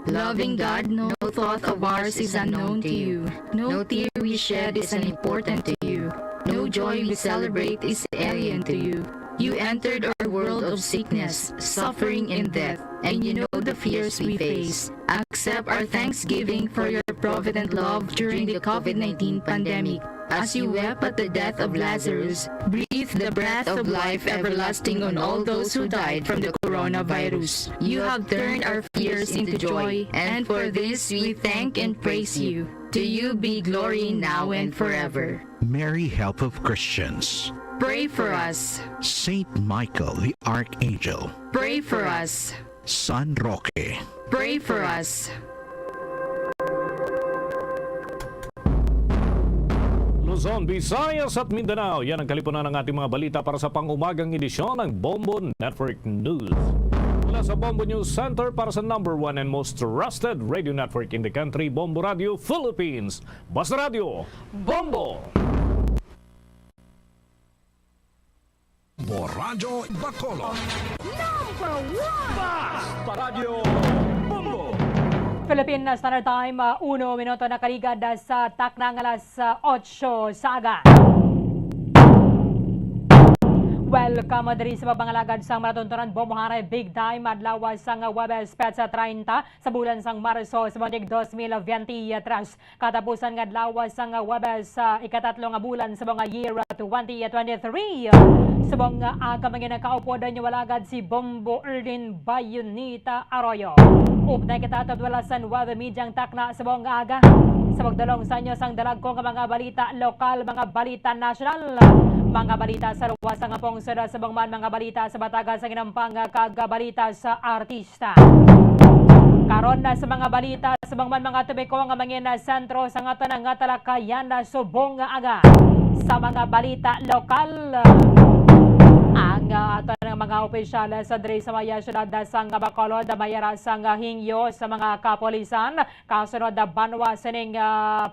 Loving God, no thought of ours is unknown to you. No tear we shed is unimportant to you. No joy we celebrate is alien to you. You entered our world of sickness, suffering, and death, and you know the fears we face. Accept our thanksgiving for your provident love during the COVID-19 pandemic. As you wept at the death of Lazarus, breathe the breath of life everlasting on all those who died from the coronavirus. You have turned our fears into joy, and for this we thank and praise you. To you be glory now and forever. Mary, help of Christians. Pray for us. Saint Michael, the Archangel. Pray for us. San Roque. Pray for us. Luzon, Visayas at Mindanao. Yan ang kalipunan ng ating mga balita para sa pang-umagang edisyon ng Bombo Network News. Mula sa Bombo News Center para sa number 1 and most trusted radio network in the country, Bombo Radio Philippines. Basta Radio, Bombo! Bombo Radio Bacolod. Number 1! Basta Radio, Bombo! Philippine Standard Time, 1 minuto na karigad sa taknang alas 8 sa aga. Welcome diri sa pabangalagad sang maratontonan Bombohara Big Time adlaw sang Webes Petsa 30 sa bulan sang Marso sa buntig 2023. Katapusan nga adlaw sang Webes ikatatlong bulan sa mga year 2023. Subong aga mga nakaupod niya walagad si Bombo Erlin Bayunita Arroyo. Upnay kita at wala sa Nueva Media takna sa buong aga. Sa magdalong sa inyo sang dalag ko nga mga balita lokal, mga balita national, mga balita sa ruwas ang apong sada sa bangman, mga balita sa batagan sa ginampang kagabalita sa artista. Karon na sa mga balita sa bangman mga tubiko nga mangin na sentro sa nga tanang nga talakayan na subong nga aga. Sa mga balita lokal, ang ato ng mga opisyal sa diri sa maya syudad sang Bacolod mayara sang hingyo sa mga kapolisan kasunod na banwa sining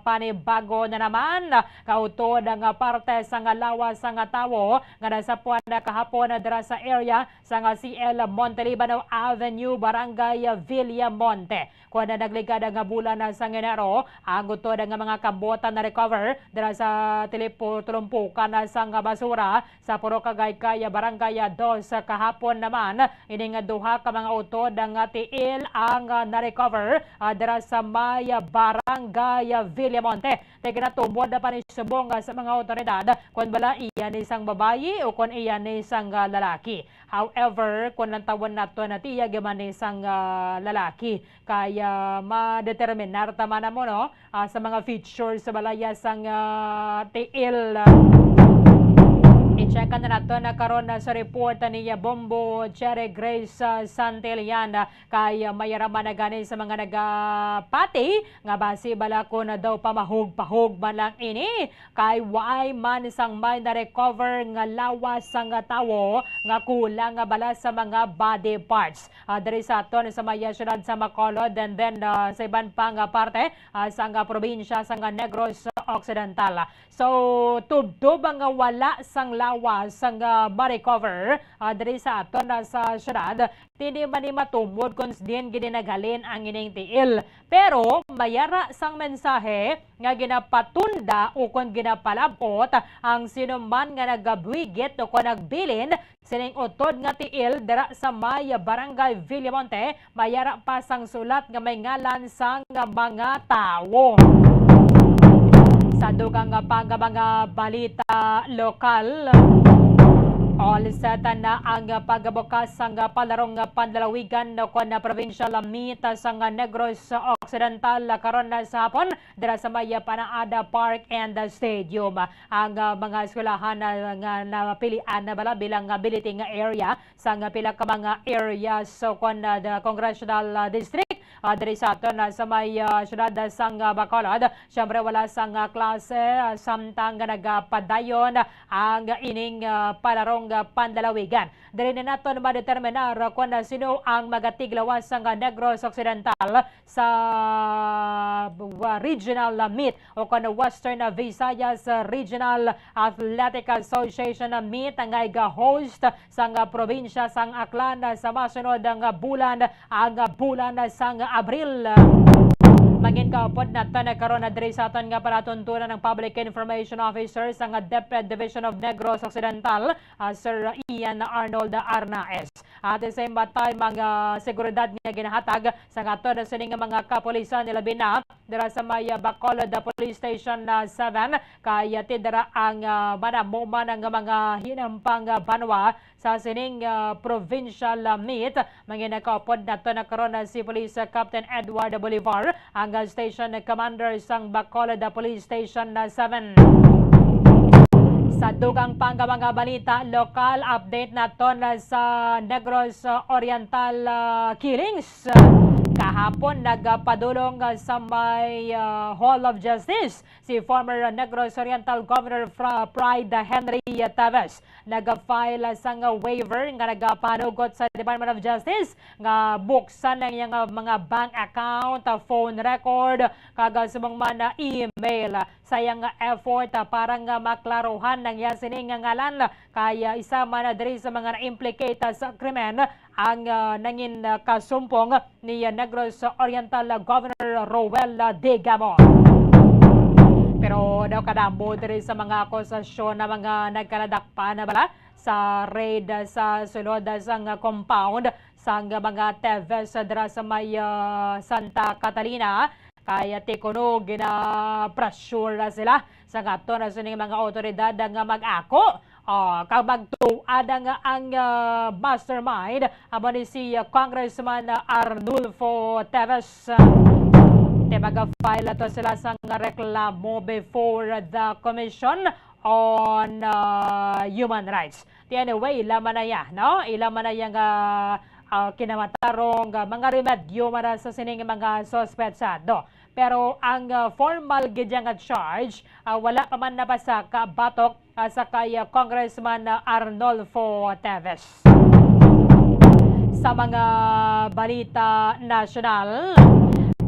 panibago na naman kautod ang parte sang lawas sang tawo nga nasapuan na kahapon dira sa area sang CL Montelibano Avenue, Barangay Villamonte. Kung na nagligad ang bulan sa Enero, ang utod ang mga kabotan na recover dira sa tulumpukan sang basura sa Puro Kagaykay, Barangay 2 kahapon naman. Ining duha ka mga utod ang tiil ang na-recover dira sa may Barangay Villamonte. Tignatumod na pa ni subong sa mga otoridad kung bala iyan isang babayi o kung iyan isang lalaki. However, kung lantawan nato na tiyag man isang lalaki, kaya ma-determinar tama na mo no, sa mga features sa balaya sang tiil. I-check na nato na karon sa report ni Bombo Cherry Grace Santelian kay mayaraman na gani sa mga nagapati nga base bala ko na daw pamahog man lang ini kay waay man sang may na-recover nga lawas sang tawo nga kulang nga bala sa mga body parts. Diri sa aton sa maya syudad sa Bacolod and then sa iban pang parte sa probinsya sa Negros Occidental. So tubdob nga wala sang lawas sang ma-recover diri sa aton sa syudad, hindi man ni matumod kung din ginagaling ang ining tiil. Pero mayara sang mensahe nga ginapatunda o kung ginapalabot ang sinuman nga nagabwigit o kung nagbilin sining utod nga tiil dira sa may Barangay Villamonte, mayara pa sang sulat nga may ngalan sang mga tawo. Sa dugang mga balita lokal, all set na ang pagbukas ang palarong panlalawigan ko na provincial meet sa Negros Occidental karon na sa hapon dira sa may Panaada Park and Stadium. Ang mga eskwelahan nga napilian na bala bilang billeting area sa pila ka mga areas so kon the congressional district diri sa aton sa may syudad sang Bacolod. Syempre wala sang klase samtang nagapadayon ang ining palarong panlalawigan. Diri na naton madeterminar kung sino ang magatiglawas sang Negros Occidental sa regional meet o kung Western Visayas Regional Athletic Association meet ang host sang probinsya sang Aklan sa masunod ang bulan sang Abril. Maging kaupod na ito na karoon na diri sa aton nga palatuntunan ng Public Information Officer sa DepEd Division of Negros Occidental, Sir Ian Arnold Arnaez. At the same time, mga seguridad nga ginahatag sa aton na sining mga kapulisan nila bina dira sa may Bacolod Police Station 7 kaya tidara ang manamuman ng mga hinampang banwa sa sining provincial meet. Mga nakaupod na ito na karoon na si Police Captain Edward Bolivar, ang station commander sang Bacolod Police Station 7. Sa dugang pang mga balita lokal, update naton sa Negros Oriental killings. Kahapon nagpadulong sa may Hall of Justice si former Negros Oriental Governor Pride Henry Taves. Nag-file sang waiver nga nagapanugot sa Department of Justice nga buksan ng iyang mga bank account, phone record, kagasumang man email. Sayang effort para nga maklaruhan ng yasining ngalan kaya isa man diri sa mga na-implicate sa krimen ang nangin kasumpong ni Negros Oriental Governor Roel Digamo. Pero daw kadambo diri sa mga akusasyon na mga nagkanadakpa na bala sa raid sa sulod sang compound sang mga Teves dira sa may Santa Catalina. Kaya tikuno gina-pressure na sila sa gato na sining mga otoridad nga mag-ako. Kabagtuad nga ang mastermind amo ni si Congressman Arnulfo Teves. Mag-file to sila sa reklamo before the Commission on Human Rights. Anyway, ilaman na yan, no? Ilaman na yung kinamatarong mga remedyo para sa sining mga sospetsado. Pero ang formal gidyang charge, wala pa man nabasa kabatok sa kay Congressman Arnolfo Teves. Sa mga balita nasyonal,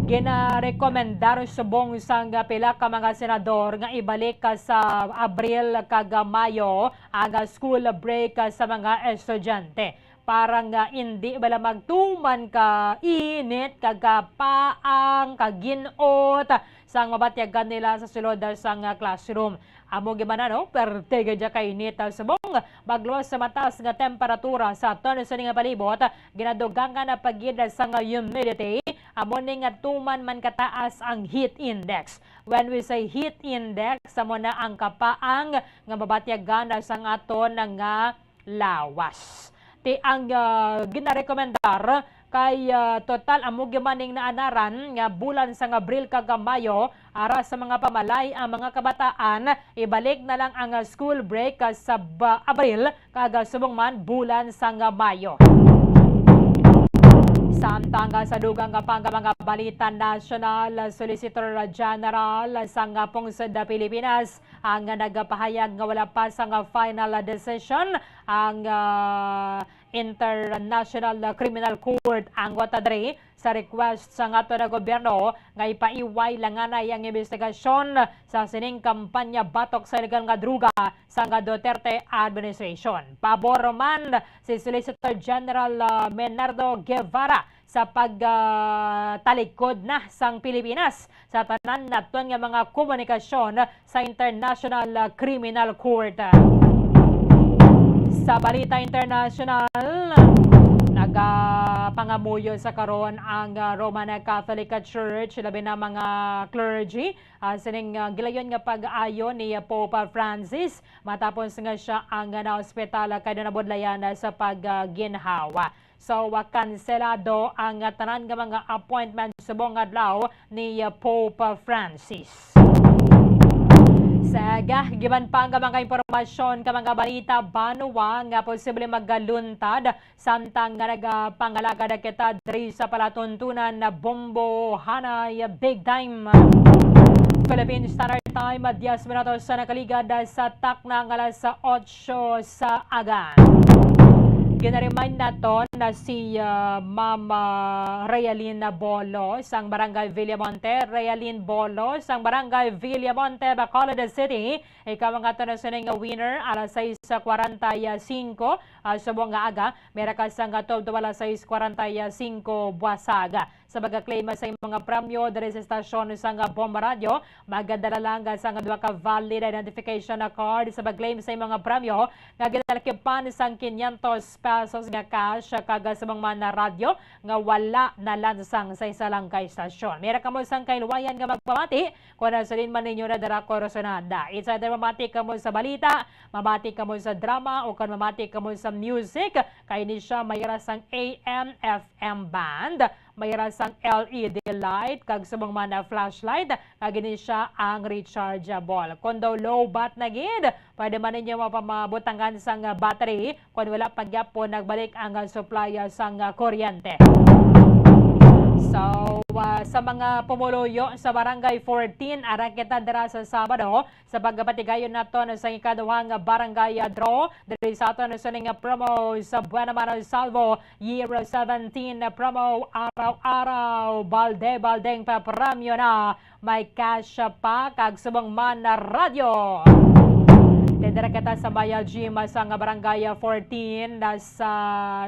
ginarekomendar subong sang pila ka mga senador nga ibalik sa Abril kag Mayo ang school break sa mga estudyante. Parang hindi bala magtuman ka init kag paang kaginot sang mabatyagan nila sa sulod sang classroom. Amo gimana no, pertega dya kay init subong bagluwas sa mataas nga temperatura sa ton sa nga palibot, ginadugangan na pagid sang humidity. Amo ning tuman man kataas ang heat index. When we say heat index, amo na ang kapaang nga mabatyagan sang aton nga lawas. Ti ang ginarekomendar kay total amo gimaning naanaran nga bulan sa Abril kag Mayo ara sa mga pamalay ang mga kabataan ibalik na lang ang school break sa Abril kag subong man bulan sa Mayo. Samtang sa dugang mga balita national, Solicitor General sang Pungsod Pilipinas ang nagpahayag nga wala pa sang final decision ang International Criminal Court ang watadre sa request sa ato na gobyerno nga ipaiway lang na ang investigasyon sa sining kampanya batok sa ilegal nga druga sa Duterte administration. Pabor man si Solicitor General Menardo Guevara sa pagtalikod na sang Pilipinas sa tanan naton nga mga komunikasyon sa International Criminal Court. Sa balita international, nagapangamuyo sa karon ang Roman Catholic Church, labi na mga clergy, sining gilayon nga pag-ayo ni Pope Francis matapos nga siya ang na-ospital kay nabudlayan sa pagginhawa. So, kanselado ang tanan nga mga appointment subong adlaw ni Pope Francis. Saga, giban pa ang mga impormasyon ka mga balita banuwa nga posible magaluntad samtang nga nagapangalagad kita diri sa palatuntunan na Bombo Hanay Big Time. Philippine Standard Time, 10 minutos sa nakaligad sa takna ng alas 8 sa aga. Ginaremind nato na si Mama Realin Bolo sang Barangay Villamonte. Realin Bolo sang Barangay Villamonte, Bacolod City. Ikaw ang ato na sining winner alas 6:45 subong nga aga. Meron ka sang atol alas 6:45 buwasaga. Sa pagka-claim sa mga premyo dari sa estasyon sa Bomba Radio, magadala lang sa duha ka valid identification card sa pag-claim sa mga premyo nga ginalakipan sang 500 pesos nga cash kag sa mga radyo nga wala na lansang sa isa lang ka estasyon. Meron ka mo sang kailuwayan nga magpamati kung nasalin man ninyo na dara korosonada. It's either mamati ka mo sa balita, mamati ka mo sa drama, o kan mamati ka mo sa music. Kaya ni siya mayroon sang AM, FM band, mayroon sang LED light, kag subang mana flashlight, kag ini siya ang rechargeable. Kung daw low bat na gid, pwede man ninyo mapamabutangan sang battery kung wala pagyapon nagbalik ang supply sang kuryente. So, sa mga pumuluyo sa Barangay 14, arang kita dira sa Sabado sa pagpatigayon nato sa ikaduhang barangay draw diri sa aton sa ning promo sa Buenamano Salvo Year 17 promo araw-araw balde-baldeng papremyo na may cash pa kag subong man na radyo. Tendera kita sa Bayal Gym sa Barangay 14 sa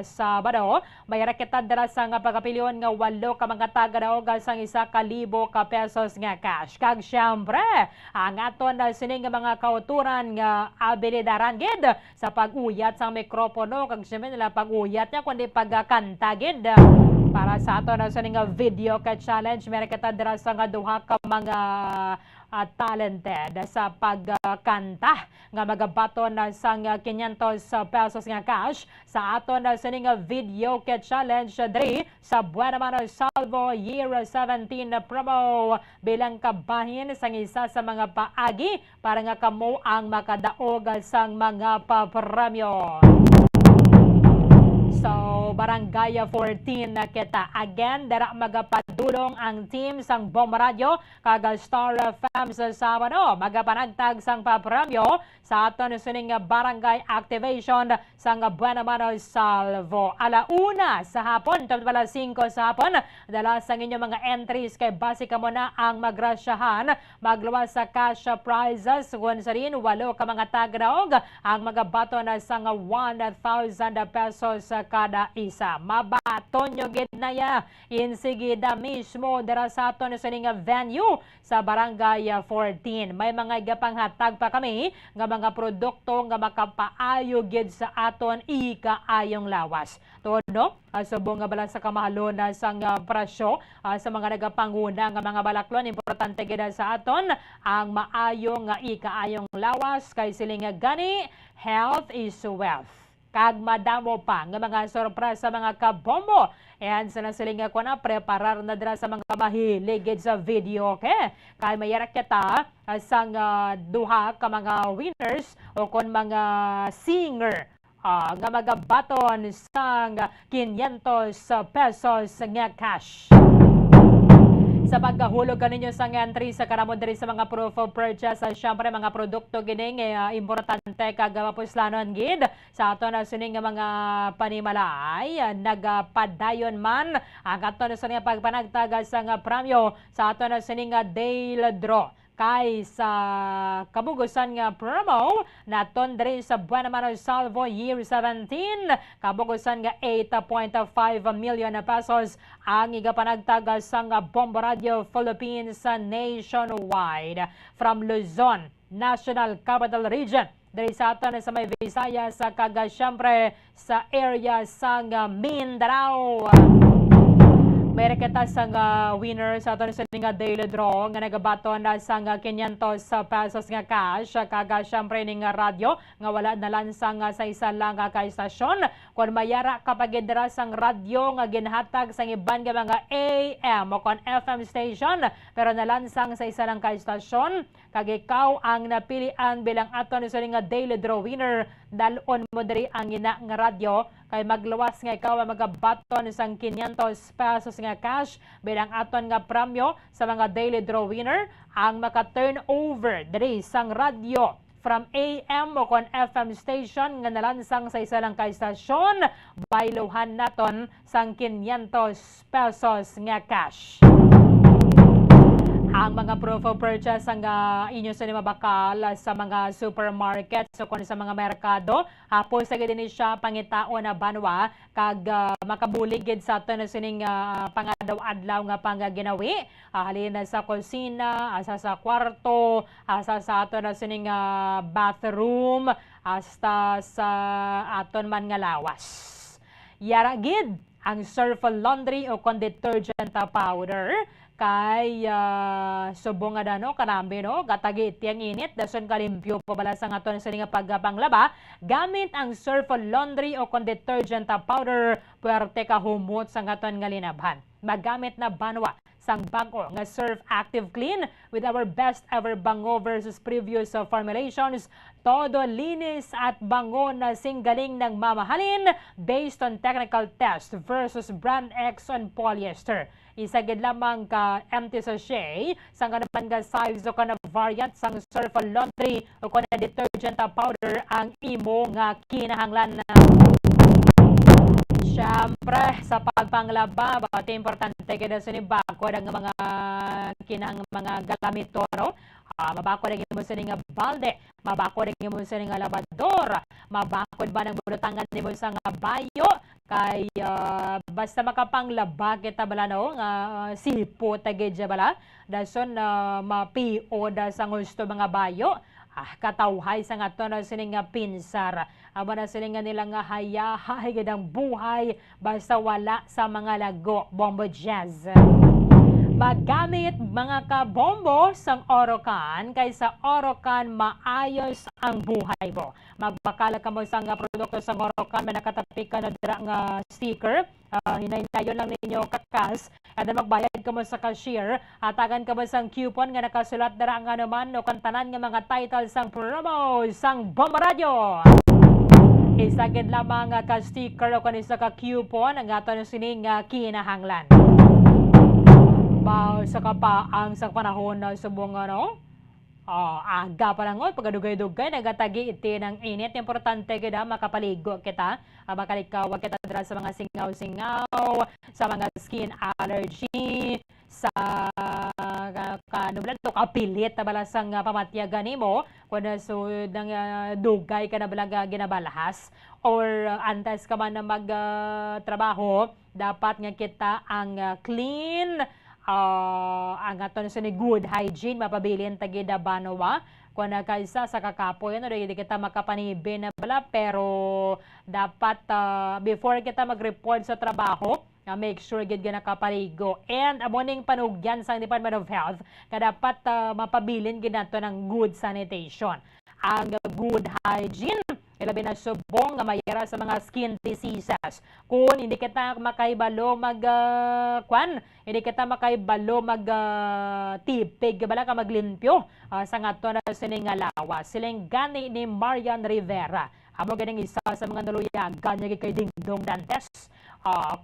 Sabado. Mayroon kita dira sa pagkapilion nga 8 ka mga taga daw sang 1,000 ka pesos nga cash. Kag syempre, ang aton sining mga kauturan nga abilidaran gid sa pag-uyat sa mikropono kag syempre nila pag-uyat niya kundi pagkanta gid. Para sa ato na sa nga video ka challenge, meron kita dira sa nga duha ka mga talented sa pagkanta nga magabato na sa 500 pesos nga cash sa ato na sa nga video ka challenge diri sa Buena Mano Salvo Year 17 promo bilang kabahin sa isa sa mga paagi para nga kamo ang makadaog sang mga papremyo. So, Barangay 14 na kita. Again, dara magapadulong ang team sang Bomba Radio kag Star FM sa Sabado. Magapanagtag sang papremyo sa aton suning barangay activation sang Buena Mano Salvo. Alauna sa hapon, tapos pala 5 sa hapon, dala sang inyong mga entries kay base ka muna ang magrasyahan. Magluwas sa cash prizes. Kung sa rin, 8 ka mga tagraog ang magabato na sang 1,000 pesos kada isa. Mabaton nyo ginaya insigida mismo dara sa aton sa ning venue sa Barangay 14. May mga igapanghatag pa kami nga mga produkto nga makapaayo gid sa aton ikaayong lawas. Todo subong nga bala sa kamahalon sang presyo sa mga nagapanguna nga mga balaklon, importante gid sa aton ang maayo nga ikaayong lawas kay siling gani health is wealth. Kag madamo pa nga mga sorpresa mga kabombo. And sa nasiling ako na preparar na dira sa mga mahiligid sa video. Okay? Kaya mayarak kita sang duha ka mga winners o kon mga singer nga magabaton sang 500 pesos nga cash. Sa pagkahulog kaninyo sa entry sa karamon diri sa mga proof of purchase, syempre mga produkto gining importante kag mapuslanon gid sa ato na sining mga panimalay nagapadayon man ang ato na sining pagpanagtag sa nga premyo sa ato na sining daily draw. Kay sa kabugusan nga promo naton diri sa Buena Mano Salvo Year 17 kabugusan nga 8.5 million pesos ang igapanagtag sa Bomba Radio Philippines nationwide from Luzon, National Capital Region. Diri sa aton sa may Visayas sa kaga syempre sa area sa Mindanao. May kita sa winner sa aton sa nga daily draw nga nagabaton na sa 500 pesos nga cash kaga syempre ning radyo nga wala na lansang sa isa lang ka istasyon. Kung mayara kapag dira sang radyo nga ginhatag sa iban nga mga AM o kon FM station pero nalansang sa isa lang ka istasyon kag ikaw ang napilian bilang aton sa nga daily draw winner, dalon mo diri ang ina nga radyo kay magluwas nga ikaw ang magabaton sang 500 pesos nga cash bilang aton nga premyo sa mga daily draw winner ang maka-turn over diri sang radyo from AM o kon FM station nga nalansang sa isa lang ka istasyon, bayluhan naton sang 500 pesos nga cash. Ang mga proof of purchase ang inyo sa mabakal sa mga supermarket so kung sa mga merkado hapon sa gid ni siya pangitao na banwa kag makabuligid sa aton na sining pangadaw-adlaw nga pangginawi halin sa kusina, asa sa kwarto, asa sa aton na sining bathroom, hasta sa aton man nga lawas. Yara gid ang Surf Laundry o kon detergent powder kay subong nga dano kanambi no katagi tiyang init dason kalimpyo pa bala sa aton sa nga pagpanglaba gamit ang Surf Laundry o kon detergent powder puwerte ka humot sa aton nga linabhan. Magamit na banwa sang bago nga Surf Active Clean with our best ever bango versus previous formulations. Todo linis at bango na singgaling ng mamahalin based on technical test versus brand X on polyester. Isagid lamang ka empty sachet sang kanaman nga size o kana variant sang Surf Laundry o kana detergent powder ang imo nga kinahanglan na. Siyempre, sa pagpanglaba, bati importante kada sa bakod ang mga kinang mga galamito, mabakod ang imo sa nga balde, mabakod ang imo sa nga labador, mabakod ba ng bulutangan nimo sa nga bayo, kay basta makapanglaba kita bala no, nga sipo tagedya bala, dason mapio da sa gusto mga bayo, Katawhay sa nga to na sining nga pinsar. Aba na siling nga nila nga hayahay gadang buhay basta wala sa mga lago. Bombo Jazz. Magamit mga kabombo sang Orocan kaysa Orocan maayos ang buhay mo. Magbakala ka mo sang produkto sang Orocan, may nakatapik ka na dira nga sticker. Hinay-hintayon lang ninyo kakas. At magbayad ka mo sa cashier. Atagan ka mo sang coupon nga nakasulat dira nga naman o kantanan nga mga title sang promo sang Bomba Radio. Isagid lamang ka sticker o kanisa ka coupon ang ato ng sining kinahanglan. Sa kapaang sa panahon na subong aga pa lang pagdugay-dugay nagatagi iti ng init. Importante kita makapaligo kita, makalikawag kita dira sa mga singaw-singaw, sa mga skin allergy, sa kanubulan to kapilit na balasang pamatyagan nimo kung so nang dugay ka na balag ginabalahas or antes ka man na magtrabaho, dapat nga kita ang clean ang aton sa ni good hygiene mapabilin tagida banowa kung kaysa sa kakapoy hindi kita makapanibe na bala pero dapat before kita mag-report sa trabaho make sure gid ka nakapaligo and amoning panugyan sa Department of Health dapat mapabilin gid nato ng good sanitation. Ang good hygiene ilabi na subong nga mayara sa mga skin diseases. Kung hindi kita makaibalo hindi kita makaibalo tipig bala ka maglimpyo sa ngato na sining lawas. Siling gani ni Marian Rivera. Amo ganing isa sa mga naluyagan niya kay Dingdong Dantes.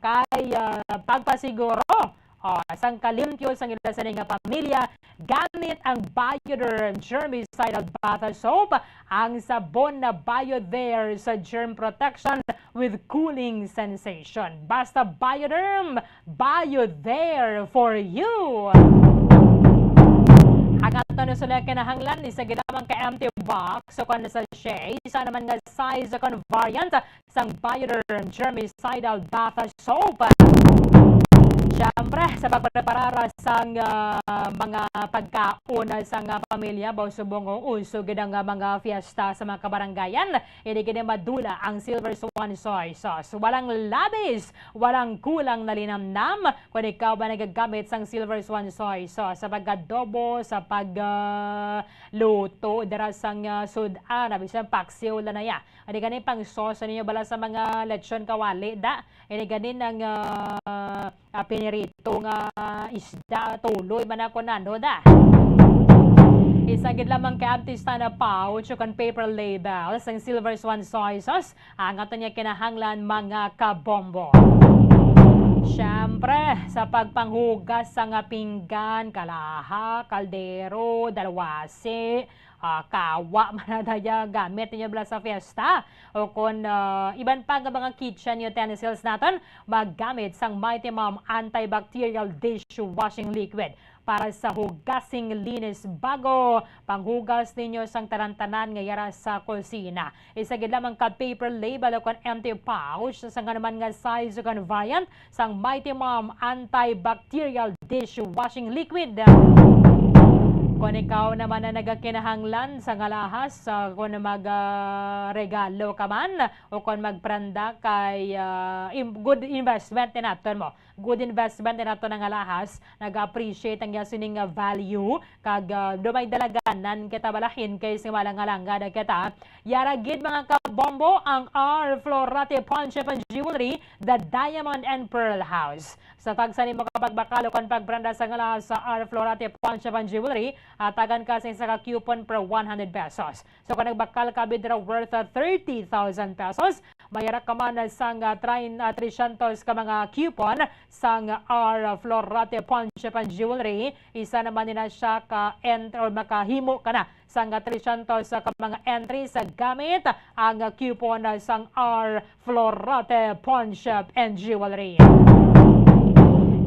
Kay pagpasiguro sang kalimpyo sang ila sa nga pamilya gamit ang Bioderm germicidal bath soap, ang sabon na Bioderm sa germ protection with cooling sensation. Basta Bioderm, Bioderm for you. Ang ato na sila kinahanglan isa ginamang ka empty box so kung sa shade isa naman nga size kon variant sang Bioderm germicidal bath soap. Siyempre, sa pagpreparara sang mga pagkaon sa pamilya, baw subong uso gidang mga fiesta sa mga kabarangayan, hindi gina madula ang Silver Swan Soy Sauce. Walang labis, walang kulang na linamnam kung ikaw ba nagagamit sang Silver Swan Soy Sauce sa pag-adobo, sa pag-luto, dara sang sudan, bisang paksiw na ya. Hindi ganin pang sauce ninyo bala sa mga lechon kawali, da? Hindi ganin ang pinirito nga isda tuloy man ako nando da. Isagid lamang kay artista na pouch o kan paper label sang Silver Swan Soy Sauce ang ato niya kinahanglan mga kabombo. Siyempre, sa pagpanghugas sa nga pinggan, kalaha, kaldero, dalwasi, kawa, manadaya, gamit niya bala sa fiesta. O kung iban pa nga mga kitchen utensils natin, maggamit sang Mighty Mom antibacterial dishwashing liquid para sa hugasing linis bago panghugas ninyo sang tarantanan nga yara sa kusina. Isagid lamang ka paper label o kan empty pouch sa nga naman nga size o kan variant sang Mighty Mom antibacterial dishwashing liquid. Kung ikaw naman na nagakinahanglan sa ngalahas, kung mag-regalo ka man o kung magpranda kay good investment din natin mo. Good investment din natin ng ngalahas, nag-appreciate ang yasining value, kag dumay dalaganan kita balahin kay simalang-alanga na kita. Yaragid mga kabombo ang R. Florate Pawn Shop and Jewelry, the Diamond and Pearl House. Sa tagsanin mo kapag bakalo kung pagpranda sa ngalahas sa R. Florate Pawn Shop and Jewelry, tagan ka sa isa ka coupon per 100 pesos. So kung nagbakal ka bidra worth 30,000 pesos, mayara ka man sang 300 ka mga coupon sang R. Florate Pawn Shop and Jewelry. Isa naman nila siya ka or makahimo ka na sang 300 ka mga entry sa gamit ang coupon sang R. Florate Pawn Shop and Jewelry.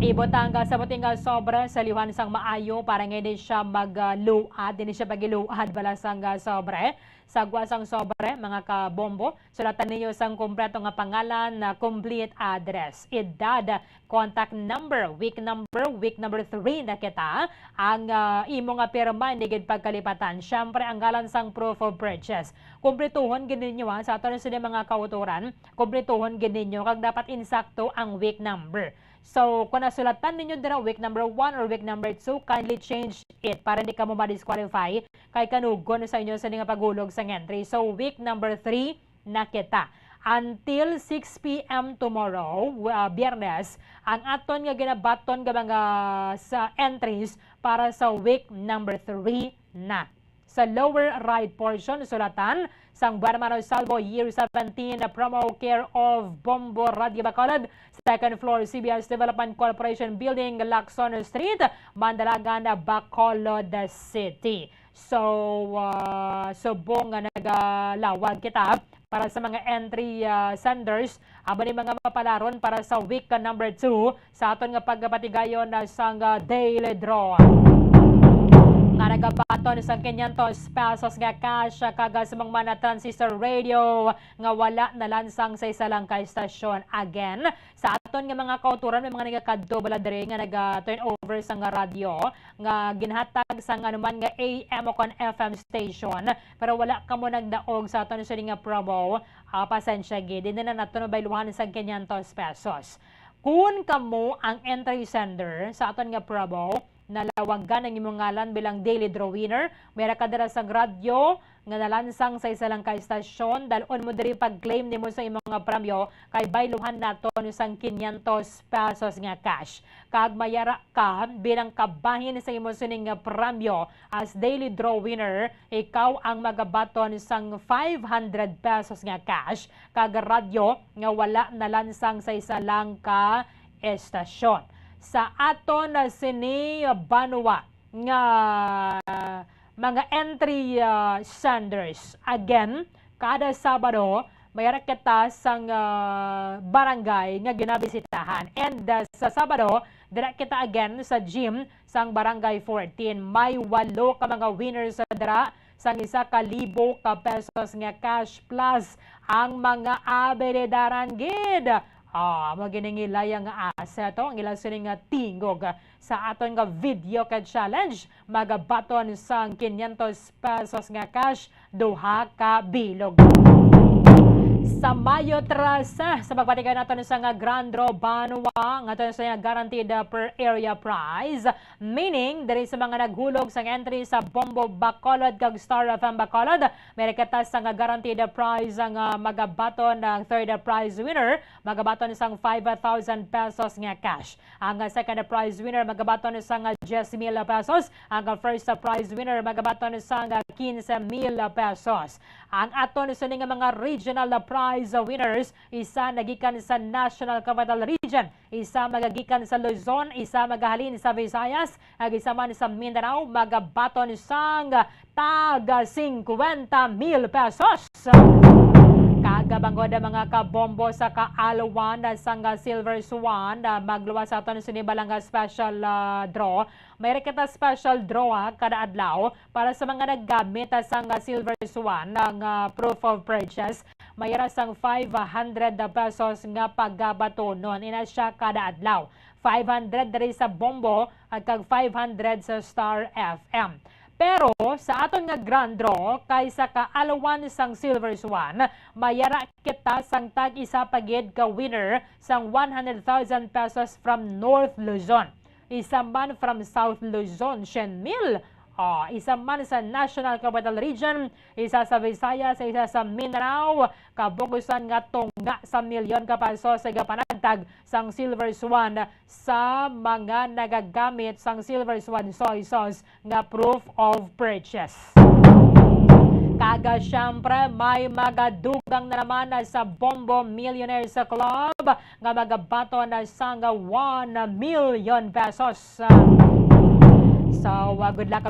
Ibotang sa buting sobre sa liwan sang maayo para nga din siya magluad, din siya pagiluad balasang sobre. Sa guwasang sobre, mga kabombo, sulatan ninyo sang kumpleto nga pangalan na complete address, edad, contact number, week number 3 na kita, ang imo nga pirma, hindi gid pagkalipatan. Siyempre, ang galan sang proof of purchase. Kumpletuhon gid ninyo sa ato sa mga kauturan, kumpletuhon gid ninyo kag dapat insakto ang week number. So, kung nasulatan ninyo dira week number 1 or week number 2, kindly change it para hindi ka mo ma-disqualify kay kanugon sa inyo sa nga pagulog sa entry. So, week number 3 na kita. Until 6 p.m. tomorrow, Biyernes, ang aton nga ginabaton nga mga sa entries para sa week number 3 na. Sa lower right portion, sulatan, sang Barmano Salvo, Year 17, promo care of Bombo Radio Bacolod, second floor, CBS Development Corporation Building, Lacson Street, Mandalagan, Bacolod City. So, subong nga nagalawag kita para sa mga entry senders, aba ni mga mapalaron para sa week number 2 sa aton nga pagpatigayon na sang daily draw. Nga nagabaton sa 500 pesos nga cash kaga sa mga mana transistor radio nga wala na lansang sa isa lang ka istasyon. Again, sa aton nga mga kauturan may mga nagakadobla diri nga naga-turn over sa nga radio nga ginhatag sa anuman nga AM o kon FM station pero wala ka mo nagdaog sa aton sa nga promo, pasensya gid din na nato bayluhan sa 500 pesos. Kung kamo ang entry sender sa aton nga promo, nalawagan ang imong ngalan bilang daily draw winner, mayra ka dira sa radyo nga nalansang sa isa lang ka istasyon, dalon mo diri pag-claim nimo sa imong nga premyo kay bayluhan naton sang 500 pesos nga cash. Kag mayara ka bilang kabahin sa imong sining nga premyo as daily draw winner, ikaw ang magabaton sang 500 pesos nga cash kag radyo nga wala nalansang sa isa lang ka estasyon. Sa aton na sini Banwa nga mga entry senders. Again, kada Sabado, mayara kita sang barangay nga ginabisitahan. And sa Sabado, dira kita again sa gym sang barangay 14. May 8 ka mga winners sa dira sang 1,000 ka pesos nga cash plus ang mga abilidaran gid. Maginingilay ang aseto, ang ilang sining tingog sa aton nga video ka challenge. Magabaton sang 500 pesos nga cash, duha ka bilog. Sa Mayo 13, sa pagbatikan natin sa nga Grand Draw Banwa, nga ito sa nga guaranteed per area prize, meaning diri sa mga naghulog sa entry sa Bombo Bacolod kag Star FM Bacolod, may rekata sa nga guaranteed prize ang magabaton ng third prize winner, magabaton sang 5,000 pesos nga cash. Ang second prize winner magabaton sang 10,000 pesos, ang first prize winner magabaton sang 15,000 pesos. Ang aton sa nga mga regional prize winners, isa nagikan sa National Capital Region, isa magagikan sa Luzon, isa magahalin sa Visayas, ag isa man sa Mindanao, magabaton sang taga 50,000 pesos. Kagabangod mga kabombo sa kaalwan sang Silver Swan, magluwas sa aton sinibalang special draw. May rekita special draw kada adlaw para sa mga naggamit sang Silver Swan ng proof of purchase. Mayra sang 500 pesos nga paggabatonon. Ina siya kada adlaw. 500 diri sa bombo at kag 500 sa Star FM. Pero sa aton nga grand draw kaysa kaalawan sang Silver Swan, mayara kita sang tag isa pagid ka winner sang 100,000 pesos from North Luzon. Isa man from South Luzon, 100,000. Isa man sa National Capital Region, isa sa Visayas, isa sa Mindanao, kabugusan nga tungga sa milyon ka pesos sa gapanagtag sang Silver Swan sa mga nagagamit sang Silver Swan soy sauce nga proof of purchase. Kaga syempre may magadugang na naman sa Bombo Millionaires Club nga magabato na sang 1 million pesos. So, good luck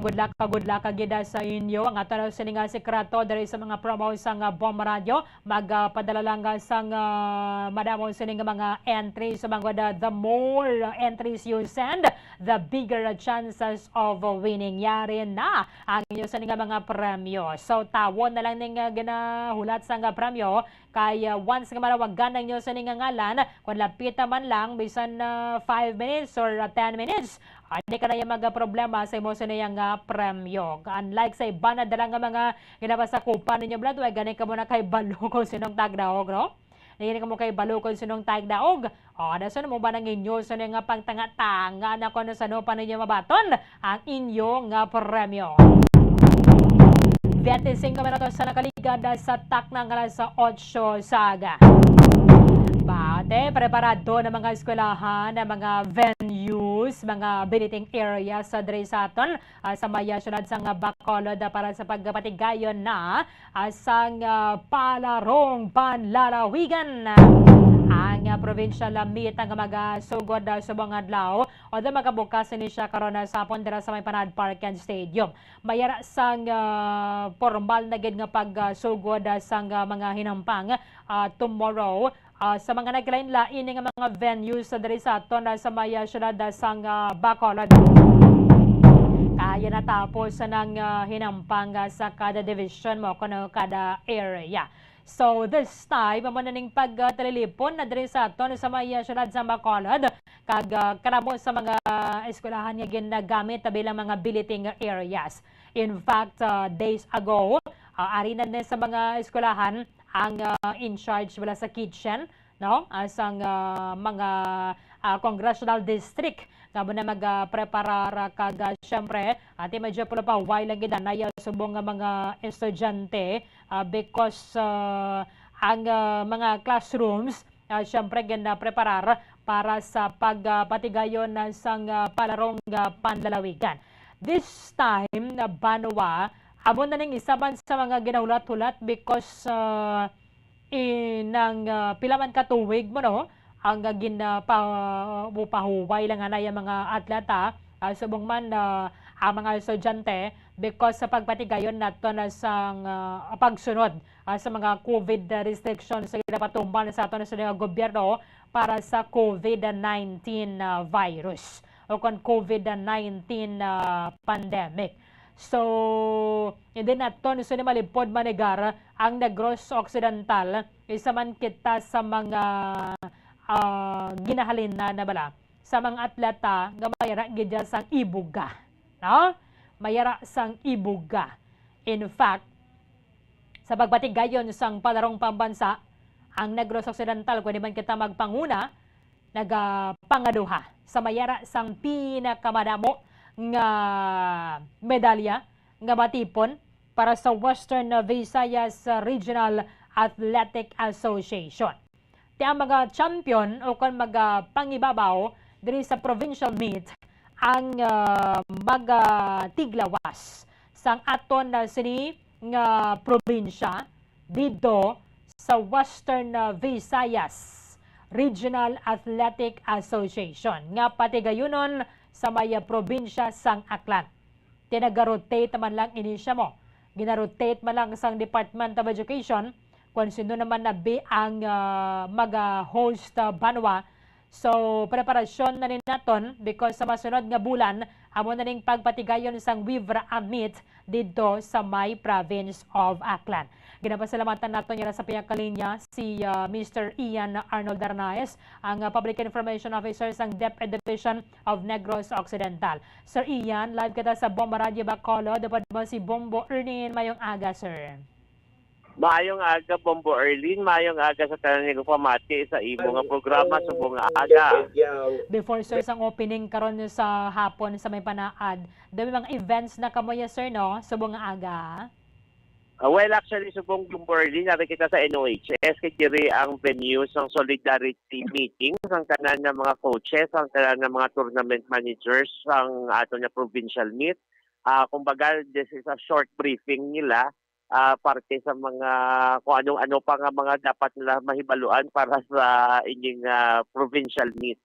gida sa inyo. Ang ato na sining sekreto diri sa mga promo sa Bomba Radio. Magpadala lang sa madamo sining mga entries sa mga the more entries you send, the bigger chances of winning. Yari na ang inyo sining mga premyo. So tawon na lang ning ginahulat sa premyo kay once nga malawagan nyo sa ning ngalan, kung lapita man lang bisan 5 minutes or 10 minutes, hindi ka na yung problema sa imo sa niyang premyo. Unlike sa iba na dalang mga ginapasakupan ninyo blood, ganun ka muna kay balo kung sinong tagdaog, no? Hindi ka mo kay balo kung sinong tagdaog. O, nasa mo ba nang inyo sa niyang pagtanga-tanga na kung sa pa ninyo mabaton ang inyo nga premyo. 25 minutos sa nakaligada sa tak ng alas 8 saga. Bate, preparado na mga eskwelahan, na mga venues, mga visiting areas sa Dresaton sa maya syudad sang Bacolod para sa pagpatigayon na sang palarong panlalawigan. Ang provincial meet ang magasugod sa mga adlaw o da magabukas ni siya karon sa pondera sa may Panad Park and Stadium. Mayara sang formal na gid nga pagsugod sang mga hinampang tomorrow sa mga naglain-lain nga mga venues sa diri sa aton sa may syudad sang Bacolod. Kaya natapos ng hinampang sa kada division mo kuno kada area. So this time, mananing pagtalilipon na diri sa aton sa may syudad sa Bacolod kag karamo sa mga eskwelahan nga ginagamit bilang mga billeting areas. In fact, days ago, ari na sa mga eskwelahan ang in charge wala sa kitchen, no? Asang mga congressional district nga na magpreparar kag syempre ati medyo pala pa while lang gid na subong nga mga estudyante because ang mga classrooms syempre gina preparar para sa pagpatigayon sang palarong panlalawigan. This time na Banwa amo na ning isa man sa mga ginahulat-hulat because nang pilaman ka tuwig mo, no? Ang ginapahuway lang na yung mga atleta subong man ang mga estudyante because sa pagpatigayon nato na sa pagsunod sa mga COVID restrictions sa ginapatumban sa ato na sa gobyerno para sa COVID-19 virus o kon COVID-19 pandemic. So, hindi nato so ni malipod manegar ang Negros Occidental isa man kita sa mga ginahalin na bala sa mga atleta nga mayara gidya sang ibuga, no? Mayara sang ibuga. In fact, sa pagbatigayon sang palarong pambansa, ang Negros Occidental kundi man kita magpanguna nagapangaduha sa mayara sang pinakamadamo nga medalya nga matipon para sa Western Visayas Regional Athletic Association. Ti ang mga champion o kung mga pangibabaw diri sa provincial meet ang magatiglawas sang aton na sini nga probinsya dito sa Western Visayas Regional Athletic Association nga patigayunon sa maya probinsya sang Aklan. Tinagarotate man lang inisya mo. Ginarotate man lang sang Department of Education kung sino naman na ang mag-host Banwa. So, preparasyon na rin naton because sa masunod nga bulan, amo na rin pagpatigayon sang Wivra Amit dito sa may province of Aklan. Ginapasalamatan naton niya sa piyakalinya si Mr. Ian Arnold Arnaez, ang Public Information Officer sang DepEd Division of Negros Occidental. Sir Ian, live kita sa Bomba Radio Bacolod. Dapat mo si Bombo Ernin. Mayong aga, sir. Maayong aga, Bombo Erlin. Maayong aga sa tanan ni pamati sa imo nga programa subong nga aga. Before, sir, sang opening karon sa hapon sa may panaad, dami mga events na kamoya, sir, no? Subong nga aga. Well, actually, subong Bombo Erlin, natin kita sa NOHS, kaya ang venue ng solidarity meeting ang tanan ng mga coaches, ang tanan ng mga tournament managers, ang ato na provincial meet. Kumbaga, this is a short briefing nila parte sa mga kung anong-ano pa nga mga dapat nila mahibaluan para sa inyong provincial meet.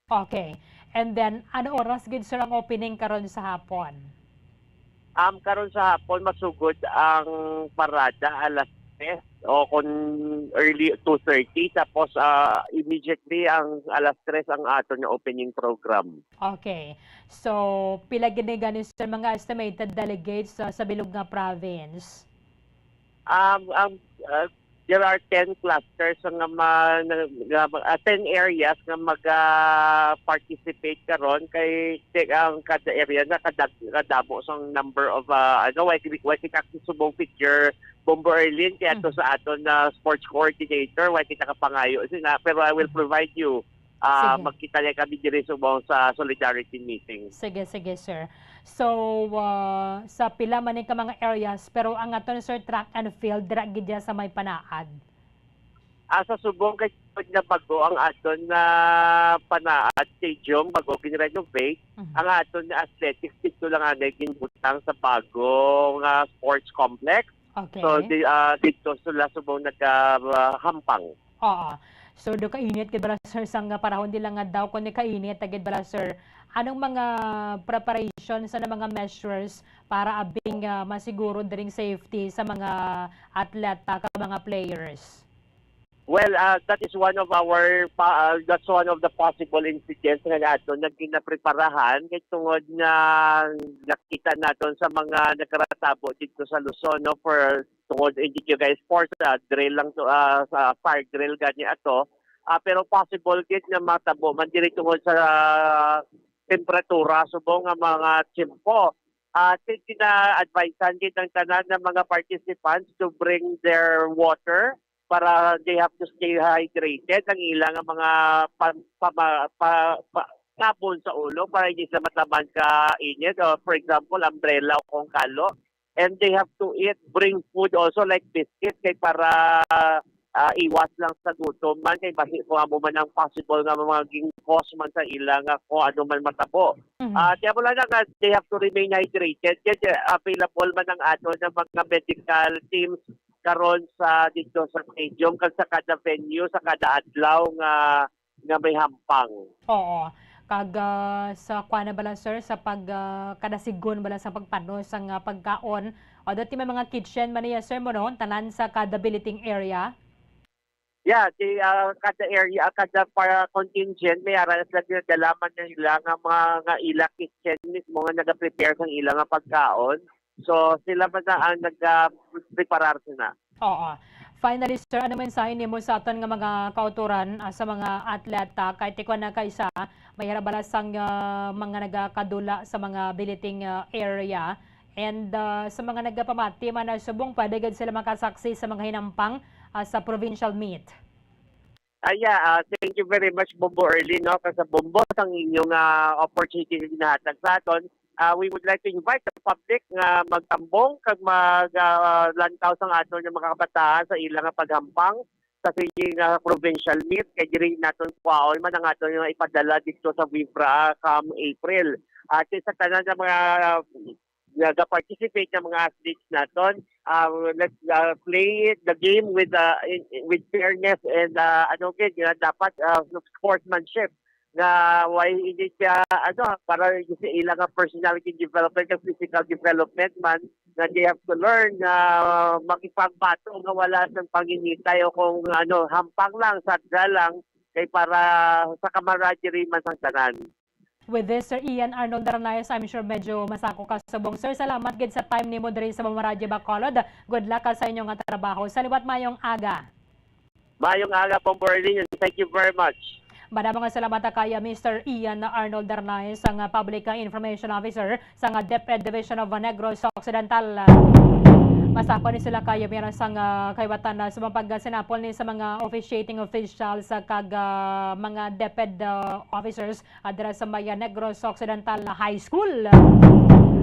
Okay. And then, ano oras gid sir ang opening karon sa hapon? Karon sa hapon masugod ang parada alas 3 o kung early 2:30 tapos immediately ang alas 3 ang ato na opening program. Okay. So, pila gini gani sa mga estimated delegates sa bilog nga province? There are 10 clusters nga 10 areas nga mag-participate karon kay ang kada area na kadamo sang number of why kita subong picture Bombo Erlin kaya to sa aton na sports coordinator why kita kapangayo sina pero I will provide you magkita niya kami diri subong sa solidarity meeting. Sige, sir. So, sa pila man ka mga areas, pero ang aton sir track and field, dira gidya sa may panaad. Sa subong kay na bago ang aton na panaad stadium, bago ginrenovate, ang aton na athletics dito lang anay ginbutang sa bagong sports complex. Okay. So, dito sila subong naghampang. Oo. So, do kainit gid bala sir sang panahon dila nga daw kun kainit gid bala sir. Anong mga preparation sa mga measures para abing masiguro dring safety sa mga atleta ka mga players? Well, that is one of that's one of the possible incidents nga nato nagkinapreparahan kay tungod na nakita naton sa mga nagkaratabo dito sa Luzon no for tungod hindi guys sports drill lang to sa fire drill gani ato pero possible gid na matabo man diri tungod sa temperatura subong nga mga tiyempo advisean gid ang tanan ng mga participants to bring their water para they have to stay hydrated ang ilang mga sabon sa ulo para hindi sila mataman ka init for example umbrella o kung kalo. And they have to bring food also like biscuit kay para iwas lang sa gutom man kay basi kung amo man ang possible nga maging cause man sa ilang kung ano man matabo. Kaya wala na they have to remain hydrated. Kaya available man ang ato ng mga medical teams karon sa dito sa stadium kag sa kada venue sa kada adlaw nga may hampang. Oo. Kag sa kuana bala sir sa pag kada sigon bala sa pagpanos ang pagkaon o dati may mga kitchen man niya sir mo no tanan sa kada billeting area. Yeah, kada area kada para contingent may aras lang dalaman ng ilang mga ila kitchen mismo nga naga-prepare sang ilang pagkaon. So sila man na ang nag-preparar na. Oo. Finally, sir, ano mensahe nimo sa aton nga mga kauturan sa mga atleta kahit ikaw na kaysa may balasang mga nagakadula sa mga billeting area and sa mga nagapamati man na subong pwede gid sila makasaksi sa mga hinampang sa provincial meet. Thank you very much Bombo Erlin no kasi Bombo ang inyong opportunity na hatag sa aton. We would like to invite the public nga magtambong kag maglantaw sang aton nga mga kabataan sa ilang paghampang sa sige provincial meet kay diri naton kwaol man ang aton nga ipadala dito sa Vibra come April. At sa tanan ng mga nag-participate ng mga athletes naton, let's play the game with fairness and dapat sportsmanship. Na why hindi siya para sa ilang personality development and physical development man na they have to learn na makipagbato nga wala ng panginitay o kung hampang lang sadya lang kay para sa camaraderie man sang tanan. With this, Sir Ian Arnold Darnayos, I'm sure medyo masako ka subong. Sir, salamat gid sa time nimo diri sa Radyo Bacolod. Good luck sa inyong trabaho. Saliwat mayong aga. Mayong aga po, Berlin. Thank you very much. Madamang salamat kaya Mr. Ian Arnold Darnayos, ang Public Information Officer sa DepEd Division of Negros Occidental. Masako ni sila kaya meron sang kaywatan na sumapag sinapol ni sa mga officiating officials sa kag mga DepEd officers adra sa Negros Occidental High School.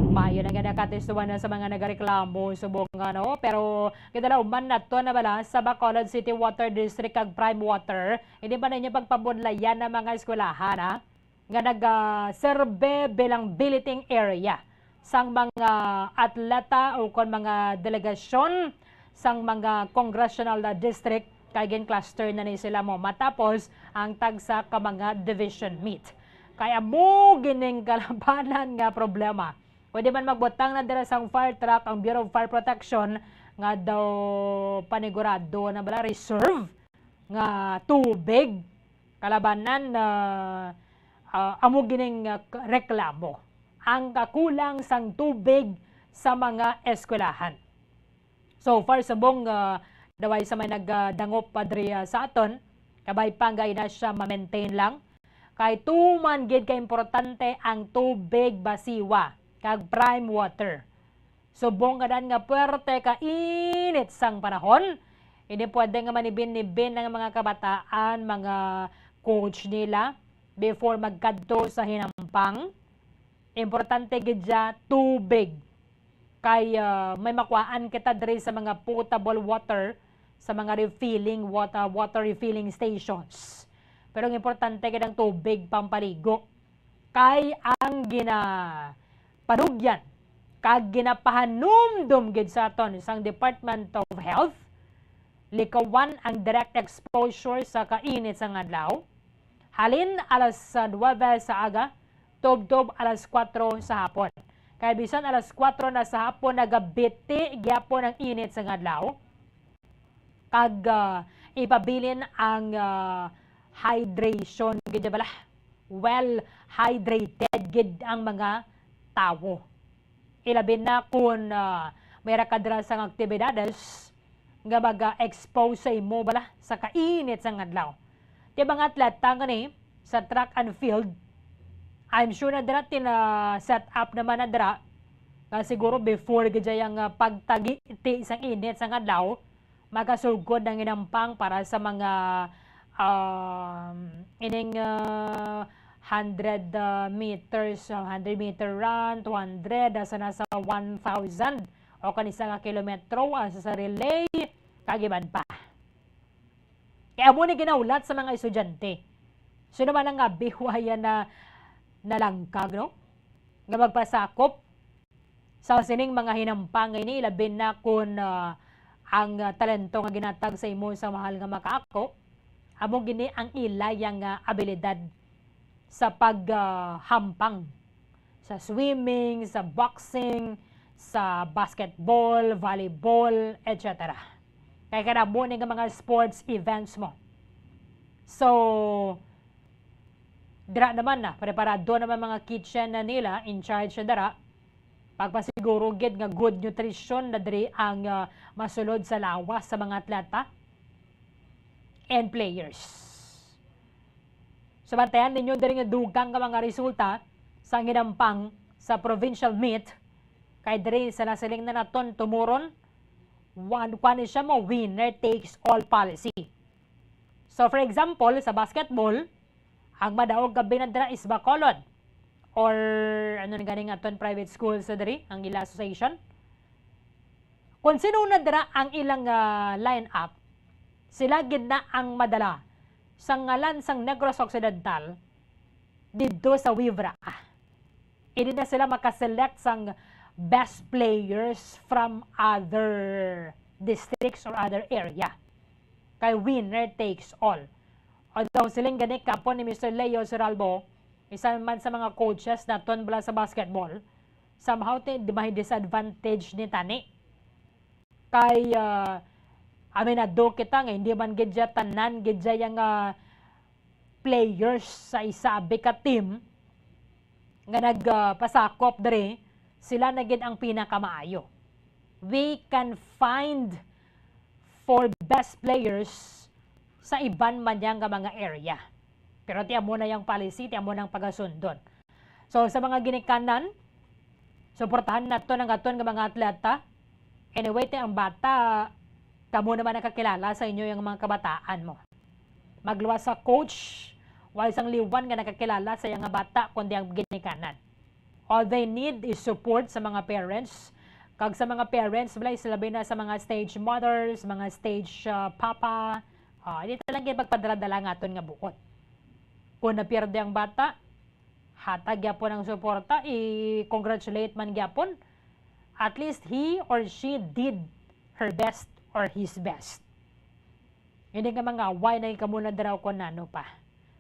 Mayo na nga nakatistuan na sa mga nagareklamo subong pero kidala uman nato na bala sa Bacolod City Water District kag Prime Water hindi ba ninyo pagpabudlayan ng mga eskwelahan nga nag-serve bilang billeting area sang mga atleta o kon mga delegasyon sang mga congressional district kay gen cluster na ni sila mo matapos ang tagsa ka mga division meet kaya mo gining kalabanan nga problema Pwede man magbutang na dira sang fire truck ang Bureau of Fire Protection nga daw panigurado na bala reserve nga tubig kalabanan na amo gining reklamo ang kakulang sang tubig sa mga eskwelahan. So far subong daway sa may nagdangop padre sa aton kabay panggay na siya ma-maintain lang kay tuman gid ka importante ang tubig basiwa kag prime water. Subong kadan nga puwerte ka init sang panahon, hindi pwede nga manibin-nibin ng mga kabataan, mga coach nila before magkadto sa hinampang. Importante gid siya tubig. Kay may makuhaan kita diri sa mga potable water sa mga refilling water refilling stations. Pero ang importante gid ang tubig pampaligo. Kay ang panugyan kag ginapahanumdum gid sa aton isang Department of Health likawan ang direct exposure sa kainit sa adlaw halin alas 9 sa aga tubtob alas 4 sa hapon kay bisan alas 4 na sa hapon nagabiti gyapon ang init sa adlaw kag ipabilin ang hydration gid bala well hydrated gid ang mga tawo. Ilabin na kung may rakadra sang aktibidades nga mag-expose sa imo bala sa kainit sang adlaw. Di ba nga atleta ni sa track and field, I'm sure na dira set up naman na dira siguro before gid yung pagtagiti sang init sang adlaw makasugod ng inampang para sa mga ining 100 meters, 100 meter run, 200, asa nasa 1,000 o kanisa nga kilometro, asa sa relay, kagiban pa. Kaya mo ni ginaulat sa mga estudyante. So naman ang bihuaya na nalangkag, no? Nga magpasakop sa sining mga hinampang ini, labin na kung ang talento nga ginatag sa imo sa mahal nga makaako, amo gini ang ilayang abilidad sa paghampang sa swimming, sa boxing, sa basketball, volleyball, etc. Kaya kanabo nga mga sports events mo. So, dira naman na, preparado naman mga kitchen na nila, in charge na dira, pagpasiguro gid nga good nutrition na diri ang masulod sa lawas sa mga atleta and players. So bantayan ninyo diri nga dugang nga mga resulta sa ginampang sa provincial meet kay diri sa nasiling na naton tumuron one siya mo winner takes all policy. So for example sa basketball ang madaog gabi na dira is Bacolod or ano ganing aton private school sa diri ang ila association. Kung sino na dira ang ilang line up sila gid na ang madala sa ngalan sang Negros Occidental dito sa Wivra. Hindi na sila makaselect sang best players from other districts or other area. Kay winner takes all. Although siling gani kapon ni Mr. Leo Suralbo, isa man sa mga coaches na ton bala sa basketball, somehow may disadvantage ni tani. Kay aminado kita nga hindi man gidya tanan gidya yung players sa isabi ka team nga nagpasakop dere sila na gid ang pinakamaayo. We can find for best players sa iban man yang mga area. Pero tiyan mo na yung policy, tiyan mo na ang pagasundon. So sa mga ginikanan, suportahan nato ng aton nga mga atleta. Anyway, ang bata kamo naman nakakilala sa inyo yung mga kabataan mo. Magluwas sa coach, while isang liwan nga nakakilala sa yung bata kundi ang ginikanan. All they need is support sa mga parents. Kag sa mga parents, wala isalabay na sa mga stage mothers, mga stage papa. Hindi talaga pagpadala-dala nga aton nga buot. Kung napirde ang bata, hatag yapon ang suporta, i-congratulate man yapon. At least he or she did her best or his best. Hindi nga mga why na ikamuna daraw ko na ano pa.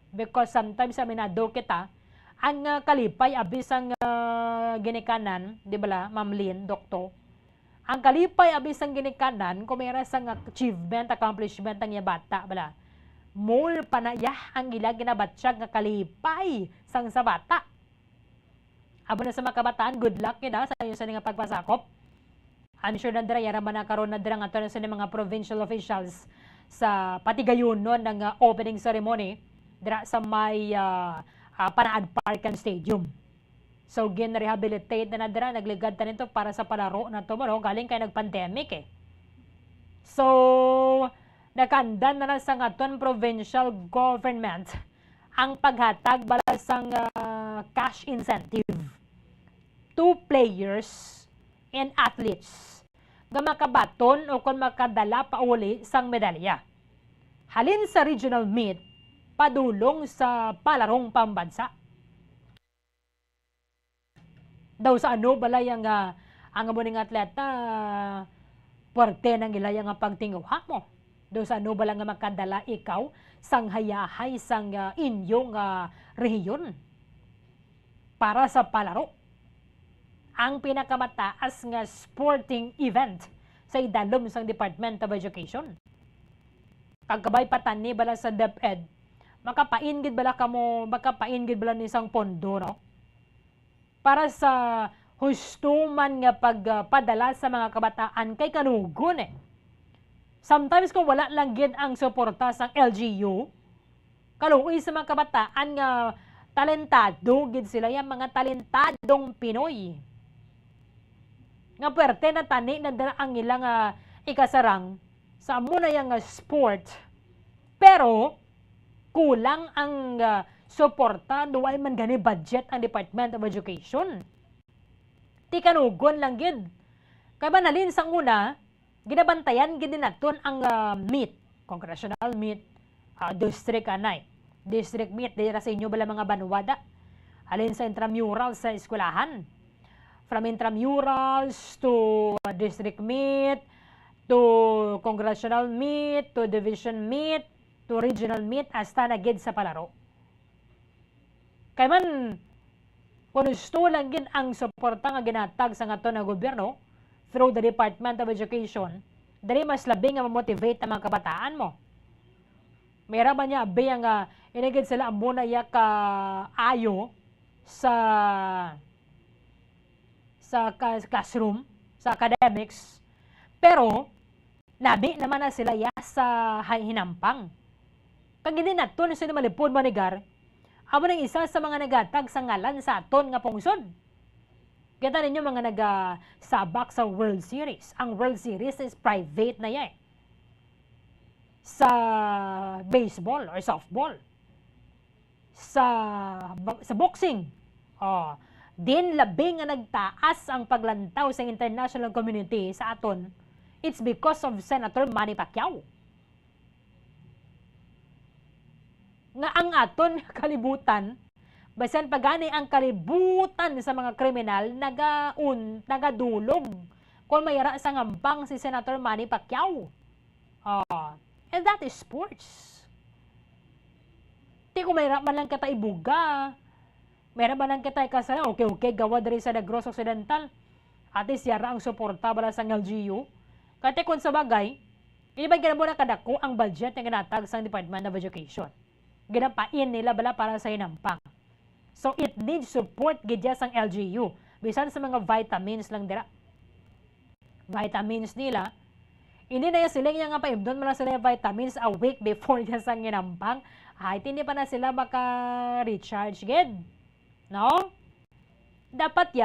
Because sometimes aminado kita, ang kalipay abis ang ginikanan, di ba la, Ma'am Lynn, doktor, ang kalipay abis ang ginikanan, kung mayroon sang achievement, accomplishment ang bata, bala, more pa na ang gila ginabatsyag nga kalipay sang sa bata. Abo na sa mga kabataan, good luck yun sa iyo sa nga pagpasakop. I'm sure na dira, yara man nakaroon na dira nga ito sa mga provincial officials sa patigayon nun ng opening ceremony dira sa may Panaad Park and Stadium. So, gin-rehabilitate na dira, nagligad ta nito para sa palaro na ito, galing kay nag-pandemic eh. So, nakandan na sa ngaton provincial government ang paghatag balasang cash incentive to players and athletes nga makabaton o kung makadala pa uli sang medalya. Halin sa regional meet, padulong sa palarong pambansa. Daw sa ano balay ang amuning atleta puwerte ng ilayang pagtinguha mo. Daw sa ano balay nga makadala ikaw sang hayahay sang inyong rehiyon para sa palaro. Ang pinakamataas nga sporting event sa idalom sang Department of Education. Kagabay patani bala sa DepEd, makapaingid bala ni isang pondo, no? Para sa hustuman nga pagpadala sa mga kabataan kay kanugon eh. Sometimes kung wala lang gid ang suporta sang LGU, kaluoy sa mga kabataan nga talentado gid sila, yung mga talentadong Pinoy. Nga puwerte na tani na dala ang ilang ikasarang sa muna yung sport. Pero kulang ang suporta, duway man gani budget ang Department of Education. Ti kanugon lang gid. Kaya banalin sang una, ginabantayan gid naton ang meet, congressional meet, district anay. District meet dira sa inyo bala mga banwada. Alin sa intramural sa eskwelahan. From intramurals to district meet, to congressional meet, to division meet, to regional meet, hasta na gid sa palaro. Kaya man, kung gusto lang gid ang suporta nga ginatag sa ngato na gobyerno through the Department of Education, dali mas labing nga mamotivate ang mga kabataan mo. Mayra ba niya abay ang inagid sila ang muna ka ayo sa classroom, sa academics, pero labi naman na sila sa hinampang. Kag hindi nato na sila malipod manigar, amo nang isa sa mga nagatag sa ngalan sa aton nga pungsod. Kita ninyo mga nagasabak sa World Series. Ang World Series is private na yan. Sa baseball or softball. Sa boxing. Din labing nga nagtaas ang paglantaw sa international community sa aton. It's because of Senator Manny Pacquiao. Nga ang aton kalibutan, basan pagani ang kalibutan sa mga kriminal nagadulog kung mayara sa ngambang si Senator Manny Pacquiao. And that is sports. Di ko mayara man lang kita ibuga. Mayara man lang kita ikasaya, okay, gawa dari sa Negros Occidental. At least yara ang suporta bala sa LGU. Kaya kung sa bagay, hindi ba ginabo na kadako ang budget na ginatag sa Department of Education. Ginapain nila bala para sa hinampang. So it needs support gidya sang LGU. Bisan sa mga vitamins lang dira. Vitamins nila, hindi na sila nga paimdon mo na sila vitamins a week before niya sang hinampang. Hindi pa na sila maka-recharge gid. No? Dapat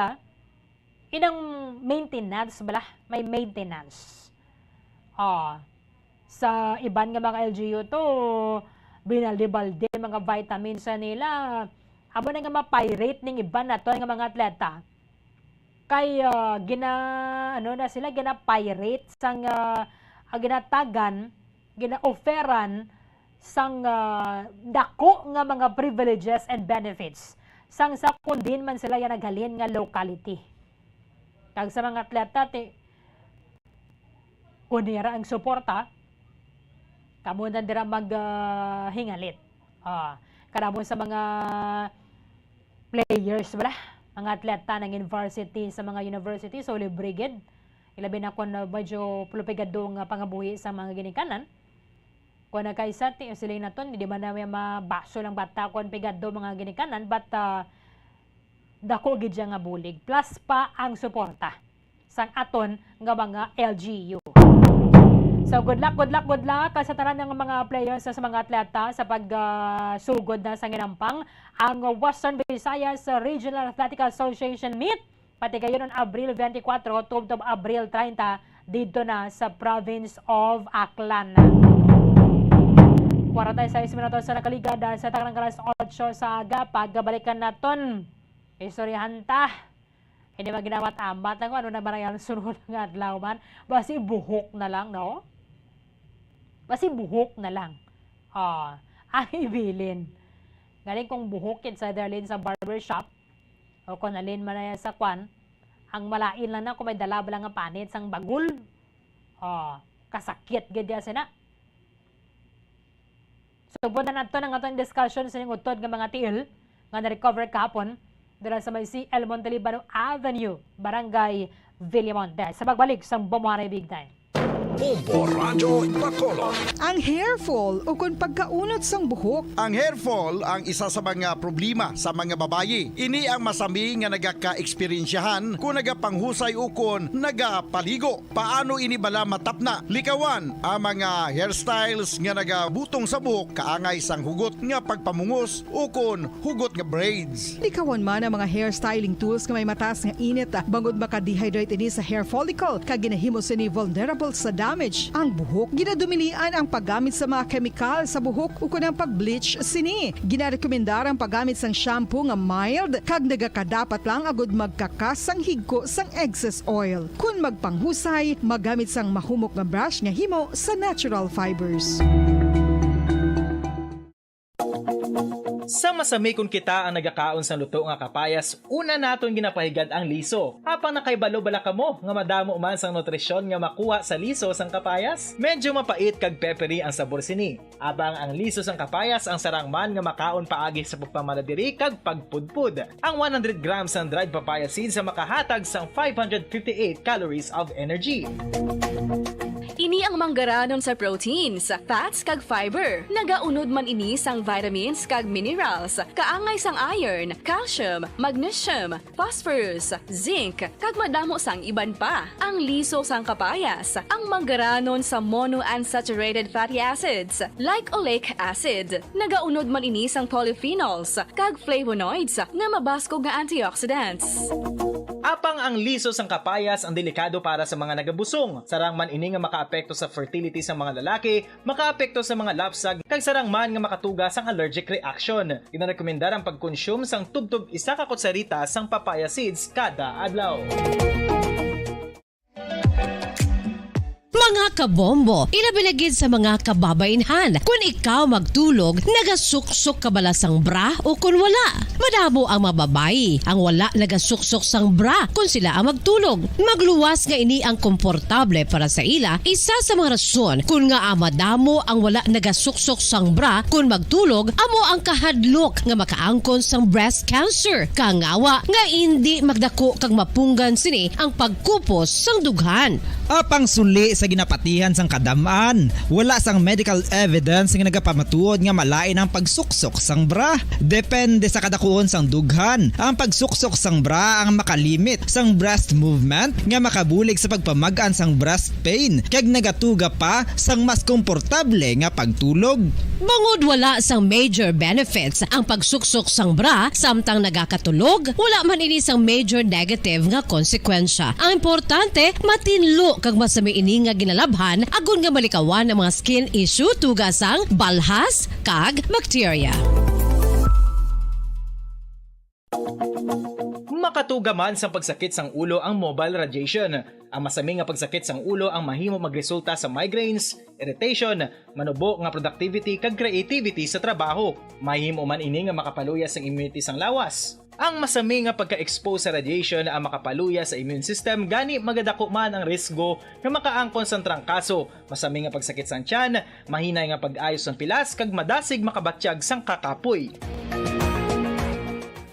inang maintenance bala, may maintenance. Sa iban nga mga LGU to, binalde-balde mga vitamins nila. Abo na nga ma-pirate ning iban na to nga mga atleta. Kay gina-pirate sang ginatagan, gina-offeran sang dako nga mga privileges and benefits. Sang sa kundin man sila yan naghalin nga locality. Kag sa mga atleta, kunira ang suporta, kamunan dira maghingalit. Karamo sa mga players, mga atleta ng university sa mga university, so librigid. Ilabi na kung medyo pulupigado nga pangabuhi sa mga ginikanan. Kung nakaisa, sila na to, hindi man namin mabaso lang bata kung pigado mga ginikanan, but dako gid nga bulig. Plus pa ang suporta sang aton nga mga LGU. So good luck sa tanan ng mga players sa mga atleta sa pagsugod na sa ginampang ang Western Visayas Regional Athletic Association Meet pati kayo noong Abril 24 tubtob Abril 30 dito na sa province of Aklan. 46 minutos sa nakaligada sa takang alas 8 sa aga pagbalikan naton istoryahan ta. Hindi maginawat amat lang ano na marayang sunod ng adlaw man. Basi buhok na lang, no? Basi buhok na lang. Ang ibilin. Galing kong buhokit sa darlin sa barbershop o kung alin man na sa kwan, ang malain lang na kung may dalab lang ang panit sang bagul. Kasakit gadya sina. So, buwan na ito ng atong discussion sa yung utod ng mga tiil nga na-recover kahapon dala sa may CL Montalibano Avenue, Barangay Villamonte. Sa pagbalik sa Bombohara Big Time. Bombo Radyo Bacolod. Ang hair fall o kung pagkaunod sang buhok. Ang hair fall ang isa sa mga problema sa mga babayi. Ini ang masami nga nagaka-eksperyensyahan kung nagapanghusay o kung nagapaligo. Paano ini bala matapna? Likawan ang mga hairstyles nga nagabutong sa buhok kaangay sang hugot nga pagpamungos o kung hugot nga braids. Likawan man ang mga hairstyling tools nga may mataas nga init bangod maka-dehydrate ini sa hair follicle kag ginahimos ini vulnerable sa damage ang buhok. Ginadumilian ang paggamit sa mga kemikal sa buhok o kunang pag-bleach sini. Ginarekomendar ang paggamit sang shampoo nga mild kag nagakadapat lang agud magkakas sang higko sang excess oil. Kung magpanghusay, magamit sang mahumok nga brush nga himo sa natural fibers. Sa masami kung kita ang nagakaon sa luto nga kapayas, una naton ginapahigad ang liso. Apang nakaibalo bala kamo nga madamo man sang nutrisyon nga makuha sa liso sang kapayas? Medyo mapait kag peppery ang sabor sini. Abang ang liso sang kapayas ang sarang man nga makaon paagi sa pagpamaladiri kag pagpudpud. Ang 100 grams ng dried papaya seeds sa makahatag sang 558 calories of energy. Ini ang manggaranon sa proteins, fats kag fiber. Nagaunod man ini sang vitamins kag minerals, kaangay sang iron, calcium, magnesium, phosphorus, zinc, kag madamo sang iban pa. Ang liso sang kapayas, ang manggaranon sa monounsaturated fatty acids like oleic acid. Nagaunod man ini sang polyphenols kag flavonoids nga mabaskog nga antioxidants. Apang ang liso sang kapayas ang delikado para sa mga nagabusong. Sarang man ini nga makaapekto sa fertility sa mga lalaki, makaapekto sa mga lapsag, kag sarang man nga makatuga sang allergic reaction. Ginarekomendar ang pagkonsume sang tubtub 1 ka kutsarita sang papaya seeds kada adlaw. Mga kabombo, inabilagid sa mga kababainhan. Kung ikaw magtulog, nagasuksok ka bala sang bra o kung wala. Madamo ang mababayi ang wala nagasuksok sang bra kung sila ang magtulog. Magluwas nga ini ang komportable para sa ila, isa sa mga rason kung nga madamo ang wala nagasuksok sang bra kung magtulog, amo ang kahadlok nga makaangkon sang breast cancer. Kangawa nga hindi magdako kag mapunggan sini ang pagkupos sang dughan. Apang suli sa ginapatihan sang kadamaan, wala sang medical evidence nga nagapamatuod nga malain ang pagsuksok sang bra. Depende sa kadakuon sang dughan. Ang pagsuksok sang bra ang makalimit sang breast movement nga makabulig sa pagpamagaan sang breast pain kag nagatuga pa sang mas komportable nga pagtulog. Bangod wala sang major benefits ang pagsuksok sang bra samtang nagakatulog, wala man ini sang major negative nga konsekwensya. Ang importante, matinlo kag masami ini nga ginalabhan agon nga malikawan ang mga skin issue tugas sang balhas kag bacteria. Makatuga man sa pagsakit sang ulo ang mobile radiation. Ang masami nga pagsakit sang ulo ang mahimo magresulta sa migraines, irritation, manubo nga productivity kag creativity sa trabaho. Mahimo man ini nga makapaluya sang immunity sang lawas. Ang masami nga pagka-expose sa radiation ang makapaluya sa immune system gani magadako man ang risgo nga makaangkon sang trangkaso, masami nga pagsakit sang tiyan, mahinay nga pag-ayos sang pilas kag madasig makabatsyag sang kakapoy.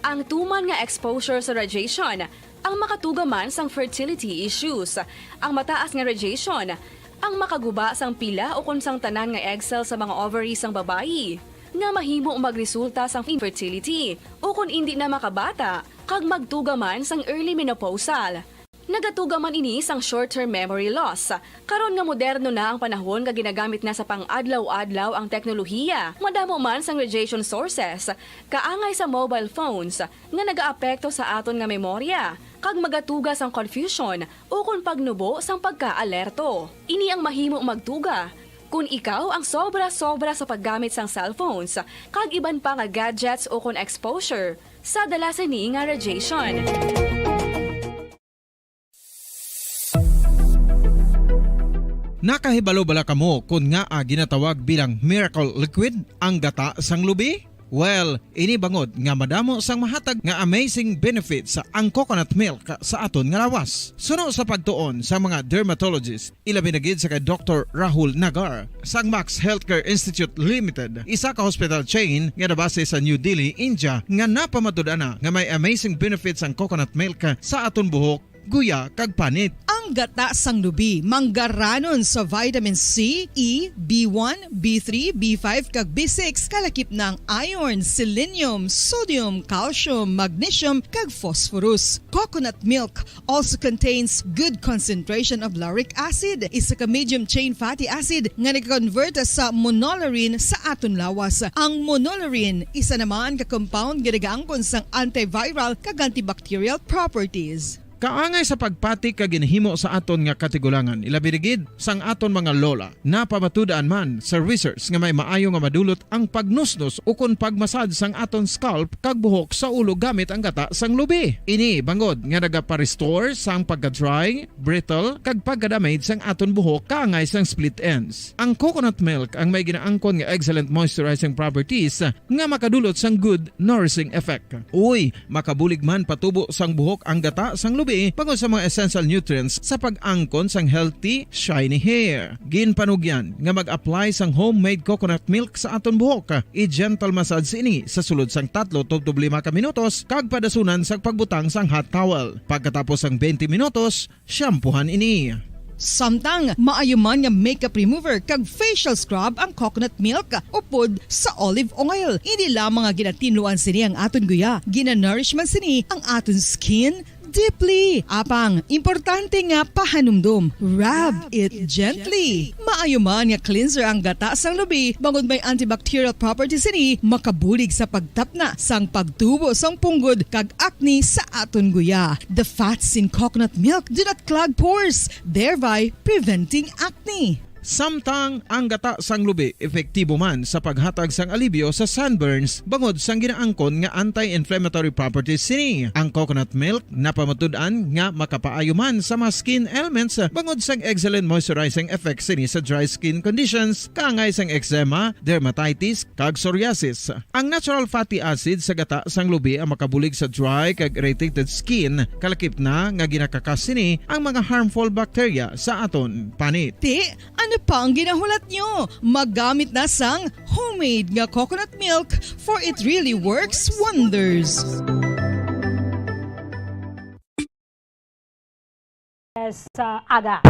Ang tuman nga exposure sa radiation, ang makatugaman sang fertility issues, ang mataas nga radiation, ang makaguba sang pila o kung sang tanan nga egg cell sa mga ovaries sang babayi, nga mahimo magresulta sang infertility o kung hindi na makabata, kag magtugaman sang early menopausal. Nagatugaman ini sang short-term memory loss. Karon nga moderno na ang panahon nga ginagamit na sa pang-adlaw-adlaw ang teknolohiya. Madamo man sang radiation sources, kaangay sa mobile phones nga nagaapekto sa aton nga memorya, kag magatuga sang confusion o kung pagnubo sang pagka-alerto. Ini ang mahimo magtuga kung ikaw ang sobra-sobra sa paggamit sang cellphones, kag iban pa nga gadgets o kung exposure sa dalasan ni nga radiation. Nakahibalo bala kamo kung nga ginatawag bilang miracle liquid ang gata sang lubi? Well, ini bangod nga madamo sang mahatag nga amazing benefits sa ang coconut milk sa aton nga lawas. Suno sa pagtuon sa mga dermatologist, ilabi na gid sa kay Dr. Rahul Nagar sang Max Healthcare Institute Limited, isa ka hospital chain nga nabase sa New Delhi, India, nga napamatud-ana nga may amazing benefits ang coconut milk sa aton buhok, guya kag panit. Ang gata sang lubi manggaranon sa vitamin C, E, B1, B3, B5 kag B6 kalakip ng iron, selenium, sodium, calcium, magnesium kag phosphorus. Coconut milk also contains good concentration of lauric acid, isa ka medium chain fatty acid nga nag-convert sa monolarin sa aton lawas. Ang monolarin isa naman ka compound nga nagaangkon sang antiviral kag antibacterial properties. Kaangay sa pagpati ka ginhimo sa aton nga katigulangan, ilabirigid sang aton mga lola na pamatudaan man sa research nga may maayo nga madulot ang pagnusnos o kon pagmasad sang aton scalp kag buhok sa ulo gamit ang gata sang lubi. Ini bangod nga nagapa-restore sang pagka-dry, brittle kag pagka-damage sang aton buhok kaangay sang split ends. Ang coconut milk ang may ginaangkon nga excellent moisturizing properties nga makadulot sang good nourishing effect. Uy, makabulig man patubo sang buhok ang gata sang lubi pangod sa mga essential nutrients sa pag-angkon sang healthy, shiny hair. Ginpanugyan nga mag-apply sang homemade coconut milk sa aton buhok. I-gentle massage ini sa sulod sang 3 to 5 ka minutos kag padasunan sa pagbutang sang hot towel. Pagkatapos sang 20 minutos, shampoohan ini. Samtang maayuman nga makeup remover kag facial scrub ang coconut milk upod sa olive oil. Hindi lamang nga ginatinluan sini ang aton guya, ginanourish man sini ang aton skin deeply. Apang, importante nga pahanumdum. Rub it gently. Maayuman nga cleanser ang gata sang lubi, bangod may antibacterial properties ini, makabulig sa pagtapna sang pagtubo sang punggod kag acne sa aton guya. The fats in coconut milk do not clog pores, thereby preventing acne. Samtang ang gata sang lubi epektibo man sa paghatag sang alibyo sa sunburns bangod sang ginaangkon nga anti-inflammatory properties sini. Ang coconut milk napamatud-an nga makapaayo man sa mga skin ailments bangod sang excellent moisturizing effect sini sa dry skin conditions kaangay sang eczema, dermatitis kag psoriasis. Ang natural fatty acid sa gata sang lubi ang makabulig sa dry kag irritated skin, kalakip na nga ginakakas sini ang mga harmful bacteria sa aton panit. Ano pa ang ginahulat nyo? Maggamit na sang homemade nga coconut milk for it really works wonders. Sa aga.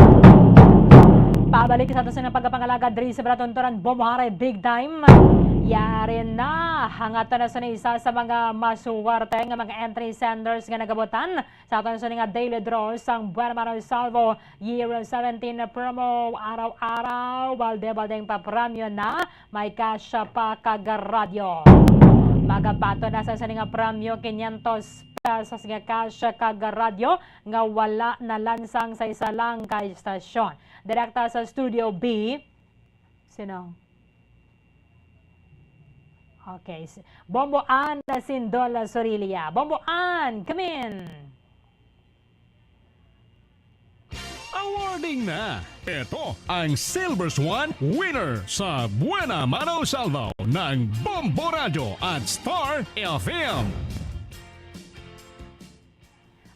Pabalik sa atin ng pagkapangalaga diri sa Bratontoran Bomohare Big Time. Yari na hangatan na sa isa sa mga masuwarte nga mga entry senders nga nagabutan sa aton sa nga daily draw sang Buenamano Salvo Year 17 promo araw-araw balde-baldeng papremyo na may kasya pa kaga-radyo. Magabato na sa nga premyo 500 pesos nga kasya kaga-radyo nga wala na lansang sa isa lang ka istasyon. Direkta sa Studio B, sino? Okay. Bombo Ann Sindola Sorilia. Bombo Ann, come in! Awarding na! Ito ang Silver Swan winner sa Buenamano Salvo ng Bombo Radio at Star FM.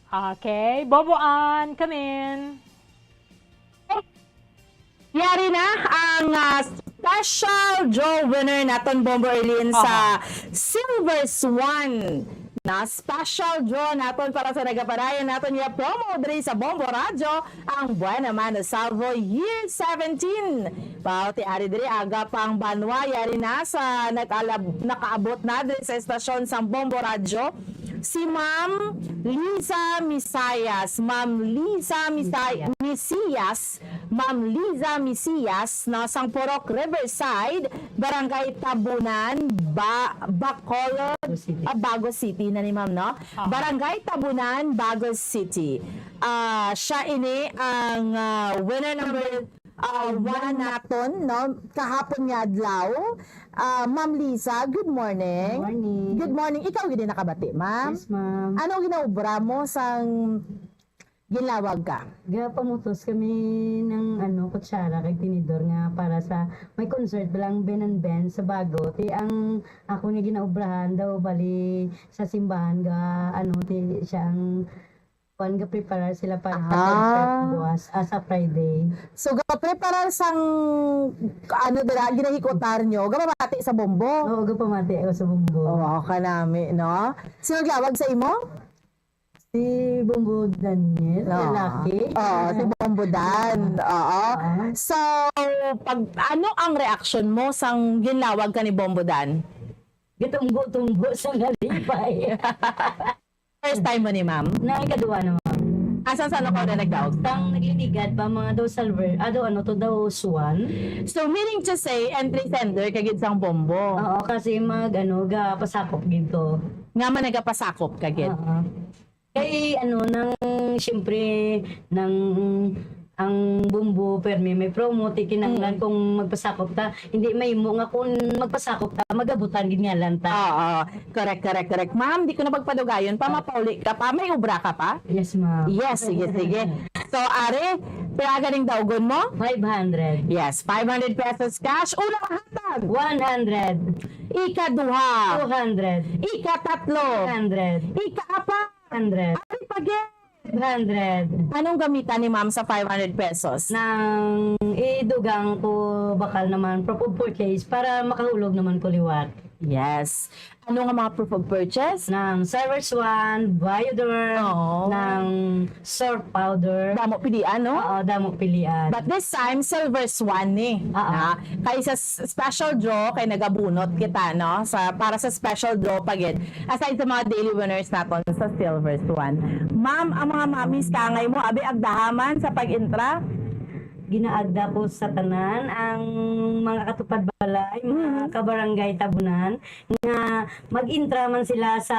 Okay. Bombo Ann, come in! Yari na ang special draw winner naton Bombo Erlin sa Silver Swan na special draw naton para sa nagapadayon naton yung promo diri sa Bombo Radio ang Buena Mano Salvo Year 17. Pauti ari diri aga pang banwa yari na sa nakaabot na diri sa estasyon sa Bombo Radio si Ma'am Liza Misayas. Ma'am Liza Misiyas na Sangporok Riverside, Barangay Tabunan, Bacolod, Bago City na ni Ma'am, no? Barangay Tabunan, Bago City. Siya ini ang winner number 1 naton, no? Kahapon nga adlaw. Ma'am Liza, good morning. Good morning. Good morning. Ikaw gid nakabati, ma'am? Yes, ma'am. Ano ginaubra mo sang ginlawag ka? Pamutos kami ng kutsara kay tinidor nga para sa may concert lang Ben and Ben sa Bago. Ti ang ako ni ginaubrahan daw bali sa simbahan ga ti siyang ga prepare sila para sa concert buwas sa Friday. So ga-prepare sang dira ginahikotar nyo, gamamati sa bombo. Oo, gapamati ako sa bombo. Oo, kanami, no? Sino glawag sa imo? Si Bombo Daniel, lalaki. Oo, si Bombo Dan. Oo. So, ano ang reaction mo sang ginlawag ka ni Bombo Dan? Gitumbo-tumbo sa galipay. First time mo ni ma'am? Nakikadua naman. Asan sa ko na nagdaog? Tang naglinigad pa mga daw salver, to daw swan. So meaning to say, entry sender kagid sang bombo. Oo, kasi ga pasakop ginto. Nga man nagapasakop kagid. Kay siyempre ang bumbo permi may promo ti kinanglan kung magpasakop ta hindi may mo nga kung magpasakop ta magabutan gid nga lang ta. Oo, correct. Ma'am, di ko na pagpadugayon pa mapauli ka pa, may ubra ka pa? Yes, ma'am. Yes, sige. So are, pinagaling daugon mo? 500. Yes, 500 pesos cash. Una mahatag. 100. Ika-duha. 200. Ika-tatlo. 100. Ika-apat. 100. Ari pagin. 100. Anong gamitan ni ma'am sa 500 pesos? Nang idugang ko bakal naman proof of purchase para makahulog naman ko liwat. Yes. Ano nga mga proof of purchase? Ng Server Swan, Biodor, ng Surf Powder. Damo pilian, no? Oo, damo pilian. But this time, Silver Swan ni. Kaya sa special draw, kay nagabunot kita, no? Para sa special draw pagid. Aside sa mga daily winners natin sa Silver Swan. Ma'am, ang mga mamis kangay mo, abi agdahaman sa pag-intra? Ginaagda ko sa tanan ang mga katupad balay, mga kabarangay Tabunan nga mag-intra man sila sa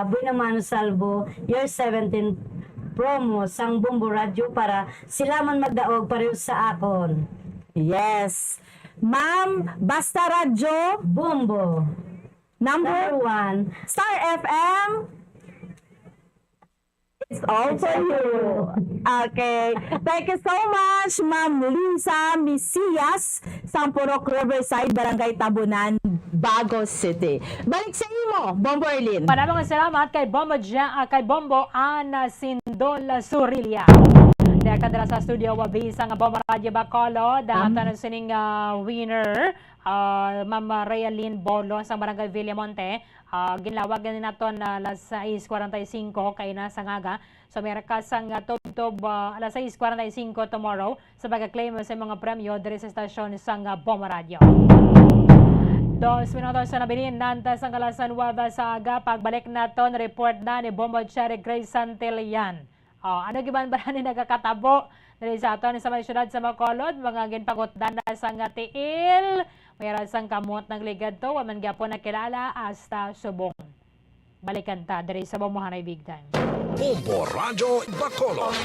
Buena Mano Salvo Year 17 promo sang Bombo Radio para sila man magdaog pareho sa akon. Yes. Ma'am, basta radyo Bombo. Number 1 Star FM. It's all for you. Okay. Thank you so much, Ma'am Liza Misiyas, Sangporok Riverside, Barangay Tabunan, Bago City. Balik sa imo, Bombo Erlin. Maraming salamat kay Bombo Ana Sindol Surilia. Dahil kadala sa studio, wabisa nga Bombo Radio Bacolod, dahil sining winner, Ma'am Realin Bolo sa Barangay Villamonte. Ginlawagan din nato na alas 6:45 kay na sa ngaga. So may rakasang tubtob alas 6:45 tomorrow sa pagka-claim sa mga premyo diri sa estasyon sa Bombo Radio. 2 minutos na nabilin nantas ang kalasan wada sa aga. Pagbalik naton report na ni Bombo Cherry Grace Santillan. Ano giban ba ni nagakatabo diri sa aton sa may syudad sa Bacolod, mga ginpagutdan na sa tiil. Mayroon sang kamot ng ligad to, waman gyapon nakilala hasta subong. Balikan ta diri sa Bombohanay Big Time. Bombo Radio Bacolod.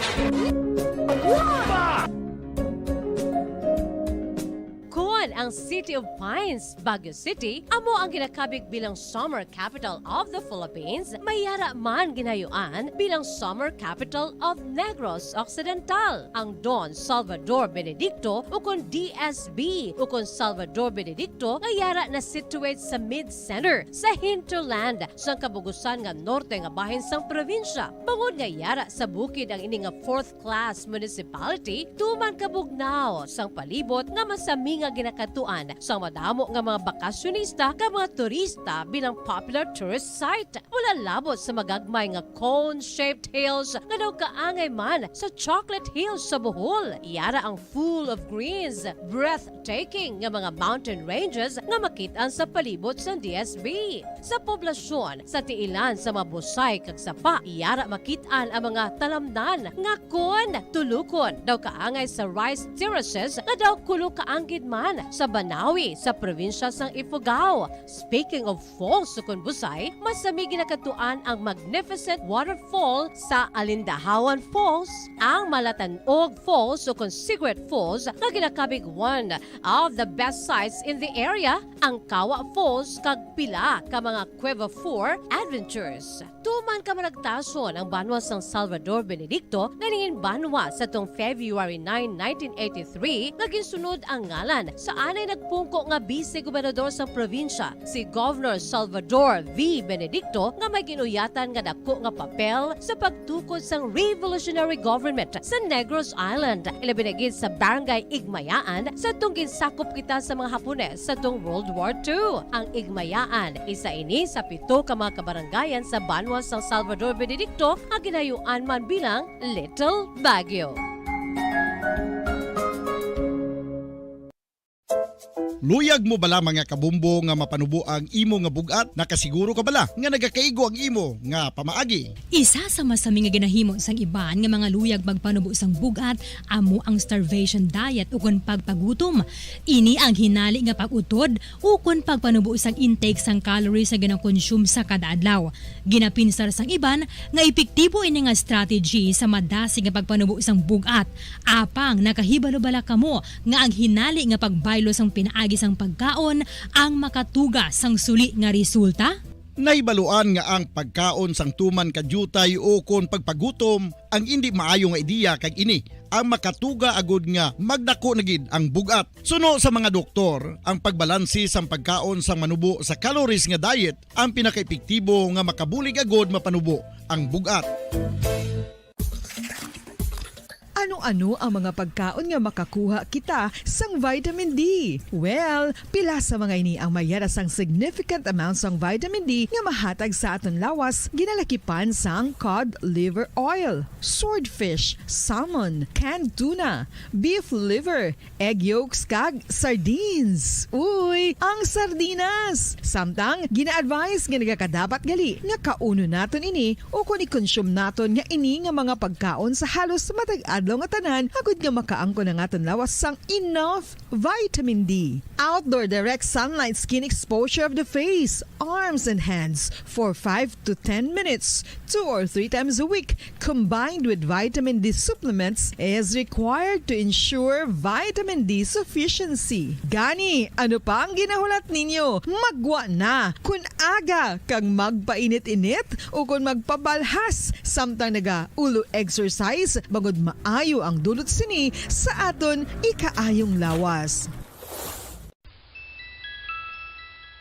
Kuan ang City of Pines, Baguio City, amo ang ginakabig bilang Summer Capital of the Philippines, mayara man ginayuan bilang Summer Capital of Negros Occidental. Ang Don Salvador Benedicto o kon DSB o kon Salvador Benedicto ngayara na situate sa mid-center sa hinterland sa kabugusan nga norte nga bahin sang probinsya. Bangod ngayara sa bukid ang ini nga 4th class municipality, tuman kabugnaw sang palibot nga masami nga ginakabig ginakatuan sa madamo nga mga bakasyonista ka mga turista bilang popular tourist site. Wala labot sa magagmay nga cone-shaped hills nga daw kaangay man sa Chocolate Hills sa Bohol. Iyara ang full of greens, breathtaking nga mga mountain ranges nga makitaan sa palibot sa DSB. Sa poblasyon sa tiilan sa mga busay kag sapa, iyara makitaan ang mga talamnan nga kon tulukon daw kaangay sa rice terraces nga daw kulo kaanggid man sa Banawi sa probinsya sang Ifugao. Speaking of falls sa busay, masami ginakatuan ang magnificent waterfall sa Alindahawan Falls, ang Malatanog Falls o Secret Falls nga ginakabig one of the best sites in the area, ang Kawa Falls kag pila ka mga Cueva 4 adventures. Tuman ka managtason ang banwa sang Salvador Benedicto nga ningin banwa sa tong February 9, 1983 nga ginsunod ang ngalan sa anay nagpungko nga vice-gobernador sa probinsya, si Governor Salvador V. Benedicto nga may ginuyatan nga dako nga papel sa pagtukod sang revolutionary government sa Negros Island. Ilabinagid sa Barangay Igmayaan sa tong ginsakop kita sa mga Hapones sa tong World War II. Ang Igmayaan, isa ini sa 7 ka mga kabarangayan sa banwa sa Salvador Benedicto ang ginayuan man bilang Little Baguio. Luyag mo bala mga kabumbo nga mapanubo ang imo nga bugat? Nakasiguro ka bala nga nagakaigo ang imo nga pamaagi? Isa sa masami nga ginahimo sang iban nga mga luyag magpanubo sang bugat amo ang starvation diet ukon pagpagutom. Ini ang hinali nga pag-utod ukon pagpanubo sang intake sang calories sa ginakonsume sa kada adlaw. Ginapinsar sang iban nga epektibo ini nga strategy sa madasi nga pagpanubo sang bugat. Apang nakahibalo bala kamo nga ang hinali nga pagbaylo sang pinaagi sang pagkaon ang makatuga sang suli nga resulta? Naibaluan nga ang pagkaon sang tuman kadyutay o kon pagpagutom ang hindi maayo nga ideya kag ini ang makatuga agud nga magdako na gid ang bugat. Suno sa mga doktor, ang pagbalansi sang pagkaon sang manubo sa calories nga diet ang pinakaepektibo nga makabulig agud mapanubo ang bugat. Ano-ano ang mga pagkaon nga makakuha kita sang vitamin D? Well, pila sa mga ini ang mayara sang significant amount sang vitamin D nga mahatag sa aton lawas ginalakipan sang cod liver oil, swordfish, salmon, canned tuna, beef liver, egg yolks kag sardines. Uy, ang sardinas! Samtang gina-advise nga nagakadapat gali nga kauno naton ini o kung i-consume naton nga ini nga mga pagkaon sa halos matag adlaw nga tanan agud nga makaangko na aton lawas sang enough vitamin D. Outdoor direct sunlight skin exposure of the face, arms and hands for 5 to 10 minutes 2 or 3 times a week combined with vitamin D supplements is required to ensure vitamin D sufficiency. Gani, ano pa ang ginahulat ninyo? Magwa na kun aga kang magpainit-init o kun magpabalhas samtang naga ulo exercise bagod maayo ang dulot sini sa aton ikaayong lawas.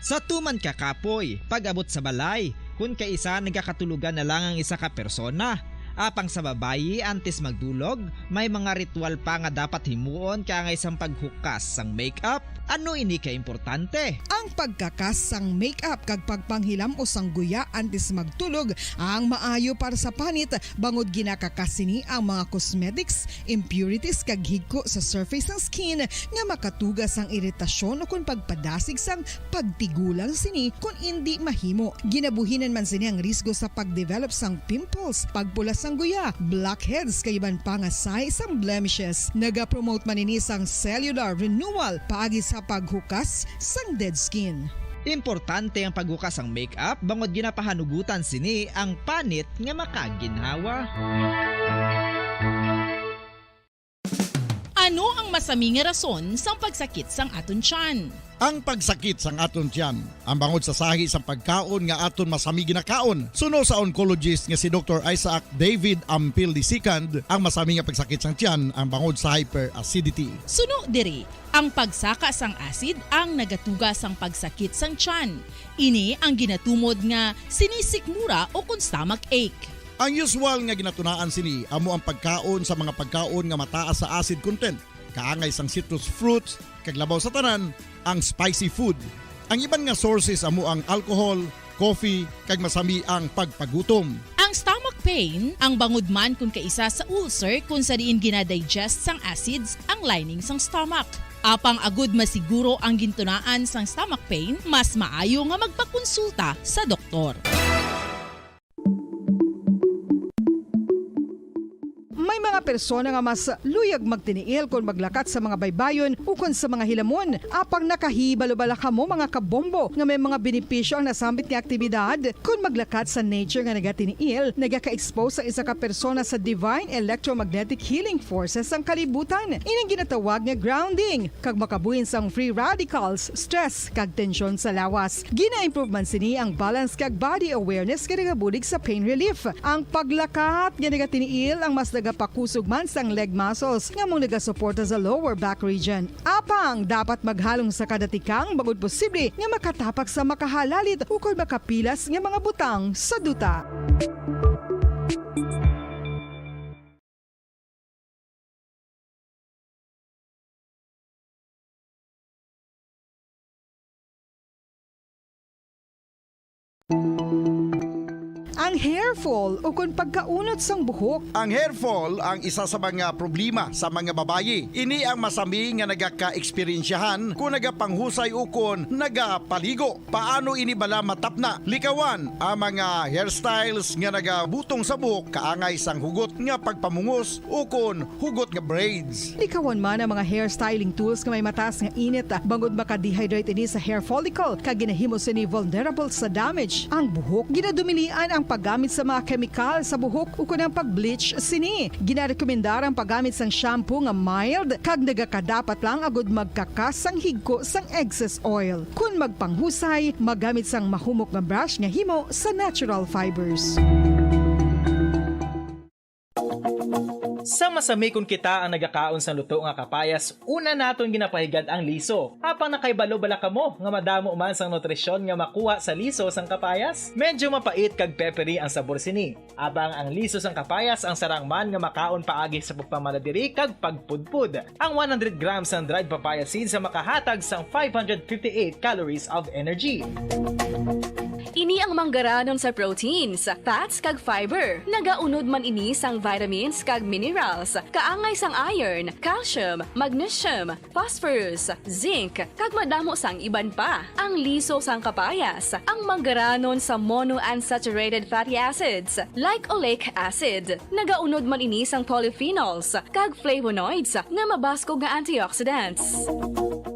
Sa tuman ka kapoy, pag-abot sa balay, kung kaisa nagakatulugan na lang ang isa ka persona. Apang sa babayi antes magdulog, may mga ritual pa nga dapat himuon kaya nga isang paghukas sang makeup. Ano ini ka importante? Ang pagkakas sang makeup kag pagpanghilam o sang guya antes magtulog ang maayo para sa panit bangod ginakakas sini ang mga cosmetics, impurities kag higko sa surface ng skin nga makatugas sang iritasyon o kung pagpadasig sang pagtigulang sini kung hindi mahimo. Ginabuhinan man sini ang risgo sa pagdevelop sang pimples, pagpula sang guya, blackheads kay iban pa nga size sang blemishes. Naga-promote man ini sang cellular renewal paagi sa paghukas sang dead skin. Importante ang paghukas ang makeup bangod ginapahanugutan sini ang panit nga makaginhawa. Ano ang masaming rason sa pagsakit sang aton tiyan? Ang pagsakit sang aton tiyan, ang bangod sa sahi sang pagkaon nga aton masami ginakaon. Suno sa oncologist nga si Dr. Isaac David Ampil II, ang masami nga pagsakit sang tiyan ang bangod sa hyperacidity. Suno diri, ang pagsaka sang acid ang nagatuga sang pagsakit sang tiyan. Ini ang ginatumod nga sinisikmura o kung stomach ache. Ang usual nga ginatunaan sini amo ang pagkaon sa mga pagkaon nga mataas sa acid content. kaangay sang citrus fruits, kag labaw sa tanan ang spicy food. Ang iban nga sources amo ang alcohol, coffee, kag masami ang pagpagutom. Ang stomach pain, ang bangod man kung kaisa sa ulcer kung sa diin ginadigest sang acids ang lining sang stomach. Apang agud masiguro ang gintunaan sang stomach pain, mas maayo nga magpakonsulta sa doktor. May mga persona nga mas luyag magtiniil kung maglakat sa mga baybayon o kung sa mga hilamon. Apang nakahibalo-bala ka mo mga kabombo nga may mga benepisyo ang nasambit nga aktibidad. Kung maglakat sa nature nga nagatiniil, nagaka-expose ang isa ka persona sa divine electromagnetic healing forces ang kalibutan. Inang ginatawag nga grounding, kag makabuhin sang free radicals, stress, kag tensyon sa lawas. Gina-improve man sini ang balance kag body awareness nga nagabulig sa pain relief. Ang paglakat nga nagatiniil ang mas pakusog man sang leg muscles nga mong nagasuporta sa lower back region. Apang dapat maghalong sa kadatikang bagod posible nga makatapak sa makahalalit o kung makapilas nga mga butang sa duta. Ang hair fall o kung pagkaunot sang buhok. Ang hair fall ang isa sa mga problema sa mga babayi. Ini ang masami nga nagaka-eksperyensyahan kung nagapanghusay o kung nagapaligo. Paano ini bala matapna? Likawan ang mga hairstyles nga nagabutong sa buhok kaangay sang hugot nga pagpamungos o kung hugot nga braids. Likawan man ang mga hairstyling tools nga may mataas nga init bangod maka-dehydrate ini sa hair follicle kag ginahimo sini vulnerable sa damage. Ang buhok ginadumilian ang paggamit sa mga kemikal sa buhok o kunang pag-bleach sini. Ginarekomendar ang paggamit sang shampoo nga mild kag nagakadapat lang agud magkakas sang higko sang excess oil. Kung magpanghusay, magamit sang mahumok nga brush nga himo sa natural fibers. Sa masamikon kita ang nagakaon sa luto nga kapayas, una naton ginapahigad ang liso. Apang nakaibalo-bala ka mo nga madamo man sang nutrisyon nga makuha sa liso sang kapayas. Medyo mapait kag peppery ang sabor sini. Abang ang liso sang kapayas ang sarang man nga makaon paagi sa pagpamaladiri kag pagpudpud. Ang 100 grams ng dried papaya seeds sa makahatag sang 558 calories of energy. Ini ang manggaranon sa proteins, fats kag fiber. Nagaunod man ini sang vitamins kag minerals, kaangay sang iron, calcium, magnesium, phosphorus, zinc, kag madamo sang iban pa. Ang liso sang kapayas, ang manggaranon sa monounsaturated fatty acids like oleic acid. Nagaunod man ini sang polyphenols kag flavonoids nga mabaskog nga antioxidants.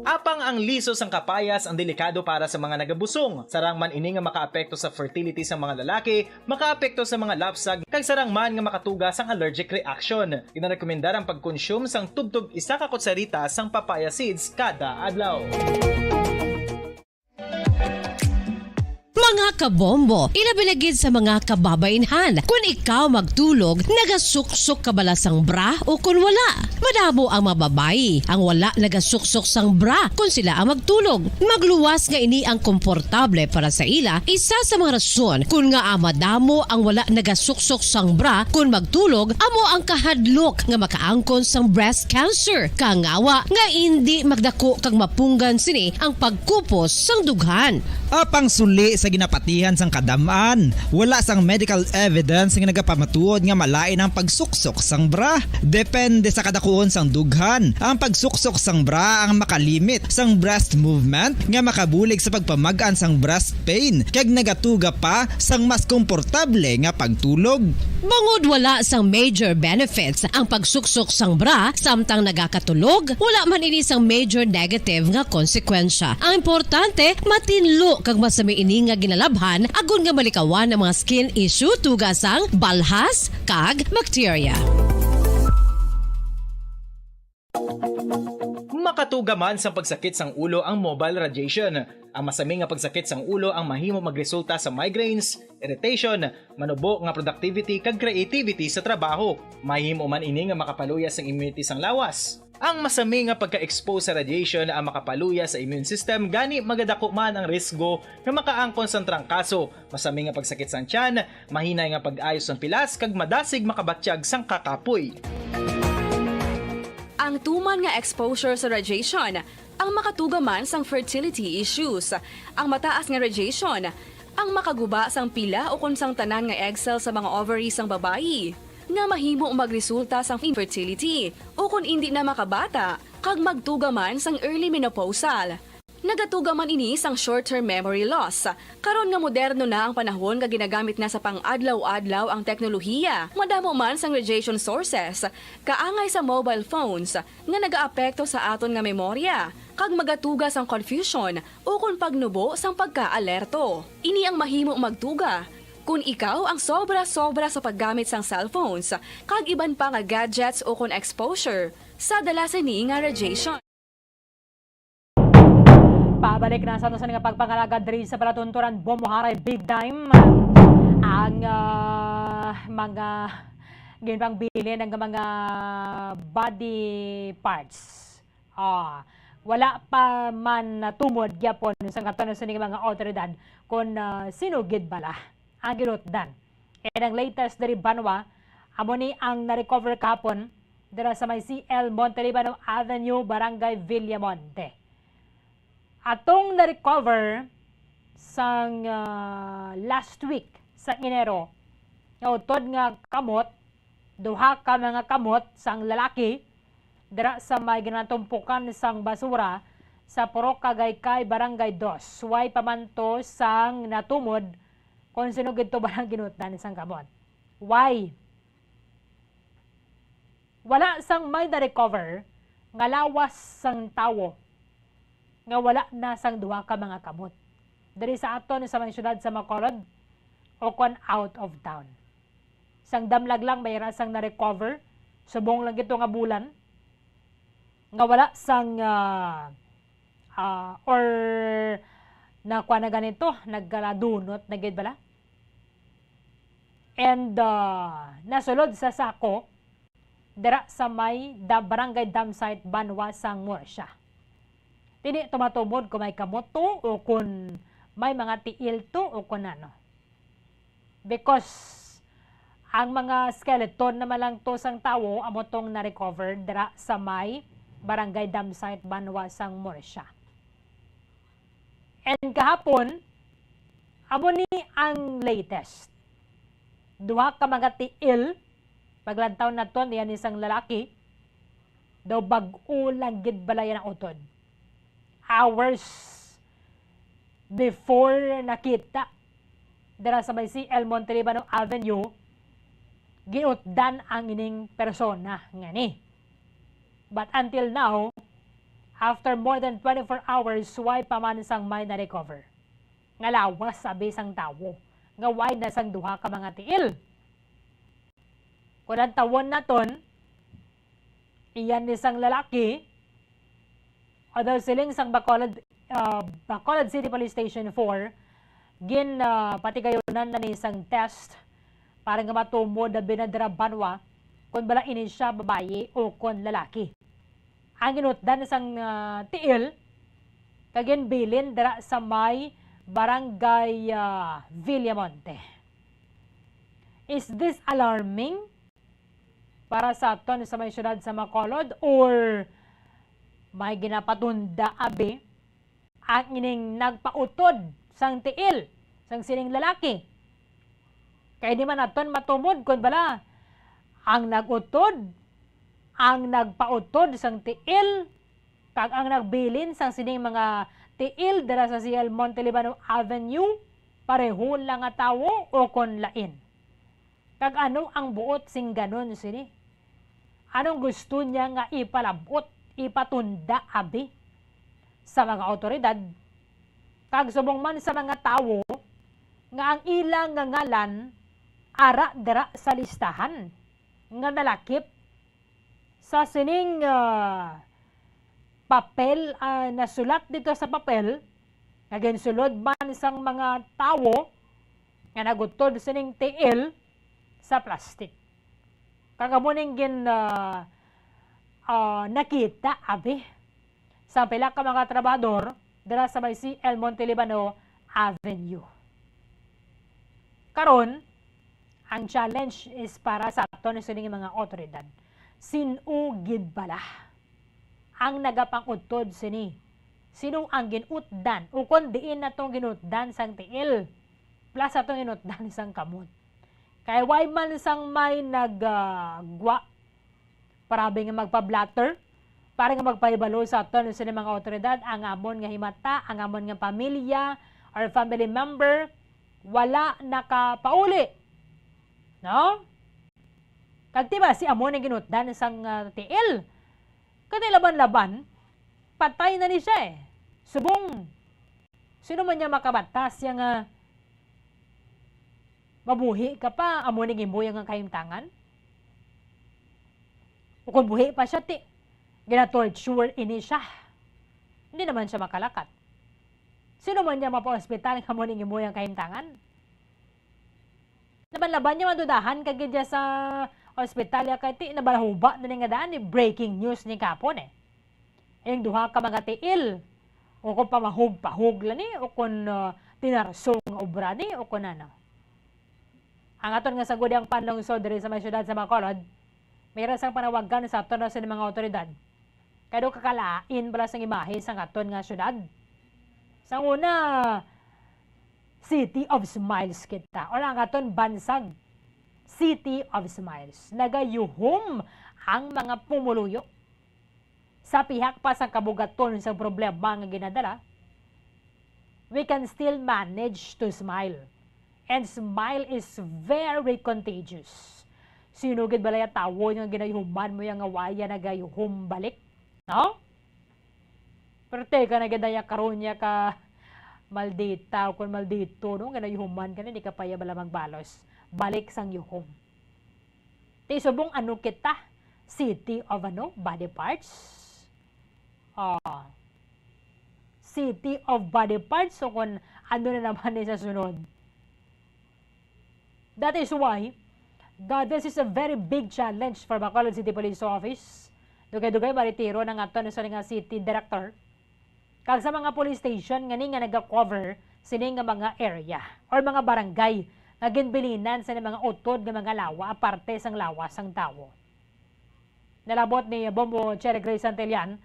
Apang ang liso sang kapayas ang delikado para sa mga nagabusong. Sarang man ini nga makaapekto sa fertility sa mga lalaki, makaapekto sa mga lapsag, kag sarang man nga makatuga sang allergic reaction. Ginarekomendar ang pagkonsume sang tubtub 1 ka kutsarita sang papaya seeds kada adlaw. Mga kabombo, ilabilagid sa mga kababainhan. Kung ikaw magtulog, nagasuksok ka bala sang bra o kung wala. Madamo ang mababayi ang wala nagasuksok sang bra kung sila ang magtulog. Magluwas nga ini ang komportable para sa ila. Isa sa mga rason kung nga madamo ang wala nagasuksok sang bra kung magtulog, amo ang kahadlok nga makaangkon sang breast cancer. Kangawa nga hindi magdako kag mapunggan sini ang pagkupos sang dughan. Apang suli sa ginapatihan sang kadamaan, wala sang medical evidence nga nagapamatuod nga malain ang pagsuksok sang bra. Depende sa kadakuon sang dughan. Ang pagsuksok sang bra ang makalimit sang breast movement nga makabulig sa pagpamagaan sang breast pain kag nagatuga pa sang mas komportable nga pagtulog. Bangod wala sang major benefits ang pagsuksok sang bra samtang nagakatulog, wala man ini sang major negative nga konsekwensya. Ang importante, matinlo kag masami ini nga ginalabhan agon nga malikawan ang mga skin issue tugasang balhas kag bacteria. Makatuga man sa pagsakit sang ulo ang mobile radiation. Ang masami nga pagsakit sang ulo ang mahimo magresulta sa migraines, irritation, manubo nga productivity kag creativity sa trabaho. Mahimo man ini nga makapaluya sang immunity sang lawas. Ang masami nga pagka-expose sa radiation ang makapaluya sa immune system gani magadako man ang risgo nga makaangkon sang trangkaso, masami nga pagsakit sang tiyan, mahinay nga pag-ayos sang pilas kag madasig makabatsyag sang kakapoy. Ang tuman nga exposure sa radiation, ang makatugaman sang fertility issues. Ang mataas nga radiation, ang makaguba sang pila o kung sang tanan nga egg cell sa mga ovaries sang babayi, nga mahimo magresulta sang infertility o kung hindi na makabata, kag magtugaman sang early menopausal. Nagatugaman ini sang short-term memory loss. Karon nga moderno na ang panahon nga ginagamit na sa pang-adlaw-adlaw ang teknolohiya. Madamo man sang radiation sources, kaangay sa mobile phones nga nagaapekto sa aton nga memorya, kag magatuga sang confusion o kung pagnubo sang pagka-alerto. Ini ang mahimo magtuga kung ikaw ang sobra-sobra sa paggamit sang cellphones, kag iban pa nga gadgets o kung exposure sa dalasan ni nga radiation. Pabalik na sa nga pagpangalagad diri sa palatunturan Bomoharay Big Time ang mga ginpang bilin ng mga body parts. Wala pa man tumod gyapon sa katuno sa mga otoridad kung sinugid bala ang ginutdan. And ang latest dari Banwa, amo ni ang na-recover kahapon dira sa may CL Montelibano Avenue, Barangay Villamonte. Atong na-recover sang last week sa Enero, nga utod nga kamot, duha ka mga kamot sang lalaki dira sa may ginatumpukan sang basura sa Purok Kagaykay, Barangay 2. Suway pamanto sang natumod kung sinugid to ba ng ginutdan sang kamot. Why? Wala sang may na-recover nga lawas sang tawo nga wala na sang duha ka mga kamot. Dari sa aton sa mga syudad sa Bacolod o kon out of town. Sang damlag lang mayroon sang na-recover, subong lang ito nga bulan, nga wala sang or nakuha na ganito, naggaladunot, nagid bala. And nasulod sa sako, dira sa may Barangay Dam Site, Banwa, sang Morsya. Tini tumatubod kung may kamoto o kung may mga tiil to o kung ano. Because ang mga skeleton na malang to sang tawo amotong na-recover dira sa may Barangay Dam Site, Banwa, sang Morsya. And kahapon, amo ni ang latest. Duha ka mga tiil, paglantaw na to, niyan isang lalaki, daw bag-o lang gid balayan ang utod. Hours before nakita dira sa may CL Montelibano Avenue, giutdan ang ining persona nga ni. But until now, after more than 24 hours, why pa man sang may na-recover. Nga lawas sabi sang tawo. Nga why na sang duha ka mga tiil. Kung ang tawon na ton, iyan ni sang lalaki, although siling sang Bacolod City Police Station 4, patigayonan na ni isang test para nga matumod na binadra Banwa kung bala ini siya babae o kung lalaki. Ang ginutdan sang tiil, kagin bilin dira sa may Barangay Villamonte. Is this alarming para sa aton sa may syudad sa Bacolod or may ginapatunda abi ang ining nagpautod sang tiil sang sining lalaki? Kaya di man aton matumod kung bala ang nagutod, ang nagpautod sang tiil, kag ang nagbilin sang sining mga tiil dara sa CL Montelibano Avenue, pareho lang nga tawo o kon lain. Kag ano ang buot sing ganon sini? Anong gusto niya nga ipalabot, ipatunda abi sa mga otoridad? Kag subong man sa mga tawo nga ang ilang nga ngalan ara dira sa listahan nga nalakip sa sining papel, nasulat dito sa papel nga ginsulod man sang mga tawo nga nagutod sining tiil sa plastic. Kagamuning nakita abi sa pila ka mga trabahador dira sa may CL Montelibano Avenue. Karon, ang challenge is para sa aton sa mga otoridad. Sinugid bala ang nagapangutod sini. Sino ang ginutdan? Ukon diin na itong ginutdan sang tiil. Plus atong ginutdan sang kamot. Kaya why man sang may nagwa parabi nga magpa-blatter, para nga magpaibalo sa aton sa mga otoridad, ang amon nga himata, ang amon nga pamilya, or family member, wala nakapauli. No? Kagtiba si amon nga ginutdan sang tiil. Kani laban-laban, patay na ni siya eh. Subong, sino man niya makabatas yung mabuhi ka pa, amo ning imbuy ang kahimtangan? O kung buhi pa siya, gina-torture ini siya. Hindi naman siya makalakat. Sino man niya mapa-hospital, amo ning imbuy ang kahimtangan? Laban-laban niya madudahan kagid sa ospital ya kay nabalahuba na nga daan ni breaking news ni kapon eh. Yung duha ka mga tiil, o kung pamahog-pahog lang o kung tinarsong obra ni, o kung ano. Ang aton nga sagod ang panlungsod diri sa may syudad sa Bacolod, mayroon sang panawagan sa aton sa mga otoridad. Kaya do kakalain bala sang imahe sa aton nga syudad. Sa una, City of Smiles kita, or ang aton bansag, City of Smiles. Nagayuhom ang mga pumuluyo. Sa pihak pa sa kabugaton sa problema nga ginadala, we can still manage to smile. And smile is very contagious. Sinugid balay tawo nga ginayuhuman mo yung awaya na gayuhum balik. No? Pero teka na gidaya karon niya ka maldita o kung maldito, no? Ginayuhuman ka na, di ka pa bala magbalos. Balik sang yuhum. Subong ano kita? City of body parts? City of body parts, so kung ano na naman sa sunod. That is why this is a very big challenge for Bacolod City Police Office. Dugay-dugay maritiro ng aton sa nga city director. Kag sa mga police station nga nga nag-cover sini nga mga area or mga barangay nga ginbilinan sa mga utod nga mga lawa aparte sang lawas sang tawo. Nalabot ni Bombo Cherry Grace Santillan,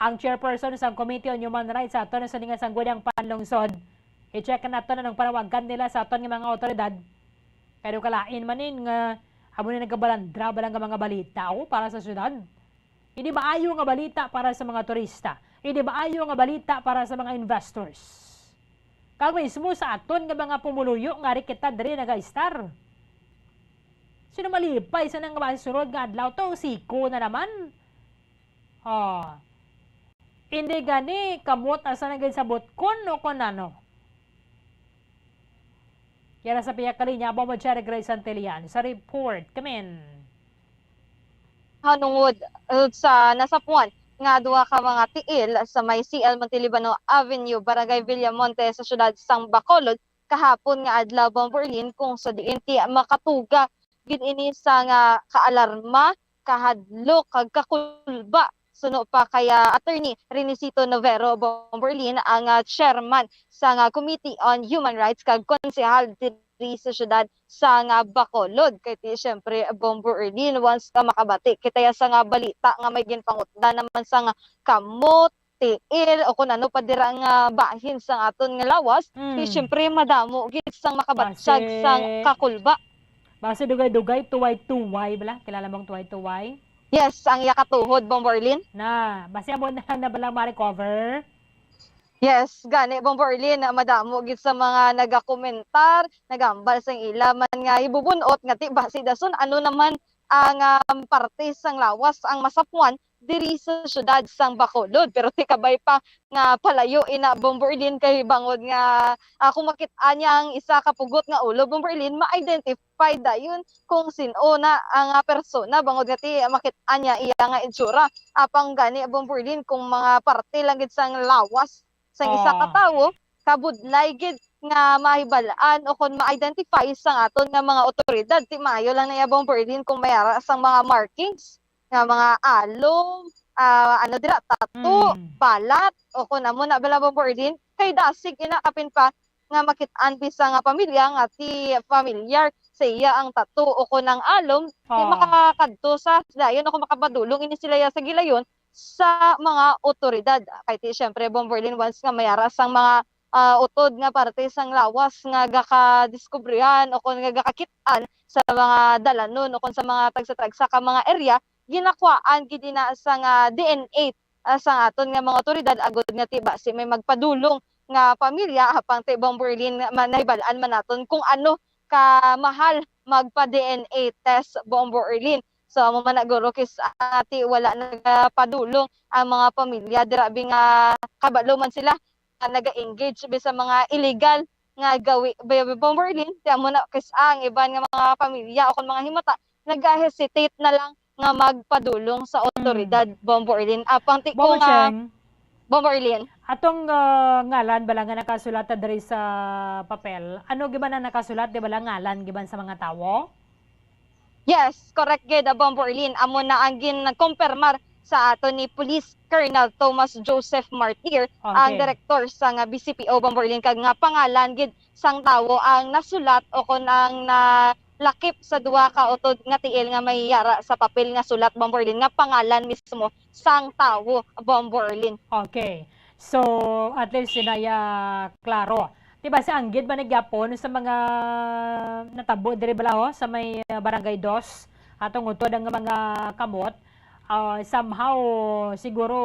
ang chairperson sa Committee on Human Rights sa aton sa nga sangguniang panlungsod. I-check na nato na ng panawagan nila sa aton nga mga otoridad. Pero kalain manin nga amo ni nagabalandra balang nga mga balita para sa syudad. Hindi ba ayo nga balita para sa mga turista? Hindi ba ayo nga balita para sa mga investors? Kag mismo sa aton nga mga pumuluyo nga ri kita diri naga-star. Sino malipay sa nang masunod nga adlaw to siko na naman. Hindi gani kamot asa na gid sa botkon o kon ano. Kaya sa piyak kalinya Bombo Cherry Grace Santillan sa report. Come in. Hanungod sa nasapuan nga duha ka mga tiil sa may CL Montelibano Avenue, Barangay Villamonte sa syudad sang Bacolod kahapon nga adlaw Bomborlin kung sa diin ti makatuga gid ini sa nga kaalarma, kahadlok kag kakulba. Suno pa kaya Attorney Renisito Novero Bomborlin ang chairman sa Committee on Human Rights kag konsehal diri sa syudad sa Bacolod. Kay ti syempre Bomborlin once ka makabati kitaya sa balita nga may ginpangutda naman sa kamot, tiil o kung ano pa dira nga bahin sa aton nga lawas. Kay syempre madamo gid sang makabatsag sang kakulba. Base dugay-dugay tuway-tuway bala, kilala mong tuway-tuway? Yes, ang yakatuhod, Bomborlin. Na, basta mo na balang ma-recover? Yes, gani, Bomborlin, madamo gid sa mga nagakomentar, nagambal sang ilaman nga ibubunot nga ti basi dason ano naman ang parte sang lawas ang masapuan diri sa syudad sang Bacolod. Pero ti kabay pa nga palayo ina Bomborlin kay bangod nga kung makit-an niya ang isa ka pugot nga ulo Bomborlin ma-identify dayon kung sino na ang persona bangod nga ti makit-an niya iya nga itsura. Apang gani Bomborlin kung mga parte lang gid sang lawas sang isa ka tawo kabudlay gid nga mahibalaan o kung ma-identify sang aton nga mga otoridad ti maayo lang na iya Bomborlin kung mayara sang mga markings nga mga alom, ano dira, tattoo, balat, o kung amo na bala Bomborlin, kay dasig inakapin pa nga makit-an bisa nga pamilya nga ti familiar sa iya ang tattoo o kung ang alom, ti makakadto sa dayon o kung makapadulong ini sila sa gilayon sa mga otoridad. Kay ti syempre Bomberlin once nga mayara sang mga utod nga parte sang lawas nga gaka-diskubrihan o kung nga gakakitaan sa mga dalanon o kung sa mga tagsa-tagsa ka mga area, ginakwaan gid na sang DNA sa aton nga mga otoridad agud nga tiba si may magpadulong nga pamilya hapang ti Bomberlin nahibalaan man naton kung ano ka mahal magpa-DNA test Bomberlin. So amo man naguro kis ati wala nagpadulong ang mga pamilya dirabi nga kabalo man sila naga-engage sa mga illegal nga gawi Bomberlin. Ti amo na kis ang iban nga mga pamilya o kon mga himata nag-hesitate na lang nga magpadulong sa otoridad Bomberlin. Apang ti ko nga Bomberlin. Atong ngalan bala nga nakasulat diri sa papel. Ano giban na nakasulat di bala ngalan giban sa mga tawo? Yes, correct gid Bomberlin. Amo na ang gin-confirmar sa ato ni Police Colonel Thomas Joseph Martir, ang direktor sa nga BCPO Bomberlin kag nga pangalan gid sang tawo ang nasulat o kon ang lakip sa duha ka utod nga tiil nga may yara sa papel nga sulat Bomberlin nga pangalan mismo sang tawo Bomberlin. Okay. So, at least sinaya klaro. Diba si Anggid ba nagyapon sa mga natabo diri bala ho sa may barangay 2 atong utod ang mga kamot somehow siguro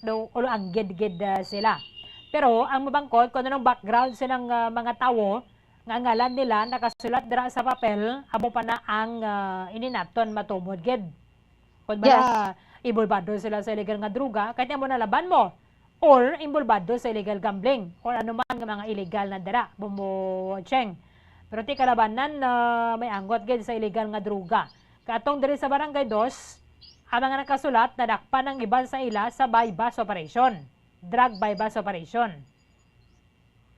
no ulo Anggid-gid sila. Pero ang mabangkot kung anong background silang mga tawo nga ngalan nila nakasulat dira sa papel amo pa na ang ininaton matumod gid. Kung bala ibulbado sila sa illegal nga droga kahit amo na laban mo. Or involvado sa illegal gambling or anuman nga mga illegal na dara bumucheng. Pero ti kalabanan may anggot gid sa illegal nga droga. Katong diri sa barangay 2, ang mga nakasulat nadakpan ng iban sa ila sa buy-bust operation. Drug buy-bust operation.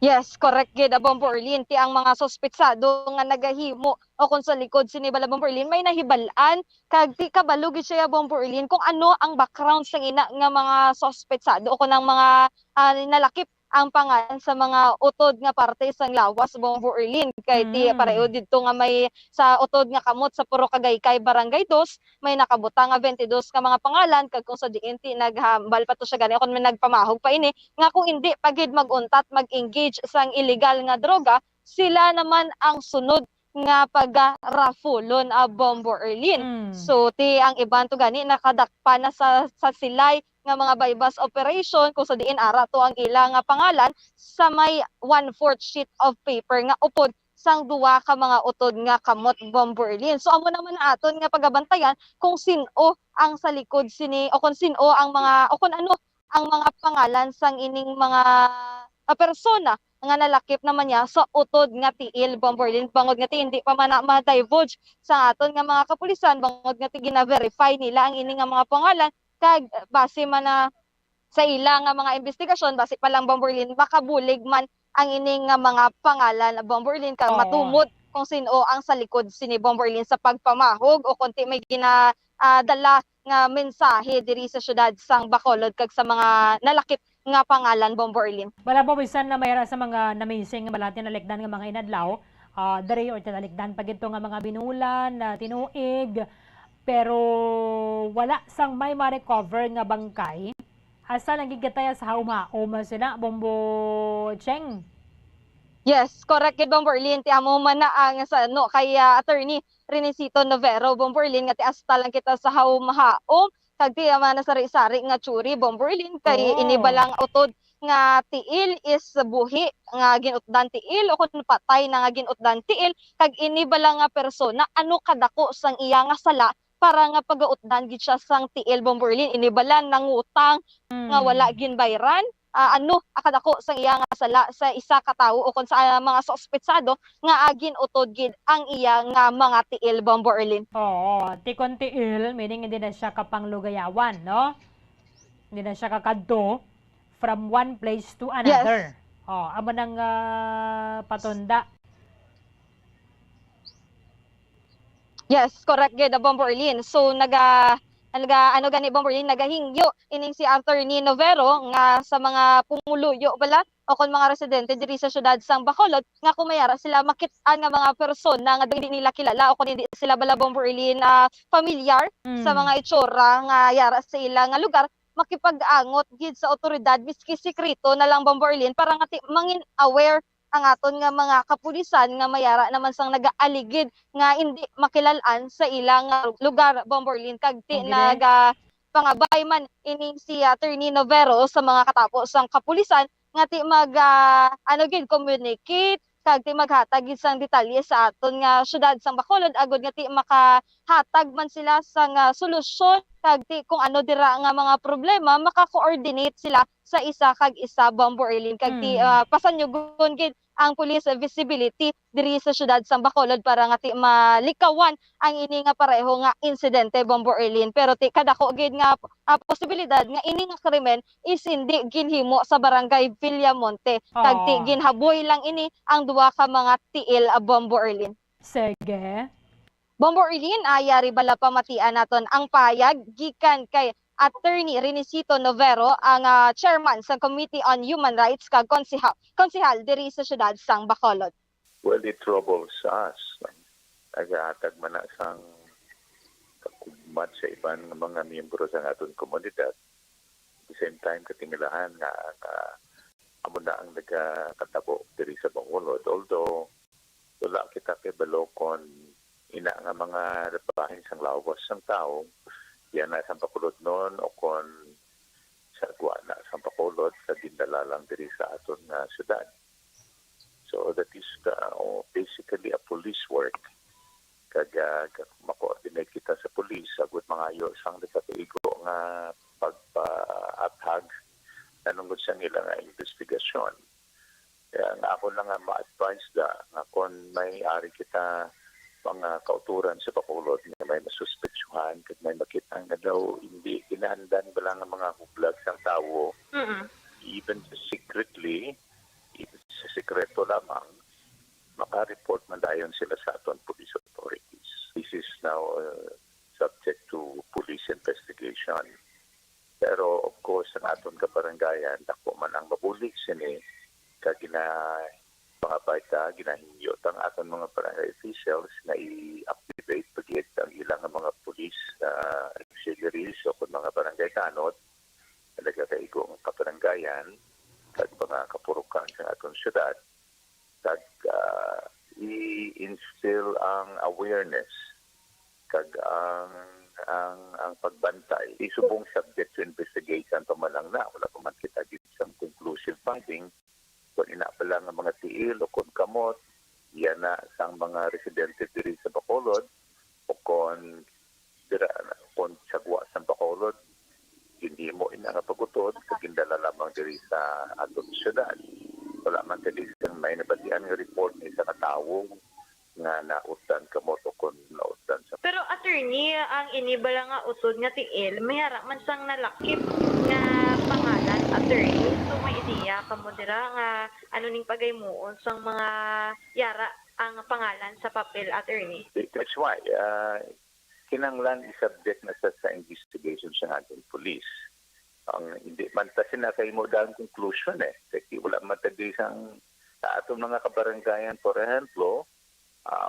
Yes, correct gid Bomberlin. Ti ang mga sospetsado nga nagahimo o kung sa likod sini bala Bomberlin may nahibalaan kag ti kabalo gid siya Bomberlin kung ano ang background sa ina nga mga sospetsado o kung ang mga nalakip ang pangalan sa mga utod nga parte sang lawas Bomberlin kay ti pareho didto nga may sa utod nga kamot sa Puro Kagaykay Barangay 2 may nakabutang nga 22 ka mga pangalan kag kung sa diin ti naghambal pa to siya gani kun may nagpamahog pa ini nga kung hindi pagid maguntat mag-engage sang illegal nga droga sila naman ang sunod nga pag-rafulon Bomberlin. So ti ang iban to gani nakadakpa na sa silay nga mga buy-bust operation kung sa diin ara to ang ilang nga pangalan sa may 1/4 sheet of paper nga upod sang duwa ka mga utod nga kamot Bomberlin. So amo naman aton nga pagabantayan kung sino ang sa likod sini o kung sino ang mga o kung ano ang mga pangalan sang ining mga persona nga nalakip naman niya sa utod nga tiil Bomberlin bangod nga ti hindi pa man ma-divulge sa aton nga mga kapulisan bangod nga ti gina-verify nila ang ining nga mga pangalan kag base man na sa ilang nga mga investigasyon base pa lang Bomberlin makabulig man ang ining nga mga pangalan Bomberlin kag matumod kung sino ang sa likod sini Bomberlin sa pagpamahog o kunti may ginadala nga mensahe diri sa syudad sang Bacolod kag sa mga nalakip nga pangalan Bomberlin. Wala po bisan na mayra sa mga na-missing nga balati nalikdan nga mga inadlaw diri or nalikdan pag ito nga mga binulan tinuig pero wala sang may ma-recover nga bangkay asa nagigataya sa hauma-uma sila Bombocheng. Yes, correct gid Bomberlin ti amo man na ang sa no kay attorney Renesito Novero Bomberlin nga ti asta lang kita sa hauma-haom kag ti man na sari-sari nga tsuri Bomberlin kay inibalang utod nga tiil is buhi nga ginutdan tiil o kun patay na nga ginutdan tiil kag inibalang nga persona ano kadako sang iya nga sala para nga pagautdan gid siya sang tiil Bomberlin inibalan nangutang nga wala ginbayran ano akadako sang iya nga sala sa isa ka tawo o kun sa mga sospetsado nga agin utod gid ang iya nga mga tiil Bomberlin. Oo, tikon tiil meaning hindi na siya kapanglugayawan, no? Hindi na siya kakadto from one place to another. Yes. Amo nang patunda. Yes, correct gid Bomberlin. So ano gani Bomberlin nagahingyo ining si Attorney Novero nga sa mga pumuluyo bala o kon mga residente diri sa syudad sang Bacolod nga kumayara sila makit-an nga mga persona nga hindi nila kilala o kon hindi sila bala Bomberlin familiar sa mga itsura nga yara sa ilang nga lugar makipag-angot gid sa otoridad miski sekreto na lang Bomberlin para nga mangin aware ang aton nga mga kapulisan nga mayara naman sang nagaaligid nga hindi makilalan sa ilang lugar Bomberlin kag ti naga pangabay man ining si Attorney Novero sa mga katapos sang kapulisan nga ti mag communicate kag ti maghatag gid sang detalye sa aton nga syudad sang Bacolod agud nga ti makahatag man sila sang solusyon kag ti kung ano dira nga mga problema maka-coordinate sila sa isa kag isa Bomberlin kag ti pasanyugon gid ang police visibility diri sa syudad sang Bacolod para nga ti malikawan ang ini nga pareho nga insidente Bomberlin pero ti kadako gid nga posibilidad nga ini nga krimen is hindi ginhimo sa barangay Villamonte kag ti ginhaboy lang ini ang duwa ka mga tiil Bomberlin. Sige. Bomberlin ayari bala pamatian naton ang payag gikan kay Attorney Renisito Novero ang chairman sa Committee on Human Rights kag konsehal diri sa syudad sang Bacolod. Well, it troubles us. Nagahatag man na sang kakugmat sa ibang mga miyembro sa aton komunidad. At the same time, katingilahan nga amo na ang nagkatabo diri sa Bacolod. Although, wala kita kibalokon ina nga mga bahin sang lawas sang tao, yan na sa Bacolod noon o kon sa na sa Bacolod sa dindala lang diri sa aton nga syudad. So that is basically a police work. Kag mako-coordinate kita sa police agud mga ayo sang nakatuigo nga pagpa-athag nanungod sa ilang investigasyon. Kaya nga ako lang nga ma-advise nga kung may ari kita mga kauturan sa Bacolod nga may masuspetsyuhan kag may makita nga daw hindi ginahandan bala nga mga hublag sang tawo even secretly even sa sekreto lamang maka-report man dayon sila sa aton police authorities. This is now subject to police investigation. Pero of course ang aton kabarangayan dako man ang mabulig sini kag mga baita, ginahingyo ang aton mga barangay officials na i-activate pagit ang ilang mga police auxiliaries o kung mga barangay kanot talaga kaigo ang kabarangayan kag mga kapurukan sa aton syudad kag i-instill ang awareness kag ang pagbantay isubong subject to investigation pa man lang na wala pa man kita dito sa conclusive finding kung ina pa lang ang mga tiil o kung kamot, yan na sang mga residente diri sa Bacolod o kung sagwa sa Bacolod, hindi mo ina nga pagutod, kagindala lamang diri sa atong syudad. Wala man diri sa may nabatian nga report ni sa katawong nga nautan kamot o kung nautan sa... Pero attorney, ang inibala nga utod nga tiil, may hara man sang nalakip nga pangalan attorney. So may ideya kamo dira nga ano ning pagaymuon sang mga yara ang pangalan sa papel attorney. That's why kinanglan i-subject na sa investigation sa ating police. Ang hindi man ta sinakaymo dang conclusion kasi wala man tadi sang sa atong mga kabarangayan for example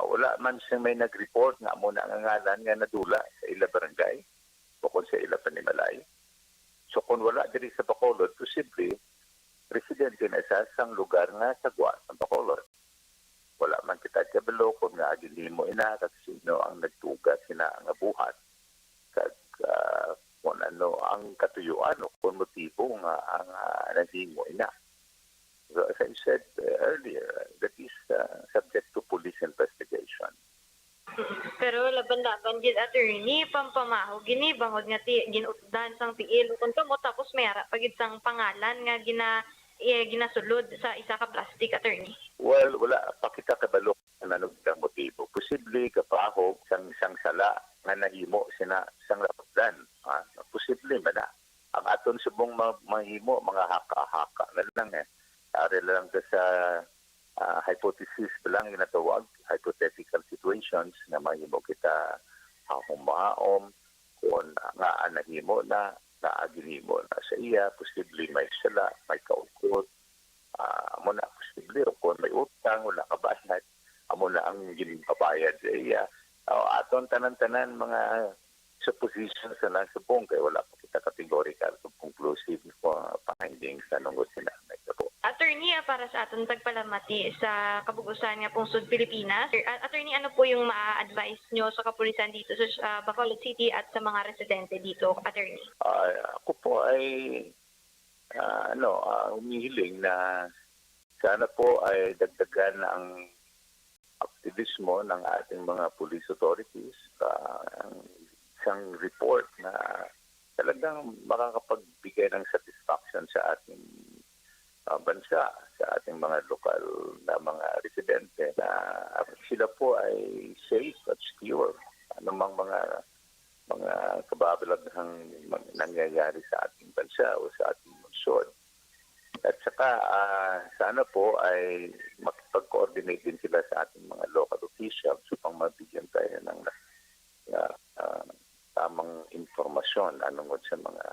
wala man siyang may nag-report nga muna ang ngalan nga nadula sa ila barangay o kung sa ila panimalay. So kung wala diri sa Bacolod, posible residente na sa sang lugar nga sagwa sa Bacolod. Wala man kita kabalo kung nga agili mo ina kag sino ang nagtuga sina nga buhat kag kung ano ang katuyuan o kung motibo nga ang nahimo ina. So as I said earlier, that is subject to police investigation. Pero laban-laban gid attorney pampamaho gini bangod nga ginutdan sang tiil kun kamo tapos mayara pagid sang pangalan nga ginasulod sa isa ka plastic attorney. Well, wala pa kita kabalo ano ang motibo. Posible kapahog sang sala nga nahimo sina sang lapdan. Posible man na. Ang aton subong mahimo mga haka-haka na lang Ari lang sa hypothesis lang ginatawag, hypothetical situations na mahimo kita humaom kung nga nahimo na ginimo na sa iya, posible may sala, may kaukot, amo na posible o kung may utang, wala kabayad, amo na ang ginipabayad sa iya. Aton tanan-tanan mga suppositions sa nasubong kay wala pa kita categorical o conclusive findings sa nungod sila. Attorney, para sa aton tagpalamati sa kabugusan nga pong Sud Pilipinas. Attorney, ano po yung ma-advise nyo sa kapulisan dito sa Bacolod City at sa mga residente dito, Attorney? Ako po ay humihiling na sana po ay dagdagan ang aktivismo ng ating mga police authorities, ang isang report na talagang makakapagbigay ng satisfaction sa ating bansa, sa ating mga lokal na mga residente na sila po ay safe at secure. Anumang mga kababalaghang nangyayari sa ating bansa o sa ating lungsod. At saka sana po ay makipag-coordinate din sila sa ating mga local officials upang mabigyan tayo ng tamang informasyon anungod sa mga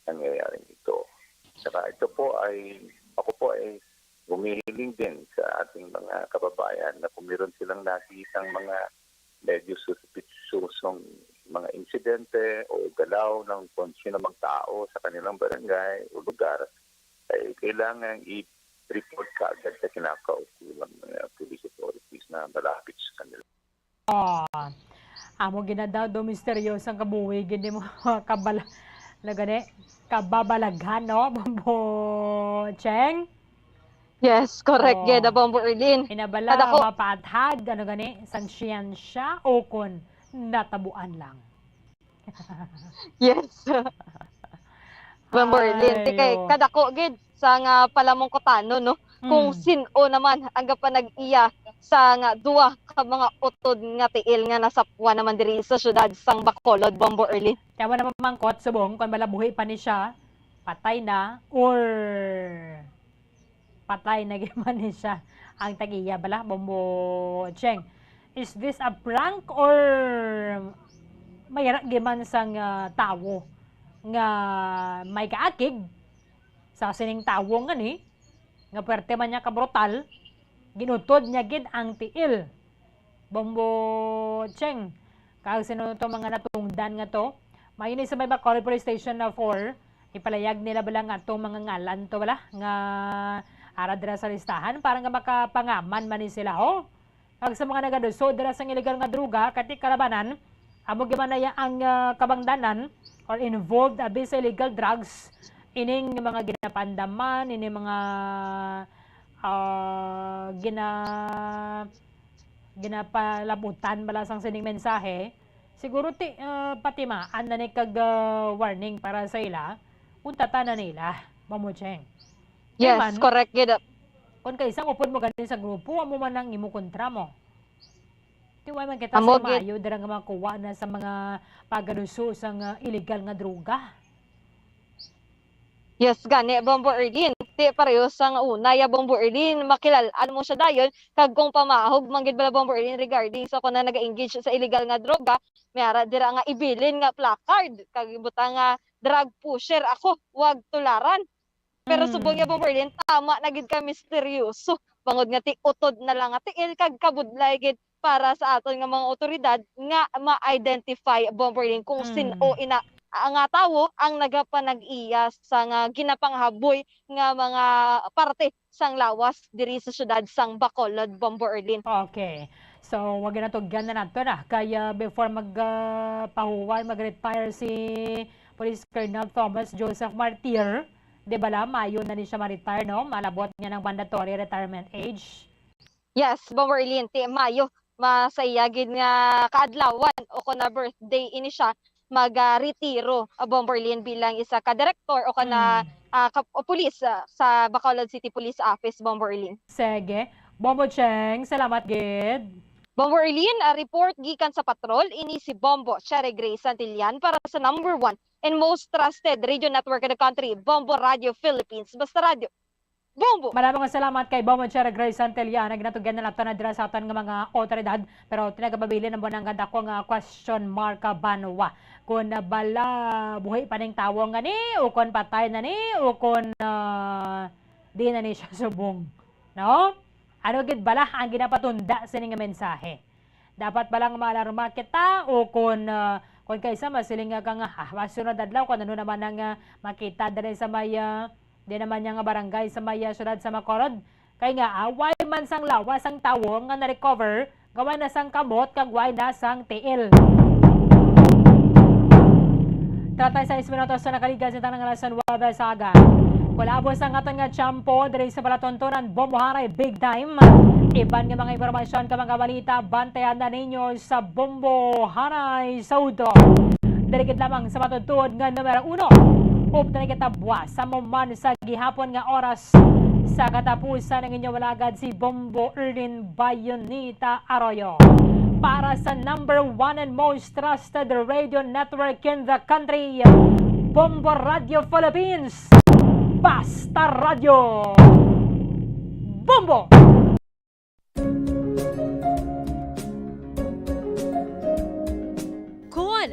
nangyayaring ito. Saka ako po ay humihiling din sa ating mga kababayan na kung meron silang nakitang mga medyo suspiciosong mga insidente o galaw ng kung sino mang tao sa kanilang barangay o lugar, ay kailangan i-report kaagad sa kinakaukulang ng police authorities na malapit sa kanila. Amo ginadaw do misteryosang kabuhi gindi mo kababalaghan, no? Bombo Cheng? Yes, correct. Geda Bombo Erlin. Inabala, mapathad, sang siyensya o kun natabuan lang. Yes. Bombo Erlin. Kay kadako gid sa nga palamong kotano, no? Kung sino naman ang nag-iya sa nga duwa ka mga utod nga tiil nga nasapwa naman diri sa syudad sang Bacolod, Bombo Erlin. Kaya naman mangkot subong kung malabuhi pa ni siya, patay na or patay na giman ni siya ang tagiya bala, Bombo Cheng. Is this a prank or mayara giman sang tawo nga may kaakig sa sining tawo nga ni nga pwerte man niya kabrutal, ginutod niya gid ang tiil. Bombo Cheng, kag sino to mga natungdan nga to, mayroon sa may Bacolod Police Station na 4, ipalayag nila bala nga to mga ngalan to bala nga aradra sa listahan para nga makapangaman man ni sila ho. Kag sa mga nagaduso dira sa illegal nga druga kati kalabanan, amo gimanaya ang kabangdanan or involved sa illegal drugs ining mga ginapandaman, ining mga ginapalabutan balasang sining mensahe, siguro patimaan na ni kag warning para sa ila, untata na nila, Mamucheng. Yes, correct gid. Kung kaisang upod mo ganin sa grupo, amo man ang imo kontra mo. Tiway man kita sa mayo dira nga makuha na sa mga pagaduso sang illegal nga droga. Yes, gani, Bombo Erlin. Ti pareho sang una, ya Bombo Erlin, makilalaan mo siya dayon, kag kung pamahog, manggid bala Bombo Erlin regarding sa kung na nag-engage sa illegal nga droga, mayara dira nga ibilin nga placard, kag ibuta nga drug pusher ako, wag tularan. Pero subong ya Bombo Erlin, tama na gid ka misteryoso. Bangod nga ti utod na lang nga tiil, kag kabudlay gid para sa aton nga mga otoridad nga ma-identify Bombo Erlin kung sino ina ang tawo ang nagapanag-iya sa nga ginapanghaboy nga mga parte sang lawas diri sa syudad sang Bacolod, Bombo Erlin. Okay. So, wag na to gana nato na. Kaya before magpahuway, mag-retire si Police Colonel Thomas Joseph Martir, di ba la, Mayo na ni siya ma-retire, no? Malabot niya ng mandatory retirement age. Yes, Bombo Erlin, ti Mayo, masayagid nga kaadlawan o kung na birthday ini siya, mag-retiro Bombo Erlin bilang isa ka director o kana pulis sa Bacolod City Police Office, Bombo Erlin. Sige. Bombo Cheng, salamat gid. Bombo Erlin, report gikan sa patrol ini si Bombo Cherry Grace Santillan para sa number 1 and most trusted radio network in the country, Bombo Radio Philippines. Basta Radio. Bombo! Maraming salamat kay Bomonchera Grace Santillana. Ginatugyan na lang ito na dira sa aton nga mga otoridad. Pero tinagababili ng bunang ganda ko nga question mark banwa. Kung bala buhay pa ning tawo nga ni, o kung patay na ni, o kung di na ni siya subong. No? Ano gid bala ang ginapatunda sa ning mensahe? Dapat balang maalarma kita o kung kaysa masiling ka nga masunod adlaw kung ano naman ang makita dali sa may di naman nga barangay sa may syudad sa Macorod. Kay nga away man sang lawas ang tawo nga na-recover, gawa na sang kamot kag way na sang tiil. 36 minutos sa nakaligas sa tanang alasan Wabel Saga. Kulabos ang aton nga tiyampo diri sa Balatontonan, Bomboharay, big time. Iban nga mga informasyon ka mga balita, bantayan na ninyo sa Bomboharay Saudo. Dirigid lamang sa matutod nga numero 1. Upta na kitabwa sa maman sa gihapon nga oras sa katapusan ng inyong walagad si Bombo Erlin Bayonita Arroyo. Para sa number 1 and most trusted radio network in the country, Bombo Radio Philippines, Basta Radio, Bombo!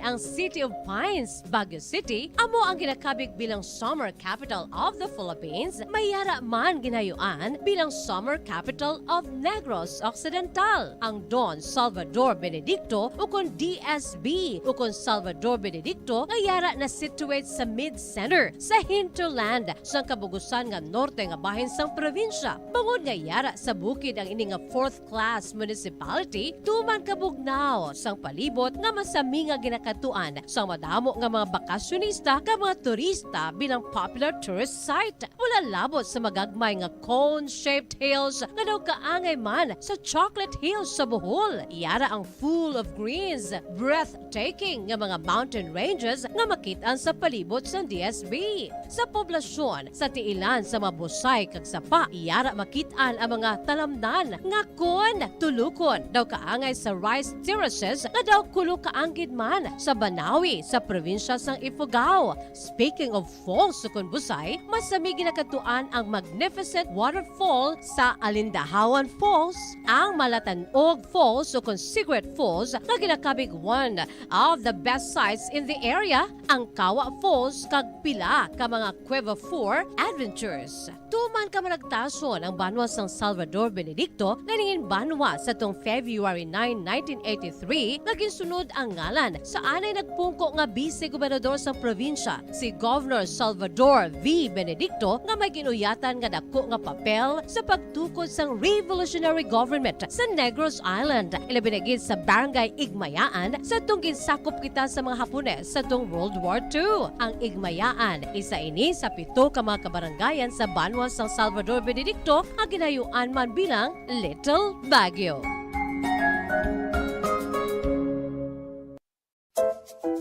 Ang City of Pines, Baguio City, amo ang ginakabig bilang summer capital of the Philippines, mayara man ginayuan bilang summer capital of Negros Occidental. Ang Don Salvador Benedicto o kung DSB o kung Salvador Benedicto mayara na situate sa mid-center sa hinterland sa kabugusan nga norte nga bahin sang probinsya. Bangod nga yara sa bukid ang ini nga 4th class municipality, tuman kabugnaw sang palibot nga masami nga ginakatuan sa madamo nga mga bakasyonista ka mga turista bilang popular tourist site. Wala labot sa magagmay nga cone-shaped hills nga daw kaangay man sa Chocolate Hills sa Bohol. Iyara ang full of greens, breathtaking nga mga mountain ranges nga makitaan sa palibot sa DSB. Sa poblasyon, sa tiilan sa mabusay kag sapa, iyara makitaan ang mga talamnan nga kon tulukon daw kaangay sa rice terraces nga daw kulo kaanggid man sa Banawi sa probinsya sang Ifugao. Speaking of falls sa Busay, masami ginakatuan ang magnificent waterfall sa Alindahawan Falls, ang Malatanog Falls o Secret Falls na ginakabig one of the best sites in the area, ang Kawa Falls kag pila ka mga Cueva 4 adventures. Tuman ka managtason ang banwa sang Salvador Benedicto na ningin banwa sa tong February 9, 1983 naging sunod ang ngalan sa anay nagpungko nga vice-gobernador sa probinsya, si Governor Salvador V. Benedicto nga may ginuyatan nga dako nga papel sa pagtukod sang revolutionary government sa Negros Island. Ilabinagid sa Barangay Igmayaan sa tong ginsakop kita sa mga Hapones sa tong World War II. Ang Igmayaan, isa ini sa 7 ka mga kabarangayan sa banwa sang Salvador Benedicto ang ginayuan man bilang Little Baguio.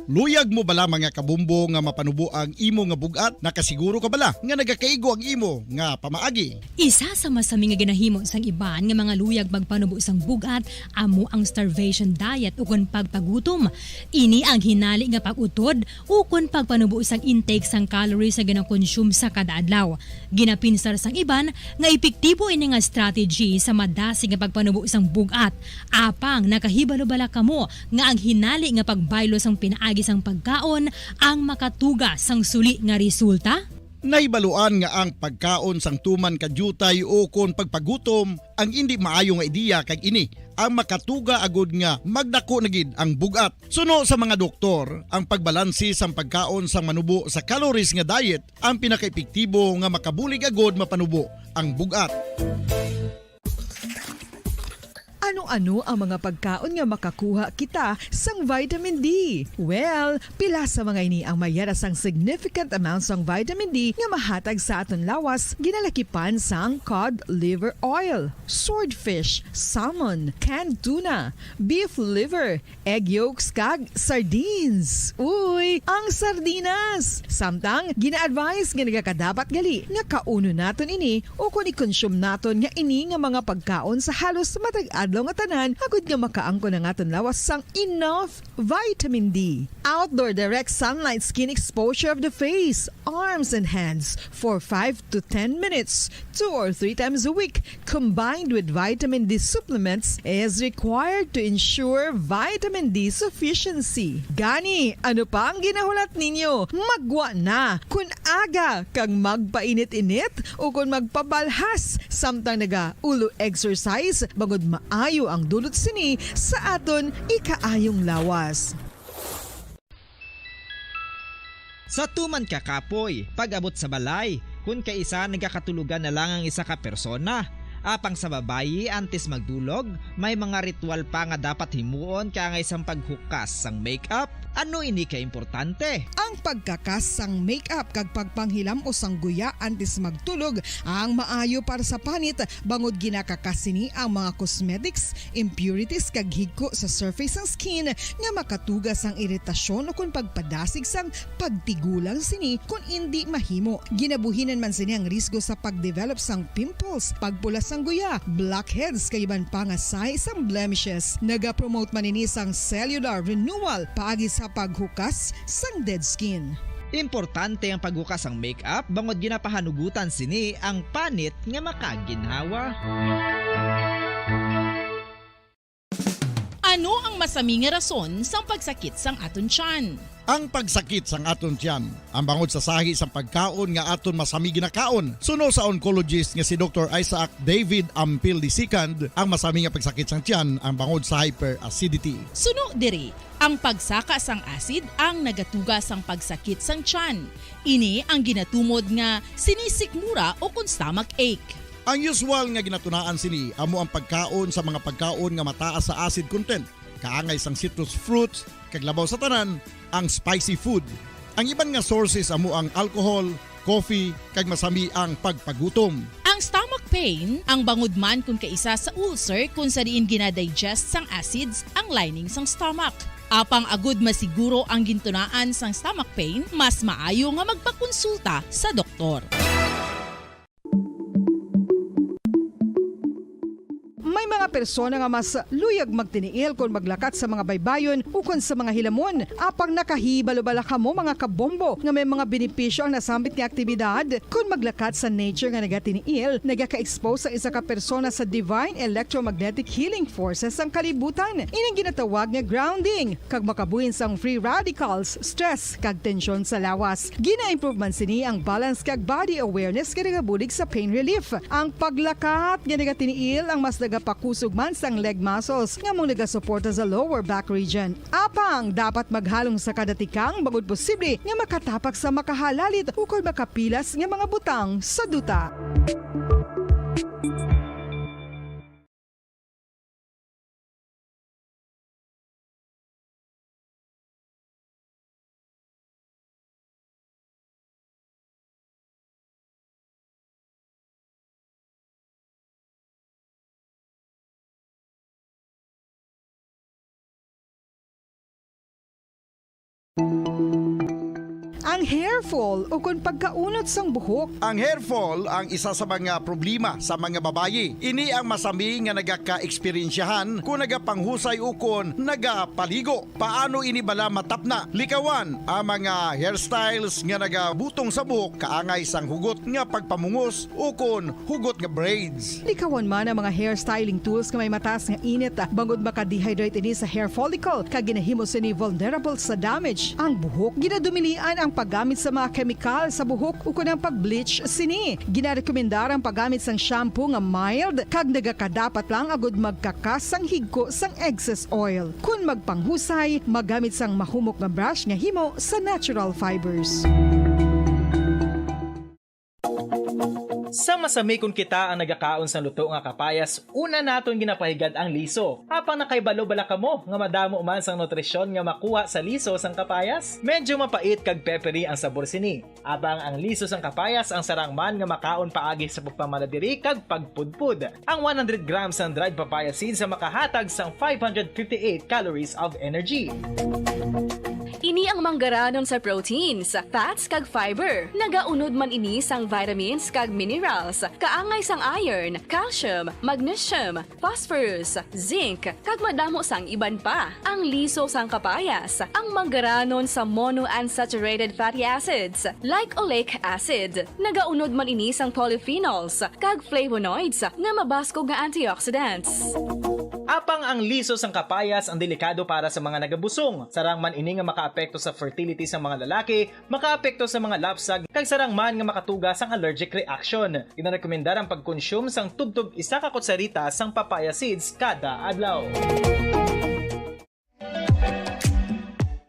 Luyag mo bala mga kabumbo nga mapanubo ang imo nga bugat? Nakasiguro ka bala nga nagakaigo ang imo nga pamaagi? Isa sa masami nga ginahimo sang iban nga mga luyag magpanubo sang bugat amo ang starvation diet ukon pagpagutom. Ini ang hinali nga pag-utod ukon pagpanubo sang intake sang calories sa ginakonsume sa kada adlaw. Ginapinsar sang iban nga epektibo ini nga strategy sa madasig nga pagpanubo sang bugat. Apang nakahibalo-bala kamo nga ang hinali nga pagbaylo sang pinaagi sang pagkaon ang makatuga sang suli nga resulta? Naibaluan nga ang pagkaon sang tuman kadyutay o kon pagpagutom ang hindi maayo nga ideya kag ini ang makatuga agud nga magdako na gid ang bugat. Suno sa mga doktor, ang pagbalansi sang pagkaon sang manubo sa calories nga diet ang pinakaepektibo nga makabulig agud mapanubo ang bugat. Ano-ano ang mga pagkaon nga makakuha kita sang vitamin D? Well, pila sa mga ini ang mayara sang significant amount sang vitamin D nga mahatag sa aton lawas ginalakipan sang cod liver oil, swordfish, salmon, canned tuna, beef liver, egg yolks kag sardines. Uy, ang sardinas! Samtang gina-advise nga nagakadapat gali nga kauno naton ini o kung i-consume naton nga ini nga mga pagkaon sa halos matag-adlaw nga tanan agud nga makaangko na nga lawas sang enough vitamin D. Outdoor direct sunlight skin exposure of the face, arms and hands for 5 to 10 minutes 2 or 3 times a week combined with vitamin D supplements is required to ensure vitamin D sufficiency. Gani, ano pa ang ginahulat ninyo? Magwa na kun aga kang magpainit-init o kun magpabalhas samtang ulo exercise bangod maayo ang dulot sini sa aton ikaayong lawas. Sa tuman ka kapoy, pag-abot sa balay, kung kaisa nagkakatulugan na lang ang isa ka persona. Apang sa babayi antes magdulog, may mga ritual pa nga dapat himuon kaya nga isang paghukas sang makeup. Ano ini ka importante? Ang pagkakas sang makeup kag pagpanghilam o sang guya antes magtulog ang maayo para sa panit bangod ginakakas sini ang mga cosmetics, impurities kag higko sa surface sang skin nga makatugas ang iritasyon o kung pagpadasig sang pagtigulang sini kung hindi mahimo. Ginabuhinan man sini ang risgo sa pagdevelop sang pimples, pagpula sang guya, blackheads kay iban pa nga size sang blemishes. Naga-promote man ini sang cellular renewal paagi sa paghukas sang dead skin. Importante ang paghukas ang makeup bangod ginapahanugutan sini ang panit nga makaginhawa. Ano ang masami nga rason sang pagsakit sang aton tiyan? Ang pagsakit sang aton tiyan, ang bangod sa sahi sang pagkaon nga aton masami ginakaon. Suno sa oncologist nga si Dr. Isaac David Ampil II, ang masami nga pagsakit sang tiyan ang bangod sa hyperacidity. Suno diri, ang pagsaka sang acid ang nagatuga sang pagsakit sang tiyan. Ini ang ginatumod nga sinisikmura o kung stomach ache. Ang usual nga ginatunaan sini amo ang pagkaon sa mga pagkaon nga mataas sa acid content, kaangay sang citrus fruits, kag labaw sa tanan ang spicy food. Ang iban nga sources amo ang alcohol, coffee, kag masami ang pagpagutom. Ang stomach pain ang bangod man kung kaisa sa ulcer kung sa diin ginadigest sang acids ang lining sang stomach. Apang agud masiguro ang gintunaan sang stomach pain, mas maayo nga magpakonsulta sa doktor. May mga persona nga mas luyag magtiniil kung maglakat sa mga baybayon o kung sa mga hilamon. Apang nakahibalo-bala ka mo mga kabombo nga may mga benepisyo ang nasambit nga aktibidad. Kung maglakat sa nature nga nagatiniil, nagaka-expose sa isa ka persona sa divine electromagnetic healing forces ang kalibutan. Ining ginatawag nga grounding, kag makabuhin sang free radicals, stress, kag tensyon sa lawas. Gina-improve man sini ang balance kag body awareness nga nagabulig sa pain relief. Ang paglakat nga nagatiniil ang mas pakusog man sang leg muscles nga mong nagasuporta sa lower back region. Apang dapat maghalong sa kadatikang bagod posible nga makatapak sa makahalalit o kung makapilas nga mga butang sa duta. Ang hair fall o kung pagkaunot sang buhok. Ang hair fall ang isa sa mga problema sa mga babayi. Ini ang masami nga nagaka-eksperyensyahan kung nagapanghusay o kung nagapaligo. Paano ini bala matapna? Likawan ang mga hairstyles nga nagabutong sa buhok kaangay sang hugot nga pagpamungos o kung hugot nga braids. Likawan man ang mga hairstyling tools nga may mataas nga init bangod maka-dehydrate ini sa hair follicle kag ginahimo sini vulnerable sa damage. Ang buhok ginadumilian ang paggamit sa mga kemikal sa buhok o kunang pag-bleach sini. Ginarekomendar ang paggamit sang shampoo nga mild kag nagakadapat lang agud magkakas sang higko sang excess oil. Kung magpanghusay, magamit sang mahumok nga brush nga himo sa natural fibers. Sa masami kung kita ang nagakaon sa luto nga kapayas, una naton ginapahigad ang liso. Apang nakaibalo-bala ka mo nga madamo man sang nutrisyon nga makuha sa liso sang kapayas. Medyo mapait kag peppery ang sabor sini. Abang ang liso sang kapayas ang sarang man nga makaon paagi sa pagpamaladiri kag pagpudpud. Ang 100 grams ng dried papaya seeds sa makahatag sang 558 calories of energy. Ini ang manggaranon sa proteins, fats kag fiber. Nagaunod man ini sang vitamins kag minerals. Kaangay sang iron, calcium, magnesium, phosphorus, zinc, kag madamo sang iban pa. Ang liso sang kapayas, ang manggaranon sa monounsaturated fatty acids like oleic acid. Nagaunod man ini sang polyphenols kag flavonoids nga mabaskog nga antioxidants. Apang ang liso sang kapayas ang delikado para sa mga nagabusong. Sarang man ini nga makaapekto sa fertility sa mga lalaki, makaapekto sa mga lapsag, kag sarang man nga makatuga sang allergic reaction. Ginarekomendar ang pagkonsume sang tubtub 1 ka kutsarita sang papaya seeds kada adlaw.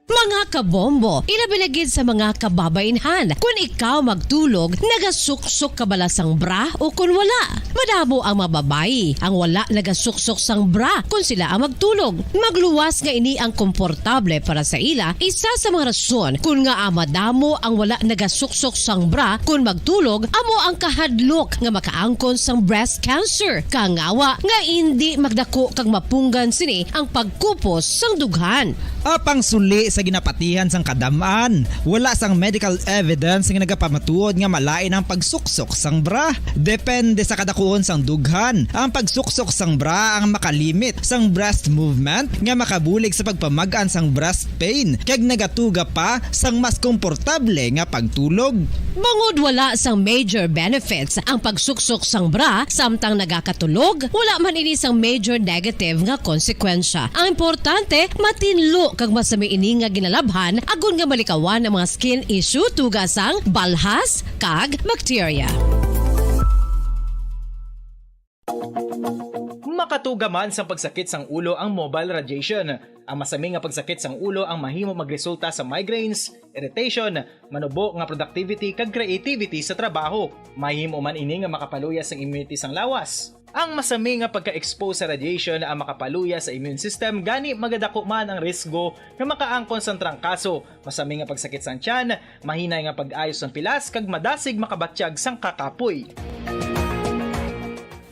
Mga kabombo, ilabilagid sa mga kababainhan. Kung ikaw magtulog, nagasuksok ka bala sang bra o kung wala. Madamo ang mababayi, ang wala nagasuksok sang bra kung sila ang magtulog. Magluwas nga ini ang komportable para sa ila, isa sa mga rason kung nga madamo ang wala nagasuksok sang bra kung magtulog, amo ang kahadlok nga makaangkon sang breast cancer. Kangawa nga hindi magdako kag mapunggan sini ang pagkupos sang dughan. Apang suli sa ginapatihan sang kadamaan, wala sang medical evidence nga nagapamatuod nga malain ang pagsuksok sang bra. Depende sa kadakuon sang dughan. Ang pagsuksok sang bra ang makalimit sang breast movement nga makabulig sa pagpamagaan sang breast pain kag nagatuga pa sang mas komportable nga pagtulog. Bangod wala sang major benefits ang pagsuksok sang bra samtang nagakatulog, wala man ini sang major negative nga konsekwensya. Ang importante, matinlo kag masami ini nga ginalabhan agon nga malikawan ang mga skin issue tugas sang balhas kag bacteria. Makatuga man sa pagsakit sang ulo ang mobile radiation. Ang masami nga pagsakit sang ulo ang mahimo magresulta sa migraines, irritation, manubo nga productivity kag creativity sa trabaho. Mahimo man ini nga makapaluya sang immunity sang lawas. Ang masami nga pagka-expose sa radiation ang makapaluya sa immune system gani magadako man ang risgo nga makaangkon sang trangkaso, masami nga pagsakit sang tiyan, mahinay nga pag-ayos ng pilas kag madasig makabatsyag sang kakapoy.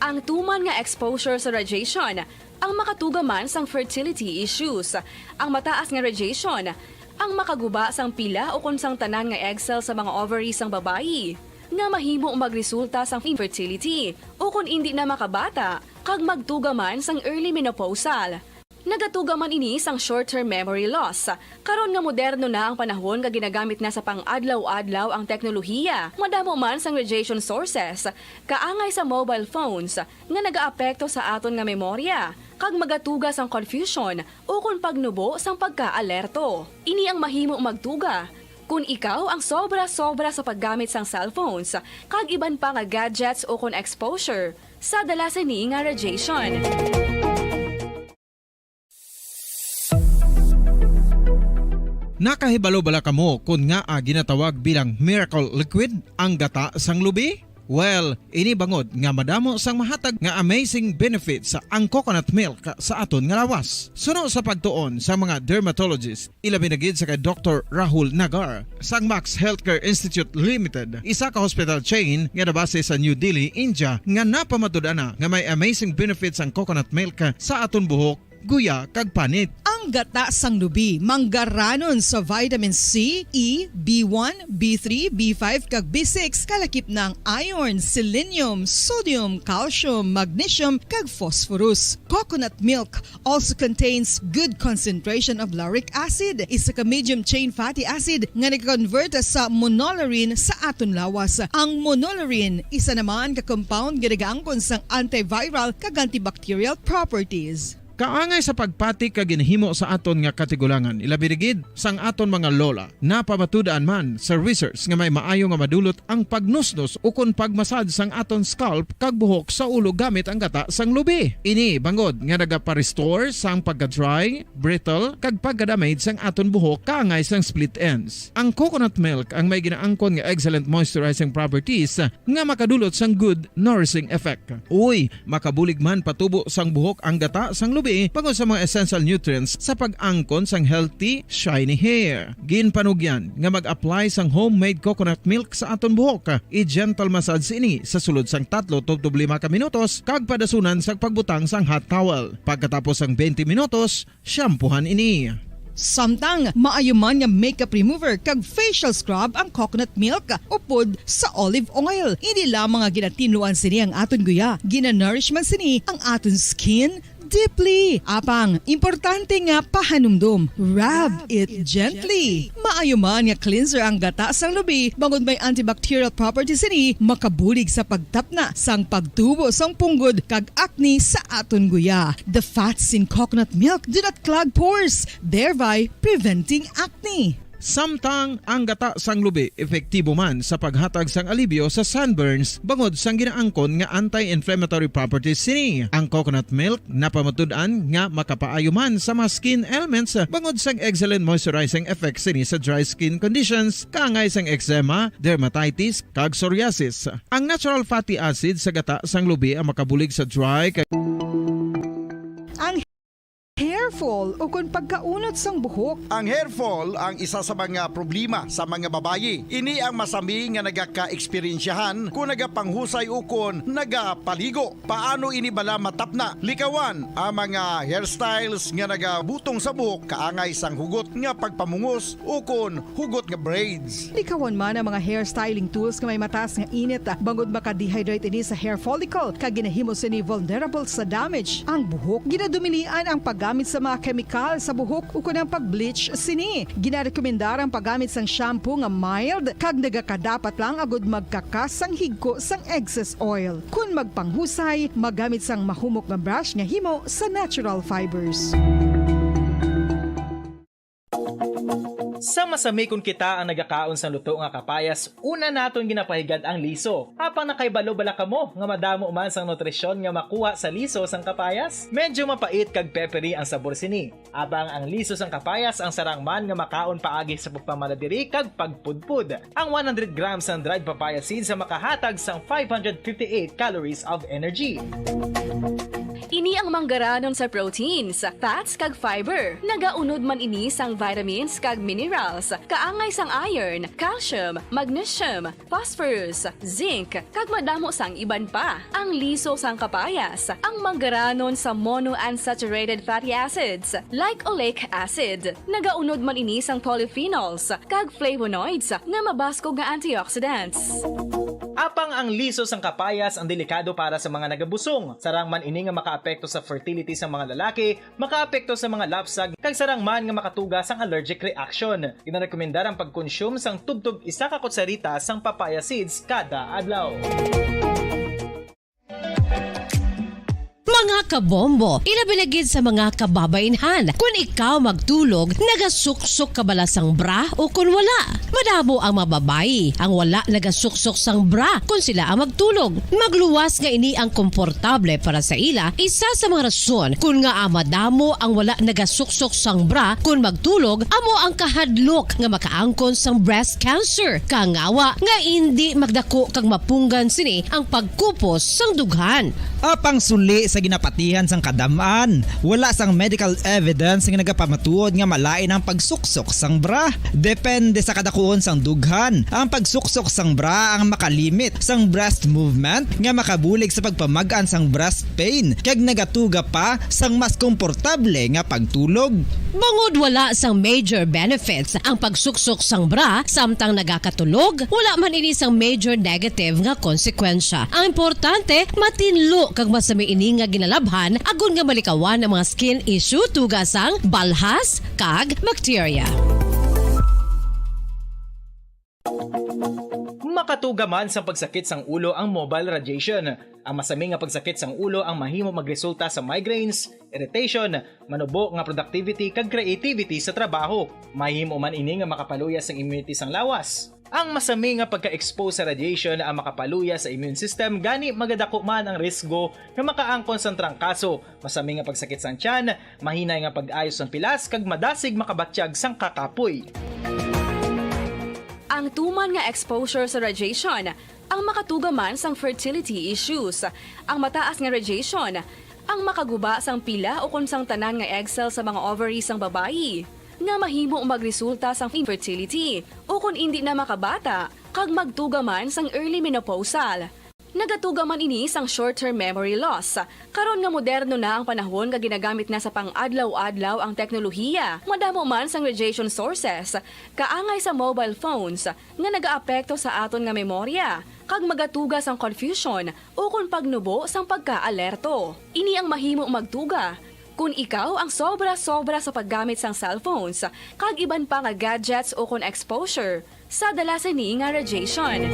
Ang tuman nga exposure sa radiation, ang makatuga man sang fertility issues, ang mataas nga radiation, ang makaguba sang pila o kung sang tanan nga egg cell sa mga ovaries sang babayi, nga mahimo magresulta sang infertility o kung hindi na makabata, kag magtuga man sang early menopausal. Nagatuga man ini sang short-term memory loss. Karon nga moderno na ang panahon nga ginagamit na sa pang-adlaw-adlaw ang teknolohiya. Madamo man sang radiation sources, kaangay sa mobile phones nga nagaapekto sa aton nga memorya, kag magatuga sang confusion o kung pagnubo sang pagka-alerto. Ini ang mahimo magtuga kung ikaw ang sobra-sobra sa paggamit sang cellphones, kag iban pa nga gadgets o kung exposure sa dalasan ni nga radiation. Nakahibalo bala kamo kung nga ginatawag bilang miracle liquid ang gata sang lubi? Well, ini bangod nga madamo sang mahatag nga amazing benefits sa ang coconut milk sa aton nga lawas. Suno sa pagtuon sa mga dermatologist, ilabi na gid sa kay Dr. Rahul Nagar sang Max Healthcare Institute Limited, isa ka hospital chain nga nabase sa New Delhi, India, nga napamatud-ana nga may amazing benefits ang coconut milk sa aton buhok, guya kag panit. Ang gata sang lubi manggaranon sa vitamin C, E, B1, B3, B5 kag B6 kalakip ng iron, selenium, sodium, calcium, magnesium kag phosphorus. Coconut milk also contains good concentration of lauric acid, isa ka medium chain fatty acid nga nag-convert sa monolarin sa aton lawas. Ang monolarin isa naman ka compound nga nagaangkon sang antiviral kag antibacterial properties. Kaangay sa pagpati ka ginhimo sa aton nga katigulangan, ilabirigid sang aton mga lola na pamatudaan man sa research nga may maayo nga madulot ang pagnusnos o kon pagmasad sang aton scalp kag buhok sa ulo gamit ang gata sang lubi. Ini bangod nga nagapa-restore sang pagka-dry, brittle kag pagka-damage sang aton buhok kaangay sang split ends. Ang coconut milk ang may ginaangkon nga excellent moisturizing properties nga makadulot sang good nourishing effect. Uy, makabulig man patubo sang buhok ang gata sang lubi pangod sa mga essential nutrients sa pag-angkon sang healthy, shiny hair. Ginpanugyan nga mag-apply sang homemade coconut milk sa aton buhok. I-gentle massage ini sa sulod sang 3-5 ka minutos kag padasunan sang pagbutang sang hot towel. Pagkatapos sang 20 minutos, shampoohan ini. Samtang maayuman nga makeup remover kag facial scrub ang coconut milk upod sa olive oil. Hindi lamang nga ginatinluan sini ang aton guya, ginanourish man sini ang aton skin deeply. Apang, importante nga pahanumdum. Rub it gently. Maayo man nga cleanser ang gata sang lubi, bangod may antibacterial properties ini, makabulig sa pagtapna sang pagtubo sang punggod kag acne sa aton guya. The fats in coconut milk do not clog pores, thereby preventing acne. Samtang ang gata sang lubi epektibo man sa paghatag sang alibyo sa sunburns bangod sang ginaangkon nga anti-inflammatory properties sini. Ang coconut milk napamatud-an nga makapaayo man sa mga skin ailments bangod sang excellent moisturizing effect sini sa dry skin conditions kaangay sang eczema, dermatitis kag psoriasis. Ang natural fatty acid sa gata sang lubi ang makabulig sa dry Ang hair fall o kung pagkaunod sang buhok. Ang hair fall ang isa sa mga problema sa mga babayi. Ini ang masami nga nagaka-eksperyensyahan kung nagapanghusay o kung nagapaligo. Paano ini bala matapna? Likawan ang mga hairstyles nga nagabutong sa buhok kaangay sang hugot nga pagpamungos o kung hugot nga braids. Likawan man ang mga hairstyling tools nga may mataas nga init bangod maka-dehydrate ini sa hair follicle kag ginahimo sini vulnerable sa damage. Ang buhok ginadumilian ang paggamit sa mga kemikal sa buhok o kunang pag-bleach sini. Ginarekomendar ang paggamit sang shampoo nga mild kag nagakadapat lang agud magkakas sang higko sang excess oil. Kung magpanghusay, magamit sang mahumok nga brush nga himo sa natural fibers. Sa masami kung kita ang nagakaon sa luto nga kapayas, una naton ginapahigad ang liso. Apang nakaibalo-bala ka mo nga madamo man sang nutrisyon nga makuha sa liso sang kapayas. Medyo mapait kag peppery ang sabor sini. Abang ang liso sang kapayas ang sarang man nga makaon paagi sa pagpamaladiri kag pagpudpud. Ang 100 grams ng dried papaya seeds sa makahatag sang 558 calories of energy. Ini ang manggaranon sa proteins, fats kag fiber. Nagaunod man ini sang vitamins kag minerals, kaangay sang iron, calcium, magnesium, phosphorus, zinc, kag madamo sang iban pa. Ang liso sang kapayas, ang manggaranon sa monounsaturated fatty acids like oleic acid. Nagaunod man ini sang polyphenols kag flavonoids nga mabaskog nga antioxidants. Apang ang liso sang kapayas ang delikado para sa mga nagabusong. Sarang man ini nga makaapekto sa fertility sa mga lalaki, makaapekto sa mga lapsag, kag sarang man nga makatuga sang allergic reaction. Ginarekomendar ang pagkonsume sang tubtog 1 ka kutsarita sang papaya seeds kada adlaw. Mga kabombo, ilabilagid sa mga kababainhan. Kung ikaw magtulog, nagasuksok ka bala sang bra o kung wala. Madamo ang mababayi ang wala nagasuksok sang bra kung sila ang magtulog. Magluwas nga ini ang komportable para sa ila, isa sa mga rason kung nga madamo ang wala nagasuksok sang bra kung magtulog, amo ang kahadlok nga makaangkon sang breast cancer. Kangawa nga hindi magdako kag mapunggan sini ang pagkupos sang dughan. Apang suli sa ginapatihan sang kadamaan, wala sang medical evidence nga nagapamatuod nga malain ang pagsuksok sang bra. Depende sa kadakuon sang dughan. Ang pagsuksok sang bra ang makalimit sang breast movement nga makabulig sa pagpamagan sang breast pain kag nagatuga pa sang mas komportable nga pagtulog. Bangod wala sang major benefits ang pagsuksok sang bra samtang nagakatulog, wala man ini sang major negative nga konsekwensya. Ang importante, matinlo kag masami ini nga ginalabhan agon nga malikawan ang mga skin issue tugasang balhas kag bacteria. Makatuga man sa pagsakit sang ulo ang mobile radiation. Ang masami nga pagsakit sang ulo ang mahimo magresulta sa migraines, irritation, manubo nga productivity kag creativity sa trabaho. Mahimo man ini nga makapaluya sang immunity sang lawas. Ang masami nga pagka-expose sa radiation ang makapaluya sa immune system, gani magadako man ang risgo nga makaangkon sa trangkaso, masami nga pagsakit sang tiyan, mahinay nga pag-ayos ng pilas kag madasig makabatyag sang kakapoy. Ang tuman nga exposure sa radiation, ang makatuga man sang fertility issues. Ang mataas nga radiation, ang makaguba sang pila o kung sang tanan nga egg cell sa mga ovaries sang babayi, nga mahimo magresulta sang infertility o kung hindi na makabata, kag magtuga man sang early menopausal. Nagatuga man ini sang short-term memory loss. Karon nga moderno na ang panahon nga ginagamit na sa pang-adlaw-adlaw ang teknolohiya. Madamo man sang radiation sources, kaangay sa mobile phones nga nagaapekto sa aton nga memorya, kag magatuga sang confusion o kung pagnubo sang pagka-alerto. Ini ang mahimo magtuga kung ikaw ang sobra-sobra sa paggamit sang cellphones, kag iban pa nga gadgets o kung exposure sa dalasan ni nga radiation.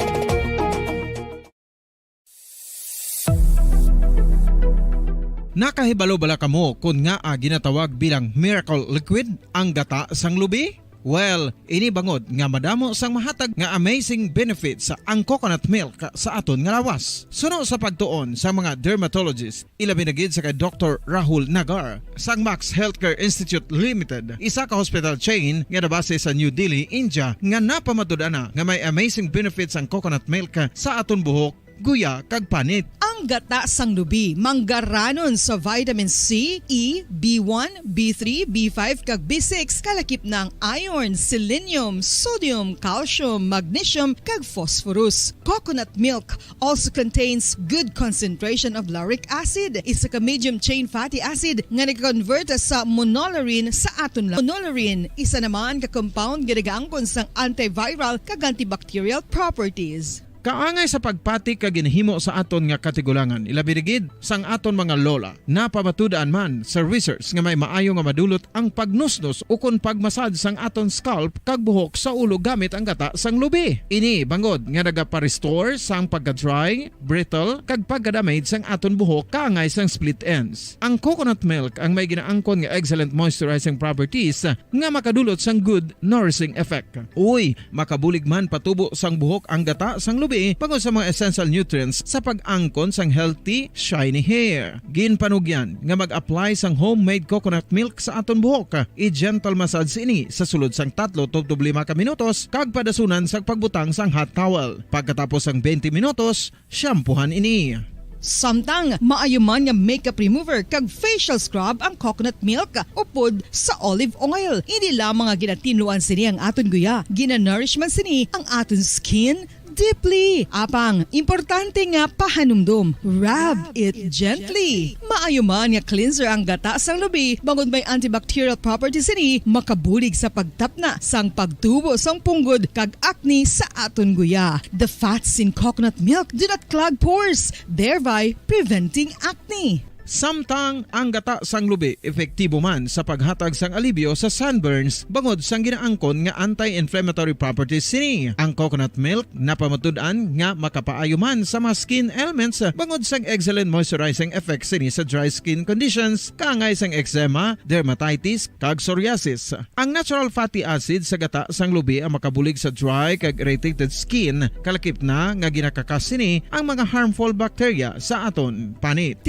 Nakahibalo bala kamo kung nga ginatawag bilang miracle liquid ang gata sang lubi? Well, ini bangod nga madamo sang mahatag nga amazing benefits sa ang coconut milk sa aton nga lawas. Suno sa pagtuon sa mga dermatologist, ilabi na gid sa kay Dr. Rahul Nagar sang Max Healthcare Institute Limited, isa ka hospital chain nga nabase sa New Delhi, India, nga napamatud-ana nga may amazing benefits ang coconut milk sa aton buhok, guya kag panit. Ang gata sang lubi manggaranon sa vitamin C, E, B1, B3, B5 kag B6 kalakip ng iron, selenium, sodium, calcium, magnesium kag phosphorus. Coconut milk also contains good concentration of lauric acid, isa ka medium chain fatty acid nga nag-convert sa monolaurin sa aton lang. Monolaurin isa naman ka compound nga nagaangkon sang antiviral kag antibacterial properties. Kaangay sa pagpati ka ginhimo sa aton nga katigulangan, ilabirigid sang aton mga lola na pamatudan man sa research nga may maayo nga madulot ang pagnusnos o kon pagmasad sang aton scalp kag buhok sa ulo gamit ang gata sang lubi. Ini bangod nga nagapa-restore sang pagka-dry, brittle kag pagka-damage sang aton buhok kaangay sang split ends. Ang coconut milk ang may ginaangkon nga excellent moisturizing properties nga makadulot sang good nourishing effect. Uy, makabulig man patubo sang buhok ang gata sang lubi pangod sa mga essential nutrients sa pag-angkon sang healthy, shiny hair. Ginpanugyan nga mag-apply sang homemade coconut milk sa aton buhok. I-gentle massage ini sa sulod sang 3 to 5 ka minutos kag padasunan sa pagbutang sang hot towel. Pagkatapos sang 20 minutos, shampoohan ini. Samtang maayo man nga makeup remover kag facial scrub ang coconut milk upod sa olive oil. Hindi lamang nga ginatinluan sini ang aton guya, gina-nourishman sini ang aton skin deeply. Apang, importante nga pahanumdum. Rub it gently. Maayo man nga cleanser ang gata sang lubi, bangod may antibacterial properties ini, makabulig sa pagtapna sang pagtubo sang punggod kag acne sa aton guya. The fats in coconut milk do not clog pores, thereby preventing acne. Samtang ang gata sang lubi epektibo man sa paghatag sang alibyo sa sunburns bangod sang ginaangkon nga anti-inflammatory properties sini. Ang coconut milk napamatud-an nga makapaayo man sa mga skin ailments bangod sang excellent moisturizing effects sini sa dry skin conditions kaangay sang eczema, dermatitis kag psoriasis. Ang natural fatty acid sa gata sang lubi ang makabulig sa dry kag irritated skin, kalakip na nga ginakakas sini ang mga harmful bacteria sa aton panit.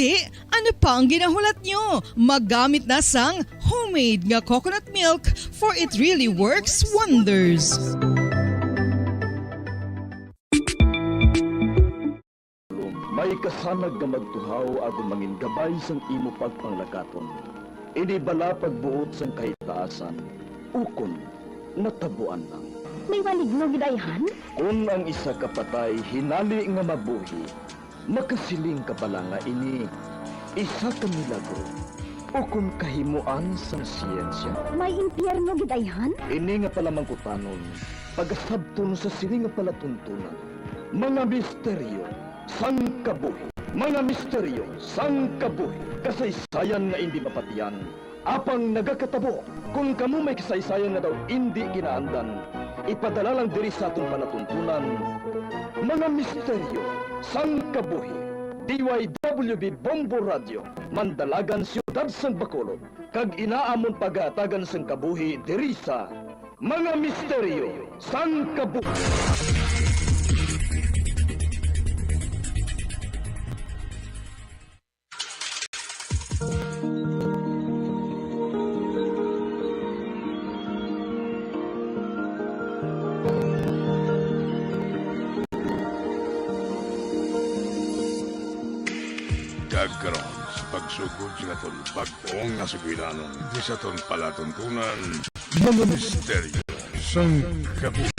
Ano pa ang ginahulat nyo? Maggamit na sang homemade nga coconut milk for it really works wonders. May kasanag nga magtuhaw agon mangin gabay sang imo pagpanglakaton. Ini bala pagbuot sang kahitaasan. Ukon natabuan lang. May waligno gidayhan? Kung ang isa ka patay hinali nga mabuhi, makasiling ka bala nga ini isa ka milagro o kung kahimuan sa siyensya. May impyerno gidayhan? Ini nga pala mangkutanon, pagasabton sa sili nga palatuntunan. Mga misteryo, sang kabuhi. Mga misteryo, sang kabuhi. Kasaysayan nga hindi mapatiyan. Apang nagakatabo, kung kamo may kasaysayan nga daw hindi ginaandan, ipadala lang diri sa atong palatuntunan. Mga misteryo, sang kabuhi. DYWB Bombo Radio, Mandalagan, Siyudad San Bacolod, kag inaamon pagatagan sang kabuhi diri sa Mga Misteryo sang Kabuhi. Dagkaroon sa pagsugod sa aton bagong nga suginanon di sa aton palatuntunan mga misteryo sang kabuhi.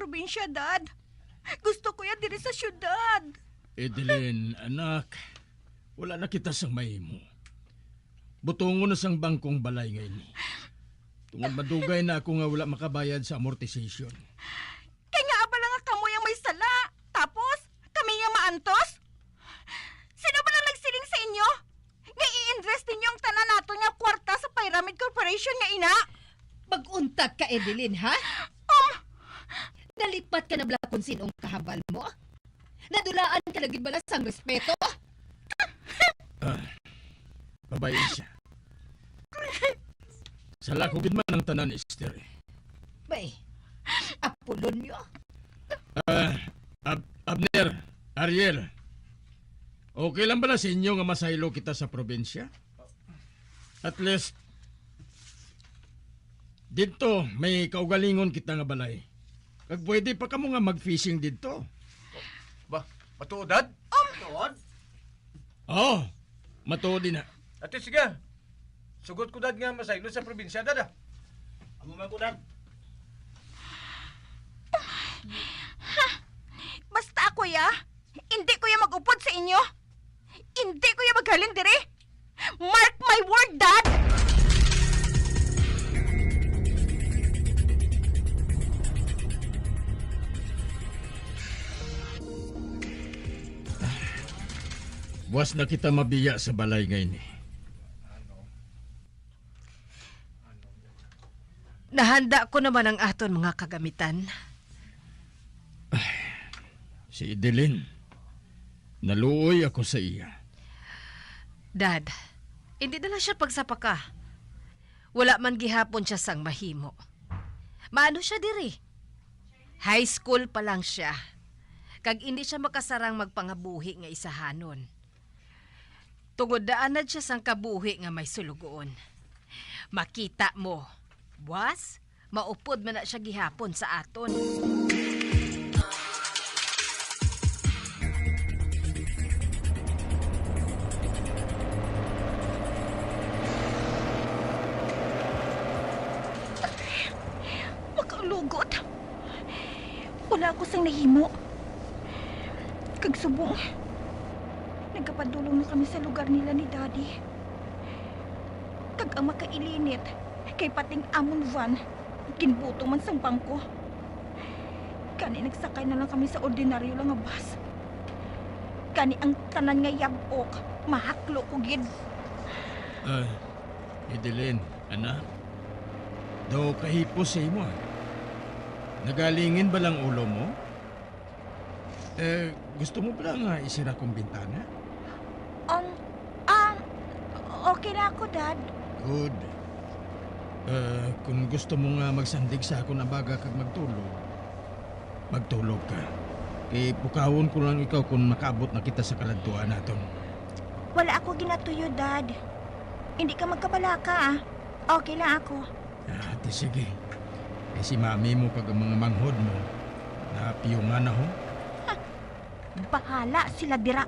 probinsya, Dad. Gusto ko yan diri sa syudad. Edeline, anak, wala na kita sang mahimo. Butungo na sang bangkong balay ngayon. Tungod madugay na ako nga wala makabayad sa amortization. Kaya nga abala nga kamo yung may sala. Tapos, kami yung maantos? Sino ba lang nagsiling sa inyo? Nga i-invest ninyo ang tanan nato nga kwarta sa Pyramid Corporation nga ina? Mag-untag ka, Edeline, ha? Nalipat ka na bala kung sinong kahambal mo? Nadulaan ka lagi bala sang respeto? Babae siya. Sala ko gid man ang tanan, Esther. Bay, Apolonio? Abner, Ariel, okay lang ba na sa inyo nga masaylo kita sa probinsya? At least, dito may kaugalingon kita nga balay. Kag pwede pa kamo nga mag-fishing dito. Ba, matuod, Dad? Matuod? Oo, matuod din na. Ate, sige. Sugot ko, Dad, nga masaylo sa probinsya, Dad. Amo man ko, Dad. Basta ako hindi ko ya mag-upod sa inyo. Hindi ko ya maghalin dire. Mark my word, Dad! Buwas na kita mabiya sa balay ngayon eh. Nahanda ko naman ang aton mga kagamitan. Si Edeline, naluoy ako sa iya. Dad, hindi na lang siya pagsapaka. Wala man gihapon siya sang mahimo. Maano siya diri? High school pa lang siya. Kag hindi siya makasarang magpangabuhi nga isahanon. Tungod daanad siya sang kabuhi nga may sulugoon. Makita mo, buwas, maupod man na siya gihapon sa aton. Makalugot. Wala ko sang nahimo. Kag subong. Nagkapadulong na kami sa lugar nila ni Daddy. Kag ang makailinit, kay pating amon van, kinbuto man sang bangko. Kani nagsakay na lang kami sa ordinaryo lang nga bus. Kani ang tanan nga yabok, mahaklo ko gid. Edeline, anak, daw kahipos sa imo. Nagalingin ba lang ulo mo? Gusto mo ba nga isira kong bintana? Okay na ako, Dad. Good. Kung gusto mo nga magsandig sa ako na baga kag magtulog ka. Kay pukawon ko lang ikaw kung makaabot na kita sa kaladtuan naton. Wala ako ginatuyo, Dad. Hindi ka magkabalaka, Okay lang ako. Ate, sige. Eh, si mami mo kag ang mga manghod mo, napiyungan na ho. Bahala sila dira.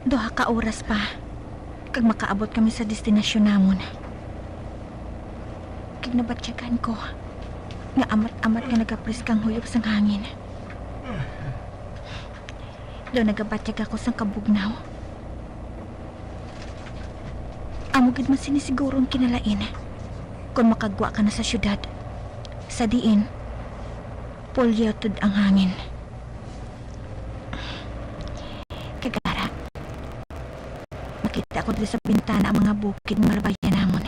Duha ka oras pa kag makaabot kami sa destinasyon namon. Kag nabatyagan ko nga amat-amat nga nagapres kang huyop sang hangin. Do nagabatyag ako sang kabugnaw. Amo gid man sinisigurong kinalain kung makagwa ka na sa syudad. Sa diin, polluted ang hangin. Kagara, makita ko dito sa bintana ang mga bukid marabayan namon.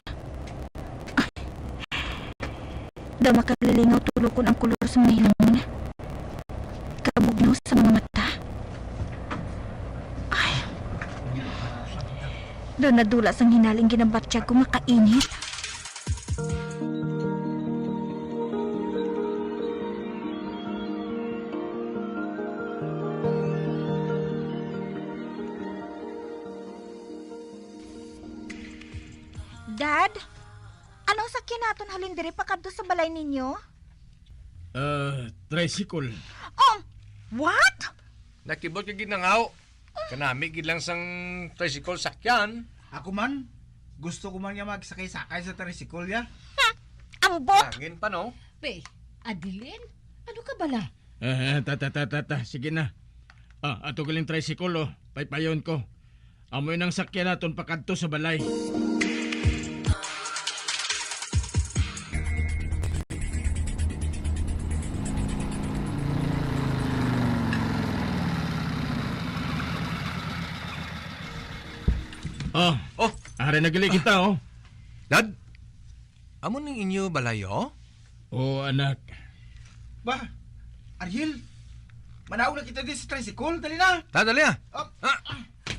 Daw makalilingaw tulokon ang kulor sa mga hilangon. Kabugnaw sa mga mata. Ay. Daw nadulas ang hinaling ginabatsyag ko makainit. Dad? Anong sakyan naton halin diri pakadto sa balay ninyo? Tricycle. What? Nakibot ka ginangaw. Kanami gid lang sang tricycle sakyan. Ako man, gusto ko man nga magsakay-sakay sa tricycle ya. Ambot! Hangin pa no? Pe, Adeline, ano ka bala? Sige na. Ato galing tricycle, oh. Paypayon ko. Amoy nang sakyan naton pakadto sa balay. Are nagali kita, oh. Dad, amo ning inyo balayo? Oh, anak. Ba, Ariel, manaw na kita din sa tricycle. Dali na. Dali na.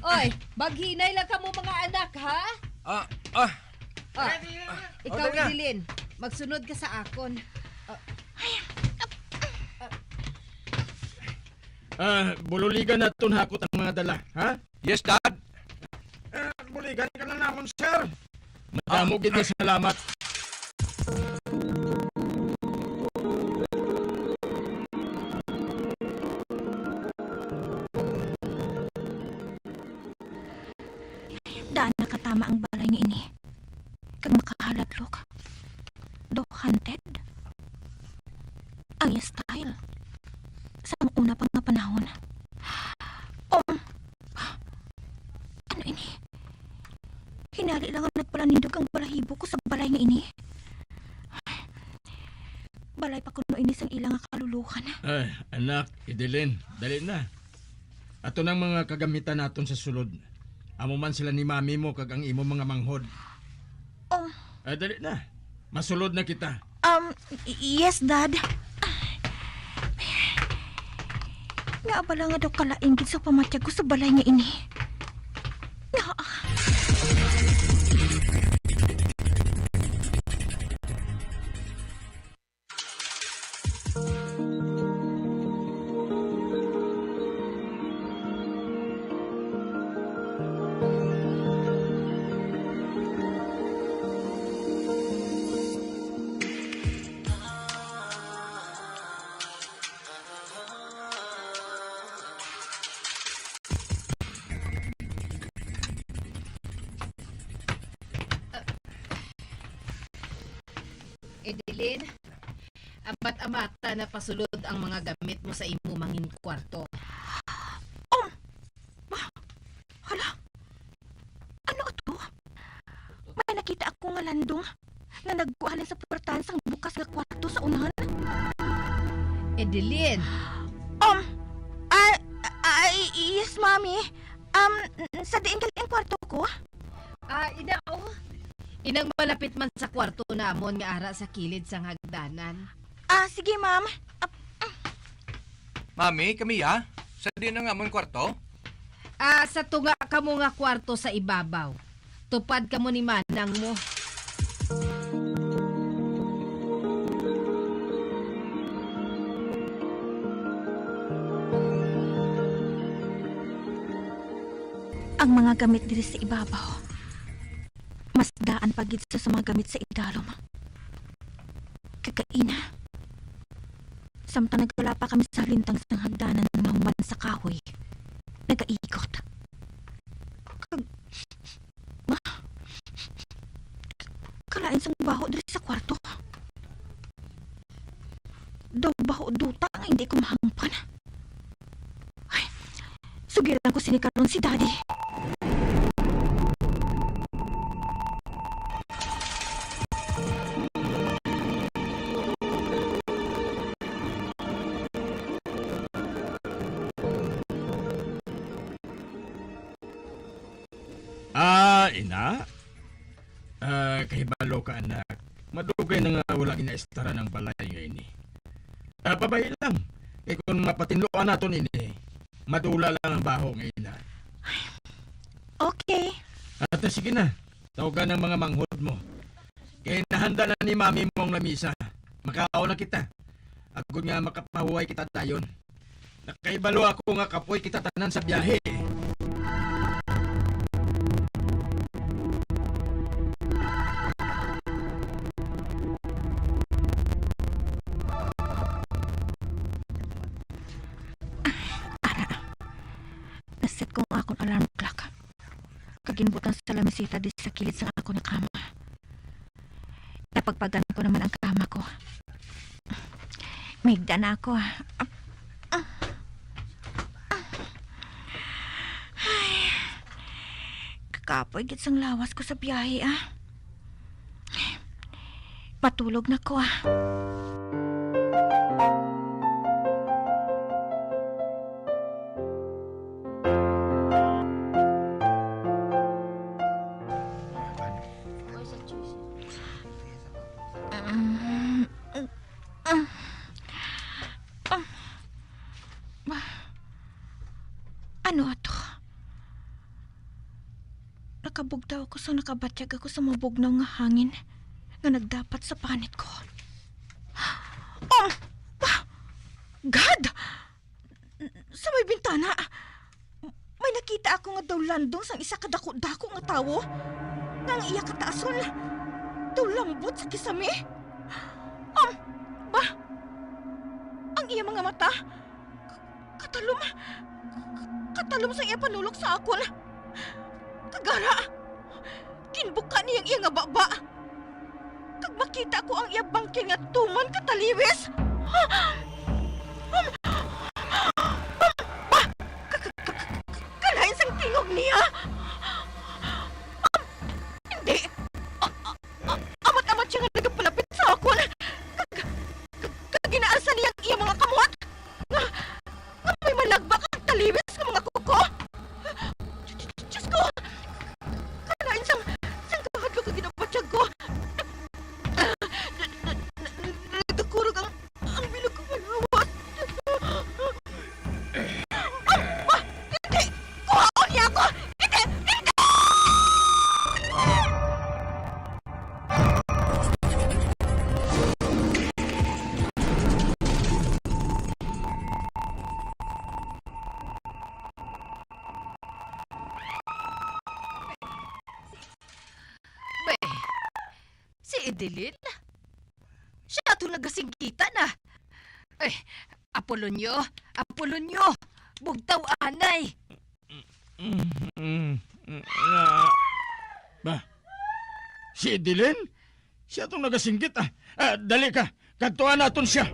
Oy, maghinay lang ka mo mga anak, ha? Ikaw, dali na. Adeline, magsunod ka sa akon. Bululigan naton hakot ang mga dala, ha? Yes, Dad. Buligan ka na namon, sir. Madamo gid nga salamat. Daan nakatama ang balay nga ini. Kag makahaladlok. Do hunted. Ang iya style. Sa mga una pang nga panahon. Ano ini? Hinali lang ang nagpalanindog ang balahibo ko sa balay nga ini. Balay pa kuno ini sang ilang nga kaluluhan. Ay, anak, Adeline, dali na. Ato nang mga kagamitan naton sa sulod. Amo man sila ni mami mo kag ang imo mga manghod. Dali na. Masulod na kita. Yes, Dad. Nga bala nga daw kalaingid sa pamatyag ko sa balay nga ini. Adeline, amat-amata na pasulod ang mga gamit mo sa imo mangin kwarto. Hala, ano ito? May nakita ako nga landong na nagkuhanan sa portahan sang bukas nga kwarto sa unahan. Adeline! Yes, Mami. Sa diin galing ang kwarto ko? Inang malapit man sa kwarto namon nga ara sa kilid sang hagdanan. Sige, Ma'am. Mami, kami ya? Sa din ang amon kwarto? Sa tunga ka mo nga kwarto sa ibabaw. Tupad ka mo ni manang mo. Ang mga gamit diri sa ibabaw. Mas daan pagid sa mga gamit sa idalom. Kakaina. Samtang nagwala pa kami sa lintang sa hagdanan ng human sa kahoy. Nagaikot. Kalain sang baho diri sa kwarto. Daw baho duta nga hindi ko mahangpan. Ay, sugilan ko sinikaron si Daddy. Ina? Kahibalo ka, anak. Madugay na nga wala inaistara ng balay ngayon eh. Babae lang. Kung mapatinloan natin ini, madula lang ang baho ngayon na. Okay. At sige na, tawagan ng mga manghod mo. Kaya nahanda na ni mami mong lamisa. Makaaw na kita. Agod nga makapahuway kita dayon. Nakaibalo ako nga kapoy kita tanan sa biyahe. ginbutang sa lamisita di sa kilid sa ako na kama. Napagpagan ko naman ang kama ko. Migda na ako. Ay, kakapoy git sang lawas ko sa biyahe Matulog na ko Ano ato? Nakabugdaw ako sa nakabatyag ako sa mabugnaw nga hangin nga nagdapat sa panit ko. God! Sa may bintana, may nakita ako nga daw landong sang isa kadako-dako nga tawo nga ang iya kataason daw lambot sa kisame. Ang iya mga mata katalom sa iya panulok sa akon. Kagara, kinbuka niyang iya nga baba. Kag makita ko ang iya bangkil nga tuman kataliwis. Kalain sang tingog niya. Hindi. Amat-amat siya nga nagapalapit sa akon. Kaginaalsa niyang iya mga kamot. Nga may malagbak ang taliwis ng mga kuko. Diyos ko! Kalain sang kahadlo ka ginabatyag ko. Nagkakurog ang bilog ko malawat. Hindi! Kuhaon niya ako! Hindi! Si Edeline? Siya ito nagasingkita na. Ay, Apolonio! Bugtaw anay! Ba? Si Edeline? Siya itong nagasinggit dali ka, kantuan natin siya.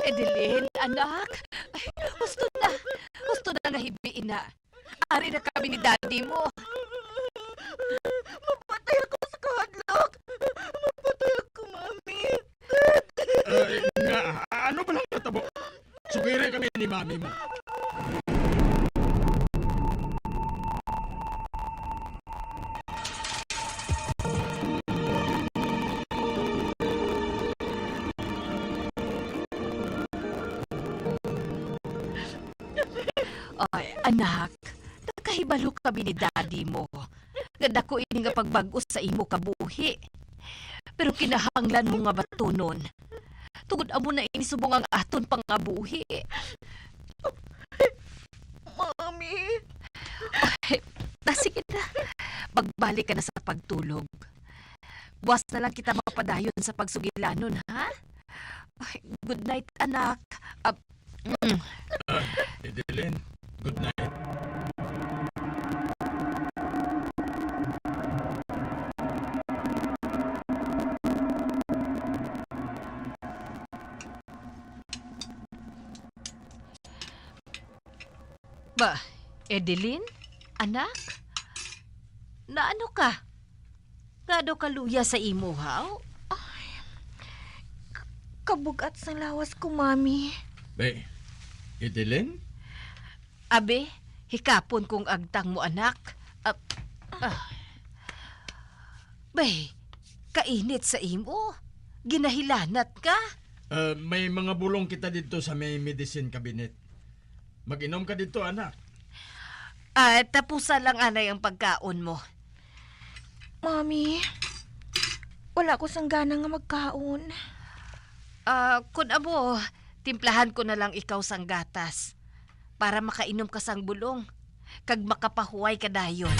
Edeline, anak. Ay, gusto na nga hibiin na. Ari na kami ni daddy mo. Mapatay ako sa kahadlok. Mapatay ako, mami. Ano ba lang natabo? Sugirin kami ni mami mo. Ay, anak, nakahibalo kami ni daddy mo. Ganda ko ini nga pagbag-os sa imo kabuhi. Pero kinahanglan mo nga batunon. Tugod amo na inisubong ang aton pangabuhi. Mami. Okay, sige na. Magbalik ka na sa pagtulog. Buwas na lang kita mapadayon sa pagsugilanon, ha? Ay, good night, anak. Edeline, good night. Ba, Edeline? Anak? Naano ka? Ngado ka luya sa imo, haw? Kabugat sa lawas ko, mami. Be, Edeline? Abe, hikapon kong agtang mo, anak. Bay, kainit sa imo. Ginahilanat ka. May mga bulong kita dito sa may medicine cabinet. Mag-inom ka dito, anak. Tapusan lang anay ang pagkaon mo. Mami, wala ko sang gana nga magkaon. Kun amo, timplahan ko na lang ikaw sang gatas para makainom ka sang bulong kag makapahuway ka dayon.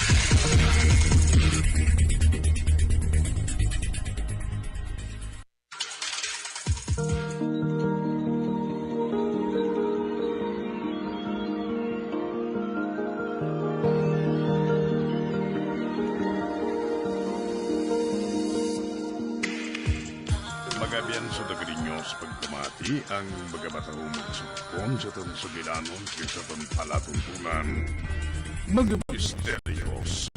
Magabian sa dagrinyo sa pagkamati ang magabatahong magsukon sa itong sugilanon kaysa itong palatuntunan. Mga misteryo sa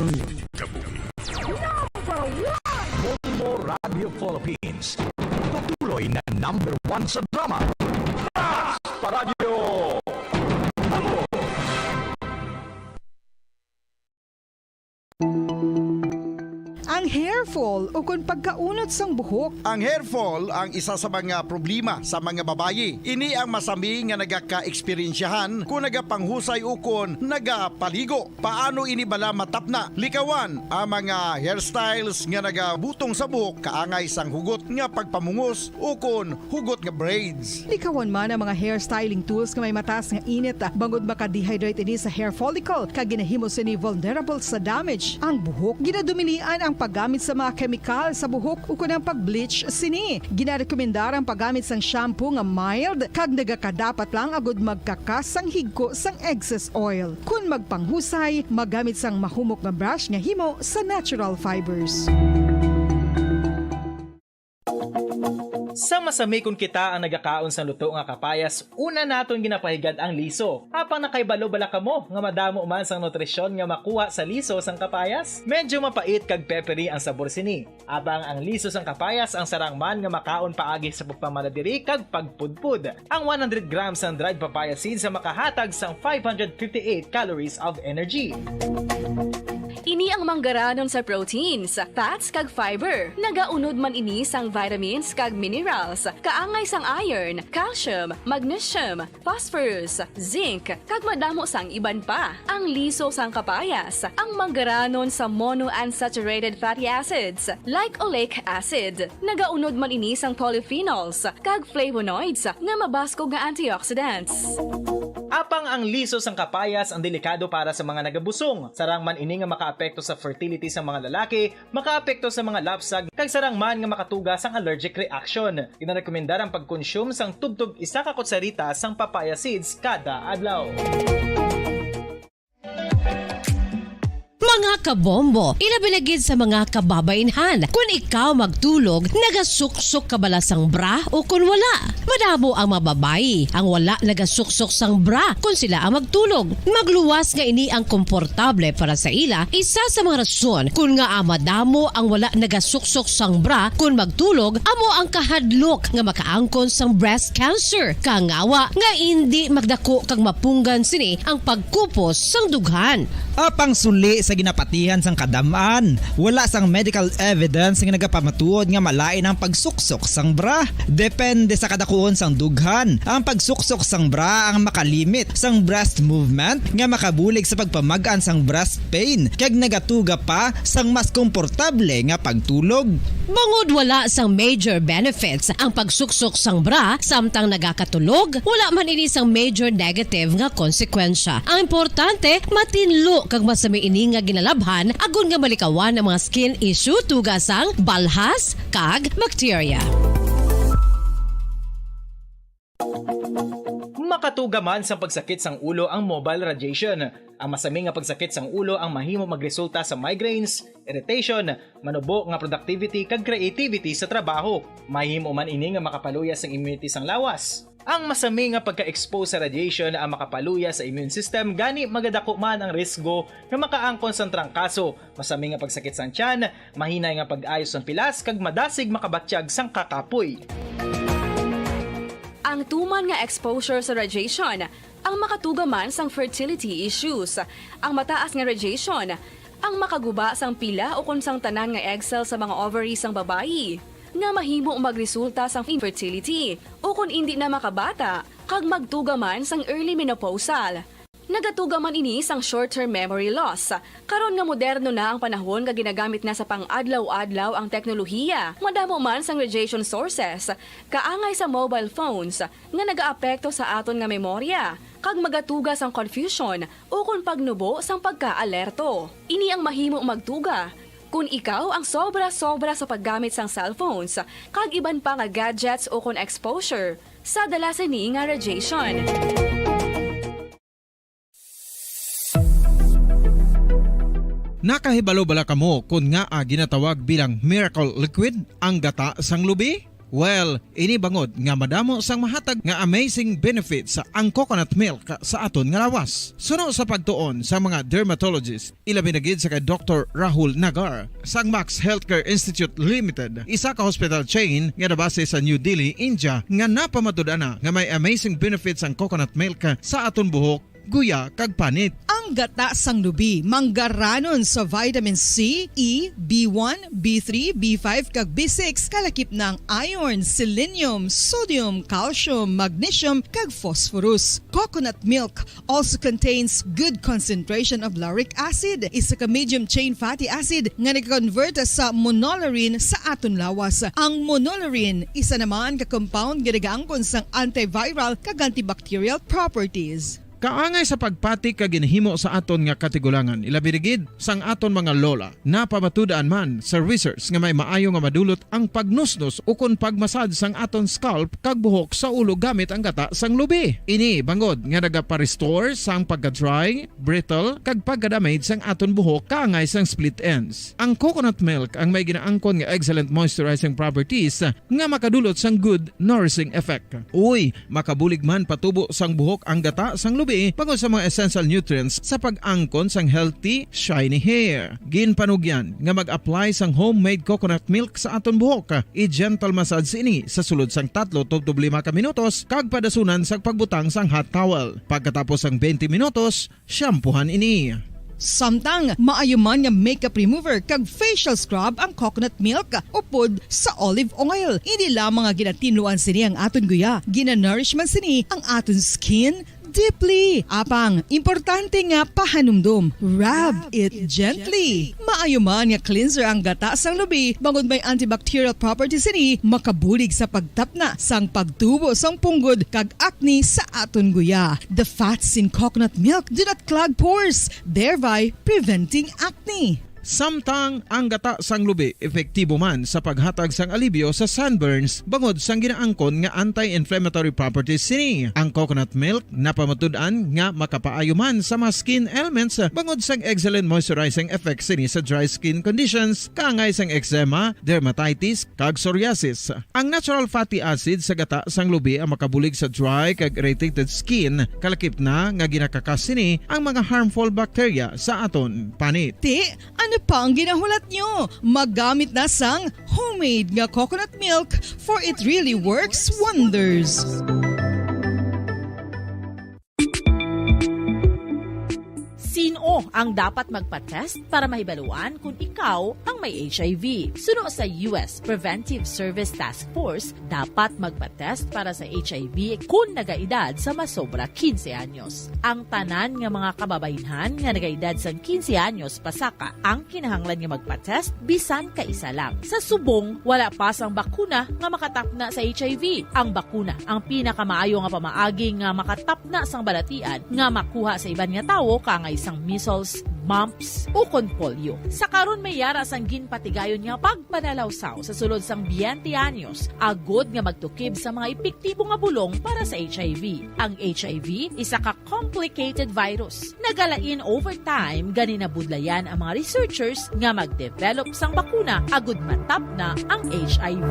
kabuhi. Momo Radio Philippines. Patuloy na #1 sa drama. Paradyo! Ang hair fall o kung pagkaunot sang buhok. Ang hair fall ang isa sa mga problema sa mga babayi. Ini ang masami nga nagaka-eksperyensyahan kung nagapanghusay o kung nagapaligo. Paano ini bala matapna? Likawan ang mga hairstyles nga nagabutong sa buhok kaangay sang hugot nga pagpamungos o kung hugot nga braids. Likawan man ang mga hairstyling tools nga may mataas nga init bangod maka-dehydrate ini sa hair follicle kag ginahimo sini vulnerable sa damage. Ang buhok ginadumilian ang paggamit sa mga kemikal sa buhok o kunang pag-bleach sini. Ginarekomendar ang paggamit sang shampoo nga mild kag nagakadapat lang agud magkakas sang higko sang excess oil. Kung magpanghusay, magamit sang mahumok nga brush nga himo sa natural fibers. Sa masami kung kita ang nagakaon sa luto nga kapayas, una naton ginapahigad ang liso. Apang nakaibalo bala kamo nga madamo man sang nutrisyon nga makuha sa liso sang kapayas. Medyo mapait kag peppery ang sabor sini. Abang ang liso sang kapayas ang sarang man nga makaon paagi sa pagpamaladiri kag pagpudpud. Ang 100 grams ng dried papaya seeds sa makahatag sang 558 calories of energy. Ini ang manggaranon sa proteins, fats kag fiber. Nagaunod man ini sang vitamins kag minerals, kaangay sang iron, calcium, magnesium, phosphorus, zinc, kag madamo sang iban pa. Ang liso sang kapayas, ang manggaranon sa monounsaturated fatty acids like oleic acid. Nagaunod man ini sang polyphenols kag flavonoids nga mabaskog nga antioxidants. Apang ang liso sang kapayas ang delikado para sa mga nagabusong. Sarang man ini nga makaapekto sa fertility sa mga lalaki, makaapekto sa mga lapsag, kag sarang man nga makatuga sang allergic reaction. Ginarekomendar ang pagkonsume sang tubtog 1 ka kutsarita sang papaya seeds kada adlaw. Mga kabombo, ilabilagid sa mga kababainhan. Kung ikaw magtulog, nagasuksok ka bala sang bra o kung wala. Madamo ang mababayi ang wala nagasuksok sang bra kung sila ang magtulog. Magluwas nga ini ang komportable para sa ila. Isa sa mga rason kung nga madamo ang wala nagasuksok sang bra kung magtulog, amo ang kahadlok nga makaangkon sang breast cancer. Kangawa nga hindi magdako kag mapunggan sini ang pagkupos sang dughan. Apang suli sa ginapatihan sang kadamaan, wala sang medical evidence nga nagapamatuod nga malain ang pagsuksok sang bra. Depende sa kadakuon sang dughan. Ang pagsuksok sang bra ang makalimit sang breast movement nga makabulig sa pagpamagaan sang breast pain kag nagatuga pa sang mas komportable nga pagtulog. Bangod wala sang major benefits ang pagsuksok sang bra samtang nagakatulog, wala man ini sang major negative nga konsekwensya. Ang importante, matinlo kag masami ini nga ginalabhan agon nga malikawan ang mga skin issue tugasang balhas kag bacteria. Makatuga man sa pagsakit sang ulo ang mobile radiation. Ang masami nga pagsakit sang ulo ang mahimo magresulta sa migraines, irritation, manubo nga productivity kag creativity sa trabaho. Mahimo man ini nga makapaluya sang immunity sang lawas. Ang masami nga pagka-expose sa radiation ang makapaluya sa immune system gani magadako man ang risgo nga makaangkon sang trangkaso, masami nga pagsakit sang tiyan, mahinay nga pag-ayos sang pilas kag madasig makabatyag sang kakapoy. Ang tuman nga exposure sa radiation, ang makatuga man sang fertility issues. Ang mataas nga radiation, ang makaguba sang pila o kung sang tanan nga egg cell sa mga ovaries sang babayi, nga mahimo magresulta sang infertility o kung hindi na makabata, kag magtuga man sang early menopausal. Nagatuga man ini sang short-term memory loss. Karon nga moderno na ang panahon nga ginagamit na sa pang-adlaw-adlaw ang teknolohiya. Madamo man sang radiation sources, kaangay sa mobile phones nga nagaapekto sa aton nga memorya, kag magatuga sang confusion o kung pagnubo sang pagka-alerto. Ini ang mahimo magtuga kung ikaw ang sobra-sobra sa paggamit sang cellphones, kag iban pa nga gadgets o kung exposure sa dalasan ni nga radiation. Nakahibalo bala kamo kung nga ginatawag bilang miracle liquid ang gata sang lubi? Well, ini bangod nga madamo sang mahatag nga amazing benefit sa ang coconut milk sa aton nga lawas. Suno sa pagtuon sa mga dermatologist, ilabi na gid sa kay Dr. Rahul Nagar sang Max Healthcare Institute Limited, isa ka hospital chain nga nabase sa New Delhi, India, nga napamatud-ana nga may amazing benefits ang coconut milk sa aton buhok, guya kag panit. Ang gata sang lubi manggaranon sa vitamin C, E, B1, B3, B5 kag B6 kalakip ng iron, selenium, sodium, calcium, magnesium kag phosphorus. Coconut milk also contains good concentration of lauric acid, isa ka medium chain fatty acid nga nag-convert sa monolaurin sa aton lawas. Ang monolaurin isa naman ka compound nga nagaangkon sang antiviral kag antibacterial properties. Kaangay sa pagpati ka ginhimo sa aton nga katigulangan, ilabirigid sang aton mga lola na pamatudaan man sa research nga may maayo nga madulot ang pagnusnos o kon pagmasad sang aton scalp kag buhok sa ulo gamit ang gata sang lubi. Ini bangod nga nagapa-restore sang pagka-dry, brittle kag pagka-damage sang aton buhok kaangay sang split ends. Ang coconut milk ang may ginaangkon nga excellent moisturizing properties nga makadulot sang good nourishing effect. Uy, makabulig man patubo sang buhok ang gata sang lubi pagod sa mga essential nutrients sa pag-angkon sang healthy, shiny hair. Ginpanugyan nga mag-apply sang homemade coconut milk sa aton buhok. I-gentle massage ini sa sulod sang 3 to 5 ka minutos kag padasunan sang pagbutang sang hot towel. Pagkatapos sang 20 minutos, shampoohan ini. Samtang maayo man nga makeup remover kag facial scrub ang coconut milk upod sa olive oil. Hindi lamang nga ginatinuan sini ang aton guya, ginanourishman sini ang aton skin deeply. Apang, importante nga pahanumdum. Rub it gently. Maayo man nga cleanser ang gata sang lubi, bangod may antibacterial properties ini, makabulig sa pagtapna sang pagtubo sang punggod kag acne sa aton guya. The fats in coconut milk do not clog pores, thereby preventing acne. Samtang ang gata sang lubi epektibo man sa paghatag sang alibyo sa sunburns bangod sang ginaangkon nga anti-inflammatory properties sini. Ang coconut milk napamatud-an nga makapaayo man sa mga skin ailments bangod sang excellent moisturizing effects sini sa dry skin conditions kaangay sang eczema, dermatitis kag psoriasis. Ang natural fatty acid sa gata sang lubi ang makabulig sa dry kag irritated skin, kalakip na nga ginakakas sini ang mga harmful bacteria sa aton panit. Ano pa ang ginahulat nyo? Maggamit na sang homemade nga coconut milk for it really works wonders. Sino ang dapat magpa-test para mahibaluan kung ikaw ang may HIV? Suno sa US Preventive Service Task Force, dapat magpa-test para sa HIV kung nagaedad sa masobra 15 anyos. Ang tanan nga mga kababaynhan nga nagaedad sa 15 anyos pasaka ang kinahanglan nga magpa-test bisan ka isa lang. Sa subong, wala pa sang bakuna nga makatapna sa HIV. Ang bakuna ang pinakamaayo nga pamaagi nga makatapna sang balatian nga makuha sa iban nga tawo kangay sang measles, mumps, o kon polio. Sa karon may yara sang ginpatigayon nga pagpanalawsaw sa sulod sang 20 anyos, agod nga magtukib sa mga epektibo nga bulong para sa HIV. Ang HIV isa ka complicated virus. Nagalain over time gani nabudlayan ang mga researchers nga magdevelop sang bakuna agod matapna ang HIV.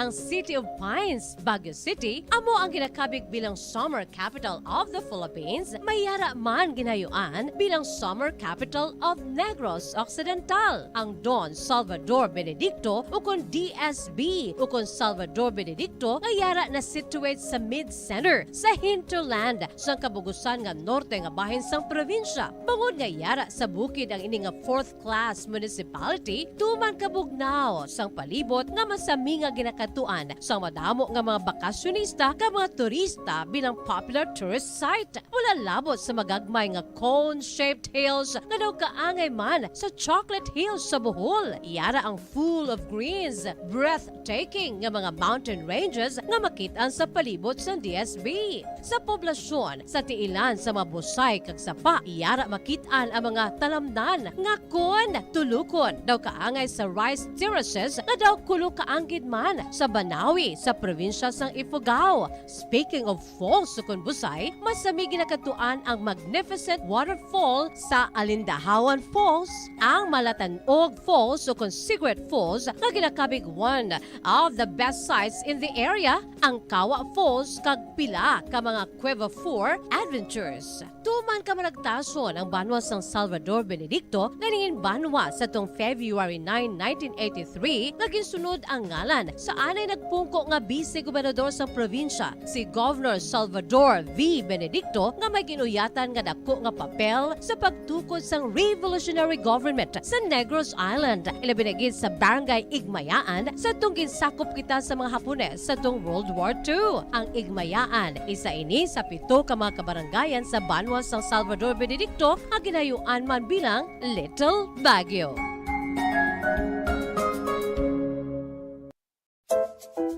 ang City of Pines, Baguio City, amo ang ginakabig bilang summer capital of the Philippines, mayara man ginayuan bilang summer capital of Negros Occidental. Ang Don Salvador Benedicto ukon DSB ukon Salvador Benedicto ngayara na situate sa mid-center sa hinterland sa kabugusan nga norte nga bahin sang probinsya. Bangod ngayara sa bukid ang ini nga fourth-class municipality, tuman kabugnaw sang palibot nga masami nga ginakatuan sa madamo nga mga bakasyonista ka mga turista bilang popular tourist site. Wala labot sa magagmay nga cone-shaped hills nga daw kaangay man sa Chocolate Hills sa Bohol. Iyara ang full of greens, breathtaking nga mga mountain ranges nga makitaan sa palibot sa DSB. Sa poblasyon, sa tiilan sa mga busay kag sapa, iyara makitaan ang mga talamnan nga kon tulukon daw kaangay sa rice terraces nga daw kulo kaanggid man sa Banawi sa probinsya sang Ifugao. Speaking of falls sa Busay, masami ginakatuan ang magnificent waterfall sa Alindahawan Falls, ang Malatanog Falls o Secret Falls nga ginakabig one of the best sites in the area, ang Kawa Falls kag pila ka mga Cueva 4 adventures. Tuman ka managtason ang banwa sang Salvador Benedicto ganingin banwa sa tong February 9, 1983 nga ginsunod ang ngalan sa anay nagpungko nga vice-gobernador sa probinsya, si Governor Salvador V. Benedicto nga may ginuyatan nga dako nga papel sa pagtukod sang revolutionary government sa Negros Island. Ilabinagid sa Barangay Igmayaan sa tong ginsakop kita sa mga Hapones sa tong World War II. Ang Igmayaan, isa ini sa 7 ka mga kabarangayan sa banwa sang Salvador Benedicto nga ginayuan man bilang Little Baguio.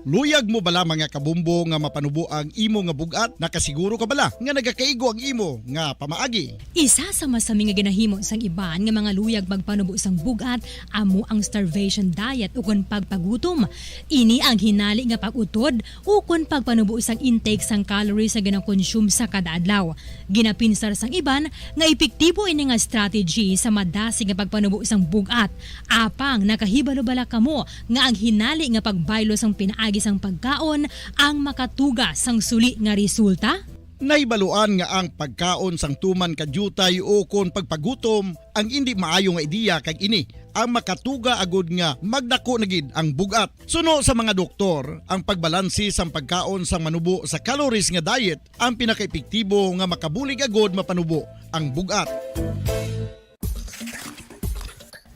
Luyag mo bala mga kabumbo nga mapanubo ang imo nga bugat? Nakasiguro ka bala nga nagakaigo ang imo nga pamaagi? Isa sa masami nga ginahimo sang iban nga mga luyag magpanubo sang bugat amo ang starvation diet ukon pagpagutom. Ini ang hinali nga pag-utod ukon pagpanubo sang intake sang calories sa ginakonsume sa kada adlaw. Ginapinsar sang iban nga epektibo ini nga strategy sa madasig nga pagpanubo sang bugat. Apang nakahibalo-bala kamo nga ang hinali nga pagbaylo sang pinaagi sang pagkaon ang makatuga sang suli nga resulta? Naibaluan nga ang pagkaon sang tuman kadyutay o kon pagpagutom ang hindi maayo nga ideya kag ini ang makatuga agud nga magdako na gid ang bugat. Suno sa mga doktor, ang pagbalansi sang pagkaon sang manubo sa calories nga diet ang pinakaepektibo nga makabulig agud mapanubo ang bugat.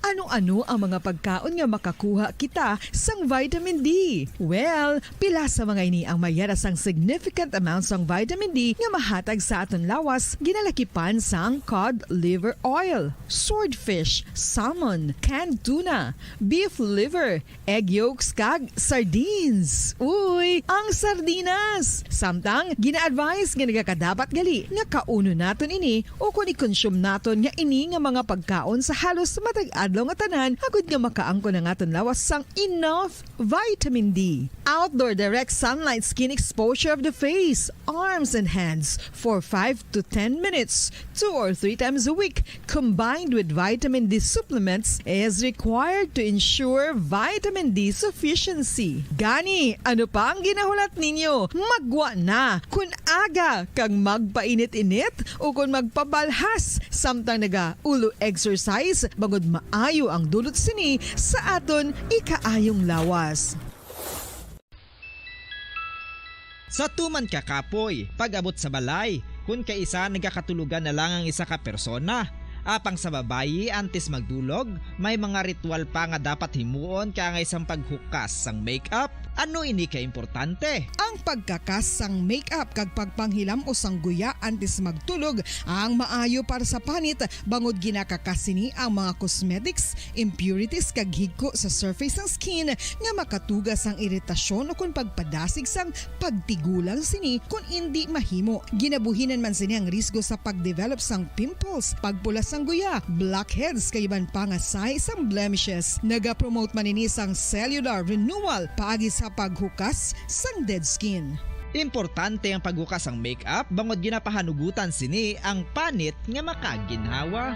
Ano-ano ang mga pagkaon nga makakuha kita sang vitamin D? Well, pila sa mga ini ang mayara sang significant amount sang vitamin D nga mahatag sa aton lawas ginalakipan sang cod liver oil, swordfish, salmon, canned tuna, beef liver, egg yolks kag sardines. Uy, ang sardinas! Samtang gina-advise nga nagakadapat gali nga kauno naton ini o kung i-consume naton nga ini nga mga pagkaon sa halos matag adlaw nga tanan agud nga makaangko na aton lawas sang enough vitamin D. Outdoor direct sunlight skin exposure of the face, arms and hands for 5 to 10 minutes 2 or 3 times a week combined with vitamin D supplements is required to ensure vitamin D sufficiency. Gani, ano pa ang ginahulat ninyo? Magwa na kun aga kang magpainit-init o kun magpabalhas samtang naga ulo exercise bangod maayo ang dulot sini sa aton ikaayong lawas. Sa tuman ka kapoy, pag-abot sa balay, kung kaisa nagkakatulugan na lang ang isa ka persona. Apang sa babayi antes magdulog, may mga ritual pa nga dapat himuon kangay sang paghukas sang makeup. Ano ini ka importante? Ang pagkakas sang makeup kag pagpanghilam o sang guya antes magtulog ang maayo para sa panit bangod ginakakas sini ang mga cosmetics, impurities kag higko sa surface sang skin nga makatugas sang iritasyon o kung pagpadasig sang pagtigulang sini kung hindi mahimo. Ginabuhinan man sini ang risgo sa pagdevelop sang pimples, pagpula sang guya, blackheads kayban pangasay sang blemishes. Naga-promote man ini sang cellular renewal paagi sa paghukas sang dead skin. Importante ang paghukas ang makeup bangod ginapahanugutan sini ang panit nga makaginhawa.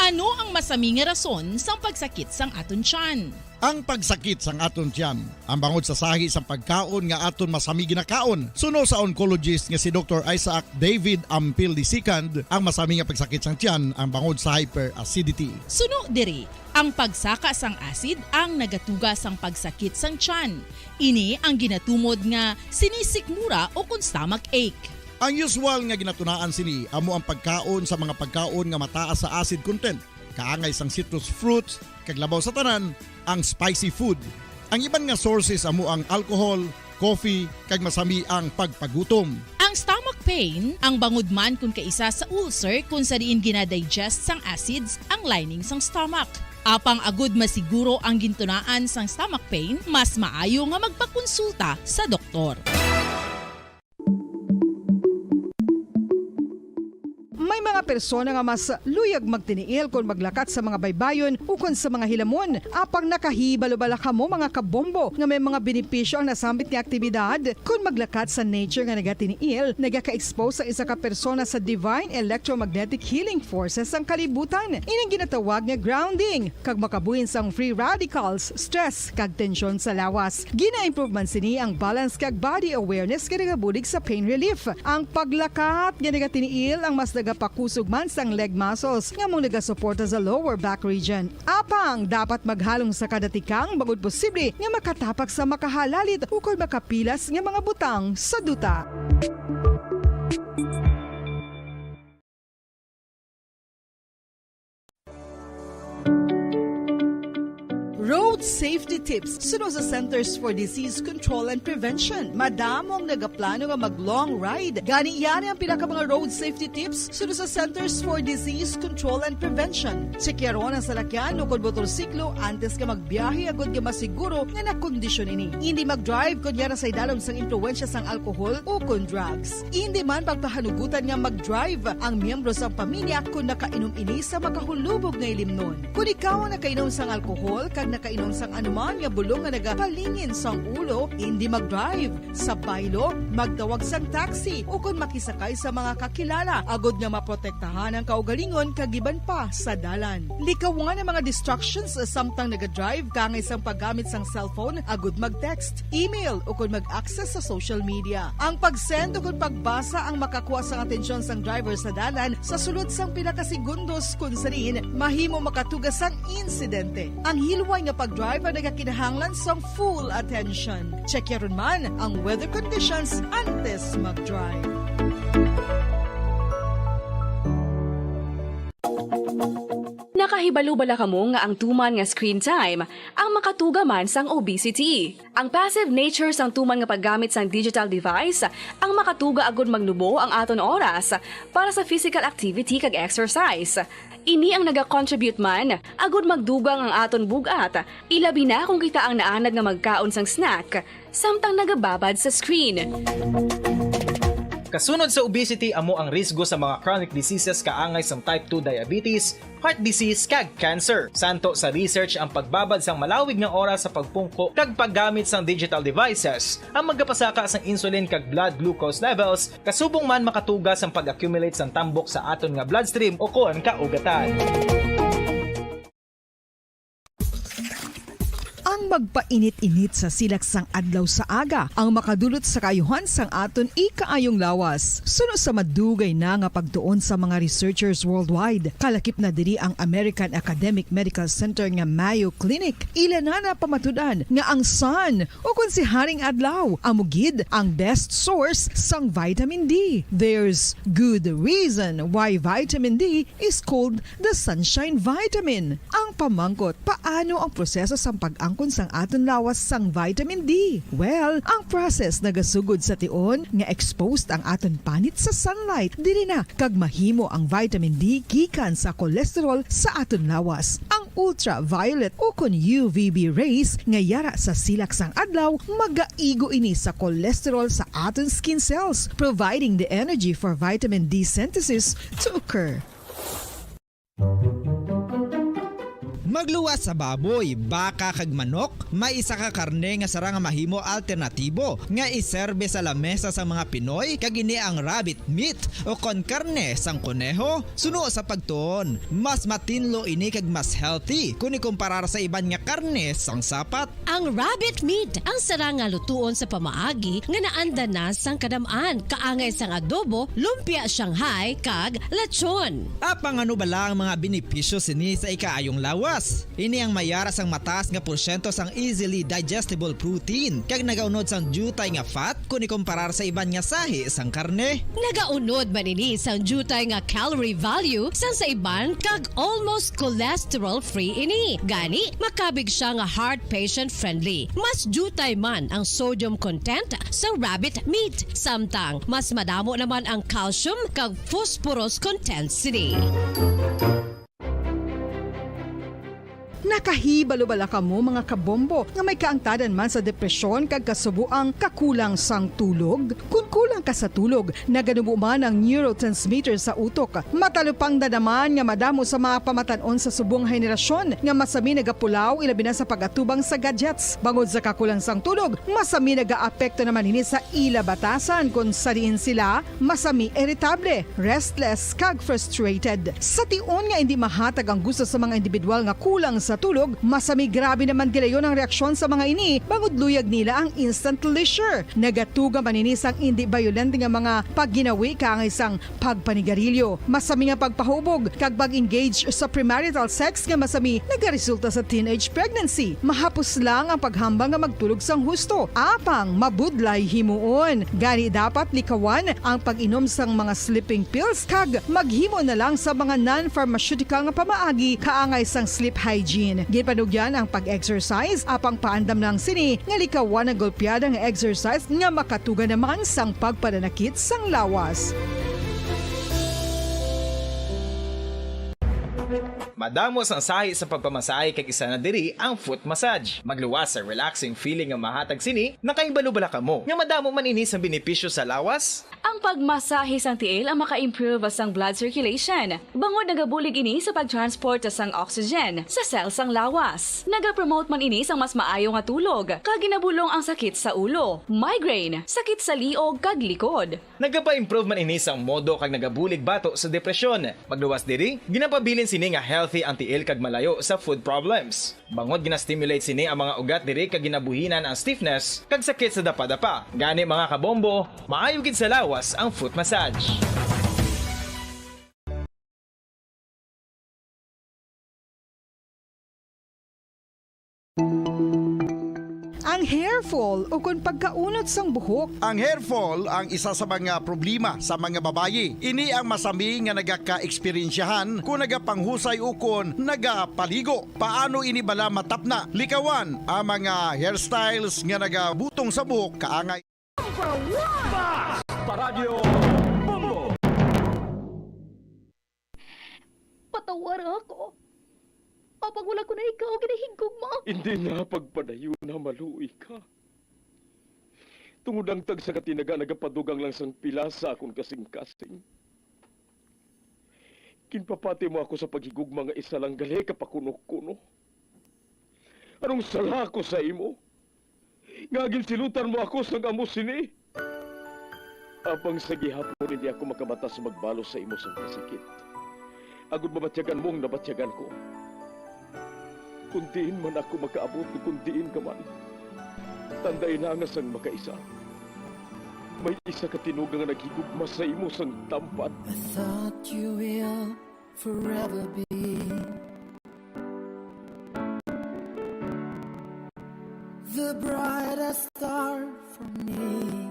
Ano ang masami nga rason sang pagsakit sang aton tiyan? Ang pagsakit sang aton tiyan, ang bangod sa sahi sang pagkaon nga aton masami ginakaon. Suno sa oncologist nga si Dr. Isaac David Ampil II, ang masami nga pagsakit sang tiyan ang bangod sa hyperacidity. Suno diri, ang pagsaka sang acid ang nagatuga sang pagsakit sang tiyan. Ini ang ginatumod nga sinisikmura o kung stomach ache. Ang usual nga ginatunaan sini amo ang pagkaon sa mga pagkaon nga mataas sa acid content, kaangay sang citrus fruits, kag labaw sa tanan ang spicy food. Ang iban nga sources amo ang alcohol, coffee, kag masami ang pagpagutom. Ang stomach pain, ang bangod man kung kaisa sa ulcer kung sa diin ginadigest sang acids ang lining sang stomach. Apang agud masiguro ang gintunaan sang stomach pain, mas maayo nga magpakonsulta sa doktor. May mga persona nga mas luyag magtiniil kung maglakat sa mga baybayon o kung sa mga hilamon. Apang nakahibalo-bala ka mo mga kabombo nga may mga benepisyo ang nasambit ni aktibidad. Kung maglakat sa nature nga nagatiniil, nagaka-expose sa isa ka persona sa divine electromagnetic healing forces ang kalibutan. Inang ginatawag nga grounding, kag makabuhin sang free radicals, stress, kag tensyon sa lawas. Gina-improve man sini ang balance kag body awareness nga nagabulig sa pain relief. Ang paglakat nga nagatiniil ang mas pakusog man sang leg muscles nga mong nagasuporta sa lower back region. Apang dapat maghalong sa kada tikang bagod posible nga makatapak sa makahalalit ukol makapilas nga mga butang sa duta. Road safety tips suno sa Centers for Disease Control and Prevention. Madamong nagaplano nga mag-long ride. Gani yan ang pinaka mga road safety tips suno sa Centers for Disease Control and Prevention. Sekyaron ang salakyan o kung motorsiklo antes ka magbiyahe agad nga masiguro nga nakondisyon ini. Hindi mag-drive kung yan sa idalom sang impluensya sang alkohol o kung drugs. Hindi man pagpahanugutan nga mag-drive ang miyembro sang pamilya kung nakainom ini sa makahulubog na ilimnon. Kung ikaw ang nakainom sang alkohol kag nakainom sang anuman nga bulong nga nagapalingin sang ulo, hindi mag-drive. Sa baylo, magtawag sang taxi o kung makisakay sa mga kakilala, agod nga maprotektahan ang kaugalingon kagiban pa sa dalan. Likawan ang mga distractions samtang naga-drive, kangay sang paggamit sang cellphone, agod mag-text, email o kung mag-access sa social media. Ang pag-send o kung pagbasa ang makakuha sang atensyon sang driver sa dalan sa sulod sang pinakasegundos kung sarin, mahimo makatugas sang insidente. Ang hilway nga pag-drive ang nagakinahanglan sa full attention. Check yaron man ang weather conditions antes mag-drive. Nakahibalo-bala ka mo nga ang tuman nga screen time ang makatuga man sang obesity. Ang passive nature sang tuman nga paggamit sang digital device ang makatuga agud magnubo ang aton oras para sa physical activity kag exercise. Ini ang naga-contribute man agud magdugang ang aton bugat, ilabi na kung kita ang naanad nga magkaon sang snack samtang nagababad sa screen. Kasunod sa obesity amo ang risgo sa mga chronic diseases kaangay sang type 2 diabetes, heart disease kag cancer. Santo sa research ang pagbabad sang malawig nga oras sa pagpungko kag paggamit sang digital devices ang magapasaka sang insulin kag blood glucose levels kasubong man makatugas ang pag-accumulate sang tambok sa aton nga bloodstream o kon kaugatan. Ang magpainit-init sa silaksang adlaw sa aga ang makadulot sa kayuhan sang aton ikaayong lawas. Suno sa madugay na nga pagtuon sa mga researchers worldwide, kalakip na diri ang American Academic Medical Center nga Mayo Clinic. Ilan na pamatudan nga ang sun o kung si Haring Adlaw amugid ang best source sang vitamin D. There's good reason why vitamin D is called the sunshine vitamin. Ang pamangkot, paano ang proseso sang pag-angkon sang aton lawas sang vitamin D? Well, ang process nagasugod sa tion nga exposed ang aton panit sa sunlight. Dili na kag mahimo ang vitamin D gikan sa cholesterol sa aton lawas. Ang ultraviolet o kun UVB rays nga yara sa silak sang adlaw magaigo ini sa cholesterol sa aton skin cells, providing the energy for vitamin D synthesis to occur. Magluwas sa baboy, baka kag manok, may isa ka karne nga sara nga mahimo alternatibo nga iserbe sa lamesa sa mga Pinoy kag ini ang rabbit meat o kon karne sang kuneho. Suno sa pagtuon, mas matinlo ini kag mas healthy kung ikumparar sa iban nga karne sang sapat. Ang rabbit meat ang sara nga lutuon sa pamaagi nga naanda na sang kadamaan, kaangay sang adobo, lumpia Shanghai kag lechon. Apang ano bala ang mga benepisyo sini sa ikaayong lawas? Ini ang mayara sang mataas nga porsyento sang easily digestible protein kag nagaunod sang jutay nga fat kung ikumparar sa iban nga sahi sang karne. Nagaunod man ini sang jutay nga calorie value sang sa iban kag almost cholesterol free ini. Gani makabig siya nga heart patient friendly. Mas jutay man ang sodium content sa rabbit meat, samtang mas madamo naman ang calcium kag phosphorus content sini. Nakahibalo-bala ka mo mga kabombo nga may kaangtadan man sa depresyon kag kasubuang kakulang sang tulog. Kung kulang ka sa tulog, naganubo man ang neurotransmitter sa utok. Matalupang dadaman nga madamo sa mga pamatanon sa subong henerasyon nga masami nagapulaw ilabi na sa pagatubang sa gadgets. Bangod sa kakulang sang tulog, masami nagaapekto naman ini sa ila batasan kung sariin sila masami irritable, restless kag frustrated. Sa tion nga hindi mahatag ang gusto sa mga individual nga kulang sa tulog, masami grabe naman gilayon ang reaksyon sa mga ini bangod luyag nila ang instant leisure. Nagatuga man ini sang hindi violent nga mga pagginawi kaangay sang pagpanigarilyo. Masami nga pagpahubog kag pag-engage sa premarital sex nga masami nagaresulta sa teenage pregnancy. Mahapos lang ang paghambang nga magtulog sang husto. Apang mabudlay himuon. Gani dapat likawan ang pag-inom sang mga sleeping pills kag maghimo na lang sa mga non-pharmaceutical nga pamaagi kaangay sang sleep hygiene. Ginpanugyan ang pag-exercise apang paandam ng sini nga likawan ang golpeada nga exercise nga makatuga naman sang pagpananakit sang lawas. Madamos ang sahi sa pagpamasahe kag isa na diri ang foot massage. Magluwas sa relaxing feeling nga mahatag sini, nakaibalo-bala ka mo. Nga madamo man ini sa benepisyo sa lawas. Ang pagmasahe sang tiil ang maka-improve sang blood circulation. Bangod nagabulig ini sa pagtransport sang oxygen sa cells sang lawas. Nagapromote man ini sang mas maayo nga tulog, kag ginabulong ang sakit sa ulo, migraine, sakit sa liog kag likod. Nagapa-improve man ini sang modo kag nagabulig bato sa depresyon. Magluwas diri, ginapabilin sini nga healthy ang tiil kag malayo sa food problems. Bangod gina-stimulate sini ang mga ugat diri kag ginabuhinan ang stiffness kag sakit sa dapa-dapa. Gani mga kabombo, maayo gid sa lawas ang foot massage. Ang hair fall o kung pagkaunot sang buhok. Ang hair fall ang isa sa mga problema sa mga babayi. Ini ang masami nga nagaka-eksperyensyahan kung nagapanghusay ukon nagapaligo. Paano ini bala matapna? Likawan ang mga hairstyles nga nagabutong sa buhok kaangay. Paradyo Bombo! Patawar ako. Kapag wala ko na ikaw, ginahigog mo. Hindi na pagpadayo na maluwi ka. Tungod ang tag sa katinaga nagapadugang lang sang pila sa akong kasing-kasing. Kinpapati mo ako sa paghigugma nga isa lang gali kapakuno-kuno. Anong sala ko sa imo? Ngagil silutan mo ako sa amo sini. Apang sa gihapon hindi ako makabatas magbalo sa imo sa kasakit. Agud mabatyagan mong nabatyagan ko. Kundiin man ako makaabot, kundiin ka man. Tanday na nga sang makaisa. May isa ka tinuga nga naghigugma sa imo sang tampat. I thought you will forever be the brightest star for me.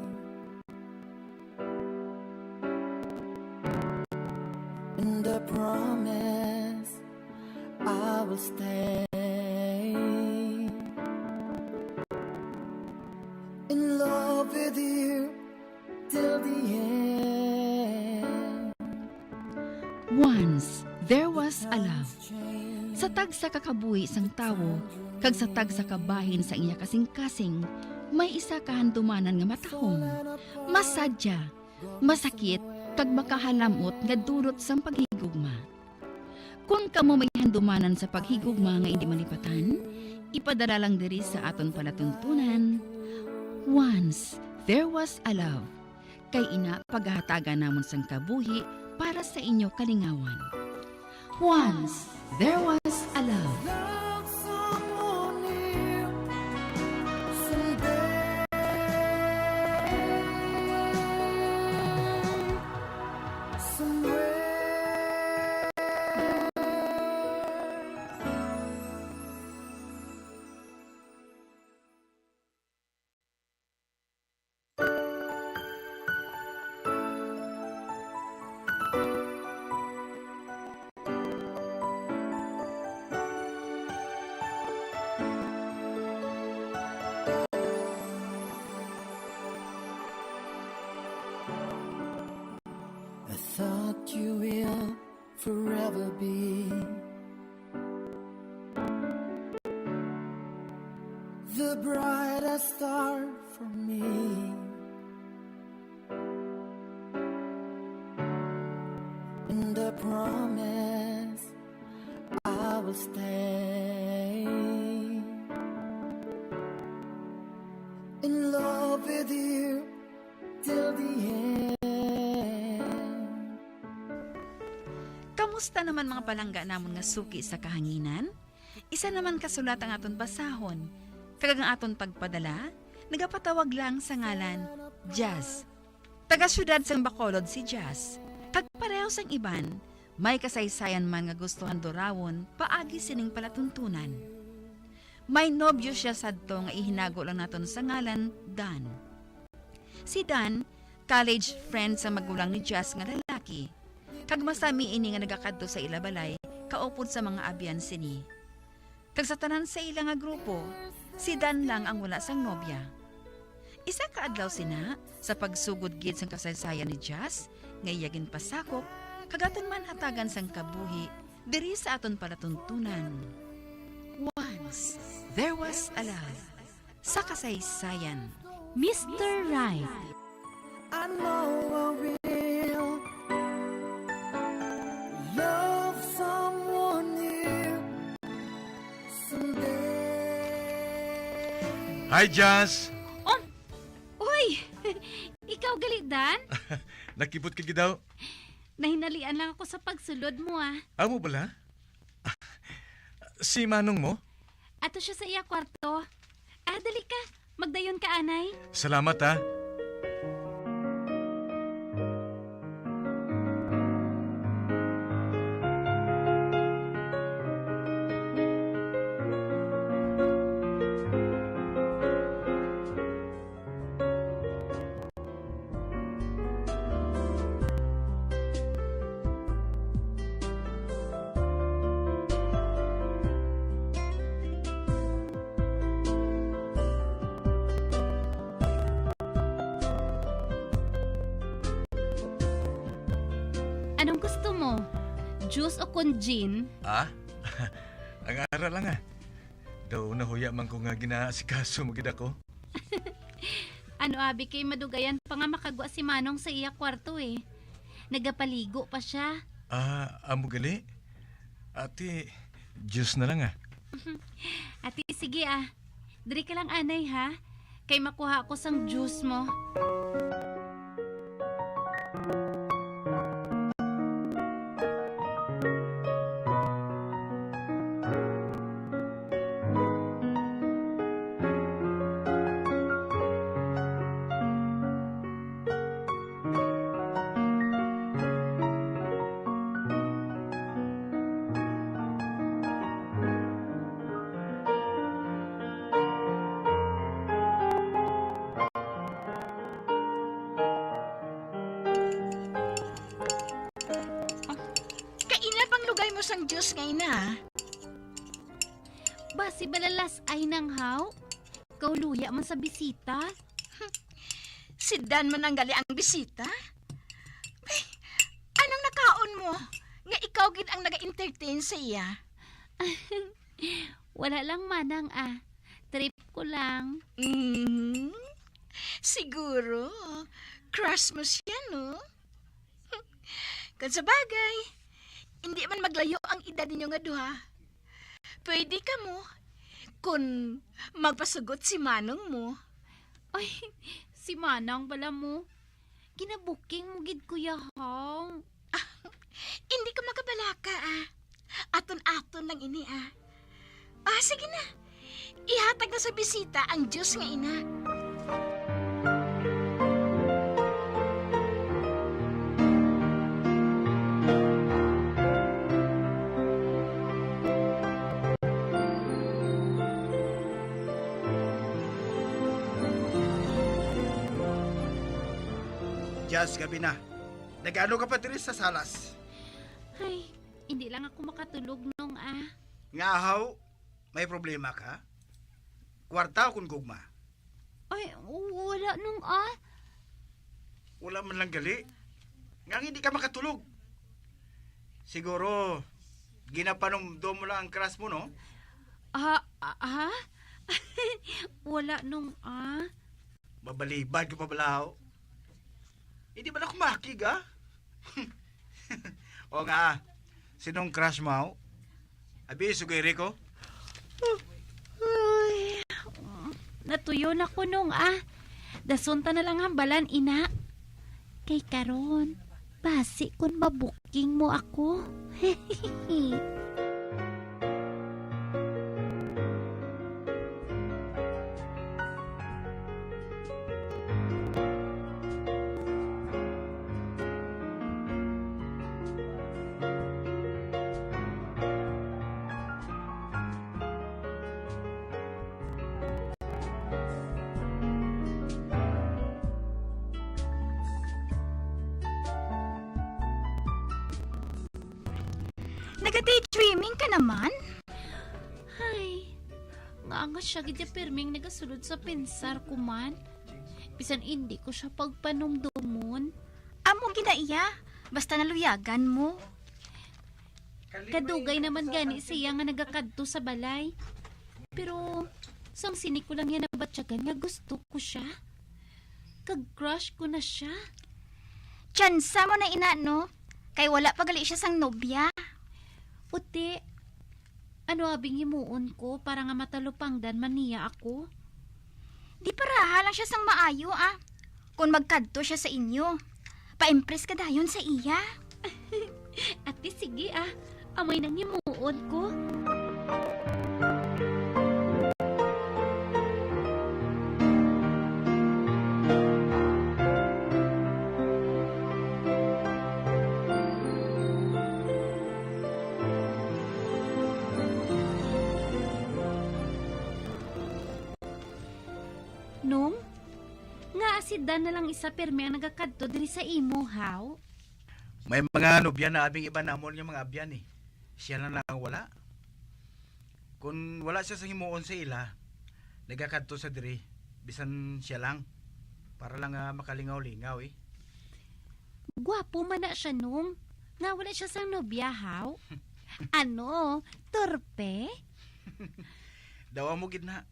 And I promise I will stay in love with you till the end. Once, there was a love. Sa tag sa kakabuhi sang tawo, kag sa tag sa kabahin sa iya kasing-kasing, may isa kahandumanan nga matahong. Masadya, masakit, kag makahalamot nga dulot sang paghigugma. Kung kamo may handumanan sa paghigugma nga hindi malipatan, ipadala lang diri sa aton palatuntunan. Once there was a love. Kay ina paghahatagan namon sang kabuhi para sa inyo kalingawan. Once there was a love. I thought you will forever be the brightest star for me. And I promise I will stay in love with you till the end. Kamusta naman mga palangga namon nga suki sa kahanginan? Isa naman kasulat ang aton basahon. Kagang aton pagpadala, nagapatawag lang sa ngalan, Jazz. Taga-syudad sang Bacolod si Jazz. Kag pareho sang iban, may kasaysayan man nga gustuhan dorawon, paagi sining palatuntunan. May nobyo siya sadto nga ihinago lang naton sa ngalan, Dan. Si Dan, college friend sa magulang ni Jazz nga lalaki. Kag masami ini nga nagakadto sa ilabalay, kaupod sa mga abyan sini. Kag sa tanan sa ila nga grupo, si Dan lang ang wala sang nobya. Isa ka adlaw sina sa pagsugod gid sang kasaysayan ni Jazz, nga iyagin pasakop, kagaton man hatagan sang kabuhi, diri sa aton palatuntunan. Once there was a love sa kasaysayan. Mr. Right. I know I will love someone new someday. Hi, Jazz! Uy! Ikaw gali, Dan? Nakipot ka daw? Nahinalian lang ako sa pagsulod mo, ah. Amo bala? Si Manong mo? Ato siya sa iya kwarto. Dali ka. Magdayon ka, anay. Salamat, ha. Anong gusto mo? Juice o con gin? Ang aral lang, ha. Daw nahuya man ko nga ginaasikaso mo gid ako. Ano abi kay madugayan pa nga makagwa si Manong sa iya kwarto eh. Nagapaligo pa siya. Amo gali? Ate, juice na lang, ha. Ati, sige ah. Diri ka lang anay ha. Kay makuha ko sang juice mo. Sang Diyos ngayon na. Basi balalas ay nang haw? Ikaw luya man sa bisita? Si Dan man ang gali ang bisita? Ay, anong nakaon mo? Nga ikaw gid ang naga-entertain sa iya? Wala lang manang ah. Trip ko lang. Siguro. Crush mo siya, no? Kung sa bagay, hindi man maglayo ang edad ninyo nga duha. Pwede ka mo kung magpasugot si Manong mo. Ay, si Manang bala mo. Ginabuking mo gid Kuya Hong. Hindi ka makabalaka Aton-aton lang ini sige na. Ihatag na sa bisita ang Diyos nga ina. Jazz, gabi na. Nag-ano ka pa diri sa salas? Ay, hindi lang ako makatulog nung Nga haw, may problema ka? Kwarta o kung gugma? Ay, wala nung Wala man lang gali. Nga hindi ka makatulog. Siguro, ginapanomdom mo lang ang crush mo, no? Wala nung Babalibad ka pa balaw. Hindi ba na kumakig, O nga, sinong crush mo? Abi, sugay Rico? Ay, natuyo na ko nung Dasunta na lang hambalan, ina. Kay karon, basi kun mabuking mo ako. Nag-daydreaming ka naman? Ay, nga siya gidya perming nagasulod sa pensar ko man. Bisan hindi ko siya pagpanumdumon. Among ginaiya, basta naluyagan mo. Kadugay naman gani siya nga nagakadto sa balay. Pero, sang sinik ko lang yan nabatsyagan nga gusto ko siya. Kag-crush ko na siya. Tsansa mo na ina, no? Kay wala pagali siya sang nobya. Uti, ano abing himuon ko para nga matalupangdan man niya ako? Di paraha lang siya sang maayo, Kung magkadto siya sa inyo, pa-impress ka dayon sa iya. Ate, sige amoy nang himuon ko. Nung, nga asidan na lang isa perme ang nagakadto diri sa imo, haw? May mga nobya na abing iba namon yung mga abyan Siya na lang wala. Kung wala siya sa himuon sa ila, nagakadto sa diri, bisan siya lang. Para lang makalingaw-lingaw Gwapo man na siya nung. Nga wala siya sa nobya, haw? Ano? Torpe? Dawa mo gid na.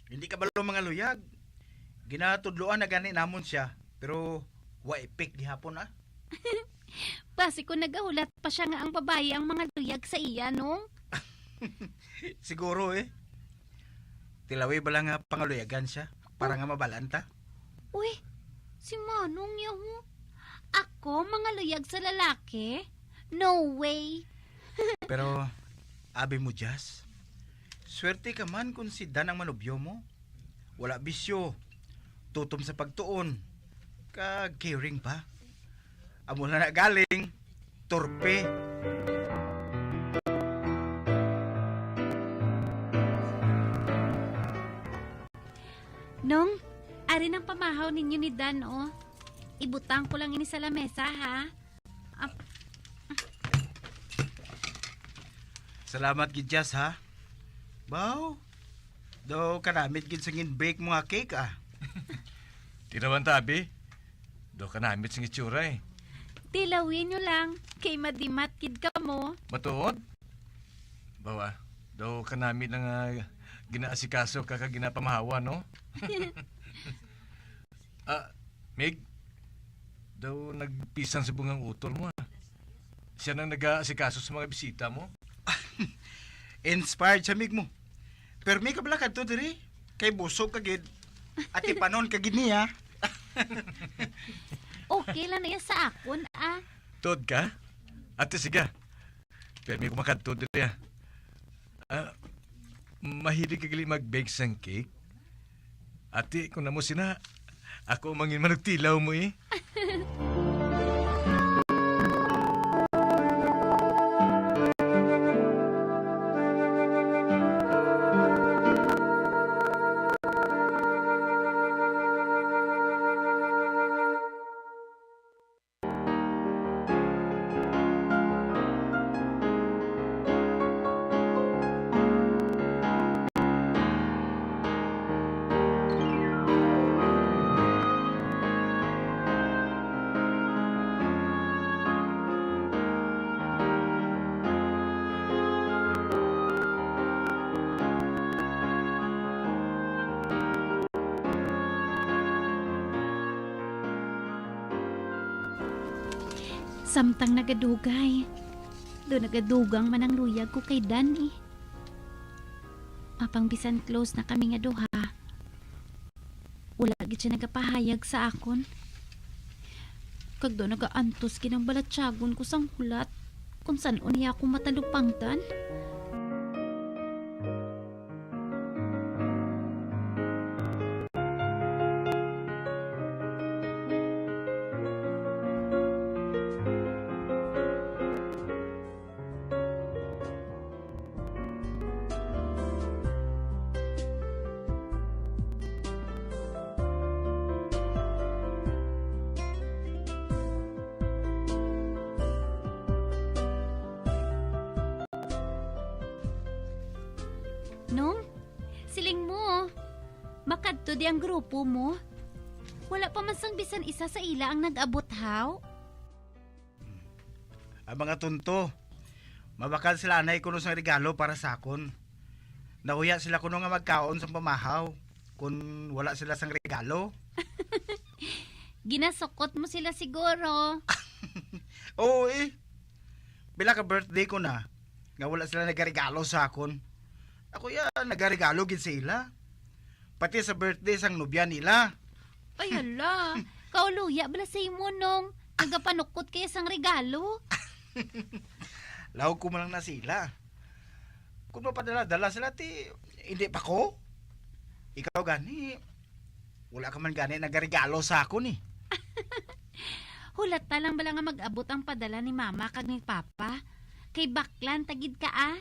Hindi ka balo mga luyag. Ginatudloan na gani namon siya, pero wa epek gihapon Basi ko nagahulat pa siya nga ang babae ang mga luyag sa iya, nung? Siguro Tilawi ba lang pangaluyagan siya para nga mabalanta? Uy, si Manong yahu. Ako mga luyag sa lalaki? No way. Pero abi mo, Jazz, swerte ka man kung si Dan ang manubyo mo. Wala bisyo, tutom sa pagtuon, kag-caring pa. Amo na galing, torpe. Nung, ari ng pamahaw ninyo ni Dan, Ibutang ko lang ini sa lamesa, ha? Salamat gid, Jazz, ha? Baw, daw kanamit gid singin bake mga cake, Tinawan tabi, daw kanamit sing itsura Tilawin nyo lang, kay madimat kid ka mo. Matuod? Bawa, daw kanamit lang ginaasikaso ginapamahawa, no? Mig, daw nagpisan sa bungang utol mo, Siya nang nag-aasikaso sa mga bisita mo? Inspired sa mig mo. Pero may kabalakad to diri. Kay busog kagid. At ipanon kagid niya. Okay lang na yan sa akon, ah. Tod ka? Ate, siga. Pero may kumakadto diri, mahilig kagali mag-bake sang cake. Ate, kung namo sina, ako mangin managtilaw mo eh. Samtang nagadugay. Do nagadugang man ang luyag ko kay Dan eh. Mapang bisan close na kami nga duha. Wala gid siya nagapahayag sa akon. Kag do nagaantos kinang balatsagon ko sang hulat kung saan niya ako matalupangtan. Nong, siling mo. Makadto di ang grupo mo. Wala pa man sang bisan isa sa ila ang nag-abot haw. Ang mga tunto. Mabakal sila anay kuno sang regalo para sa akon. Nauya sila kuno nga magkaon sa pamahaw. Kung wala sila sang regalo. Ginasokot mo sila siguro. Oo eh. Bila ka birthday ko na. Nga wala sila nagregalo sa akon. Ako ya nagregalo gid sila. Pati sa birthday sang nobya nila. Ay hala. Kauluya bala sa imo nong. Nagapanukot kayo sang regalo. Law ko man lang na sila. Kung mapadala-dala sila ti hindi pa ko. Ikaw gani. Wala ka man gani nagregalo sa akon eh. Hulat ta lang bala nga mag-abot ang padala ni mama kag ni papa. Kay baklan tagid ka ah.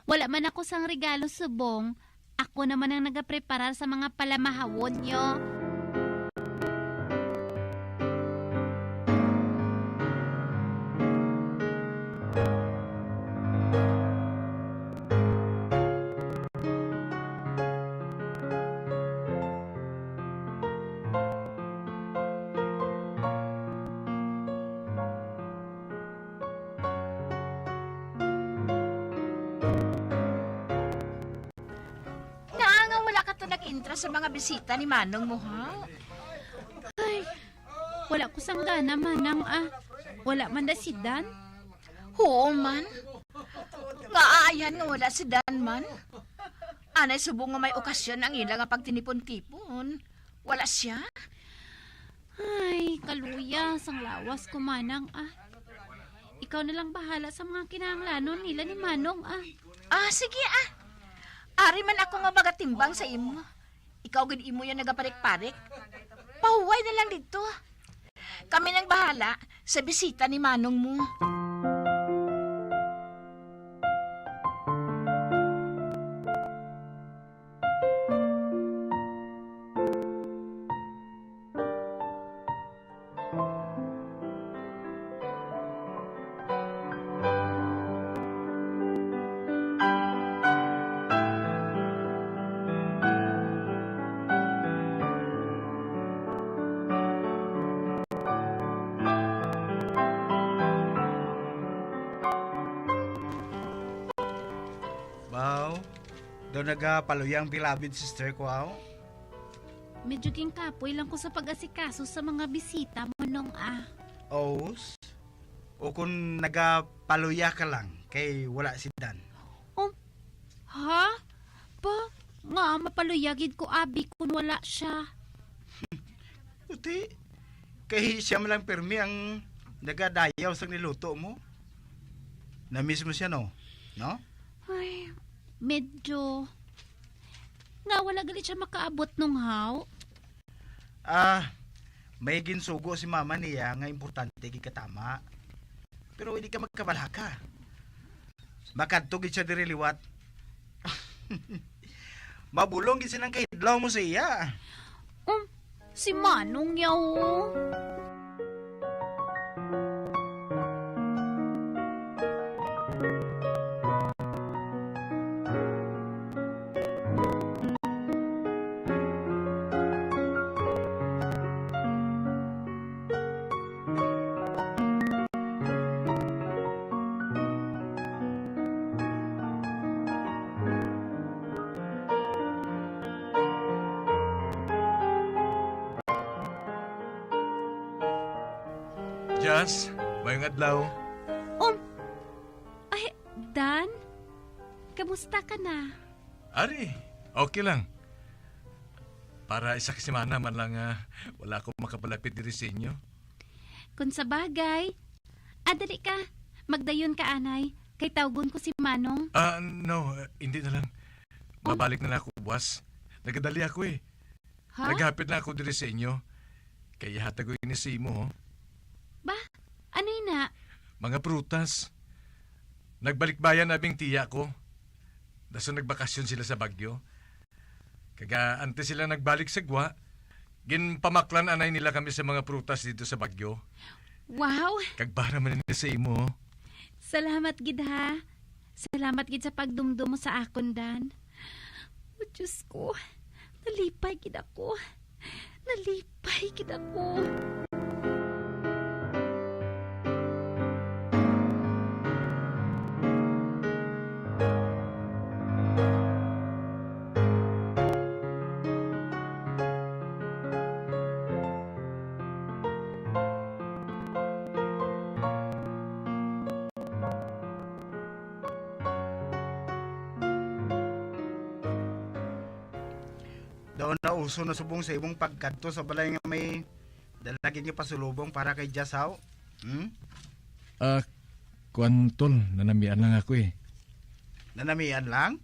Wala man ako sang regalo subong. Ako naman ang nagapreparar sa mga palamahawon nyo. Nag-intra sa mga bisita ni Manong mo, ha? Ay, wala ko sang gana manang ah. Wala man da si Dan. Oo man. Nga aayan nga wala si Dan man. Anay subong nga may okasyon ang ila nga pagtinipon-tipon. Wala siya. Ay, kaluya, sang lawas ko manang ah. Ikaw na lang bahala sa mga kinahanglanon nila ni Manong ah. Ah, sige ah. Ari man ako nga magatimbang sa imo. Ikaw gid imo yung nagaparik-parik. Pahuway na lang dito. Kami nang bahala sa bisita ni Manong mo. Doon nagapaluyang pilabid sister ko, aw. Medyo king kapoy lang ko sa pag-asikaso sa mga bisita mo nung ah. Os? O kung nagapaluya ka lang kay wala si Dan. Ha? Pa, nga mapaluyagid ko abi kung wala siya. Puti, kay siya malang permi ang nagadayaw sa niluto mo. Na-miss mo siya, no? No? Ay, medyo. Nga wala galit siya makaabot nung haw. May ginsugo si mama niya nga importante kikatama. Pero hindi ka magkabalaka. Makadtog siya diri liwat. Mabulong gid silang kahidlaw mo sa iya. Si Manong yaw. Jazz, mayong adlaw. Ay, Dan? Kamusta ka na? Ari, okay lang. Para isa semana man lang wala akong makapalapit diri sa inyo. Kung sa bagay. Adali ka. Magdayon ka, anay. Kay tawgon ko si Manong. No, hindi na lang. Mabalik na ako, buwas. Nagadali ako eh. Ha? Naghapit na ako diri sa inyo. Kaya hatag ko ini sa imo. Ba? Ano na? Mga prutas. Nagbalik-bayan abing tiya ko. Daso nagbakasyon sila sa Bagyo. Kaga ante sila nagbalik sa Gwa, ginpamaklan anay nila kami sa mga prutas dito sa Bagyo. Wow! Kagbara man nila sa imo. Salamat gid ha. Salamat gid sa pagdumdum mo sa akon, Dan. Oh, Diyos ko. Nalipay gid ako. Nalipay gid ako. Daw na uso na subong sa imong pagkadto sa balay nga may dalagin nga pasulubong para kay Jasaw. Kuantol, nanamian lang ako eh. Nanamian lang?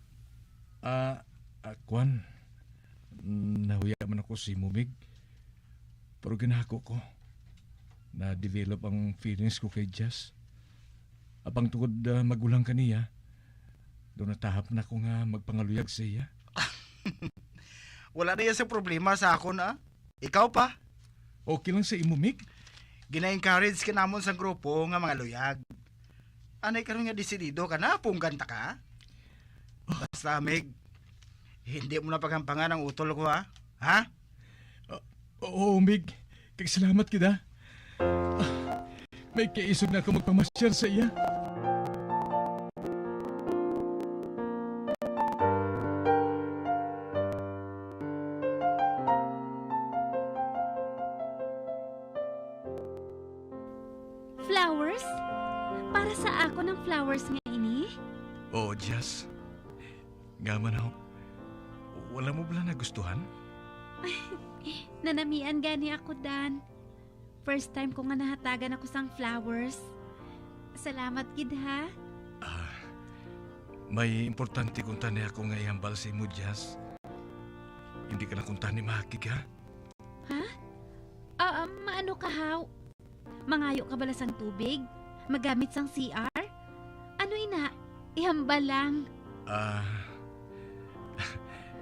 Kwan, nahuya man ako si Mumig. Pero ginako ko. Na-develop ang feelings ko kay Jazz. Apang tungod magulang kaniya, doon natahap na ko nga magpangaluyag sa iya. Wala na yan sa problema sa ako na. Ikaw pa? Okay lang sa imo, Mig. Gina-encourage ka namon sa grupo nga mga luyag. Anay karon nga desidido ka na, pungganta ka. Basta, Mig, hindi mo na paghampangan ang utol ko, ha? Ha? Oo, Mig. Kagsalamat kita. May kaisog na ako magpamasyar sa iya. Flowers? Para sa ako ng flowers nga ini? Oo, Jazz. Gaman ako. Wala mo ba nagustuhan? Nanamian gani ako, Dan. First time ko nga nahatagan ako sang flowers. Salamat, gid ha. May importante kung tani ako nga ihambal sa imo, Jazz. Hindi ka na kung tani mahakig, ha? Ha? Maano ka, haw? Mangayo ka bala sang tubig? Magamit sang CR? Ano ina? Ihambal lang.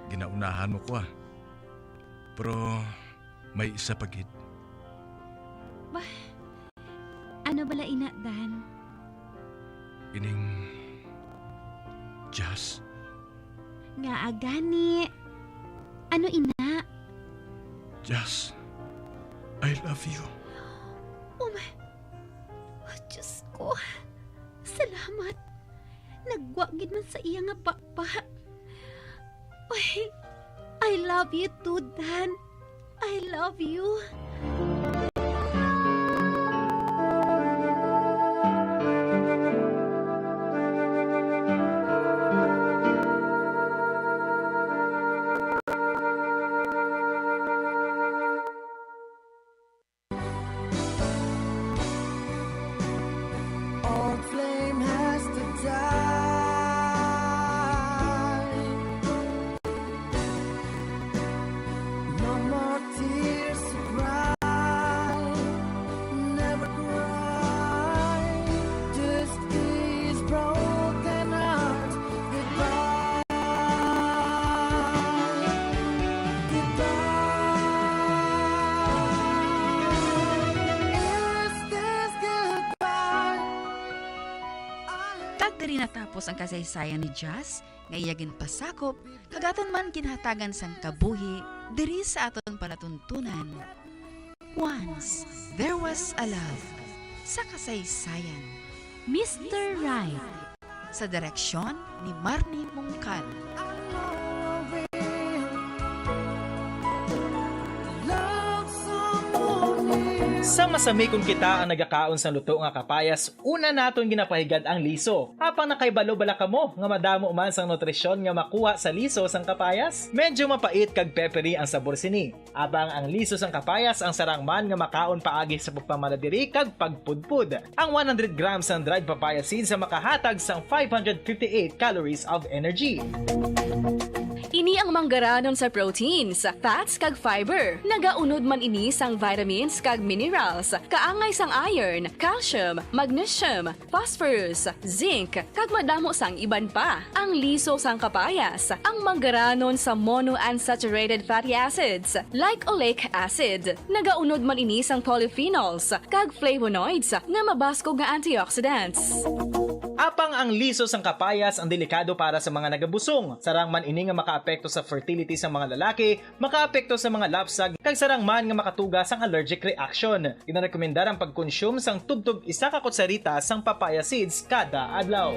Ginaunahan mo ko, Pero may isa pagid. Bah, ano bala ina, Dan? Ining Jazz. Nga agani. Ano ina? Jazz, I love you. Oh my... Oh, Diyos ko. Salamat. Nagwagid man sa iya nga papa. Ay, I love you too, Dan. I love you. No more tears to cry, never cry. Just this broken heart goodbye. Is this goodbye? Diri natapos ang kasaysayan ni Jazz, nga iyagin pasakop, kagaton man kinahatagan sang kabuhi, diri sa aton palatuntunan. Once, there was a love, sa kasaysayan. Mr. Right. Sa direksyon ni Marnie Mungkal. Sa masami kung kita ang nagakaon sa luto nga kapayas, una naton ginapahigad ang liso. Apang nakaibalo bala kamo nga madamo man sang nutrisyon nga makuha sa liso sang kapayas. Medyo mapait kag peppery ang sabor sini. Abang ang liso sang kapayas ang sarang man nga makaon paagi sa pagpamaladiri kag pagpudpud. Ang 100 grams ng dried papaya seeds sa makahatag sang 558 calories of energy. Ini ang manggaranon sa proteins, fats kag fiber. Nagaunod man ini sang vitamins kag minerals, kaangay sang iron, calcium, magnesium, phosphorus, zinc, kag madamo sang iban pa. Ang liso sang kapayas, ang manggaranon sa monounsaturated fatty acids like oleic acid. Nagaunod man ini sang polyphenols kag flavonoids nga mabaskog nga antioxidants. Apang ang liso sang kapayas ang delikado para sa mga nagabusong. Sarang man ini nga makaapekto sa fertility sa mga lalaki, makaapekto sa mga lapsag, kag sarang man nga makatuga sang allergic reaction. Ginarekomendar ang pagkonsume sang tubtub 1 ka kutsarita sang papaya seeds kada adlaw.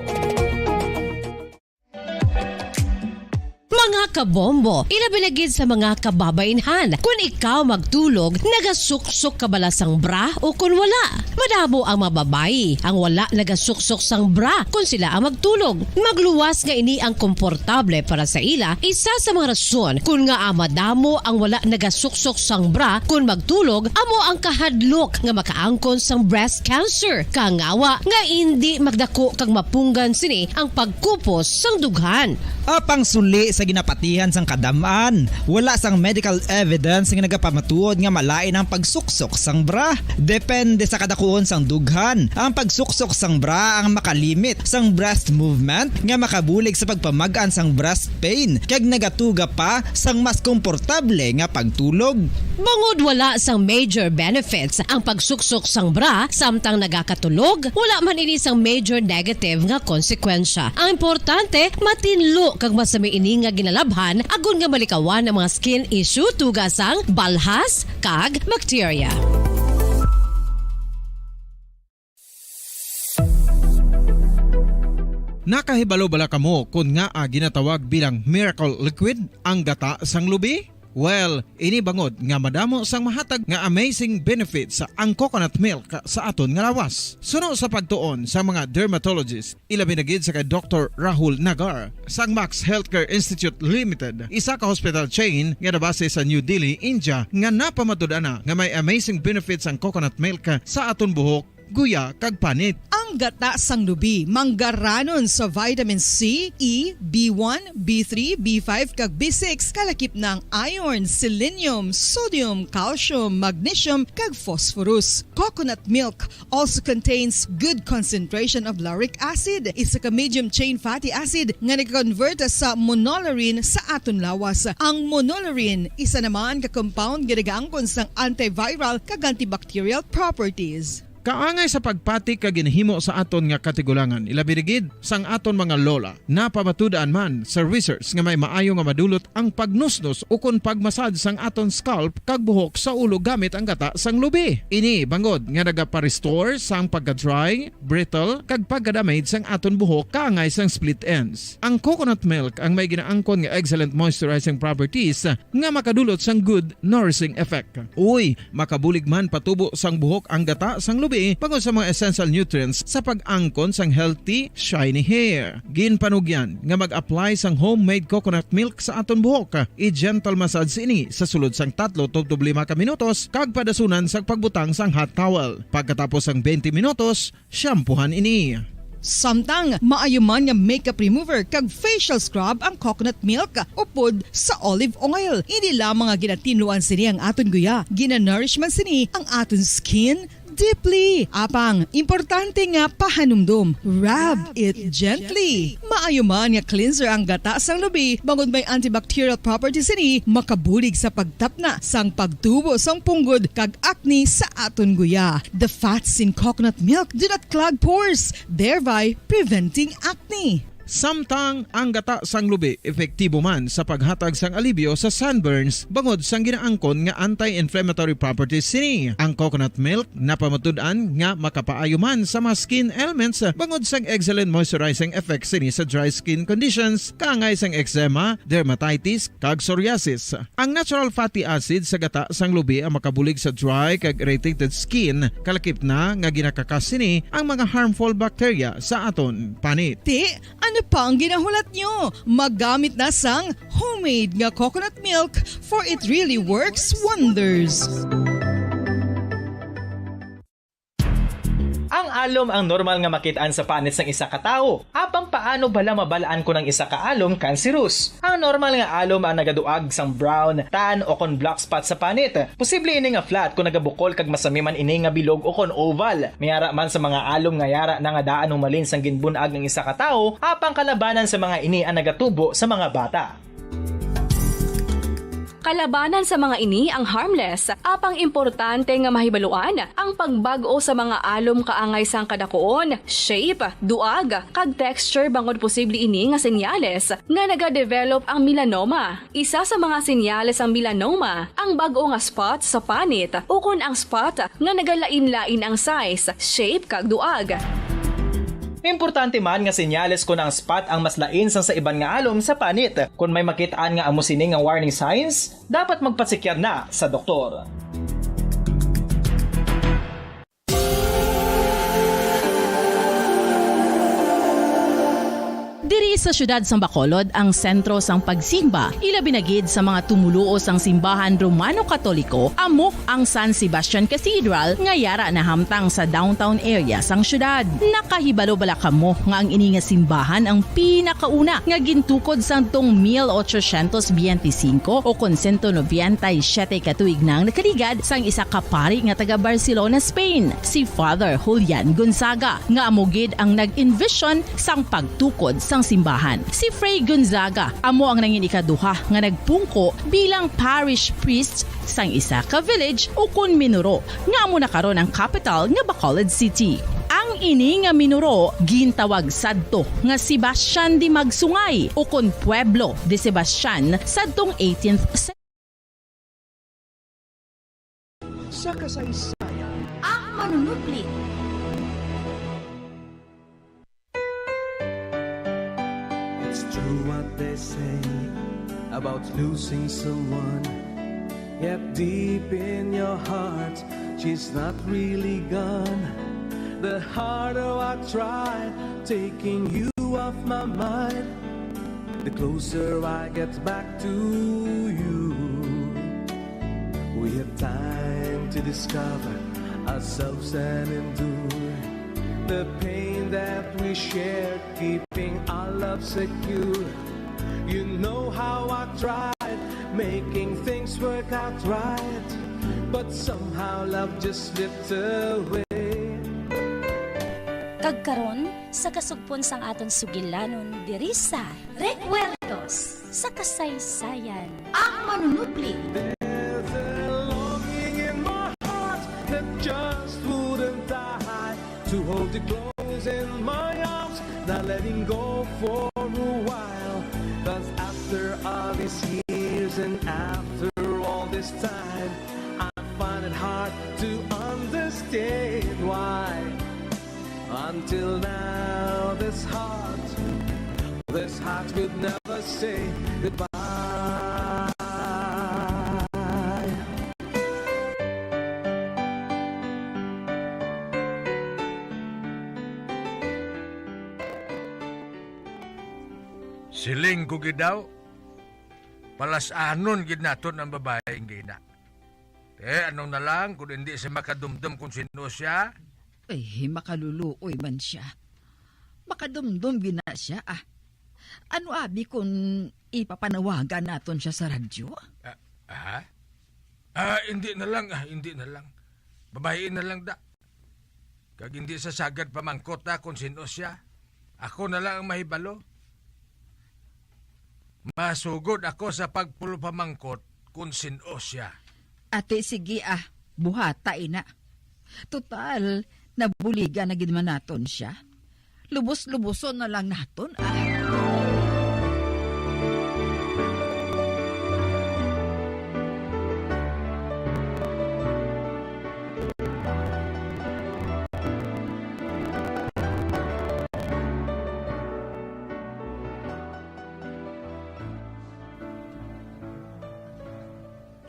Mga kabombo, ilabilagid sa mga kababainhan. Kung ikaw magtulog, nagasuksok ka bala sang bra o kung wala. Madamo ang mababayi ang wala nagasuksok sang bra kung sila ang magtulog. Magluwas nga ini ang komportable para sa ila. Isa sa mga rason kung nga madamo ang wala nagasuksok sang bra kung magtulog, amo ang kahadlok nga makaangkon sang breast cancer. Kangawa nga hindi magdako kag mapunggan sini ang pagkupos sang dughan. Apang suli sa ginapatihan sang kadamaan, wala sang medical evidence nga nagapamatuod nga malain ang pagsuksok sang bra. Depende sa kadakuon sang dughan. Ang pagsuksok sang bra ang makalimit sang breast movement nga makabulig sa pagpamagaan sang breast pain kag nagatuga pa sang mas komportable nga pagtulog. Bangod wala sang major benefits ang pagsuksok sang bra samtang nagakatulog, wala man ini sang major negative nga konsekwensya. Ang importante, matinlo kag masami ini nga ginalabhan agon nga malikawan ang mga skin issue tugasang balhas kag bacteria. Nakahibalo bala kamo kung nga ginatawag bilang miracle liquid ang gata sang lubi? Well, ini bangod nga madamo sang mahatag nga amazing benefits sa ang coconut milk sa aton nga lawas. Suno sa pagtuon sa mga dermatologist, ilabi na gid sa kay Dr. Rahul Nagar sang Max Healthcare Institute Limited, isa ka hospital chain nga nabase sa New Delhi, India, nga napamatud-ana nga may amazing benefits ang coconut milk sa aton buhok, guya kag panit. Ang gata sang lubi manggaranon sa vitamin C, E, B1, B3, B5 kag B6 kalakip ng iron, selenium, sodium, calcium, magnesium kag phosphorus. Coconut milk also contains good concentration of lauric acid, isa ka medium chain fatty acid nga nag-convert sa monolarin sa aton lawas. Ang monolarin isa naman ka compound nga nagaangkon sang antiviral kag antibacterial properties. Kaangay sa pagpati ka ginhimo sa aton nga katigulangan, ilabirigid sang aton mga lola na pamatudan man sa research nga may maayo nga madulot ang pagnusnos o kon pagmasad sang aton scalp kag buhok sa ulo gamit ang gata sang lubi. Ini bangod nga nagapa-restore sang pagka-dry, brittle kag pagka-damage sang aton buhok kaangay sang split ends. Ang coconut milk ang may ginaangkon nga excellent moisturizing properties nga makadulot sang good nourishing effect. Uy, makabulig man patubo sang buhok ang gata sang lubi pagod sa mga essential nutrients sa pag-angkon sang healthy, shiny hair. Ginpanugyan nga mag-apply sang homemade coconut milk sa aton buhok. I-gentle massage ini sa sulod sang 3-5 ka minutos kag padasunan sang pagbutang sang hot towel. Pagkatapos sang 20 minutos, shampoohan ini. Samtang maayuman nga makeup remover kag facial scrub ang coconut milk upod sa olive oil. Hindi lamang nga ginatinuan sini ang aton guya, ginanourish man sini ang aton skin deeply. Apang, importante nga pahanumdum. Rub it gently. Maayo man nga cleanser ang gata sang lubi, bangod may antibacterial properties ini, makabulig sa pagtapna sang pagtubo sang punggod kag acne sa aton guya. The fats in coconut milk do not clog pores, thereby preventing acne. Samtang ang gata sang lubi epektibo man sa paghatag sang alibyo sa sunburns bangod sang ginaangkon nga anti-inflammatory properties sini. Ang coconut milk napamatud-an nga makapaayo man sa mga skin ailments bangod sang excellent moisturizing effect sini sa dry skin conditions kaangay sang eczema, dermatitis kag psoriasis. Ang natural fatty acid sa gata sang lubi ang makabulig sa dry kag irritated skin, kalakip na nga ginakakas sini ang mga harmful bacteria sa aton panit. Ano pa ang ginahulat nyo? Maggamit na sang homemade nga coconut milk for it really works wonders. Ang alom ang normal nga makitaan sa panit sang isa ka tawo. Apang paano bala mabalaan ko ng isa ka alom cancerous? Ang normal nga alom ang nagaduag sang brown, tan o kon black spot sa panit. Posible ini nga flat kung nagabukol kag masami man ini nga bilog o kon oval. Mayara man sa mga alom nga yara na nga daan humalin sang ginbunag ng isa ka tawo, apang kalabanan sa mga ini ang nagatubo sa mga bata. Kalabanan sa mga ini ang harmless, apang importante nga mahibaluan ang pagbag-o sa mga alom kaangay sang kadakuon, shape, duag, kag texture bangod posible ini nga senyales nga nagadevelop ang melanoma. Isa sa mga senyales ang melanoma, ang bag-o nga spot sa panit o kun ang spot nga nagalain-lain ang size, shape kag duag. Importante man nga senyales kung ang spot ang mas lain sang sa iban nga alom sa panit. Kung may makitaan nga amo sini nga warning signs, dapat magpasikyar na sa doktor. Diri sa syudad sang Bacolod ang sentro sang pagsimba, ilabi na gid sa mga tumuluo sang simbahan Romano-Katoliko, amo ang San Sebastian Cathedral nga yara na hamtang sa downtown area sang syudad. Nakahibalo bala kamo nga ang ini nga simbahan ang pinakauna nga gintukod sang tong 1825 o kon 197 katuig nang nakaligad sang isa ka pari nga taga Barcelona, Spain, si Father Julian Gonzaga, nga amo gid ang nag-envision sang pagtukod sang simbahan. Si Fray Gonzaga amo ang nangin ikaduha nga nagpungko bilang parish priest sang isa ka village o kun Minuro nga amo na karon ang capital nga Bacolod City. Ang ini nga Minuro gintawag sadto nga Sebastian de Magsungay o kun Pueblo de Sebastian sadtong 18th century. Sa kasaysayan, ang manunuplit. It's true what they say about losing someone. Yet deep in your heart, she's not really gone. The harder I try taking you off my mind, the closer I get back to you. We have time to discover ourselves and endure the pain that we share, keeping our love secure. You know how I tried making things work out right, but somehow love just slipped away. Kagkaron sa kasugpon sang aton sugilanon diri sa Recuerdos sa kasaysayan. Ang manunuplit. There's a longing in my heart that just wouldn't die, to hold you close in my arms, not letting go for a while. 'Cause after all these years and after all this time, I find it hard to understand why until now this heart could never say goodbye. Siling ko gid daw. Palasanon gid naton ang babaeng gina. Anong na lang kung hindi siya makadumdum kung sino siya? Ay, makaluluoy man siya. Makadumdum gina siya Ano abi kung ipapanawagan naton siya sa radyo? Hindi na lang. Babayin na lang da. Kag hindi sa sagad pamangkot na kung sino siya. Ako na lang ang mahibalo. Masugod ako sa pagpulo pamangkot kung sino siya. Ate, sige buhata ina. Total, nabuligan na gid man naton siya. Lubos-luboson na lang naton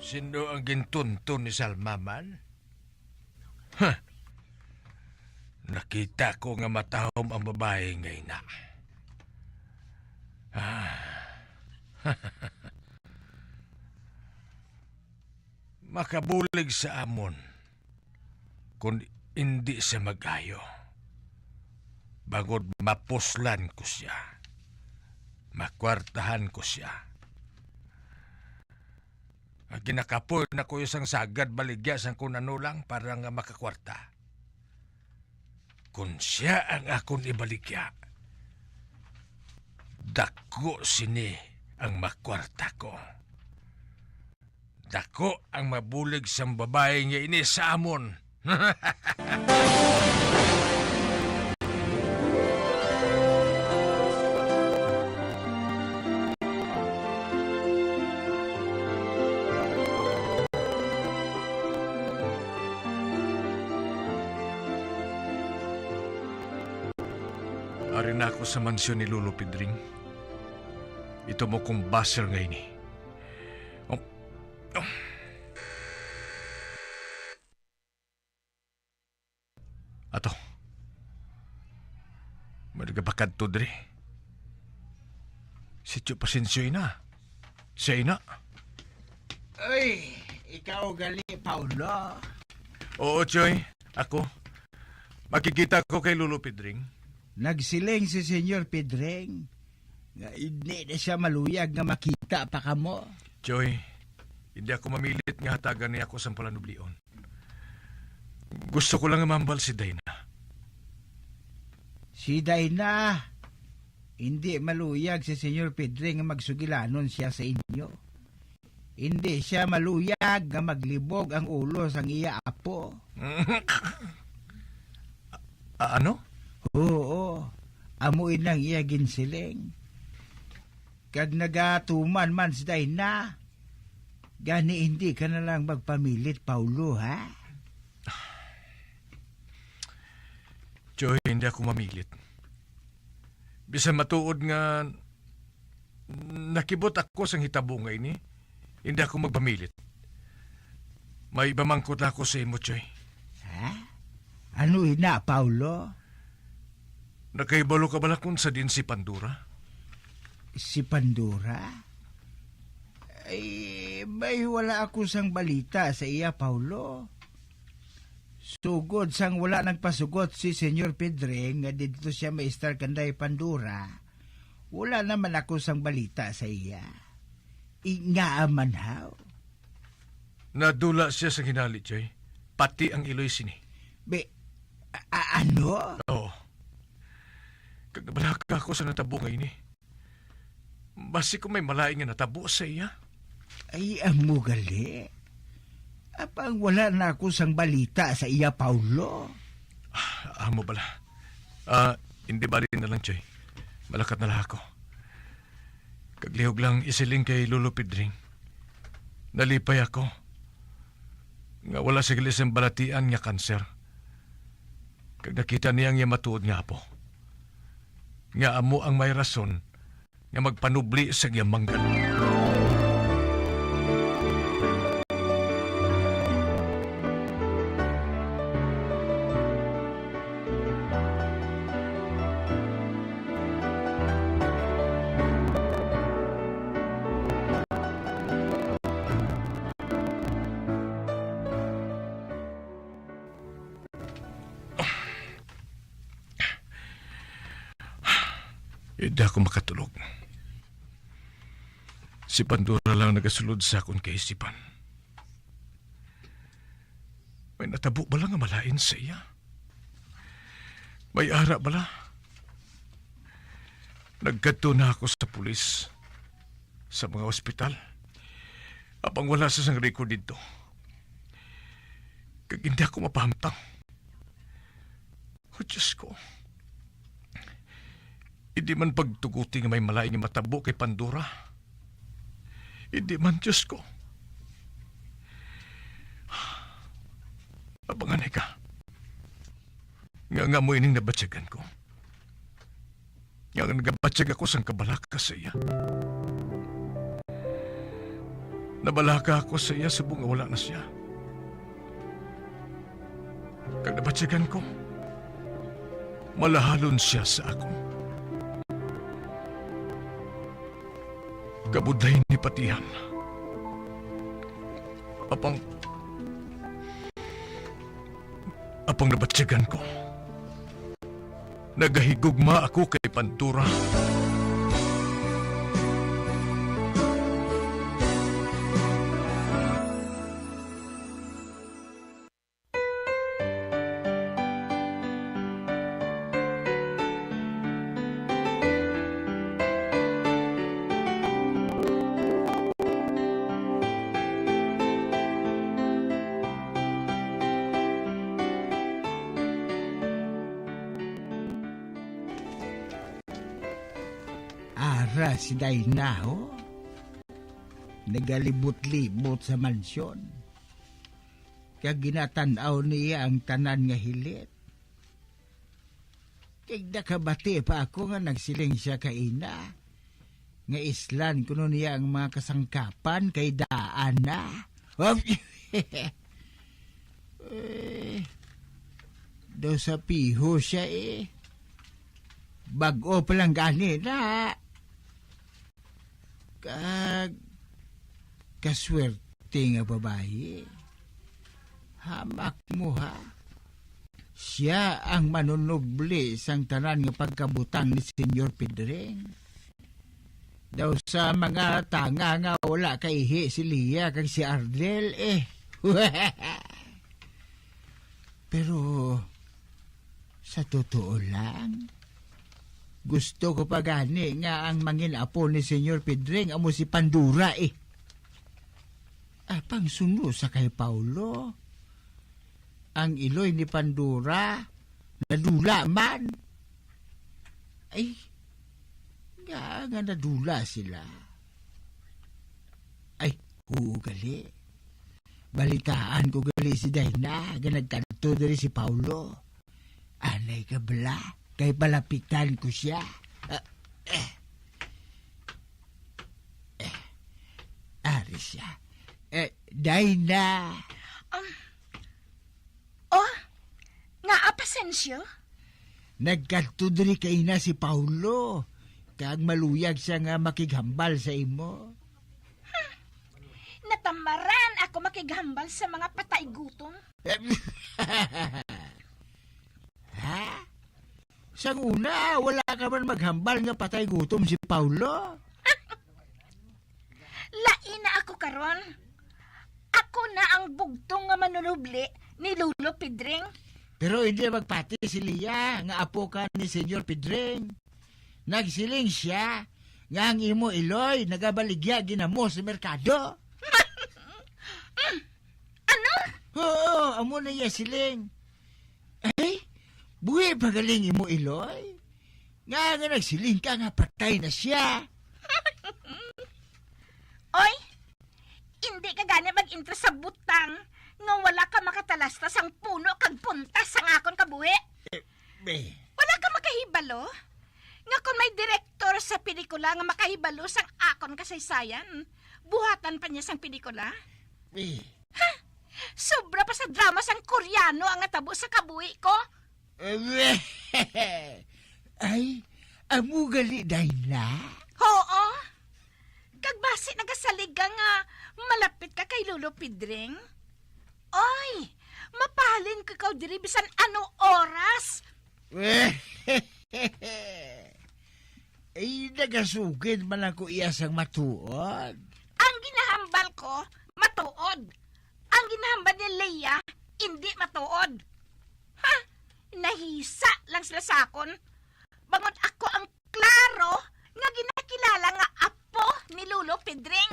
Sino ang gintuntun ni Salmaman? Nakita ko nga matahom ang babae ngayon na. Makabulig sa amon kung hindi siya mag-ayo. Bagod mapuslan ko siya. Makwartahan ko siya. Ginakapoy na ko isang sagad baligya sang kunanulang para nga makakwarta. Kung siya ang akong ibaligya, dako sini ang makwarta ko. Dako ang mabulig sang babae nga ini sa amon. Ari na ako sa mansyon ni Lolo Pedring. Ito mo kong baser ngayon eh. Ato. May nagabakad to dre. Si Tio Pasensyo ina. Siya ina. Ay, ikaw gali, Paulo. Oo, Choy. Ako. Makikita ko kay Lolo Pedring. Nagsiling si Senyor Pedring. Nga hindi na siya maluyag nga makita pa kamo. Choy, hindi ako mamilit nga hatagan niya ako sa palanublion. Gusto ko lang mambal si Dayna. Si Dayna, hindi maluyag si Senyor Pedring nga magsugilanon siya sa inyo. Hindi siya maluyag nga maglibog ang ulo sang iya apo. Ano? Oo, amuin lang iya ginsiling. Kag nagatuman man si Dayna, gani hindi ka na lang magpamilit, Paulo, ha? Joy, hindi ako mamilit. Bisan matuod nga nakibot ako sa hitabo nga ini, hindi ako magpamilit. May bamangkot ako sa imo, Joy. Ha? Ano ina, Paulo? Nakaibalo ka bala kung sa din si Pandura? Si Pandura? Ay, may wala ako sang balita sa iya, Paulo. Sugod sang wala nagpasugot si Senyor Pedring nga dito siya maistar kanday Pandura. Wala naman ako sang balita sa iya. Ingaaman haw. Nadula siya sa hinali, Joy. Pati ang iloy sini. Ano? Oo. Kag nabalaka ako sa natabo ngayon eh. Basi ko may malaing nga natabo sa iya. Ay, amo gali. Apang wala na ako sang balita sa iya, Paulo. Amo bala. Hindi ba rin na lang, Choy. Malakat na lang ako. Kaglihog lang isiling kay Lolo Pedring. Nalipay ako. Nga wala sigilis ang balatian nga kanser. Kag nakita niyang nga matuod nga po. Nga amo ang may rason nga magpanubli sa iyang manggan. Hindi ako makatulog. Si Pandora lang nagasulod sa akong kaisipan. May natabo ba lang nga malain sa iya? May ara bala? Nagkadto na ako sa pulis, sa mga ospital. Apang wala sa sang record dito. Kag hindi ako mapahamtang. Oh, Diyos ko. Hindi man pagtuguti nga may malaing nga matabo kay Pandora. Hindi man, Diyos ko. Abanganay ka. Nga mo ining nabatsyagan ko. Nga nagabatsyag ako sang kabalaka sa iya. Nabalaka ako sa iya subong nga wala na siya. Kag nabatsyagan ko, malahalon siya sa ako. Kabuday ni Patihan. Apang nabatsyagan ko. Nagahigugma ako kay Pandora. Ara si Dayna, oh. Nagalibot-libot sa mansyon. Kaya ginatanaw niya ang tanan nga hilit. Kaya nakabati pa ako nga nagsiling siya kay ina. Nga islan kuno niya ang mga kasangkapan kay daan na. Do sa piho siya eh. Bago pa lang gani na. Kaswerte nga babae. Hamak mo ha. Siya ang manunubli sang tanan nga pagkabutang ni Senyor Pedreng. Daw sa mga tanga nga wala kaihi si Lia kag si Ardel eh. Pero sa totoo lang, gusto ko pa gani nga ang mangin apo ni Senyor Pedreng amo si Pandora eh. Apang suno sa kay Paulo. Ang iloy ni Pandora nadula man. Ay, nga nadula sila. Ay, gali. Balitaan ko gali si Dayna nga nagkanto diri si Paulo. Anay ka bala? Kay palapitan ko siya. Ari siya. Dayna. Nga apasensyo? Nagkanto diri kay na si Paulo. Kag maluyag siya nga makighambal sa imo. Natamaran ako makighambal sa mga patay gutom. Ha? Sang una, wala ka man maghambal nga patay gutom si Paulo? Lain na ako karon. Ako na ang bugtong nga manunubli ni Lolo Pedreng. Pero hindi magpati si Lia nga apo ka ni Senyor Pedreng. Nagsiling siya nga ang imo iloy nagabaligya ginamo sa merkado. Ano? Oo, amo na iya siling. Ay, buhi pagaling imo iloy. Nga nagsiling ka nga patay na siya. Oy, hindi ka gani mag-interest sa butang nga wala ka makatalastas ang puno kag puntas sang akon kabuhi. Wala ka makahibalo? Nga kung may direktor sa pelikula nga makahibalo sang akon kasaysayan, buhatan pa niya sang pelikula? Ha? Sobra pa sa drama sang Koreano ang natabo sa kabuhi ko? Ay, amo gali Dayna? Oo. Kag basi nagasaliga nga malapit ka kay Lolo Pedreng. Oy, mapahalin ko ikaw diri bisan ano oras. Ay, nagasugid man ako iyasang matuod. Ang ginahambal ko, matuod. Ang ginahambal ni Leia, hindi matuod. Ha? Nahisa lang sila sa akon. Bangon ako ang klaro nga ginakilala nga apo ni Lolo Pedring.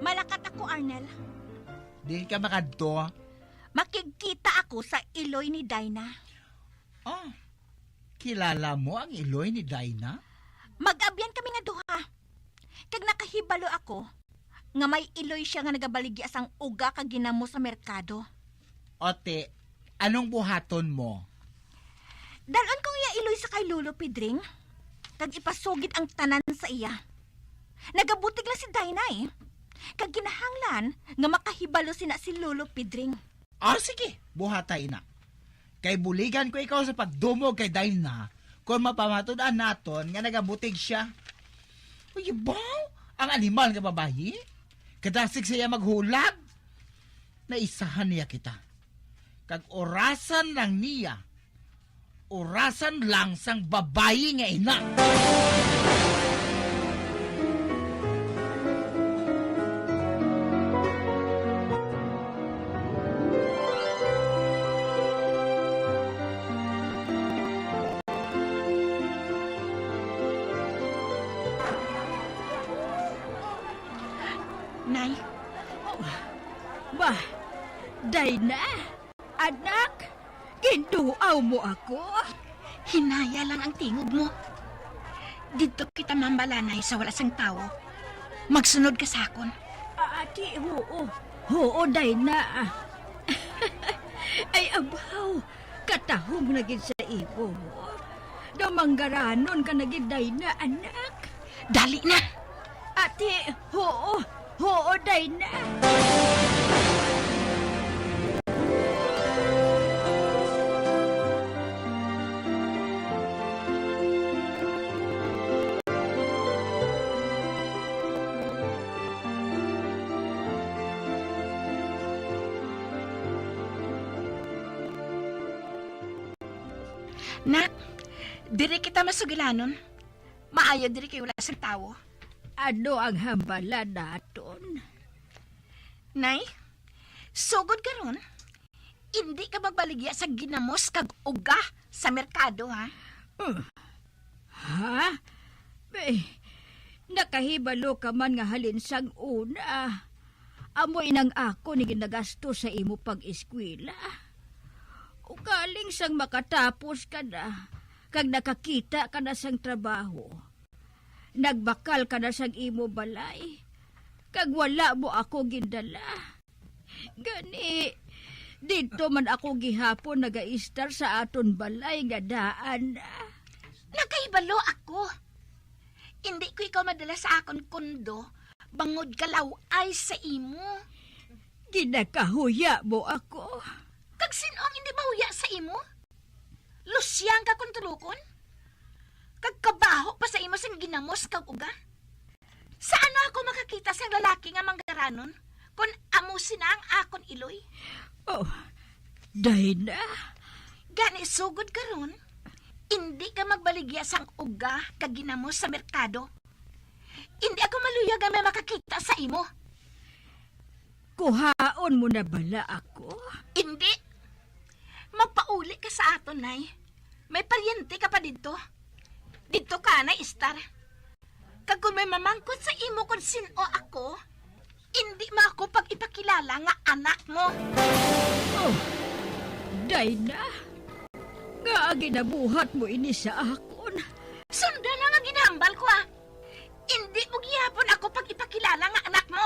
Malakat ako, Arnel. Di ka makadto. Makikita ako sa iloy ni Dinah. Oh, kilala mo ang iloy ni Dinah? Mag-abyan kami nga duha. Kag nakahibalo ako, nga may iloy siya nga nagabaligya sang uga kag ginamo sa merkado. Ote, anong buhaton mo? Dalon kong iya iloy sa kay Lolo Pedring, kag ipasugid ang tanan sa iya. Nagabutig lang si Dinah eh. Kag ginahanglan nga makahibalo sina si Lolo Pedring. Sige, buhatay na. Kay buligan ko ikaw sa pagdumog kay Dinah kung mapamatudan naton nga nagabutig siya. Uy, baw! Ang animal nga babayi? Kadasig siya maghulag? Naisahan niya kita. Kag orasan lang niya. Orasan lang sang babayi nga ina. Nay, Bah, Dinah, anak, ginduaw mo ako. hinaya lang ang tingog mo. Dito kita mambalanay sa wala sang tao. Magsunod ka sa akon. Ati, oo. Oo, Dinah. Ay, abaw, katahong na gid sa ibo mo. Damanggaranon ka na gid, Dinah, anak. Dali na. Ate, oo. Oo, Dinah. Nak, diri kita masugilanon. Maayo diri kay wala sang tawo. Ano ang hambala naton? Nay, sugod karon. Hindi ka magbaligya sa ginamos kag uga sa merkado, ha? Ha? Nakahibalo ka man nga halin sang una. Amoy nang ako ni ginagasto sa imo pag-eskwela. Ugaling sang makatapos ka na, kag nakakita ka na sang trabaho. Nagbakal ka na sang imo balay, kag wala mo ako gindala. Gani, dito man ako gihapon nagaistar sa aton balay nga daan na. Nakaibalo ako. Hindi ko ikaw madala sa akon kondo, bangod kalaw ay sa imo. Ginakahuya mo ako. Kag sino ang hindi mahuya sa imo? Lusyang ka kung tulukon? Kag kabaho pa sa imo sang ginamos kag uga? Saan ako makakita sang lalaki nga manggaranon kung amo sina ang akon iloy? Oh, Dinah. Gani sugod karon, hindi ka magbaligya sang uga kag ginamos sa merkado. Hindi ako maluyag nga may makakita sa imo. Kuhaon mo na bala ako? Hindi. Magpauli ka sa aton, Nay. May paryente ka pa dito. Dito ka, Nay Star. Kag kung may mamangkot sa imo kung sino ako, hindi mo ako pag ipakilala nga anak mo. Oh, Dinah. Nga ginabuhat mo ini sa akon. Sundan na nga ginahambal ko, ha. Hindi mo gihapon ako pag ipakilala nga anak mo.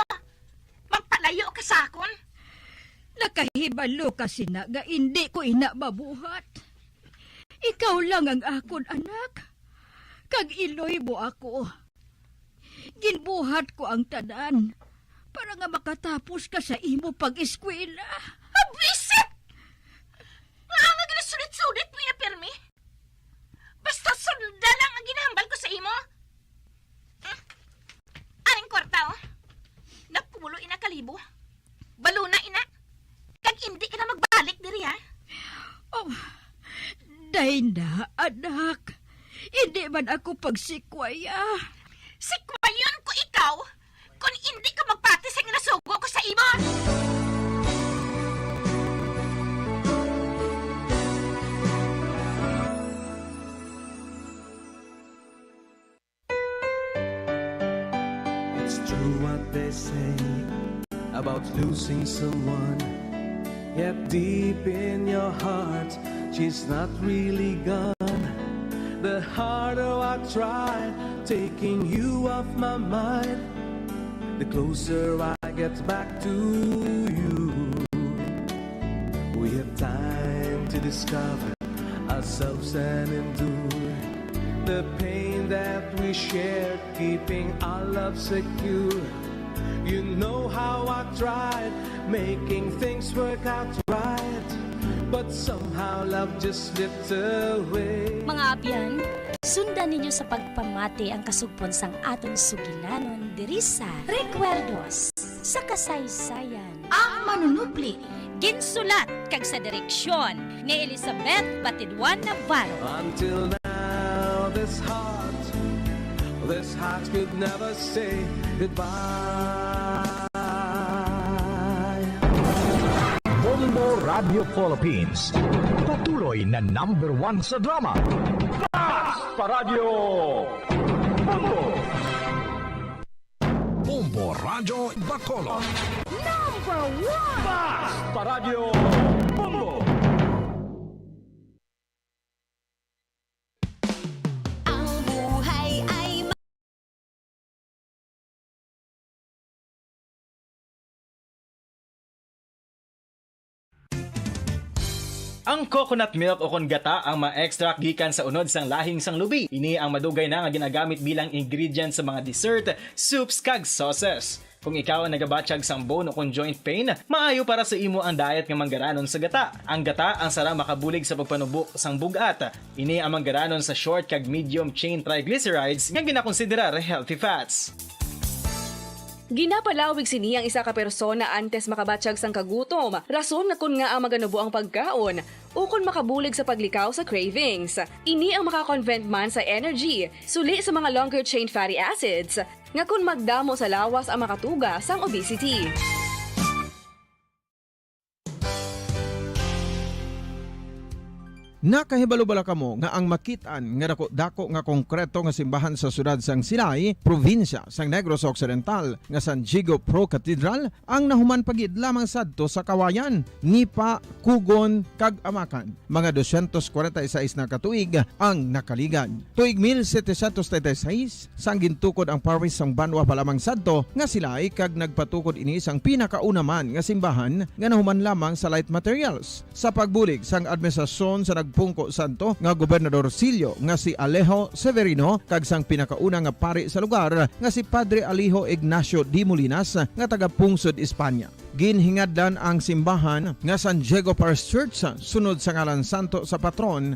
Magpalayo ka sa akon. Nakahibalo kasi na nga hindi ko ina mabuhat. Ikaw lang ang akon anak. Kag iloy mo ako. Ginbuhat ko ang tanan para nga makatapos ka sa imo pag-eskwela. Abwisit! Nga nga ginasulit-sulit mo na, Permi. Dayna, anak. Hindi man ako pagsikwaya. Sikwayon ko ikaw kung hindi ka magpati sa nasugo ko sa imon. It's true what they say about losing someone. Yet deep in your heart, she's not really gone. The harder I try taking you off my mind, the closer I get back to you. We have time to discover ourselves and endure the pain that we shared, keeping our love secure. You know how I tried making things work out right, but somehow love just slipped away. Mga abyan, sundan ninyo sa pagpamati ang kasugpon sang atong sugilanon diri sa Recuerdos sa Kasaysayan. Ang manunupli. Ginsulat kag sa direksyon ni Elizabeth Batidwan Navarro. Until now, this heart could never say goodbye. Bombo Radio Philippines. Patuloy na #1 sa drama. Basta Radio Bombo! Bombo Radio Bacolod. #1! Basta Radio Bombo! Ang buhay ay Ang coconut milk o kon gata ang ma-extract gikan sa unod sang lahing sang lubi. Ini ang madugay na nga ginagamit bilang ingredient sa mga dessert, soups kag sauces. Kung ikaw ang nagabatsyag sang bone o kon joint pain, maayo para sa imo ang diet nga manggaranon sa gata. Ang gata ang sara makabulig sa pagpanubo sang bugat. Ini ang manggaranon sa short kag medium chain triglycerides nga ginakonsiderar healthy fats. Ginapalawig sini ang isa ka persona antes makabatsyag sang kagutom. Rason na kun nga ang maganubo ang pagkaon o kun makabulig sa paglikaw sa cravings. Ini ang makakonvent man sa energy, suli sa mga longer chain fatty acids, nga kun magdamo sa lawas ang makatuga sang obesity. Nakahibalo bala kamo nga ang makitaan nga dako nga konkreto nga simbahan sa sudad sang Sinay, probinsya sang Negros Occidental nga San Diego Pro Cathedral ang nahuman pagid lamang sadto sa kawayan ni pa Kugon kag Amakan. Mga 246 na katuig ang nakaligan. Tuig 1736 sang gintukod ang parish sang Banwa palamang sadto nga silay kag nagpatukod ini sang pinakauna man nga simbahan nga nahuman lamang sa light materials. Sa pagbulig sang administrasyon sa Pungko Santo nga Gobernador Silio nga si Alejo Severino kag sang pinakauna nga pari sa lugar nga si Padre Alijo Ignacio D. Molinas nga taga Pungsod, Espanya. Ginhingadlan ang simbahan nga San Diego Parish Church sunod sa ngalan santo sa patron